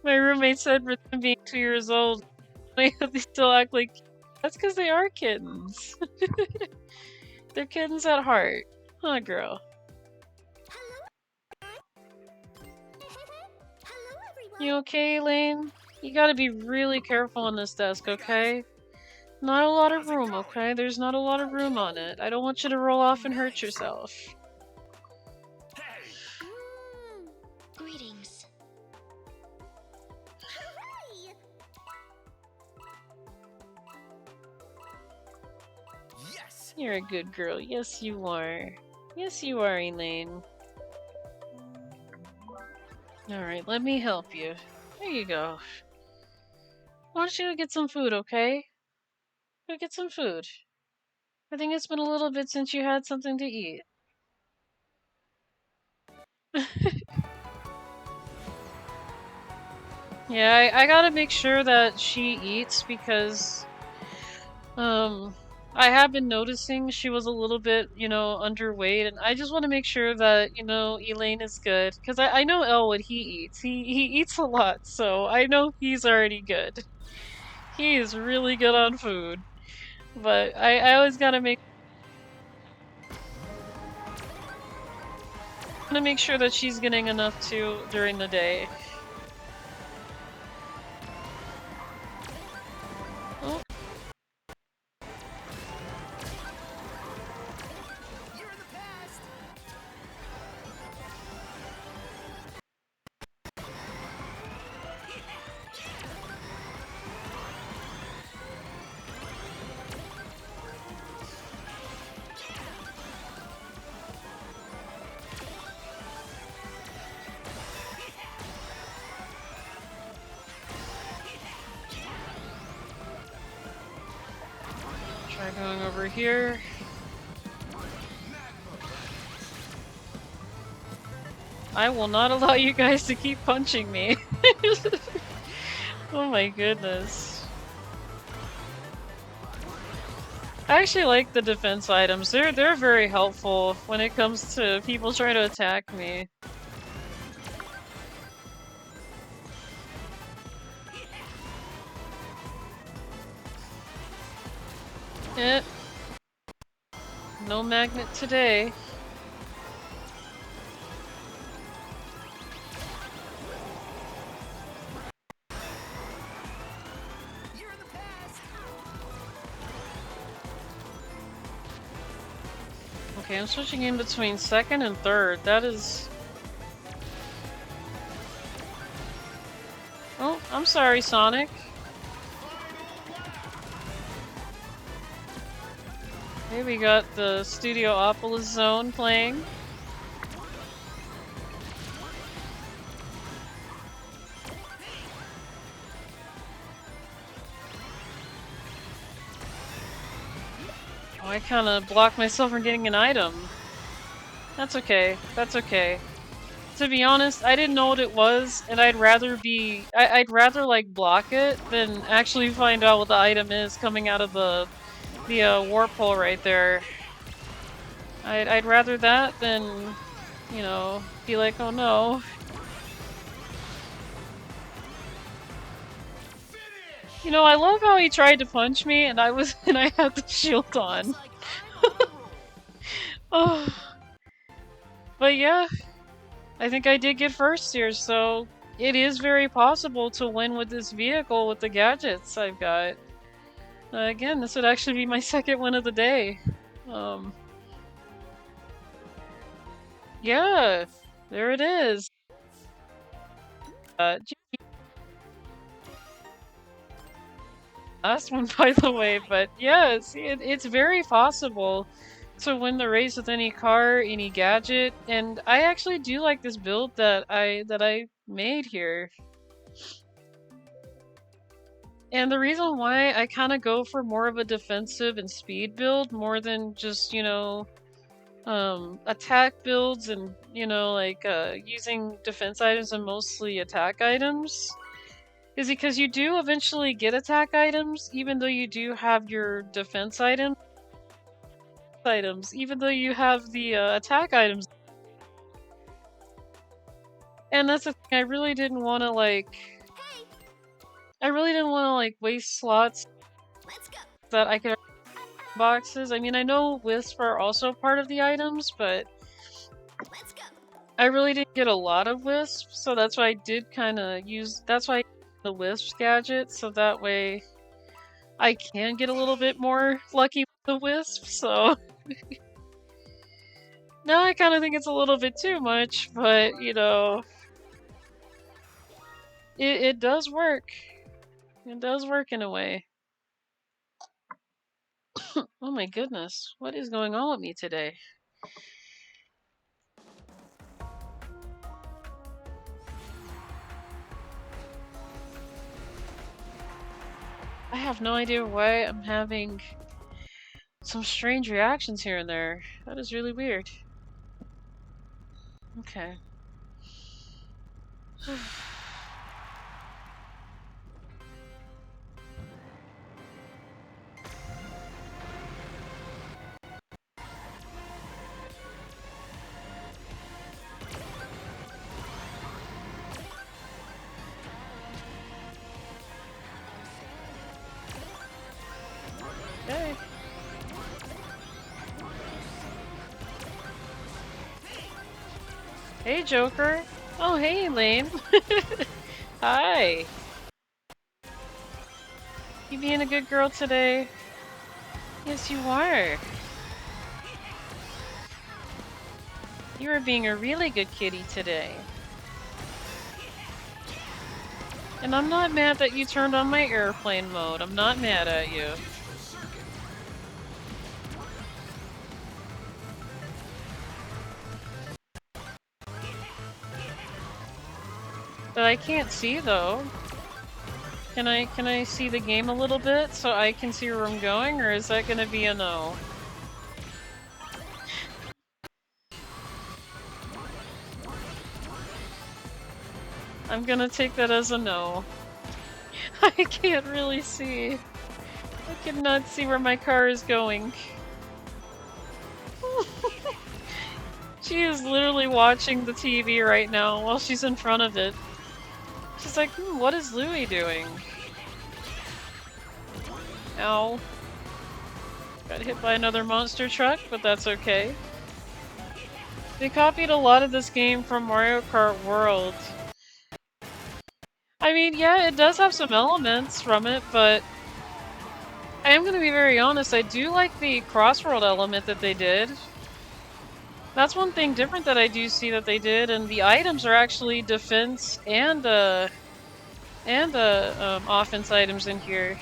My roommate said for them being 2 years old, they still act like... That's because they are kittens. They're kittens at heart. Huh, girl? You okay, Elaine? You gotta be really careful on this desk, okay? Not a lot of room, okay? There's not a lot of room on it. I don't want you to roll off and hurt yourself. Greetings. Yes. You're a good girl. Yes, you are. Yes, you are, Elaine. Alright, let me help you. There you go. Why don't you go get some food, okay? Go get some food. I think it's been a little bit since you had something to eat. Yeah, I gotta make sure that she eats because, I have been noticing she was a little bit, underweight, and I just want to make sure that, Elaine is good. Because I know El what he eats. He eats a lot, so I know he's already good. He is really good on food. But I always gotta make sure that she's getting enough too during the day. Oh, You're in the past. try going over here. I will not allow you guys to keep punching me. Oh my goodness. I actually like the defense items. They're very helpful when it comes to people trying to attack me. Eh. No magnet today. You're in the past. Okay, I'm switching in between second and third. That is... Oh, I'm sorry, Sonic. Okay, we got the Studiopolis zone playing. Oh, I kinda blocked myself from getting an item. That's okay. That's okay. To be honest, I didn't know what it was, and I'd rather like block it than actually find out what the item is coming out of the warp hole right there. I'd rather that than, be like, oh no. I love how he tried to punch me and I had the shield on. Looks like I'm on a roll. Oh. But yeah, I think I did get first here, so it is very possible to win with this vehicle with the gadgets I've got. Again, this would actually be my second win of the day. Yeah, there it is. Last one, by the way, but yes, it's very possible to win the race with any car, any gadget, and I actually do like this build that I made here. And the reason why I kind of go for more of a defensive and speed build more than just, attack builds and, using defense items and mostly attack items is because you do eventually get attack items, even though you do have your defense items, even though you have the attack items. And that's the thing, I really didn't want to waste slots Let's go. that I could boxes. I mean, I know wisps are also part of the items, but Let's go. I really didn't get a lot of wisps, so that's why I did kind of use. That's why I used the wisp gadget, so that way I can get a little bit more lucky with the wisp. So now I kind of think it's a little bit too much, but it does work. It does work in a way. Oh my goodness, what is going on with me today? I have no idea why I'm having some strange reactions here and there. That is really weird. Okay. Okay. Hey, Joker. Oh, hey, Elaine. Hi. You being a good girl today? Yes, you are. You are being a really good kitty today. And I'm not mad that you turned on my airplane mode. I'm not mad at you. But I can't see, though. Can I see the game a little bit so I can see where I'm going, or is that gonna be a no? I'm gonna take that as a no. I can't really see. I cannot see where my car is going. She is literally watching the TV right now while she's in front of it. She's like, what is Louie doing? Ow. Got hit by another monster truck, but that's okay. They copied a lot of this game from Mario Kart World. I mean, yeah, it does have some elements from it, but I am gonna be very honest, I do like the crossworld element that they did. That's one thing different that I do see that they did, and the items are actually defense and offense items in here.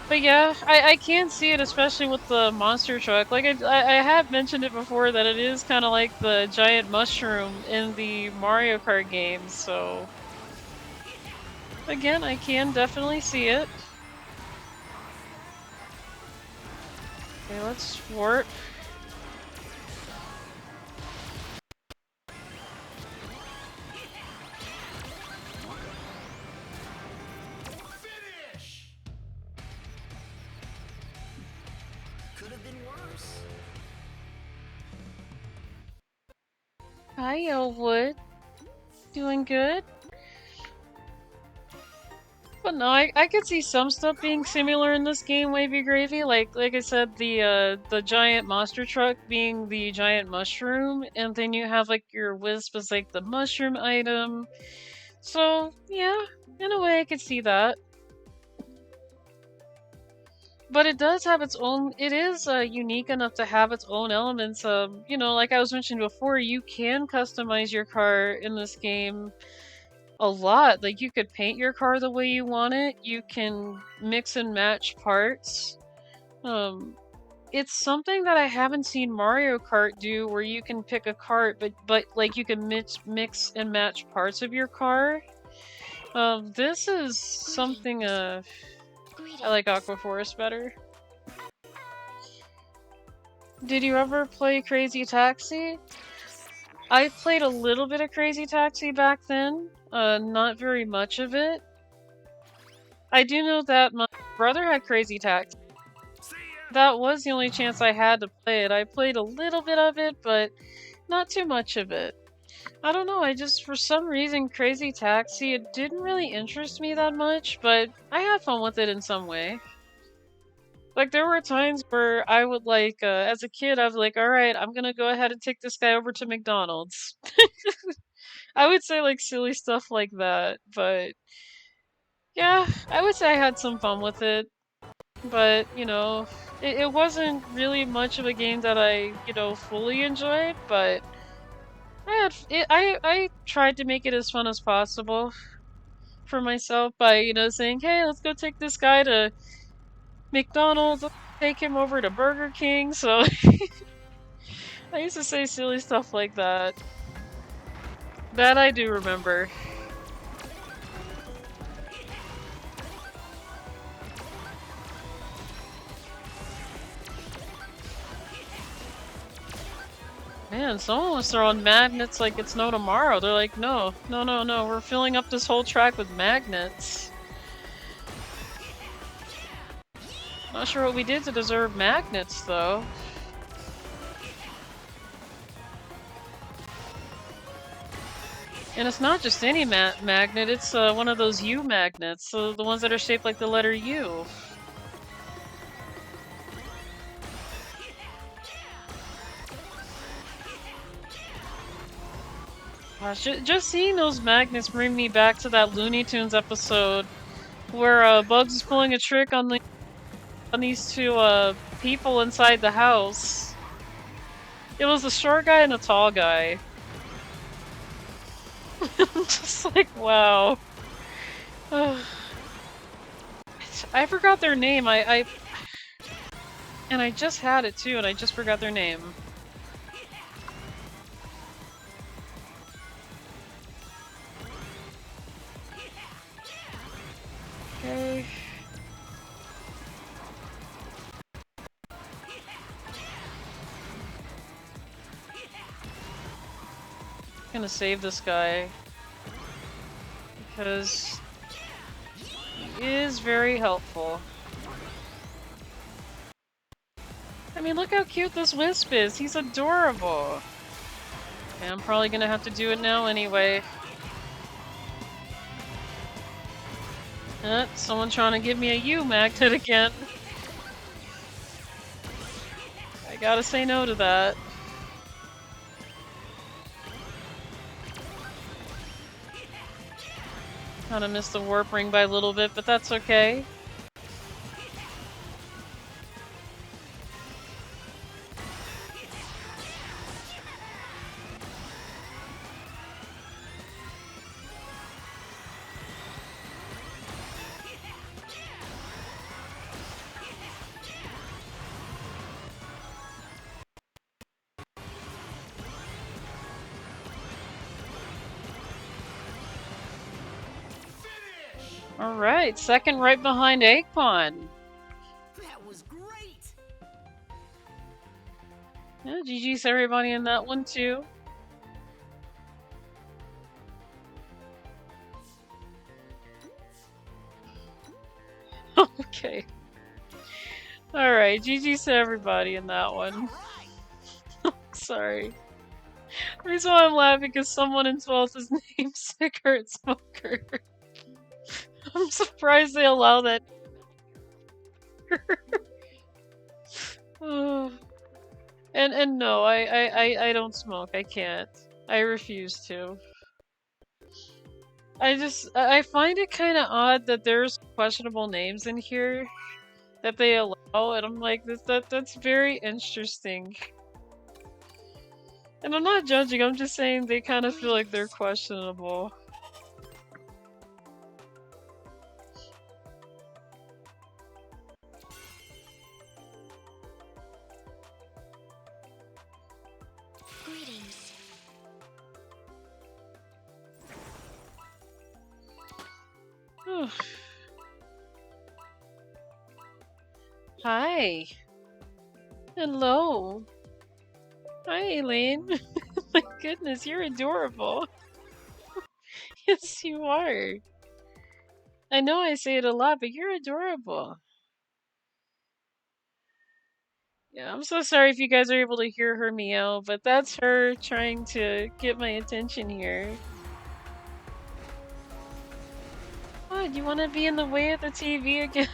But yeah, I can see it, especially with the monster truck. Like, I have mentioned it before that it is kind of like the giant mushroom in the Mario Kart games, so... Again, I can definitely see it. Okay, let's warp. Finish! Could have been worse. Hi, Elwood. Doing good? But no, I could see some stuff being similar in this game, Wavy Gravy. Like I said, the giant monster truck being the giant mushroom, and then you have like your Wisp as like the mushroom item. So yeah, in a way I could see that. But it does have its own, it is unique enough to have its own elements. You know, like I was mentioning before, you can customize your car in this game a lot. Like, you could paint your car the way you want it, you can mix and match parts. It's something that I haven't seen Mario Kart do, where you can pick a cart, but like you can mix and match parts of your car. This is something, I like Aqua Forest better. Did you ever play Crazy Taxi? I played a little bit of Crazy Taxi back then, not very much of it. I do know that my brother had Crazy Taxi. That was the only chance I had to play it. I played a little bit of it, but not too much of it. I don't know, I just, for some reason, Crazy Taxi, it didn't really interest me that much, but I had fun with it in some way. Like, there were times where I would, like, as a kid, I was like, alright, I'm gonna go ahead and take this guy over to McDonald's. I would say, like, silly stuff like that, but... Yeah, I would say I had some fun with it. But, you know, it wasn't really much of a game that I, you know, fully enjoyed, but... I tried to make it as fun as possible for myself by, you know, saying, hey, let's go take this guy to McDonald's, let's take him over to Burger King, so I used to say silly stuff like that. That I do remember. Man, someone was throwing magnets like it's no tomorrow. They're like, no, we're filling up this whole track with magnets. Not sure what we did to deserve magnets, though. And it's not just any magnet, it's one of those U magnets, so the ones that are shaped like the letter U. Gosh, just seeing those magnets bring me back to that Looney Tunes episode where Bugs is pulling a trick on these two people inside the house. It was a short guy and a tall guy. Just like, wow. I forgot their name. And I just had it too, and I just forgot their name. Okay. I'm gonna save this guy because he is very helpful. I mean, look how cute this Wisp is. He's adorable. Okay, I'm probably gonna have to do it now anyway. Someone trying to give me a U magnet again. I gotta say no to that. Kinda missed the warp ring by a little bit, but that's okay. Alright, second right behind Akon. That was great. Yeah, GG's everybody in that one too. Okay. Alright, GG's to everybody in that one. Sorry. The reason why I'm laughing is someone in 12th is named Cigarette Smoker. I'm surprised they allow that. And no, I don't smoke. I can't. I refuse to. I find it kind of odd that there's questionable names in here that they allow, and I'm like, that's very interesting. And I'm not judging, I'm just saying they kind of feel like they're questionable. Greetings. Hi. Hello. Hi, Elaine. My goodness, you're adorable. Yes, you are. I know I say it a lot, but you're adorable. Yeah, I'm so sorry if you guys are able to hear her meow, but that's her trying to get my attention here. What, you want to be in the way of the TV again?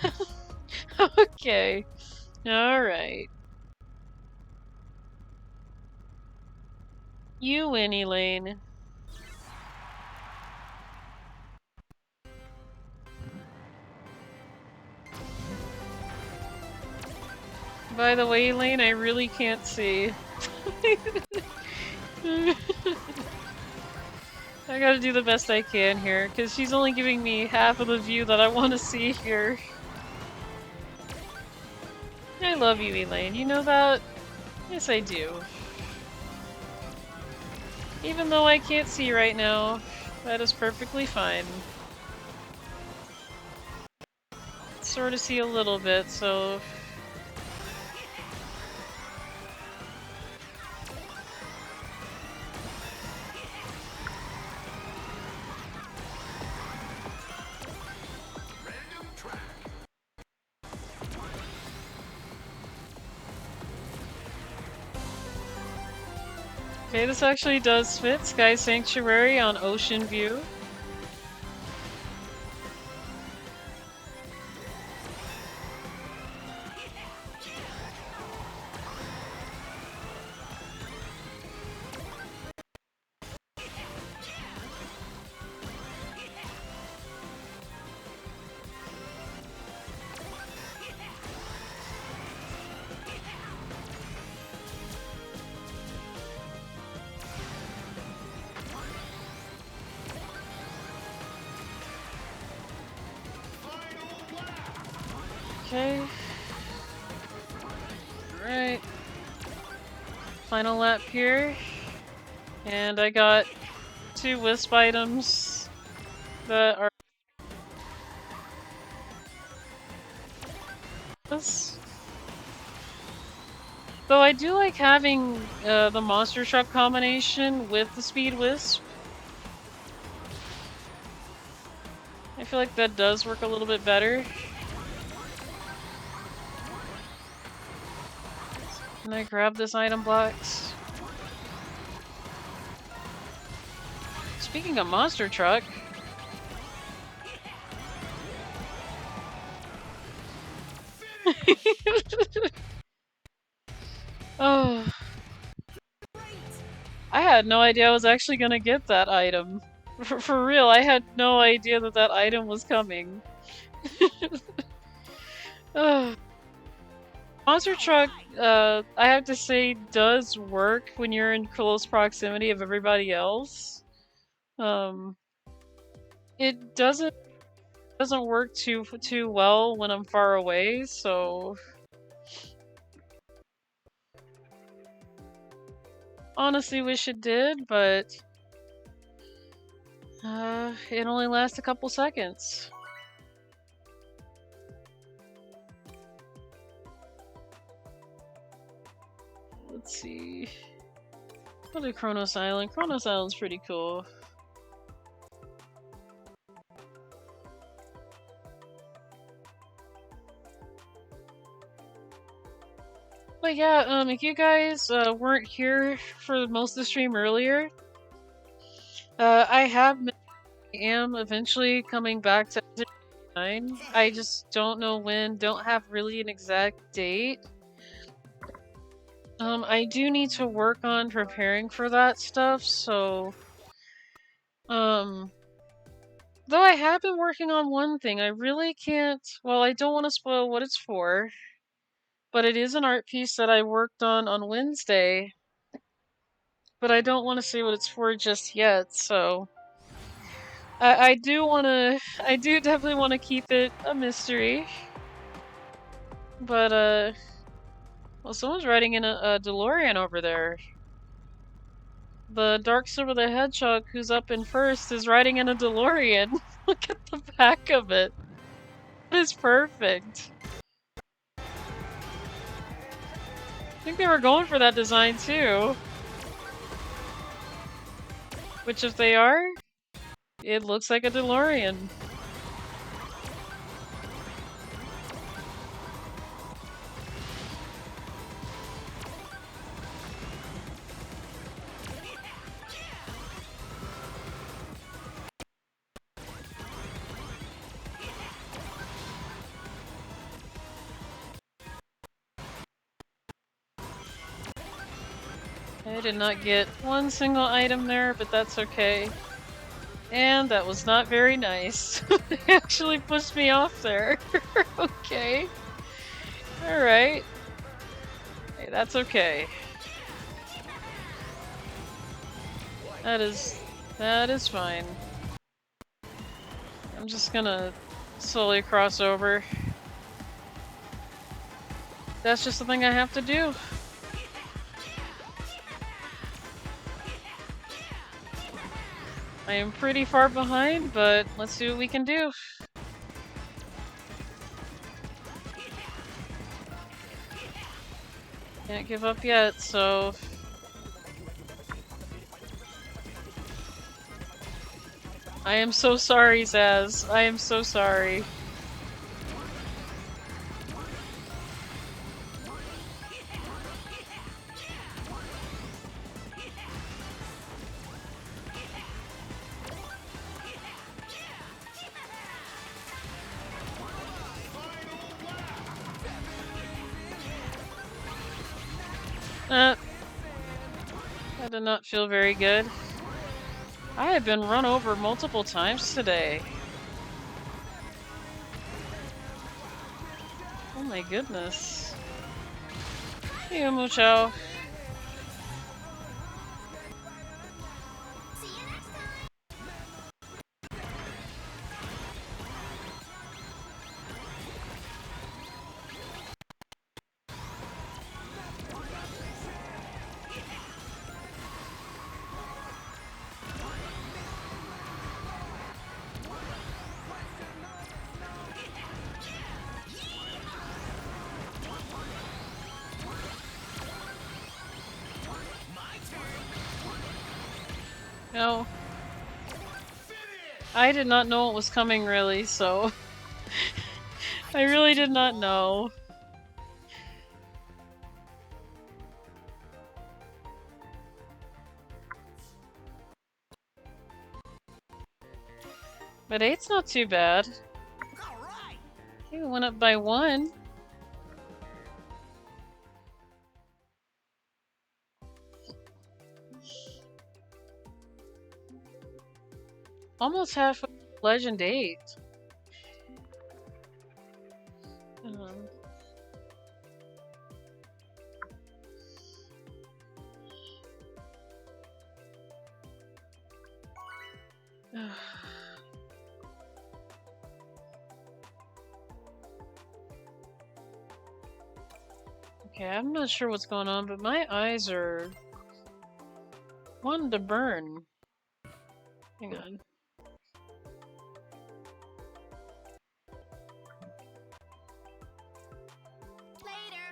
Okay. Alright. You win, Elaine. By the way, Elaine, I really can't see. I gotta do the best I can here, because she's only giving me half of the view that I want to see here. I love you, Elaine. You know that? Yes, I do. Even though I can't see right now, that is perfectly fine. Sort of see a little bit, so... Okay, this actually does fit. Sky Sanctuary on Ocean View. Okay. Alright. Final lap here. And I got 2 wisp items that are this. Though I do like having the monster truck combination with the speed wisp. I feel like that does work a little bit better. Can I grab this item box? Speaking of monster truck. Oh. I had no idea I was actually gonna get that item. For real, I had no idea that that item was coming. Monster truck, I have to say, does work when you're in close proximity of everybody else. It doesn't work too well when I'm far away, so honestly wish it did, but it only lasts a couple seconds. Let's see. I'll do Kronos Island. Kronos Island's pretty cool. But yeah, if you guys weren't here for most of the stream earlier, I am eventually coming back to 9. I just don't know when, don't have really an exact date. I do need to work on preparing for that stuff, so though I have been working on one thing, I really can't, well, I don't want to spoil what it's for, but it is an art piece that I worked on Wednesday, but I don't want to say what it's for just yet, so I do definitely want to keep it a mystery, but well, someone's riding in a DeLorean over there. The Dark Silver the Hedgehog, who's up in first, is riding in a DeLorean. Look at the back of it. That is perfect. I think they were going for that design too. Which, if they are, it looks like a DeLorean. I did not get one single item there, but that's okay. And that was not very nice. They actually pushed me off there. Okay. Alright. Hey, that's okay. That is fine. I'm just gonna slowly cross over. That's just something I have to do. I am pretty far behind, but let's see what we can do. Can't give up yet, so... I am so sorry, Zaz. I am so sorry. That did not feel very good. I have been run over multiple times today. Oh my goodness. Hey, Mucho. See you next time. No. I did not know it was coming, really, so... I really did not know. But 8's not too bad. All right. He went up by 1. Almost halfway to Legend 8. Okay, I'm not sure what's going on, but my eyes are wanting to burn. Hang on. Later.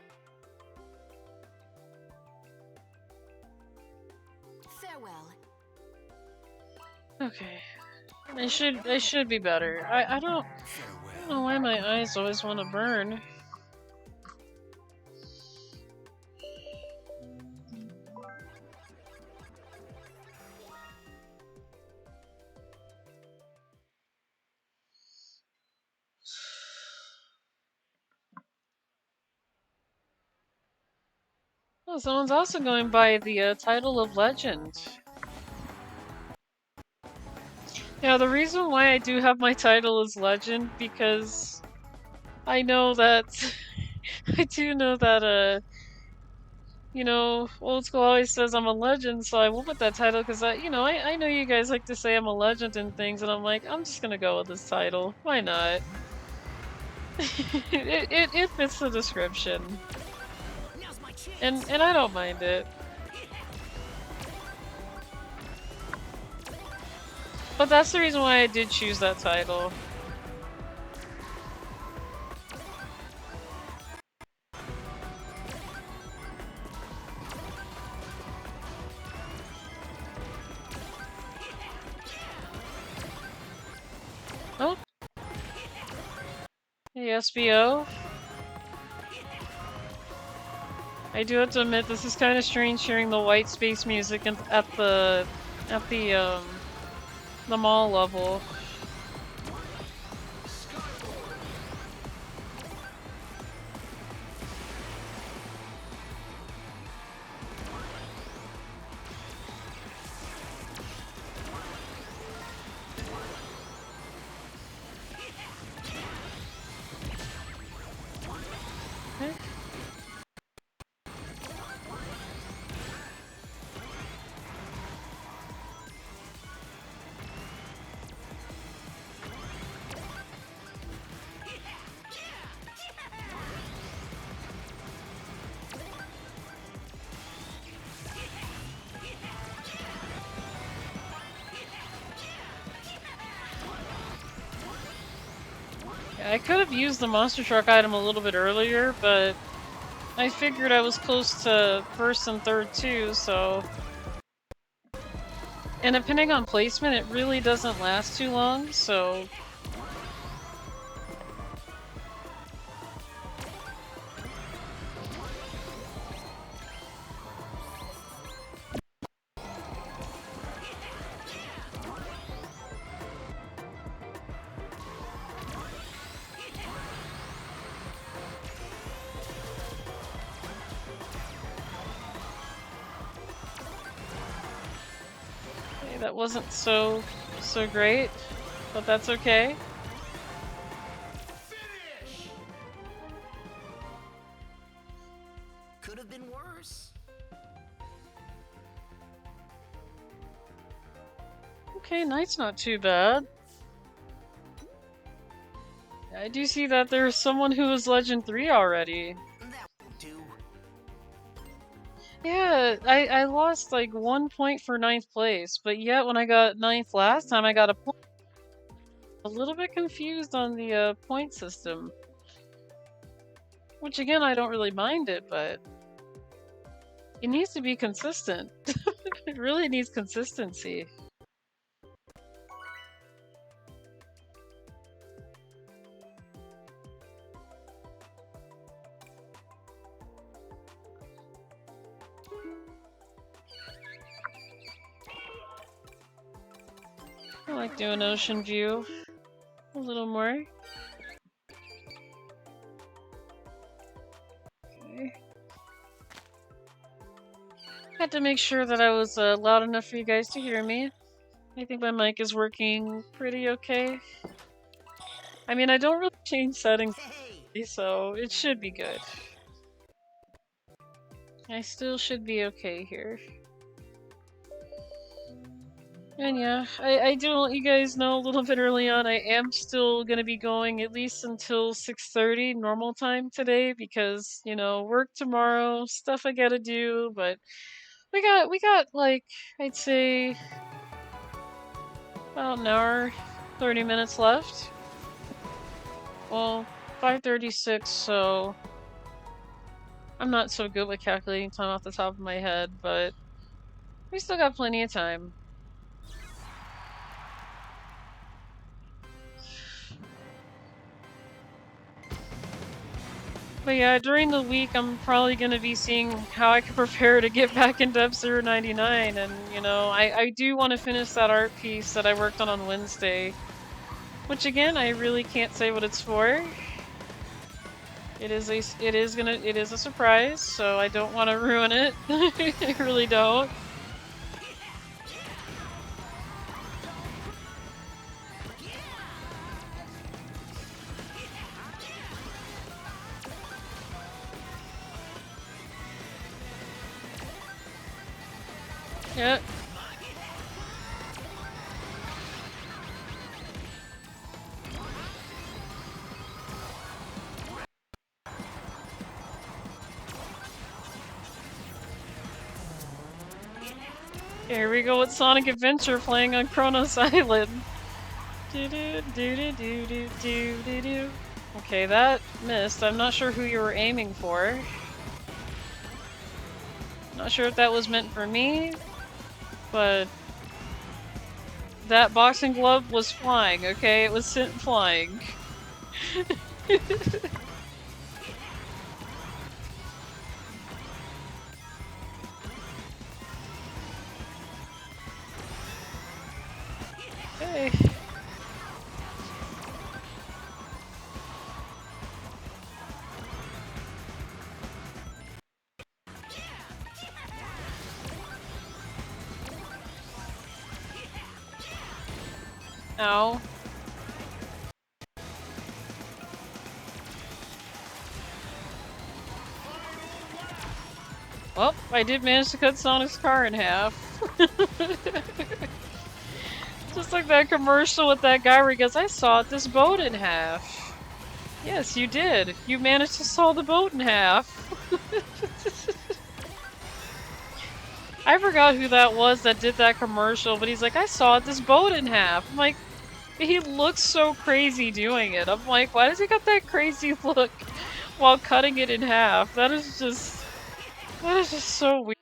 Farewell. Okay. I should be better. I don't know why my eyes always want to burn. Oh, someone's also going by the title of Legend. Yeah, the reason why I do have my title as Legend, because I know that I do know that you know, old school always says I'm a legend, so I went with that title because I know you guys like to say I'm a legend and things, and I'm like, I'm just gonna go with this title. Why not? it fits the description. Now's my chance. And I don't mind it. But that's the reason why I did choose that title. Oh. Hey, SBO. I do have to admit, this is kind of strange hearing the white space music at the mall level. Okay. I could have used the monster truck item a little bit earlier, but I figured I was close to first and third too, so... And depending on placement, it really doesn't last too long, so... That wasn't so great, but that's okay. Finish! Could have been worse. Okay, night's not too bad. I do see that there's someone who is Legend 3 already. That will do. Yeah, I lost like 1 point for 9th place, but yet when I got 9th last time, I got a point. A little bit confused on the point system. Which again, I don't really mind it, but it needs to be consistent. It really needs consistency. I like doing Ocean View a little more. Okay. Had to make sure that I was loud enough for you guys to hear me. I think my mic is working pretty okay. I mean, I don't really change settings, Hey! so it should be good. I still should be okay here. And yeah, I do let you guys know a little bit early on, I am still gonna be going at least until 6:30 normal time today because, you know, work tomorrow, stuff I gotta do, but we got like, I'd say about an hour, 30 minutes left. Well, 5:36, so I'm not so good with calculating time off the top of my head, but we still got plenty of time. But yeah, during the week, I'm probably going to be seeing how I can prepare to get back into F-Zero 99, and, you know, I do want to finish that art piece that I worked on Wednesday. Which, again, I really can't say what it's for. It is a surprise, so I don't want to ruin it. I really don't. Yep. Here we go with Sonic Adventure playing on Kronos Island. Do-do-do-do-do-do-do-do. Okay, that missed. I'm not sure who you were aiming for. Not sure if that was meant for me, but that boxing glove was flying, okay? It was sent flying. Hey. Ow. Well, I did manage to cut Sonic's car in half. Just like that commercial with that guy where he goes, I sawed this boat in half. Yes, you did. You managed to saw the boat in half. I forgot who that was that did that commercial, but he's like, I sawed this boat in half. I'm like, he looks so crazy doing it. I'm like, why does he got that crazy look while cutting it in half? That is just so weird.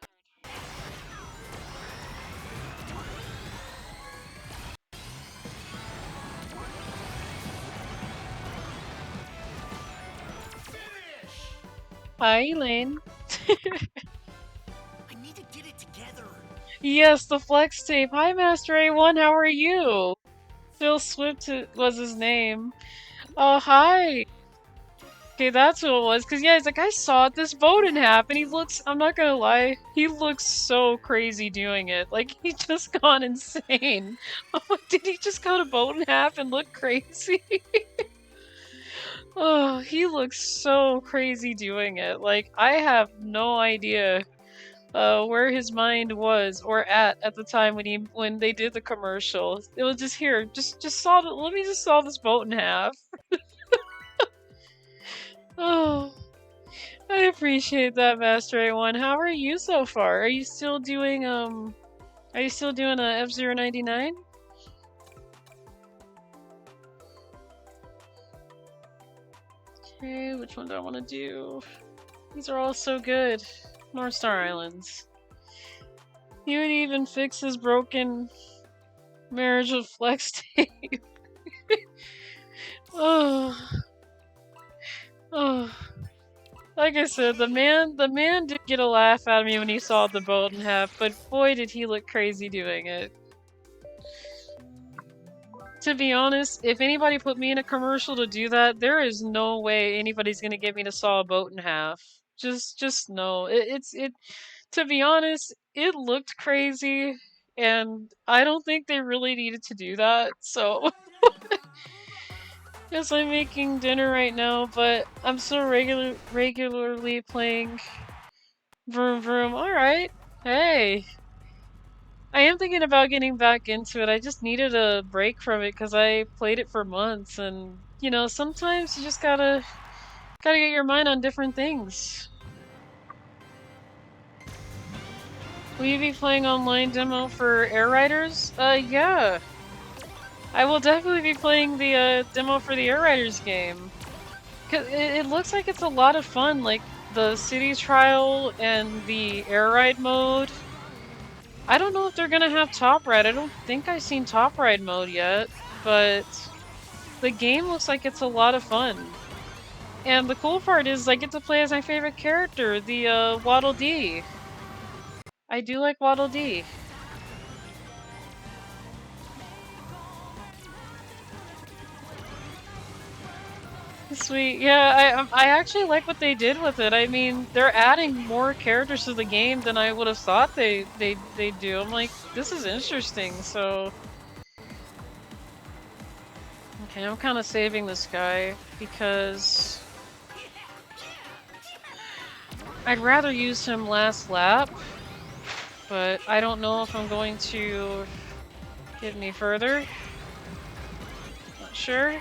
Hi, Elaine. I need to get it together. Yes, the flex tape. Hi, Master A1, how are you? Phil Swift was his name. Oh, hi. Okay, that's what it was. Cause yeah, he's like, I saw this boat in half, and he looks. I'm not gonna lie, he looks so crazy doing it. Like he just gone insane. Oh, did he just cut a boat in half and look crazy? Oh, he looks so crazy doing it. Like I have no idea where his mind was or at the time when they did the commercial. It was just here, just saw the, let me just saw this boat in half. Oh, I appreciate that, Master A1. How are you so far? Are you still doing a F-099? Okay, which one do I want to do? These are all so good. North Star Islands. He would even fix his broken marriage with Flex Tape. Oh. Oh. Like I said, the man did get a laugh out of me when he saw the boat in half, but boy did he look crazy doing it. To be honest, if anybody put me in a commercial to do that, there is no way anybody's gonna get me to saw a boat in half. Just no. To be honest, it looked crazy, and I don't think they really needed to do that, so. Yes, I'm making dinner right now, but I'm still regularly playing Vroom Vroom. Alright. Hey. I am thinking about getting back into it. I just needed a break from it because I played it for months, and you know, sometimes you just gotta get your mind on different things. Will you be playing online demo for Air Riders? Yeah. I will definitely be playing the demo for the Air Riders game. Cause it looks like it's a lot of fun, like the city trial and the air ride mode. I don't know if they're gonna have top ride. I don't think I've seen top ride mode yet, but the game looks like it's a lot of fun. And the cool part is I get to play as my favorite character, the Waddle Dee. I do like Waddle Dee. Sweet, yeah, I actually like what they did with it. I mean, they're adding more characters to the game than I would have thought they'd do. I'm like, this is interesting, so... Okay, I'm kind of saving this guy, because... I'd rather use him last lap, but I don't know if I'm going to get any further. Not sure.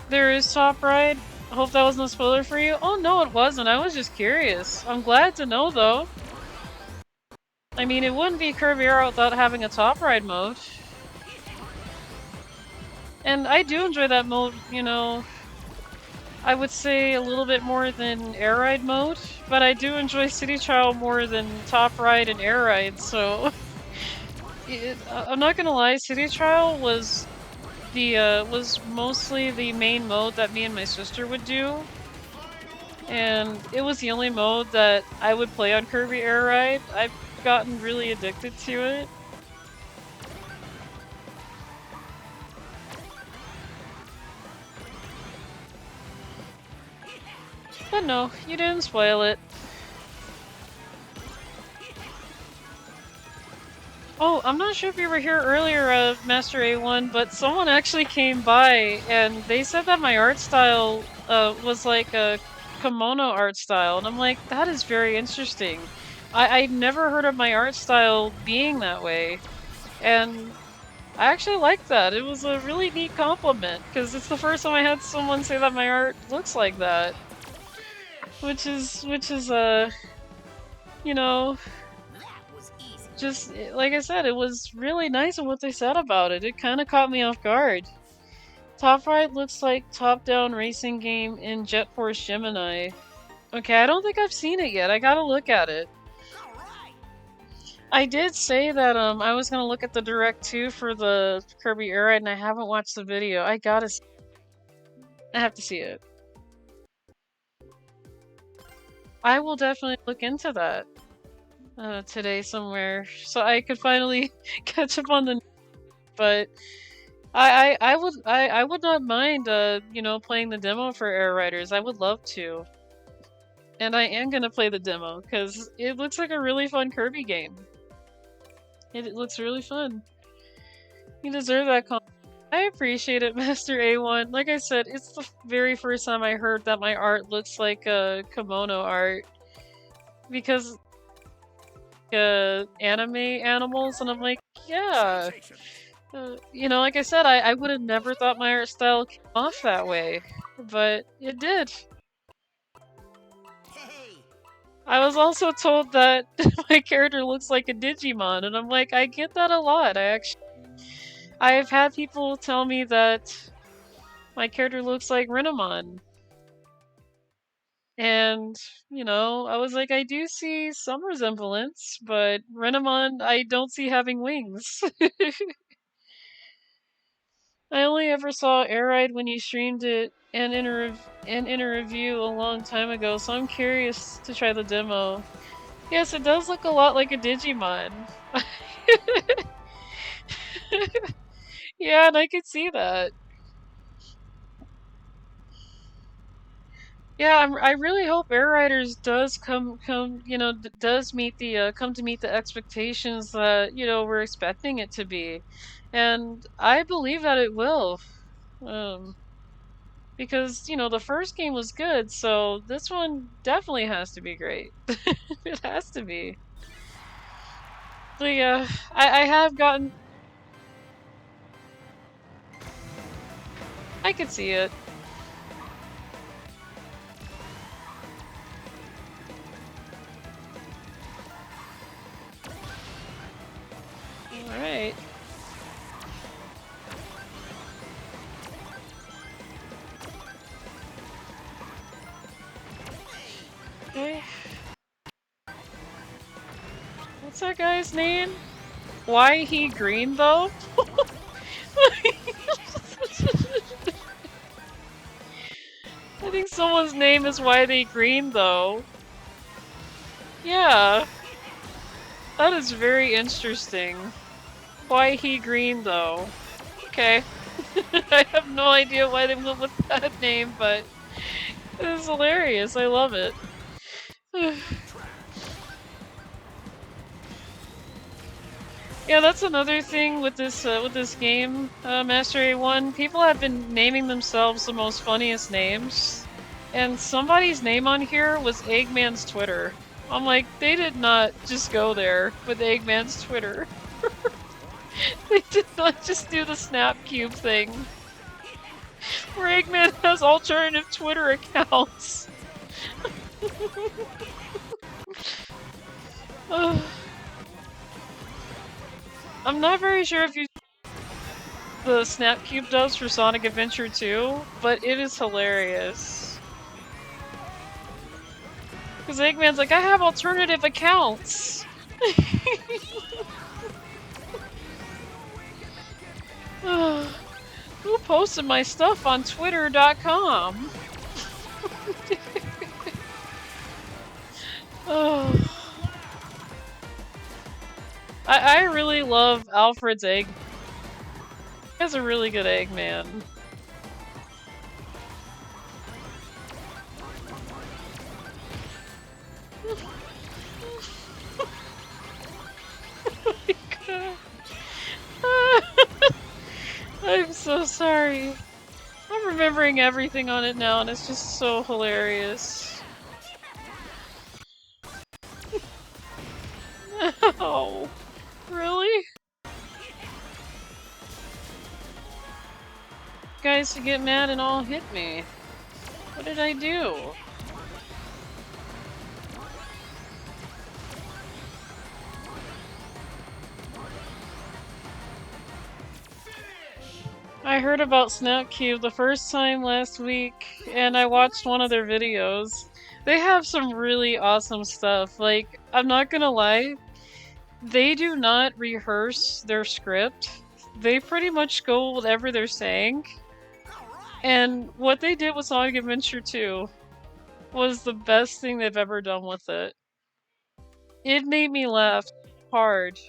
There is top ride. I hope that wasn't a spoiler for you. Oh no, it wasn't. I was just curious. I'm glad to know though. I mean, it wouldn't be Kirby Air without having a top ride mode. And I do enjoy that mode, you know, I would say a little bit more than air ride mode, but I do enjoy City Trial more than top ride and air ride, so... I'm not gonna lie, City Trial was mostly the main mode that me and my sister would do. And it was the only mode that I would play on Kirby Air Ride. I've gotten really addicted to it. But no, you didn't spoil it. Oh, I'm not sure if you were here earlier, Master A1, but someone actually came by and they said that my art style was like a kimono art style, and I'm like, that is very interesting. I'd never heard of my art style being that way, and I actually liked that. It was a really neat compliment, because it's the first time I had someone say that my art looks like that. Which is, you know, just, like I said, it was really nice of what they said about it. It kind of caught me off guard. Top Ride looks like top-down racing game in Jet Force Gemini. Okay, I don't think I've seen it yet. I gotta look at it. I did say that I was gonna look at the Direct 2 for the Kirby Air Ride, and I haven't watched the video. I have to see it. I will definitely look into that today somewhere, so I could finally catch up on the. But I would not mind you know, playing the demo for Air Riders. I would love to. And I am gonna play the demo because it looks like a really fun Kirby game. It looks really fun. You deserve that compliment. I appreciate it, Master A1. Like I said, it's the very first time I heard that my art looks like kimono art because anime animals, and I'm like, yeah. You know, like I said, I would have never thought my art style came off that way, but it did. Hey, I was also told that my character looks like a Digimon, and I'm like, I get that a lot. I've had people tell me that my character looks like Renamon. And, you know, I was like, I do see some resemblance, but Renamon, I don't see having wings. I only ever saw Air Ride when you streamed it and in a review a long time ago, so I'm curious to try the demo. Yes, it does look a lot like a Digimon. Yeah, and I could see that. Yeah, I really hope Air Riders does you know, does meet the come to meet the expectations that, you know, we're expecting it to be. And I believe that it will. Um, because, you know, the first game was good, so this one definitely has to be great. It has to be. So yeah, I have gotten I could see it. Alright. Okay. What's that guy's name? Why he green though? I think someone's name is Why They Green though. Yeah. That is very interesting. Why he green though. Okay. I have no idea why they went with that name, but it is hilarious. I love it. Yeah, that's another thing with this game, Master A1. People have been naming themselves the most funniest names, and somebody's name on here was Eggman's Twitter. I'm like, they did not just go there with Eggman's Twitter. They did not just do the Snap Cube thing, where Eggman has alternative Twitter accounts. I'm not very sure if you the Snap Cube does for Sonic Adventure 2, but it is hilarious. Because Eggman's like, I have alternative accounts! Who posted my stuff on Twitter.com? I really love Alfred's egg. He has a really good Eggman. Oh my god. I'm so sorry. I'm remembering everything on it now and it's just so hilarious. No. Really? Guys to get mad and all hit me. What did I do? I heard about Snapcube the first time last week, and I watched one of their videos. They have some really awesome stuff. Like, I'm not gonna lie, they do not rehearse their script. They pretty much go whatever they're saying. And what they did with Sonic Adventure 2 was the best thing they've ever done with it. It made me laugh hard.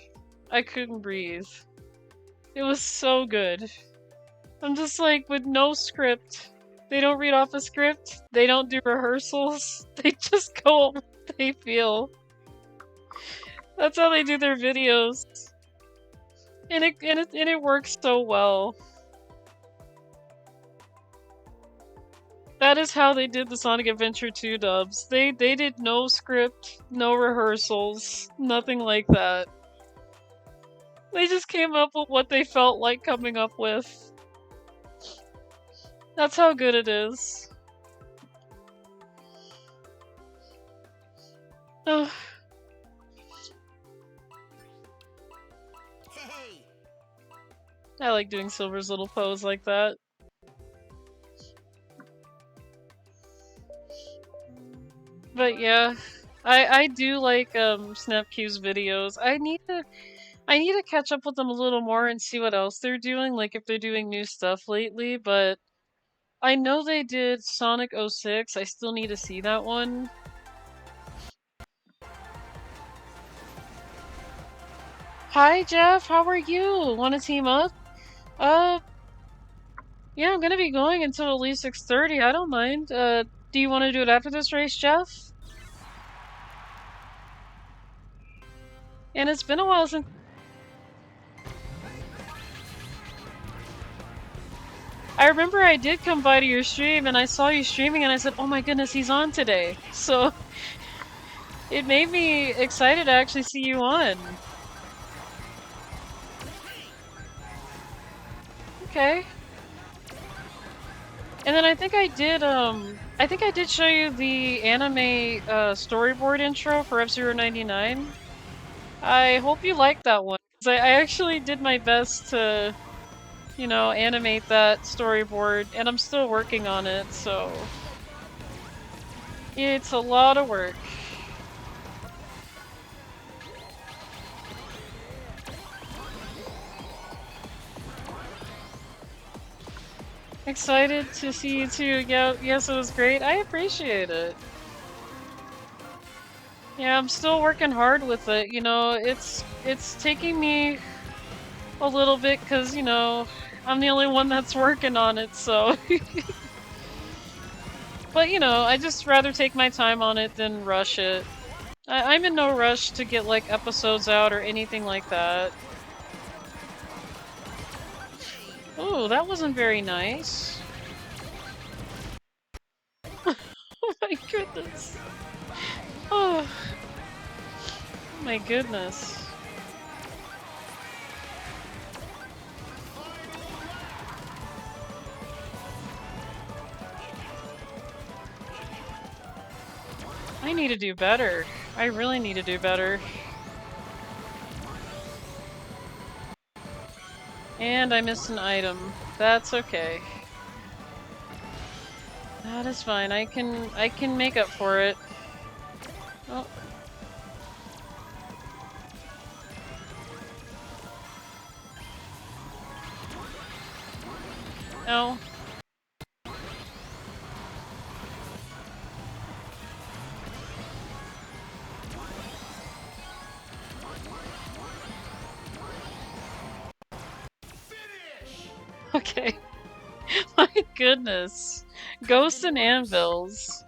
I couldn't breathe. It was so good. I'm just like, with no script. They don't read off a script. They don't do rehearsals. They just go what they feel. That's how they do their videos. And it works so well. That is how they did the Sonic Adventure 2 dubs. They did no script, no rehearsals, nothing like that. They just came up with what they felt like coming up with. That's how good it is. Ugh. Hey. I like doing Silver's little pose like that. But yeah, I do like SnapQ's videos. I need to catch up with them a little more and see what else they're doing, like if they're doing new stuff lately, but I know they did Sonic 06. I still need to see that one. Hi Jeff, how are you? Wanna team up? Yeah, I'm gonna be going until at least 6:30. I don't mind. Do you want to do it after this race, Jeff? And it's been a while since... I remember I did come by to your stream and I saw you streaming and I said, oh my goodness, he's on today. So it made me excited to actually see you on. Okay. And then I think I did show you the anime storyboard intro for F-Zero 99. I hope you liked that one. 'Cause I actually did my best to, you know, animate that storyboard, and I'm still working on it, so it's a lot of work. Excited to see you too. Yeah, yes, it was great. I appreciate it. Yeah, I'm still working hard with it. You know, it's taking me a little bit because, you know, I'm the only one that's working on it, so. But, you know, I just rather take my time on it than rush it. I'm in no rush to get, like, episodes out or anything like that. Oh, that wasn't very nice. Oh my goodness. Oh. My goodness. I need to do better. I really need to do better. And I missed an item. That's okay. That is fine. I can make up for it. Oh. Oh. Okay. My goodness. Ghosts and anvils.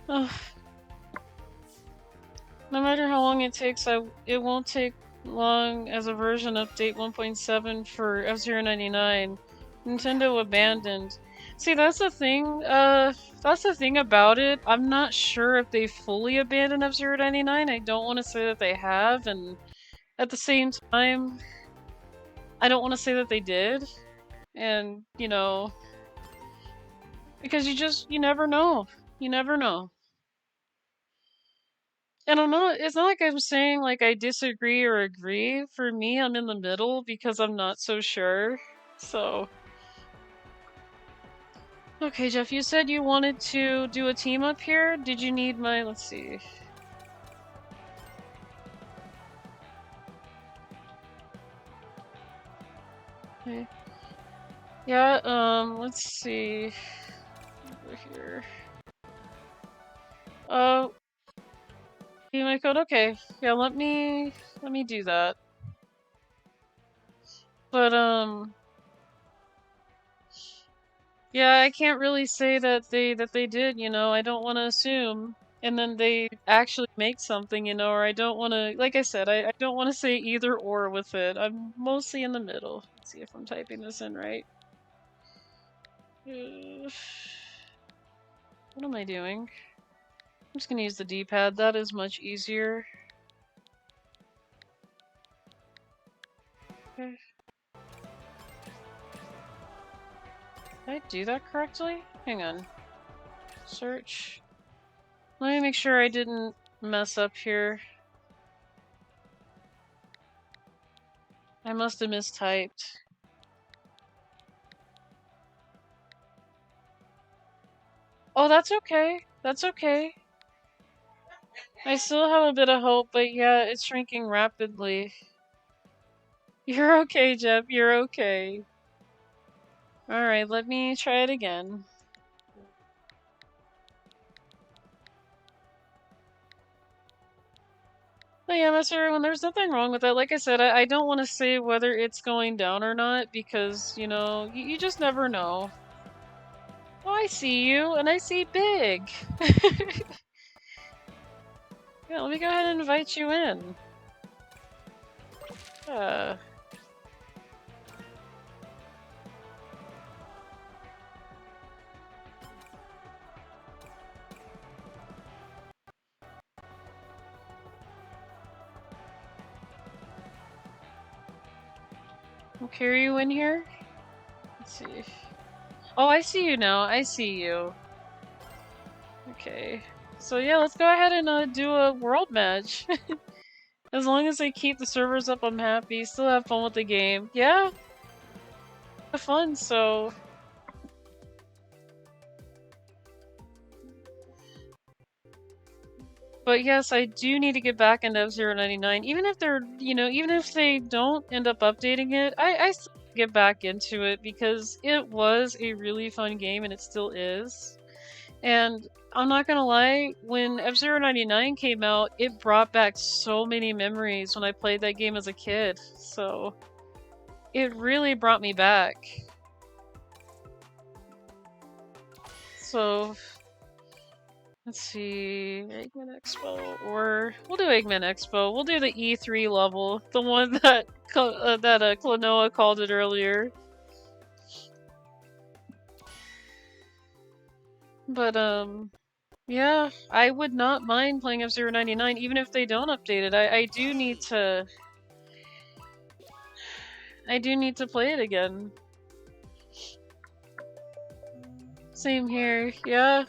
Ugh. No matter how long it takes, it won't take long as a version update 1.7 for F-Zero 99. Nintendo abandoned. See, that's the thing, that's the thing about it. I'm not sure if they fully abandoned F-Zero 99. I don't want to say that they have, and at the same time, I don't want to say that they did. And, you know, because you never know. You never know. And it's not like I'm saying like I disagree or agree. For me, I'm in the middle because I'm not so sure. So. Okay, Jeff, you said you wanted to do a team up here. Did you need my, let's see. Okay. Yeah, let's see. Over here. Oh. Need my code? Okay. Yeah, let me do that. But, Yeah, I can't really say that they did, you know, I don't want to assume. And then they actually make something, you know, or I don't want to, like I said, I don't want to say either or with it. I'm mostly in the middle. Let's see if I'm typing this in right. What am I doing? I'm just gonna use the D-pad, that is much easier. Okay. Did I do that correctly? Hang on. Search. Let me make sure I didn't mess up here. I must have mistyped. Oh, that's okay. That's okay. I still have a bit of hope, but yeah, it's shrinking rapidly. You're okay, Jeff. You're okay. Alright, let me try it again. But yeah, that's everyone. There's nothing wrong with that. Like I said, I don't want to say whether it's going down or not because, you know, you just never know. Oh, I see you, and I see big. Yeah, let me go ahead and invite you in. I'll carry you in here. Let's see. Oh, I see you now. I see you. Okay. So yeah, let's go ahead and do a world match. As long as they keep the servers up, I'm happy. Still have fun with the game. Yeah. Have fun, so... But yes, I do need to get back into F-099. Even if they're, you know, even if they don't end up updating it, I still get back into it because it was a really fun game and it still is. And I'm not gonna lie, when F-099 came out, it brought back so many memories when I played that game as a kid. So it really brought me back. So let's see, Eggman Expo, or we'll do Eggman Expo. We'll do the E3 level, the one that Klonoa called it earlier. But yeah, I would not mind playing F-099 even if they don't update it. I do need to play it again. Same here, yeah.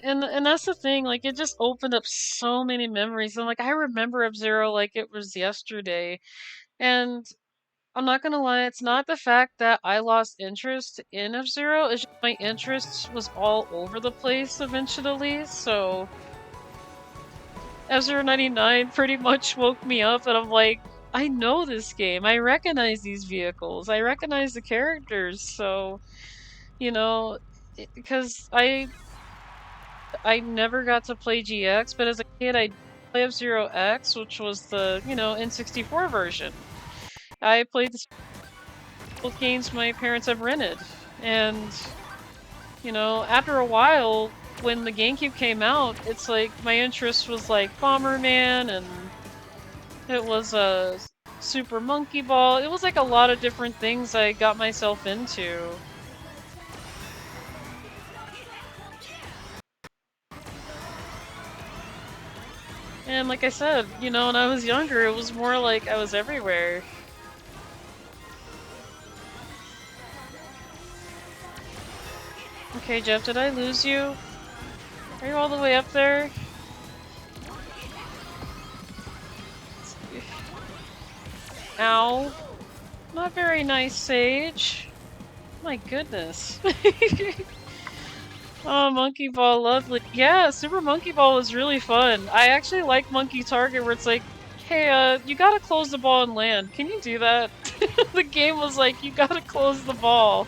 and that's the thing, like, it just opened up so many memories. And like, I remember F-Zero like it was yesterday. And I'm not gonna lie, it's not the fact that I lost interest in F-Zero, it's just my interest was all over the place eventually, so... F-099 pretty much woke me up and I'm like, I know this game, I recognize these vehicles, I recognize the characters, so... You know, because I never got to play GX, but as a kid I did play F-Zero X, which was the, you know, N64 version. I played the both games my parents have rented, and, you know, after a while, when the GameCube came out, it's like, my interest was like Bomberman, and it was a Super Monkey Ball. It was like a lot of different things I got myself into. And like I said, you know, when I was younger, it was more like I was everywhere. Okay, Jeff, did I lose you? Are you all the way up there? Ow. Not very nice, Sage. My goodness. Oh, Monkey Ball, lovely. Yeah, Super Monkey Ball was really fun. I actually like Monkey Target where it's like, hey, you gotta close the ball and land. Can you do that? The game was like, you gotta close the ball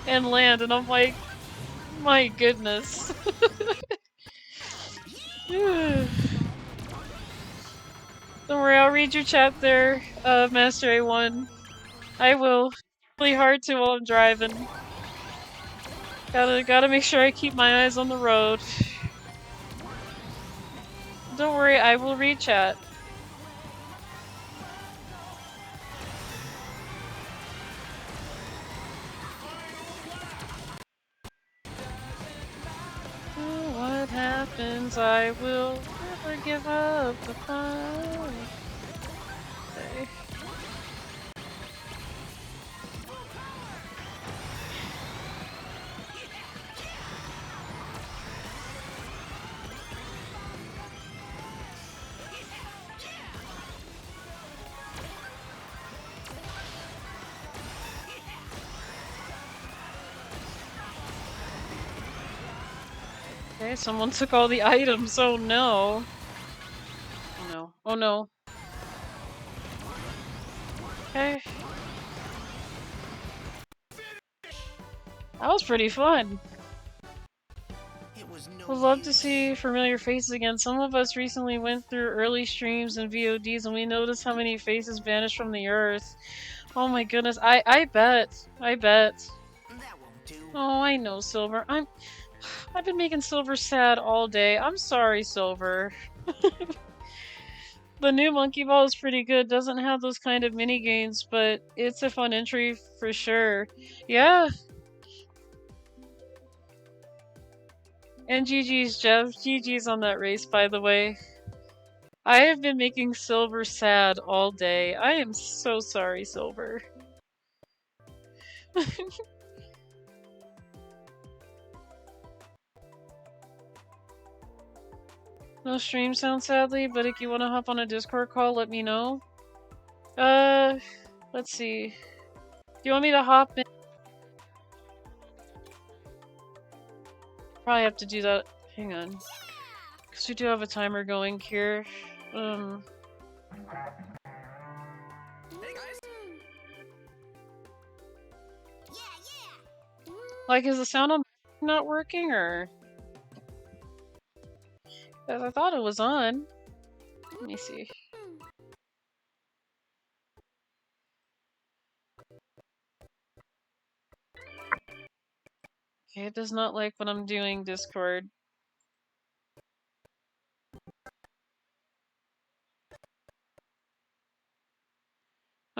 and land, and I'm like, my goodness. Don't worry, I'll read your chat there, Master A1. I will. really hard to while I'm driving. Gotta make sure I keep my eyes on the road. Don't worry, I will read chat. What happens, I will never give up the fight. Okay. Okay, someone took all the items, oh no. Oh no, oh no. Okay. That was pretty fun. Would love to see familiar faces again. Some of us recently went through early streams and VODs and we noticed how many faces vanished from the earth. Oh my goodness, I bet. I bet. That won't do. Oh, I know, Silver. I've been making Silver sad all day. I'm sorry, Silver. The new Monkey Ball is pretty good. Doesn't have those kind of mini games, but it's a fun entry for sure. Yeah. And GG's, Jeff. GG's on that race, by the way. I have been making Silver sad all day. I am so sorry, Silver. No stream sound, sadly, but if you want to hop on a Discord call, let me know. Let's see. Do you want me to hop in? Probably have to do that. Hang on. Because we do have a timer going here. Hey guys. Like, is the sound on not working, or? Because I thought it was on. Let me see. Okay, it does not like when I'm doing Discord.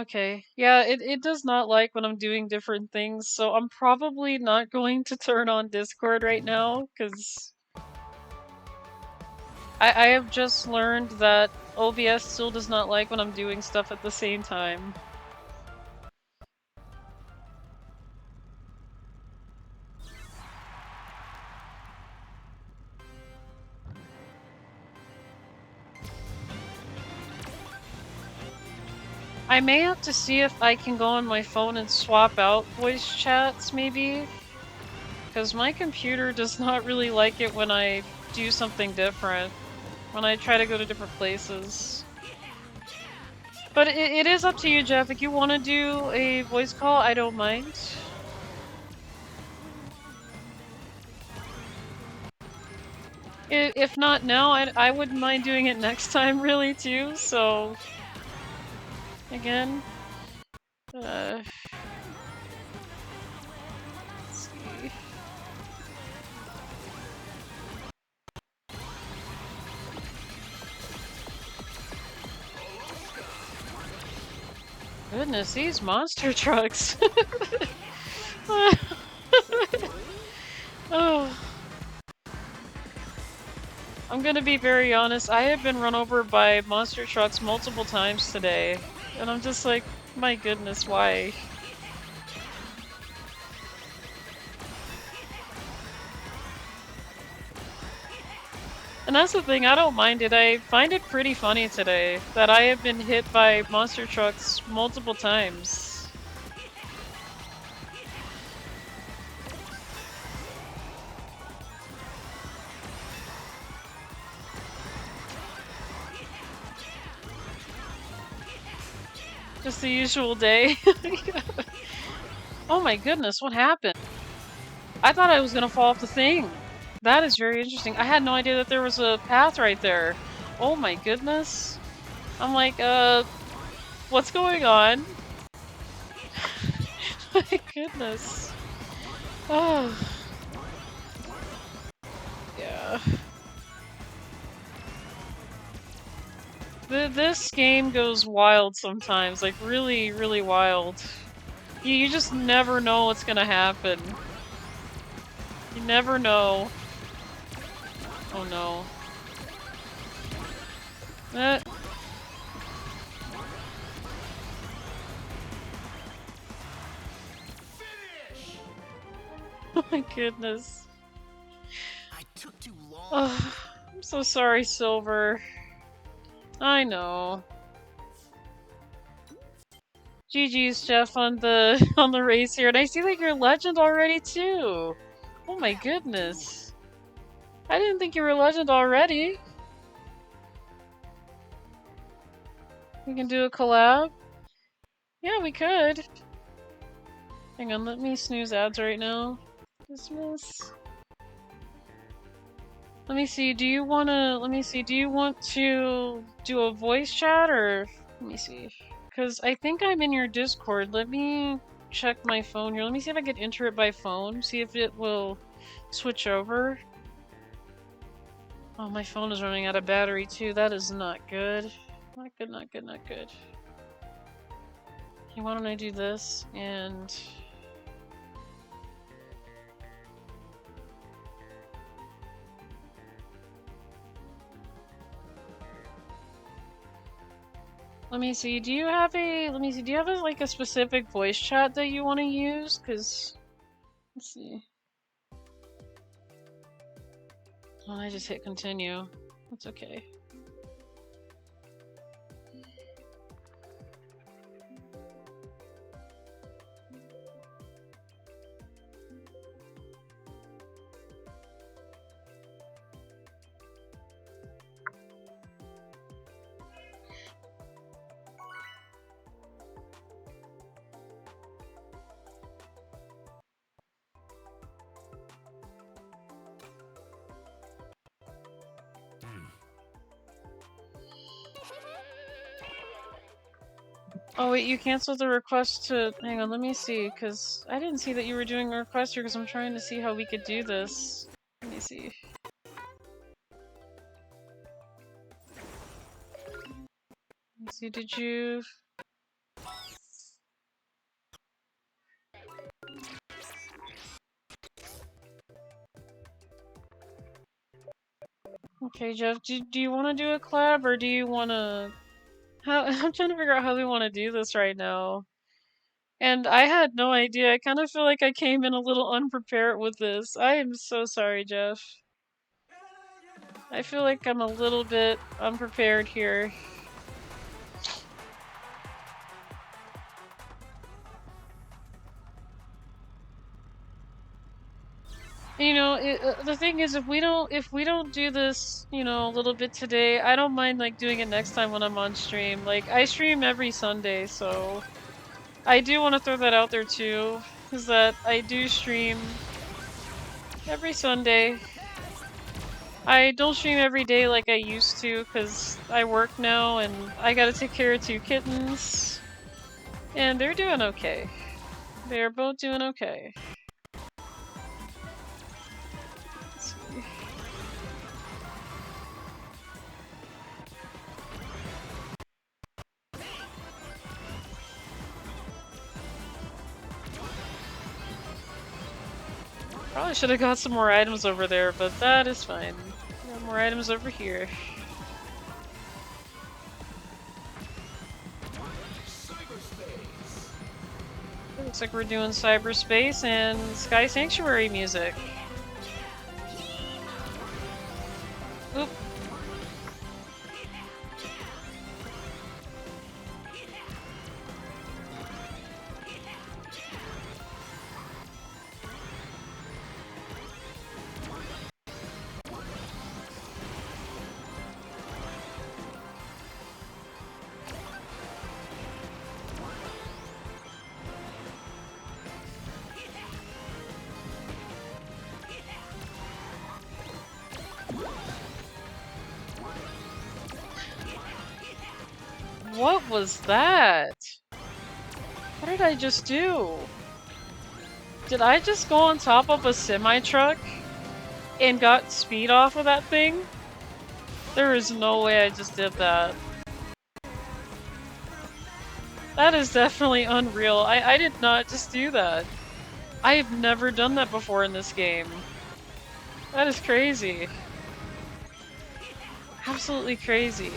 Okay, yeah, it does not like when I'm doing different things, so I'm probably not going to turn on Discord right now, because I have just learned that OBS still does not like when I'm doing stuff at the same time. I may have to see if I can go on my phone and swap out voice chats, maybe? Because my computer does not really like it when I do something different. When I try to go to different places. But it is up to you, Jeff. If you want to do a voice call, I don't mind. If not now, I wouldn't mind doing it next time, really, too, so... Again... let's see... Goodness, these monster trucks! Oh... I'm gonna be very honest, I have been run over by monster trucks multiple times today. And I'm just like, my goodness, why? And that's the thing, I don't mind it. I find it pretty funny today that I have been hit by monster trucks multiple times. Just the usual day. Oh my goodness, what happened? I thought I was gonna fall off the thing. That is very interesting. I had no idea that there was a path right there. Oh my goodness. I'm like, what's going on? My goodness. Oh. Yeah. This game goes wild sometimes, like really, really wild. You just never know what's gonna happen. You never know. Oh no. Oh my goodness. I took too long. Oh, I'm so sorry, Silver. I know. GG's, Jeff, on the on the race here, and I see that you're legend already too. Oh my goodness. I didn't think you were legend already. We can do a collab? Yeah, we could. Hang on, let me snooze ads right now. Dismiss. Let me see, do you want to do a voice chat or, let me see. Because I think I'm in your Discord. Let me check my phone here. Let me see if I can enter it by phone. See if it will switch over. Oh, my phone is running out of battery too. That is not good. Not good, not good, not good. Okay, why don't I do this and... Let me see, do you have a, like a specific voice chat that you want to use? Cause, let's see. Oh, I just hit continue. That's okay. Oh wait, you canceled the request to... Hang on, let me see, because I didn't see that you were doing a request here because I'm trying to see how we could do this. Let me see. Let me see, did you... Okay, Jeff, do you want to do a collab or do you want to... I'm trying to figure out how we want to do this right now. And I had no idea. I kind of feel like I came in a little unprepared with this. I am so sorry, Jeff. I feel like I'm a little bit unprepared here. You know, the thing is, if we don't do this, you know, a little bit today, I don't mind like doing it next time when I'm on stream. Like I stream every Sunday, so I do want to throw that out there too, is that I do stream every Sunday. I don't stream every day like I used to because I work now and I gotta take care of 2 kittens, and they're doing okay. They're both doing okay. Probably should have got some more items over there, but that is fine. Got more items over here. Looks like we're doing cyberspace and Sky Sanctuary music. Oop. What was that? What did I just do? Did I just go on top of a semi-truck and got speed off of that thing? There is no way I just did that. That is definitely unreal. I did not just do that. I have never done that before in this game. That is crazy. Absolutely crazy.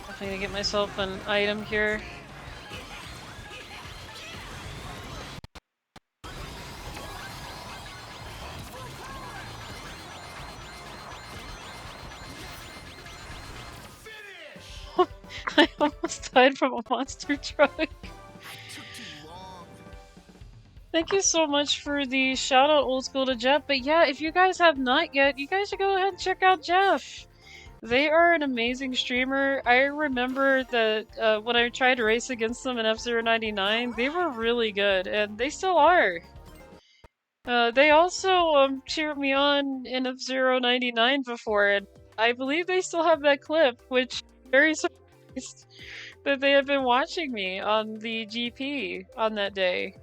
Definitely gonna get myself an item here. I almost died from a monster truck. Took too long. Thank you so much for the shout out, Old School, to Jeff. But yeah, if you guys have not yet, you guys should go ahead and check out Jeff. They are an amazing streamer. I remember that when I tried to race against them in F-Zero 99, they were really good, and they still are. They also cheered me on in F-Zero 99 before, and I believe they still have that clip, which I'm very surprised that they have been watching me on the GP on that day.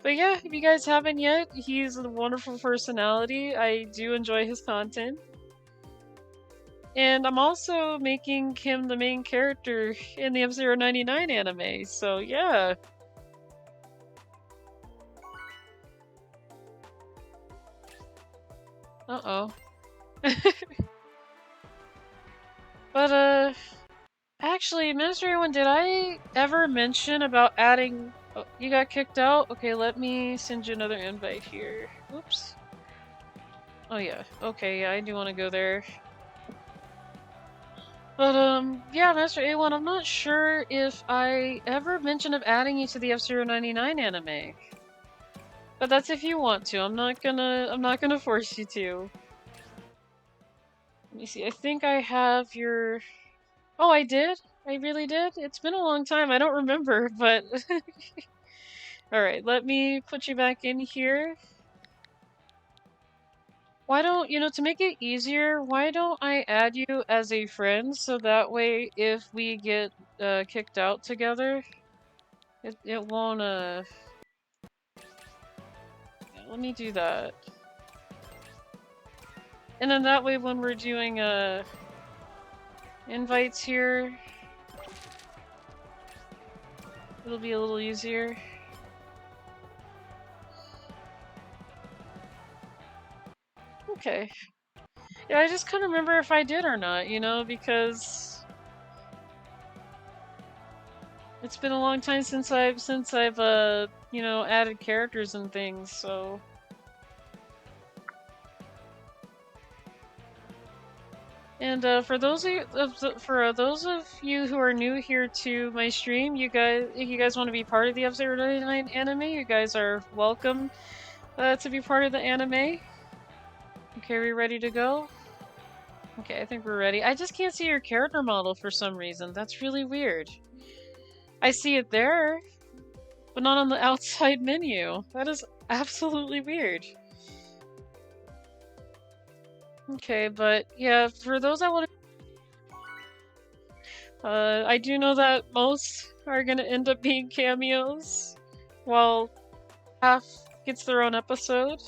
But yeah, if you guys haven't yet, he's a wonderful personality. I do enjoy his content. And I'm also making him the main character in the F-Zero 99 anime, so yeah. Uh-oh. But, actually, Ministry One, did I ever mention about adding... Oh, you got kicked out? Okay, let me send you another invite here. Oops. Oh yeah, okay, yeah, I do want to go there. But, yeah, Master A1, I'm not sure if I ever mentioned of adding you to the F-Zero 99 anime. But that's if you want to. I'm not gonna force you to. Let me see. I think I have your... Oh, I did? I really did? It's been a long time. I don't remember, but... Alright, let me put you back in here. Why don't, to make it easier, why don't I add you as a friend so that way if we get kicked out together, it won't, yeah, let me do that. And then that way when we're doing, invites here, it'll be a little easier. Okay. Yeah, I just couldn't remember if I did or not, because it's been a long time since I've added characters and things, so... And for those of you who are new here to my stream, if you guys want to be part of the F-Zero 99 anime, you guys are welcome to be part of the anime. Okay, are we ready to go? Okay, I think we're ready. I just can't see your character model for some reason. That's really weird. I see it there, but not on the outside menu. That is absolutely weird. Okay, but yeah, for those that want to... I do know that most are gonna end up being cameos, while half gets their own episode.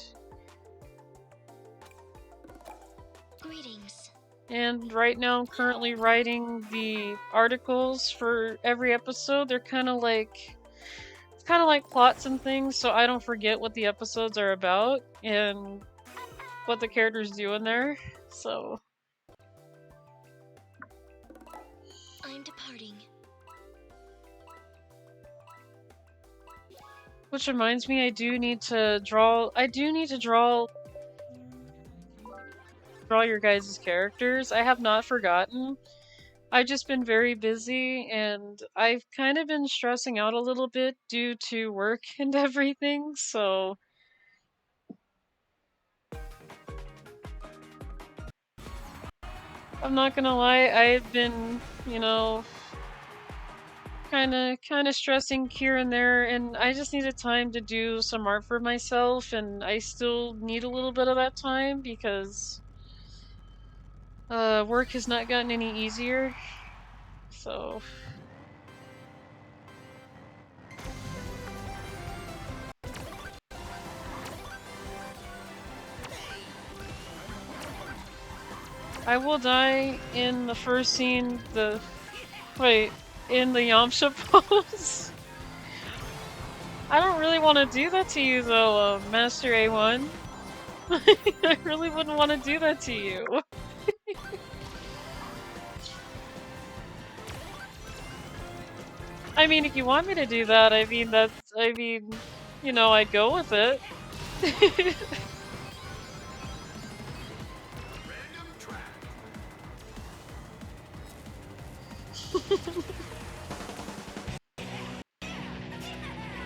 Greetings. And right now I'm currently writing the articles for every episode. They're kind of like... It's kind of like plots and things, so I don't forget what the episodes are about, and what the characters do in there, so... I'm departing. Which reminds me, I do need to draw your guys' characters. I have not forgotten. I've just been very busy, and I've kind of been stressing out a little bit due to work and everything, so... I'm not gonna lie, I've been, kind kinda stressing here and there, and I just needed time to do some art for myself, and I still need a little bit of that time because work has not gotten any easier. So I will die in the first scene, in the Yamcha pose. I don't really want to do that to you though, Master A1. I really wouldn't want to do that to you. I mean, if you want me to do that, you know, I'd go with it.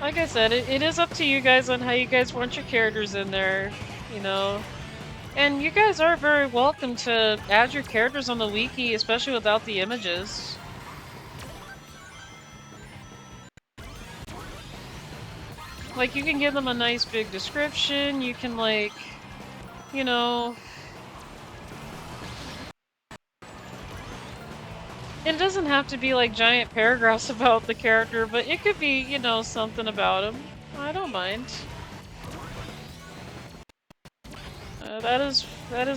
Like I said, it is up to you guys on how you guys want your characters in there, you know. And you guys are very welcome to add your characters on the wiki, especially without the images. Like, you can give them a nice big description, you can, like, you know... It doesn't have to be, like, giant paragraphs about the character, but it could be, you know, something about him. I don't mind. That is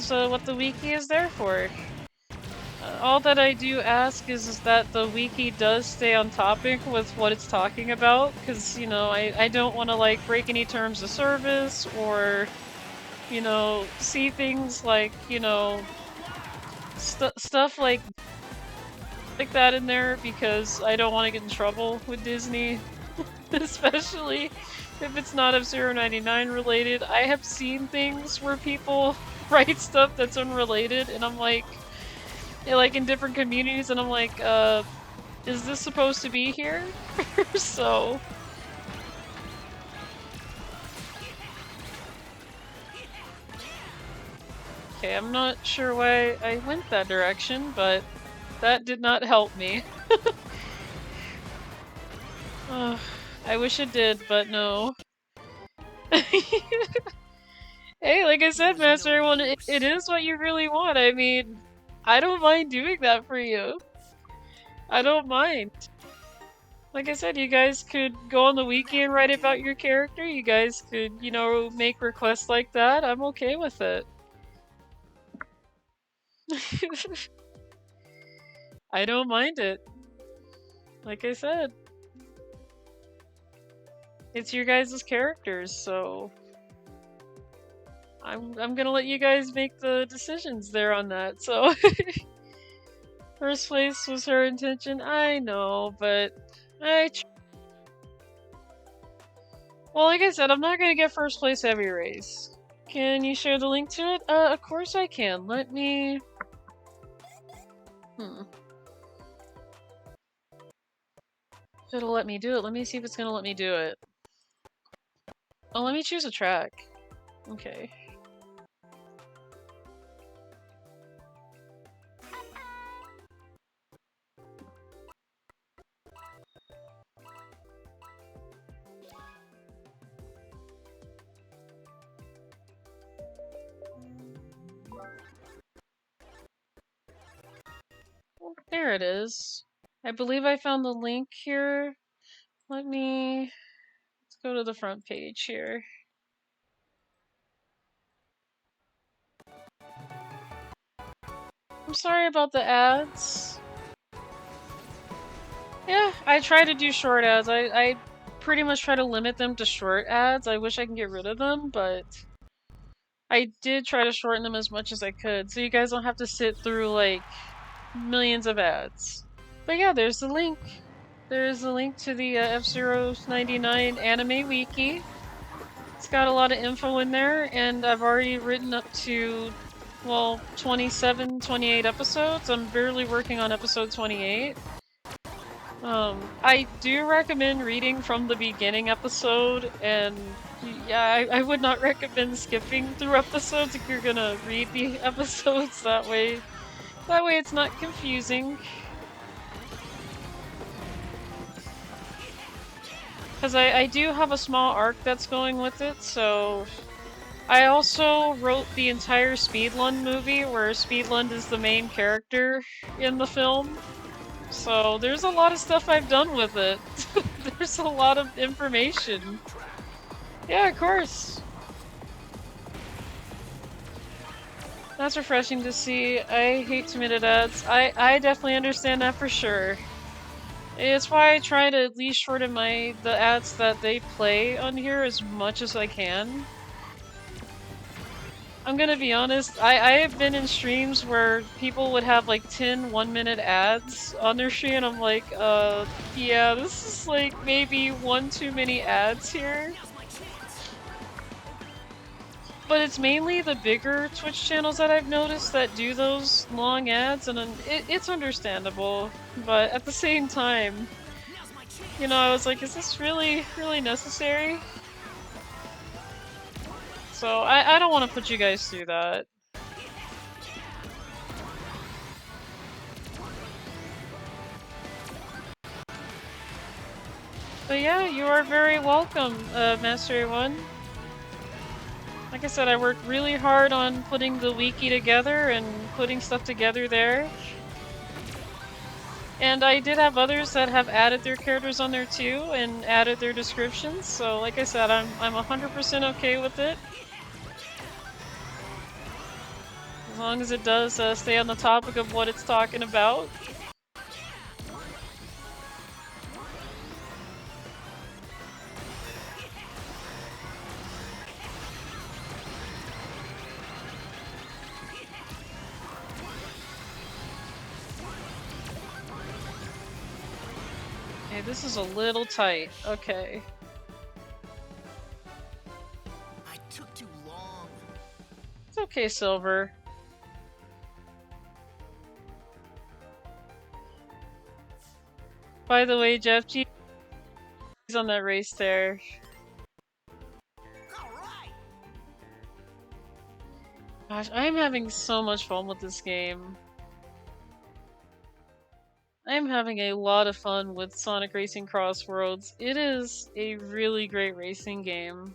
what the wiki is there for. All that I do ask is that the wiki does stay on topic with what it's talking about, because, you know, I don't want to, like, break any terms of service, or, you know, see things like, you know, stuff like that in there, because I don't want to get in trouble with Disney, especially if it's not F-Zero 99 related. I have seen things where people write stuff that's unrelated, and I'm like, like in different communities, and I'm like, is this supposed to be here? So... Okay, I'm not sure why I went that direction, but that did not help me. I wish it did, but no. Hey, like I said, Master Everyone, it is what you really want. I mean, I don't mind doing that for you. I don't mind. Like I said, you guys could go on the wiki and write about your character. You guys could, you know, make requests like that. I'm okay with it. I don't mind it. Like I said. It's your guys' characters, so... I'm gonna let you guys make the decisions there on that, so... First place was her intention, I know, but... Well, like I said, I'm not gonna get first place heavy race. Can you share the link to it? Of course I can. Let me... If it'll let me do it, let me see if it's gonna let me do it. Oh, let me choose a track. Okay. There it is. I believe I found the link here. Let's go to the front page here. I'm sorry about the ads. Yeah, I try to do short ads. I pretty much try to limit them to short ads. I wish I can get rid of them, but I did try to shorten them as much as I could, so you guys don't have to sit through, like, millions of ads. But yeah, there's the link. There's the link to the F-Zero 99 anime wiki. It's got a lot of info in there, and I've already written up to, well, 27, 28 episodes. I'm barely working on episode 28. I do recommend reading from the beginning episode, and yeah, I would not recommend skipping through episodes if you're gonna read the episodes that way. That way it's not confusing. Because I do have a small arc that's going with it, so... I also wrote the entire Speedlund movie, where Speedlund is the main character in the film. So there's a lot of stuff I've done with it. There's a lot of information. Yeah, of course. That's refreshing to see. I hate 2-minute ads. I definitely understand that for sure. It's why I try to at least shorten the ads that they play on here as much as I can. I'm gonna be honest, I have been in streams where people would have like 10 1-minute ads on their stream, and I'm like, yeah, this is like maybe one too many ads here. But it's mainly the bigger Twitch channels that I've noticed that do those long ads, and it's understandable. But at the same time, you know, I was like, is this really necessary? So I don't want to put you guys through that. But yeah, you are very welcome, Master A1. Like I said, I worked really hard on putting the wiki together and putting stuff together there. And I did have others that have added their characters on there too and added their descriptions. So like I said, I'm 100% okay with it. As long as it does stay on the topic of what it's talking about. Okay, this is a little tight. Okay. I took too long. It's okay, Silver. By the way, Jeff G is on that race there. Gosh, I'm having so much fun with this game. I'm having a lot of fun with Sonic Racing Cross Worlds. It is a really great racing game.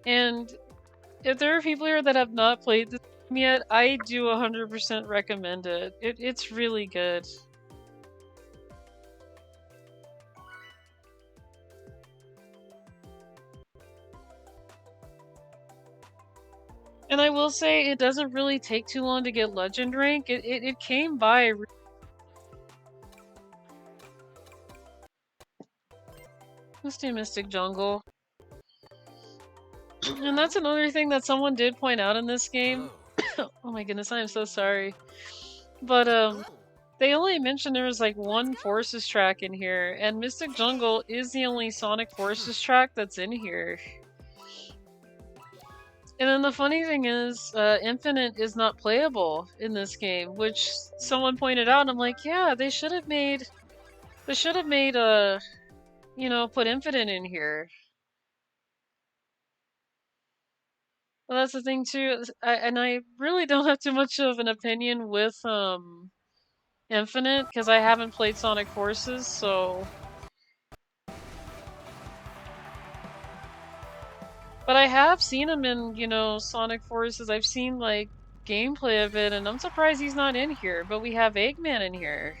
And if there are people here that have not played this game yet, I do 100% recommend it. It's really good. And I will say, it doesn't really take too long to get Legend rank. It came by. Let's do Mystic Jungle. And that's another thing that someone did point out in this game. Oh my goodness, I am so sorry. But, they only mentioned there was like one Forces track in here, and Mystic Jungle is the only Sonic Forces track that's in here. And then the funny thing is, Infinite is not playable in this game, which someone pointed out, and I'm like, yeah, they should have made, you know, put Infinite in here. Well, that's the thing too, and I really don't have too much of an opinion with, Infinite, because I haven't played Sonic Forces, so... But I have seen him in, you know, Sonic Forces. I've seen, like, gameplay of it, and I'm surprised he's not in here. But we have Eggman in here.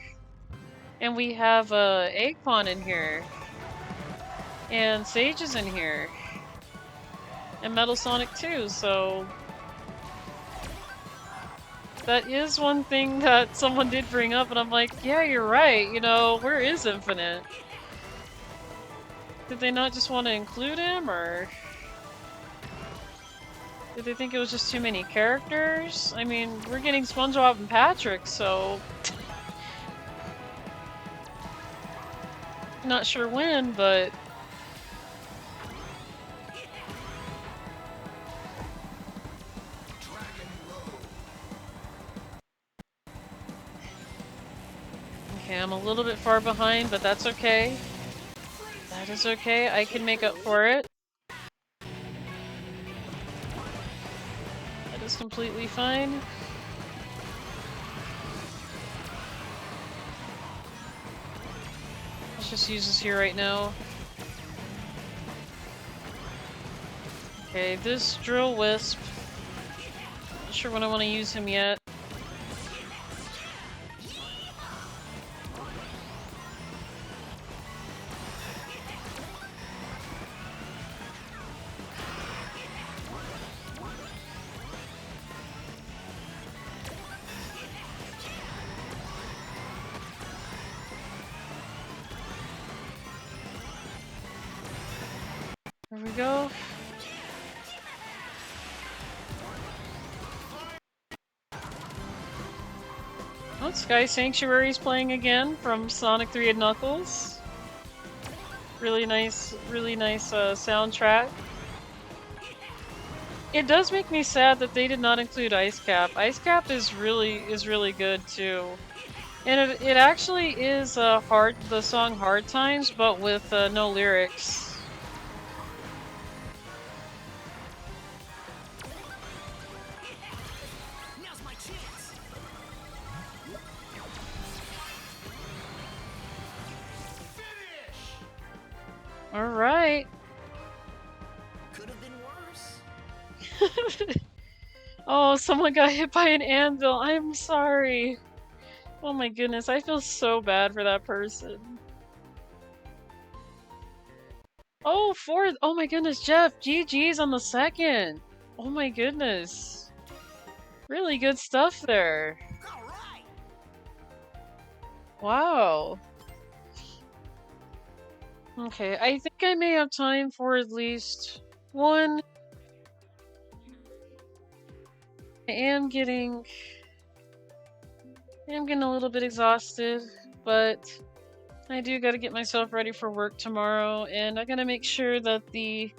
And we have, Eggpon in here. And Sage is in here. And Metal Sonic too, so... That is one thing that someone did bring up, and I'm like, yeah, you're right, you know, where is Infinite? Did they not just want to include him, or... Did they think it was just too many characters? I mean, we're getting SpongeBob and Patrick, so... Not sure when, but... Okay, I'm a little bit far behind, but that's okay. That is okay, I can make up for it. That is completely fine. Let's just use this here right now. Okay, this Drill Wisp. Not sure when I want to use him yet. There we go. Oh, Sky Sanctuary's playing again from Sonic 3 and Knuckles. Really nice soundtrack. It does make me sad that they did not include Ice Cap. Ice Cap is really good too. And it actually is the song Hard Times, but with no lyrics. Now's my chance. Finish. Alright. Could have been worse. Oh, someone got hit by an anvil. I'm sorry. Oh my goodness, I feel so bad for that person. Oh, fourth! Oh my goodness, Jeff! GG's on the second! Oh my goodness. Really good stuff there. All right. Wow. Okay, I think I may have time for at least one. I am getting a little bit exhausted, but I do gotta get myself ready for work tomorrow, and I gotta make sure that the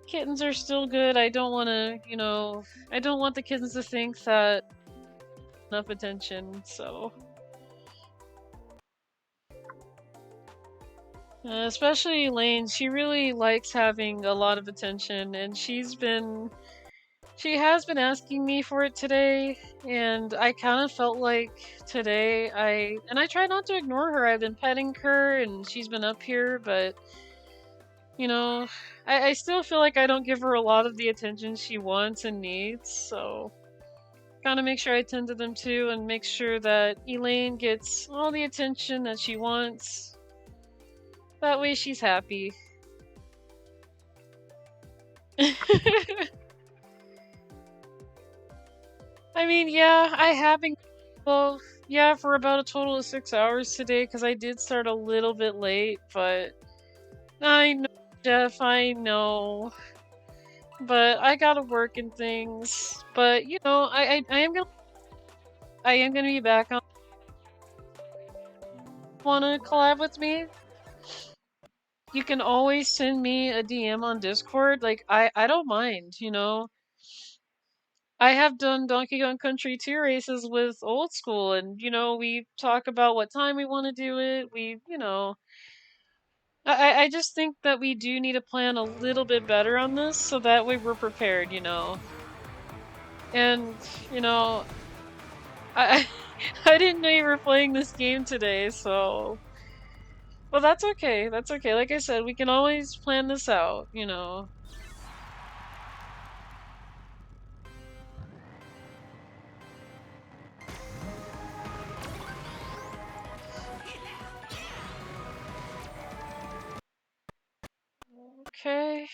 kittens are still good. I don't wanna, I don't want the kittens to think that enough attention, so. Especially Elaine, she really likes having a lot of attention, and she has been asking me for it today, and I kind of felt like today I try not to ignore her. I've been petting her, and she's been up here, but, I still feel like I don't give her a lot of the attention she wants and needs, so gotta make sure I tend to them too, and make sure that Elaine gets all the attention that she wants. That way she's happy. I mean, yeah, I have been, well, yeah, for about a total of 6 hours today, because I did start a little bit late, but I know, Jeff, I know. But I gotta work and things. But, I am gonna be back on. Wanna collab with me? You can always send me a DM on Discord. Like, I don't mind, I have done Donkey Kong Country 2 races with Old School, and, we talk about what time we want to do it. I just think that we do need to plan a little bit better on this, so that way we're prepared, And, I I didn't know you were playing this game today, so. Well, that's okay. That's okay. Like I said, we can always plan this out, Okay.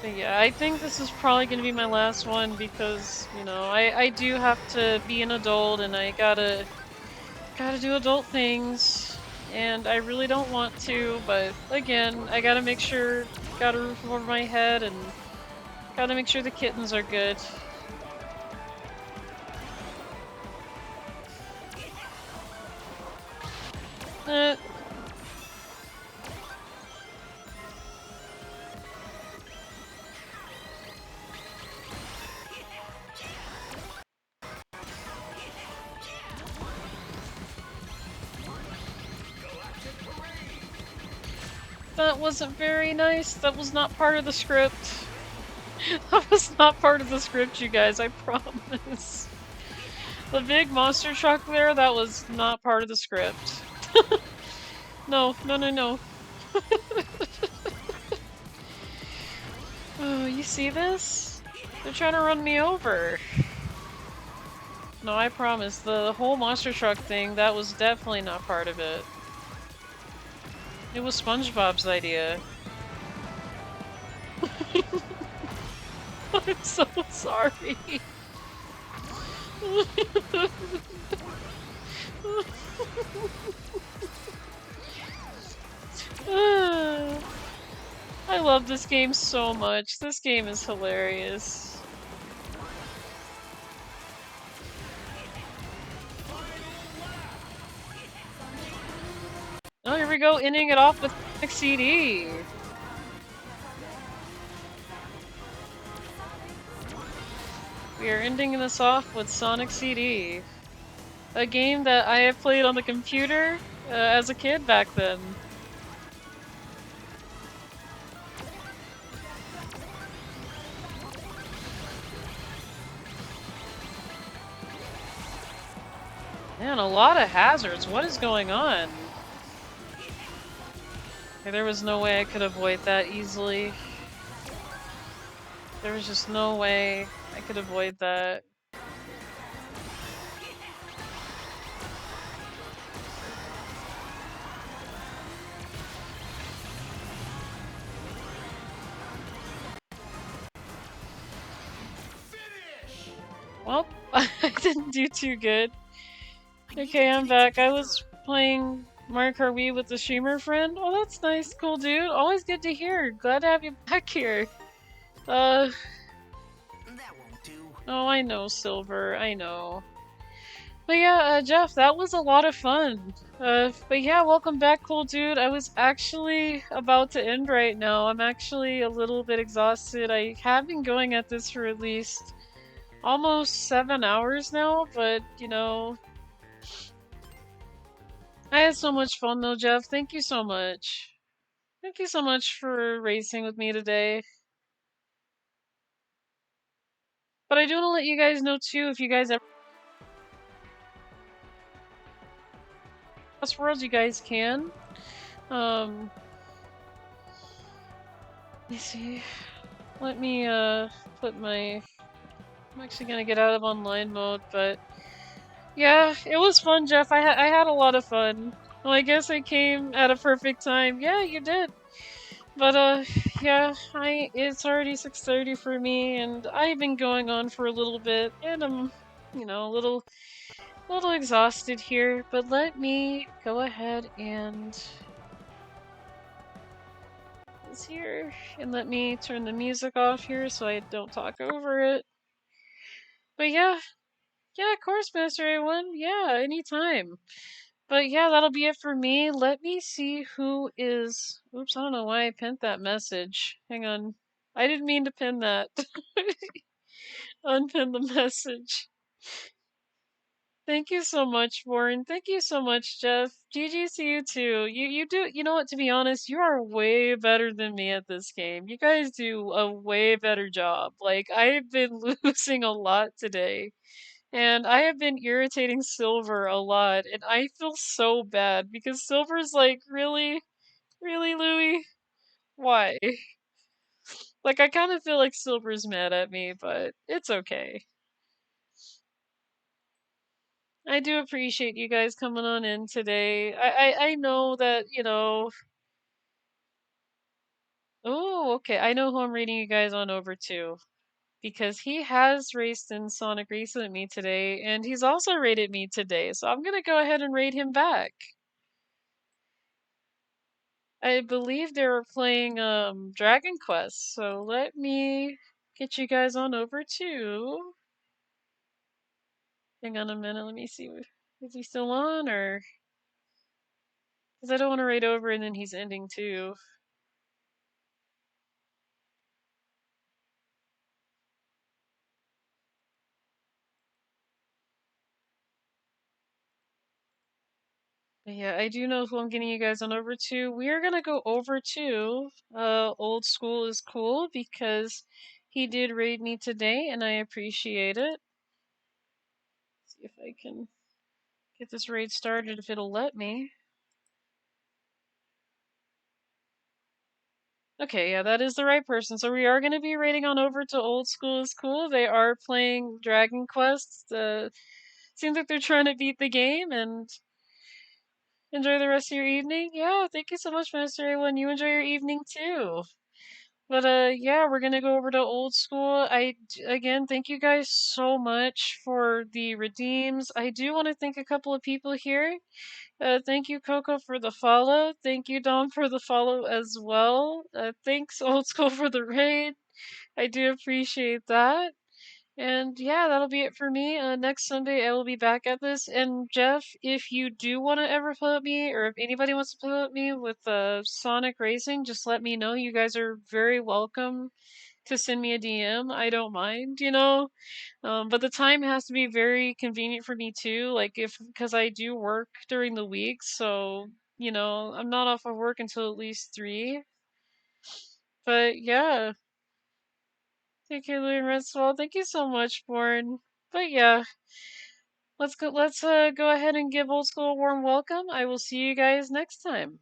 But yeah, I think this is probably gonna be my last one because, I do have to be an adult and I gotta do adult things. And I really don't want to, but again, I gotta make sure, got a roof over my head and gotta make sure the kittens are good. That wasn't very nice. That was not part of the script. That was not part of the script, you guys, I promise. The big monster truck there, that was not part of the script. No, no, no, no. Oh, you see this? They're trying to run me over. No, I promise. The whole monster truck thing, that was definitely not part of it. It was SpongeBob's idea. I'm so sorry. I love this game so much. This game is hilarious. Oh, here we go, ending it off with CD. We are ending this off with Sonic CD. A game that I have played on the computer as a kid back then. Man, a lot of hazards. What is going on? Okay, there was no way I could avoid that easily. There was just no way I could avoid that. Well, I didn't do too good. Okay, I'm back. I was playing Mario Kart Wii with the streamer friend. Oh, that's nice. Cool, dude. Always good to hear. Glad to have you back here. That won't do. Oh, I know, Silver. I know. But yeah, Jeff, that was a lot of fun. But yeah, welcome back, cool dude. I was actually about to end right now. I'm actually a little bit exhausted. I have been going at this for at least almost 7 hours now, but you know, I had so much fun though, Jeff. Thank you so much. Thank you so much for racing with me today. But I do want to let you guys know too, if you guys ever Lost Worlds, you guys can. Let me see. Let me put my. I'm actually gonna get out of online mode, but yeah, it was fun, Jeff. I had a lot of fun. Well, I guess I came at a perfect time. Yeah, you did. But yeah, it's already 6:30 for me, and I've been going on for a little bit, and I'm, you know, a little exhausted here. But let me go ahead and this here, and let me turn the music off here so I don't talk over it. But yeah, of course, Master A1. Yeah, anytime. But yeah, that'll be it for me. Let me see who is. Oops, I don't know why I pinned that message. Hang on. I didn't mean to pin that. Unpin the message. Thank you so much, Warren. Thank you so much, Jeff. GG to you too. You do. You know what? To be honest, you are way better than me at this game. You guys do a way better job. Like I've been losing a lot today. And I have been irritating Silver a lot, and I feel so bad because Silver's like, really? Really, Louie? Why? Like, I kind of feel like Silver's mad at me, but it's okay. I do appreciate you guys coming on in today. I know that, you know. Oh, okay. I know who I'm reading you guys on over to. Because he has raced in Sonic Racing with me today, and he's also rated me today, so I'm gonna go ahead and rate him back. I believe they were playing Dragon Quest, so let me get you guys on over to. Hang on a minute, let me see. Is he still on or? Because I don't want to raid over and then he's ending too. But yeah, I do know who I'm getting you guys on over to. We are gonna go over to Old School is Cool because he did raid me today and I appreciate it. if I can get this raid started, if it'll let me. Okay, yeah, that is the right person. So we are going to be raiding on over to Old School is Cool. They are playing Dragon Quest. Seems like they're trying to beat the game and enjoy the rest of your evening. Yeah, thank you so much, Master A1. You enjoy your evening too. But yeah, we're gonna go over to Old School. Again, thank you guys so much for the redeems. I do want to thank a couple of people here. Thank you, Coco, for the follow. Thank you, Dom, for the follow as well. Thanks, Old School, for the raid. I do appreciate that. And yeah, that'll be it for me. Next Sunday, I will be back at this. And Jeff, if you do want to ever play with me, or if anybody wants to play with me with Sonic Racing, just let me know. You guys are very welcome to send me a DM. I don't mind, you know. But the time has to be very convenient for me too. Like because I do work during the week, so you know I'm not off of work until at least 3. But yeah, thank you, Louie and Redswell. Thank you so much, Born. But yeah, let's go. Let's go ahead and give Old School a warm welcome. I will see you guys next time.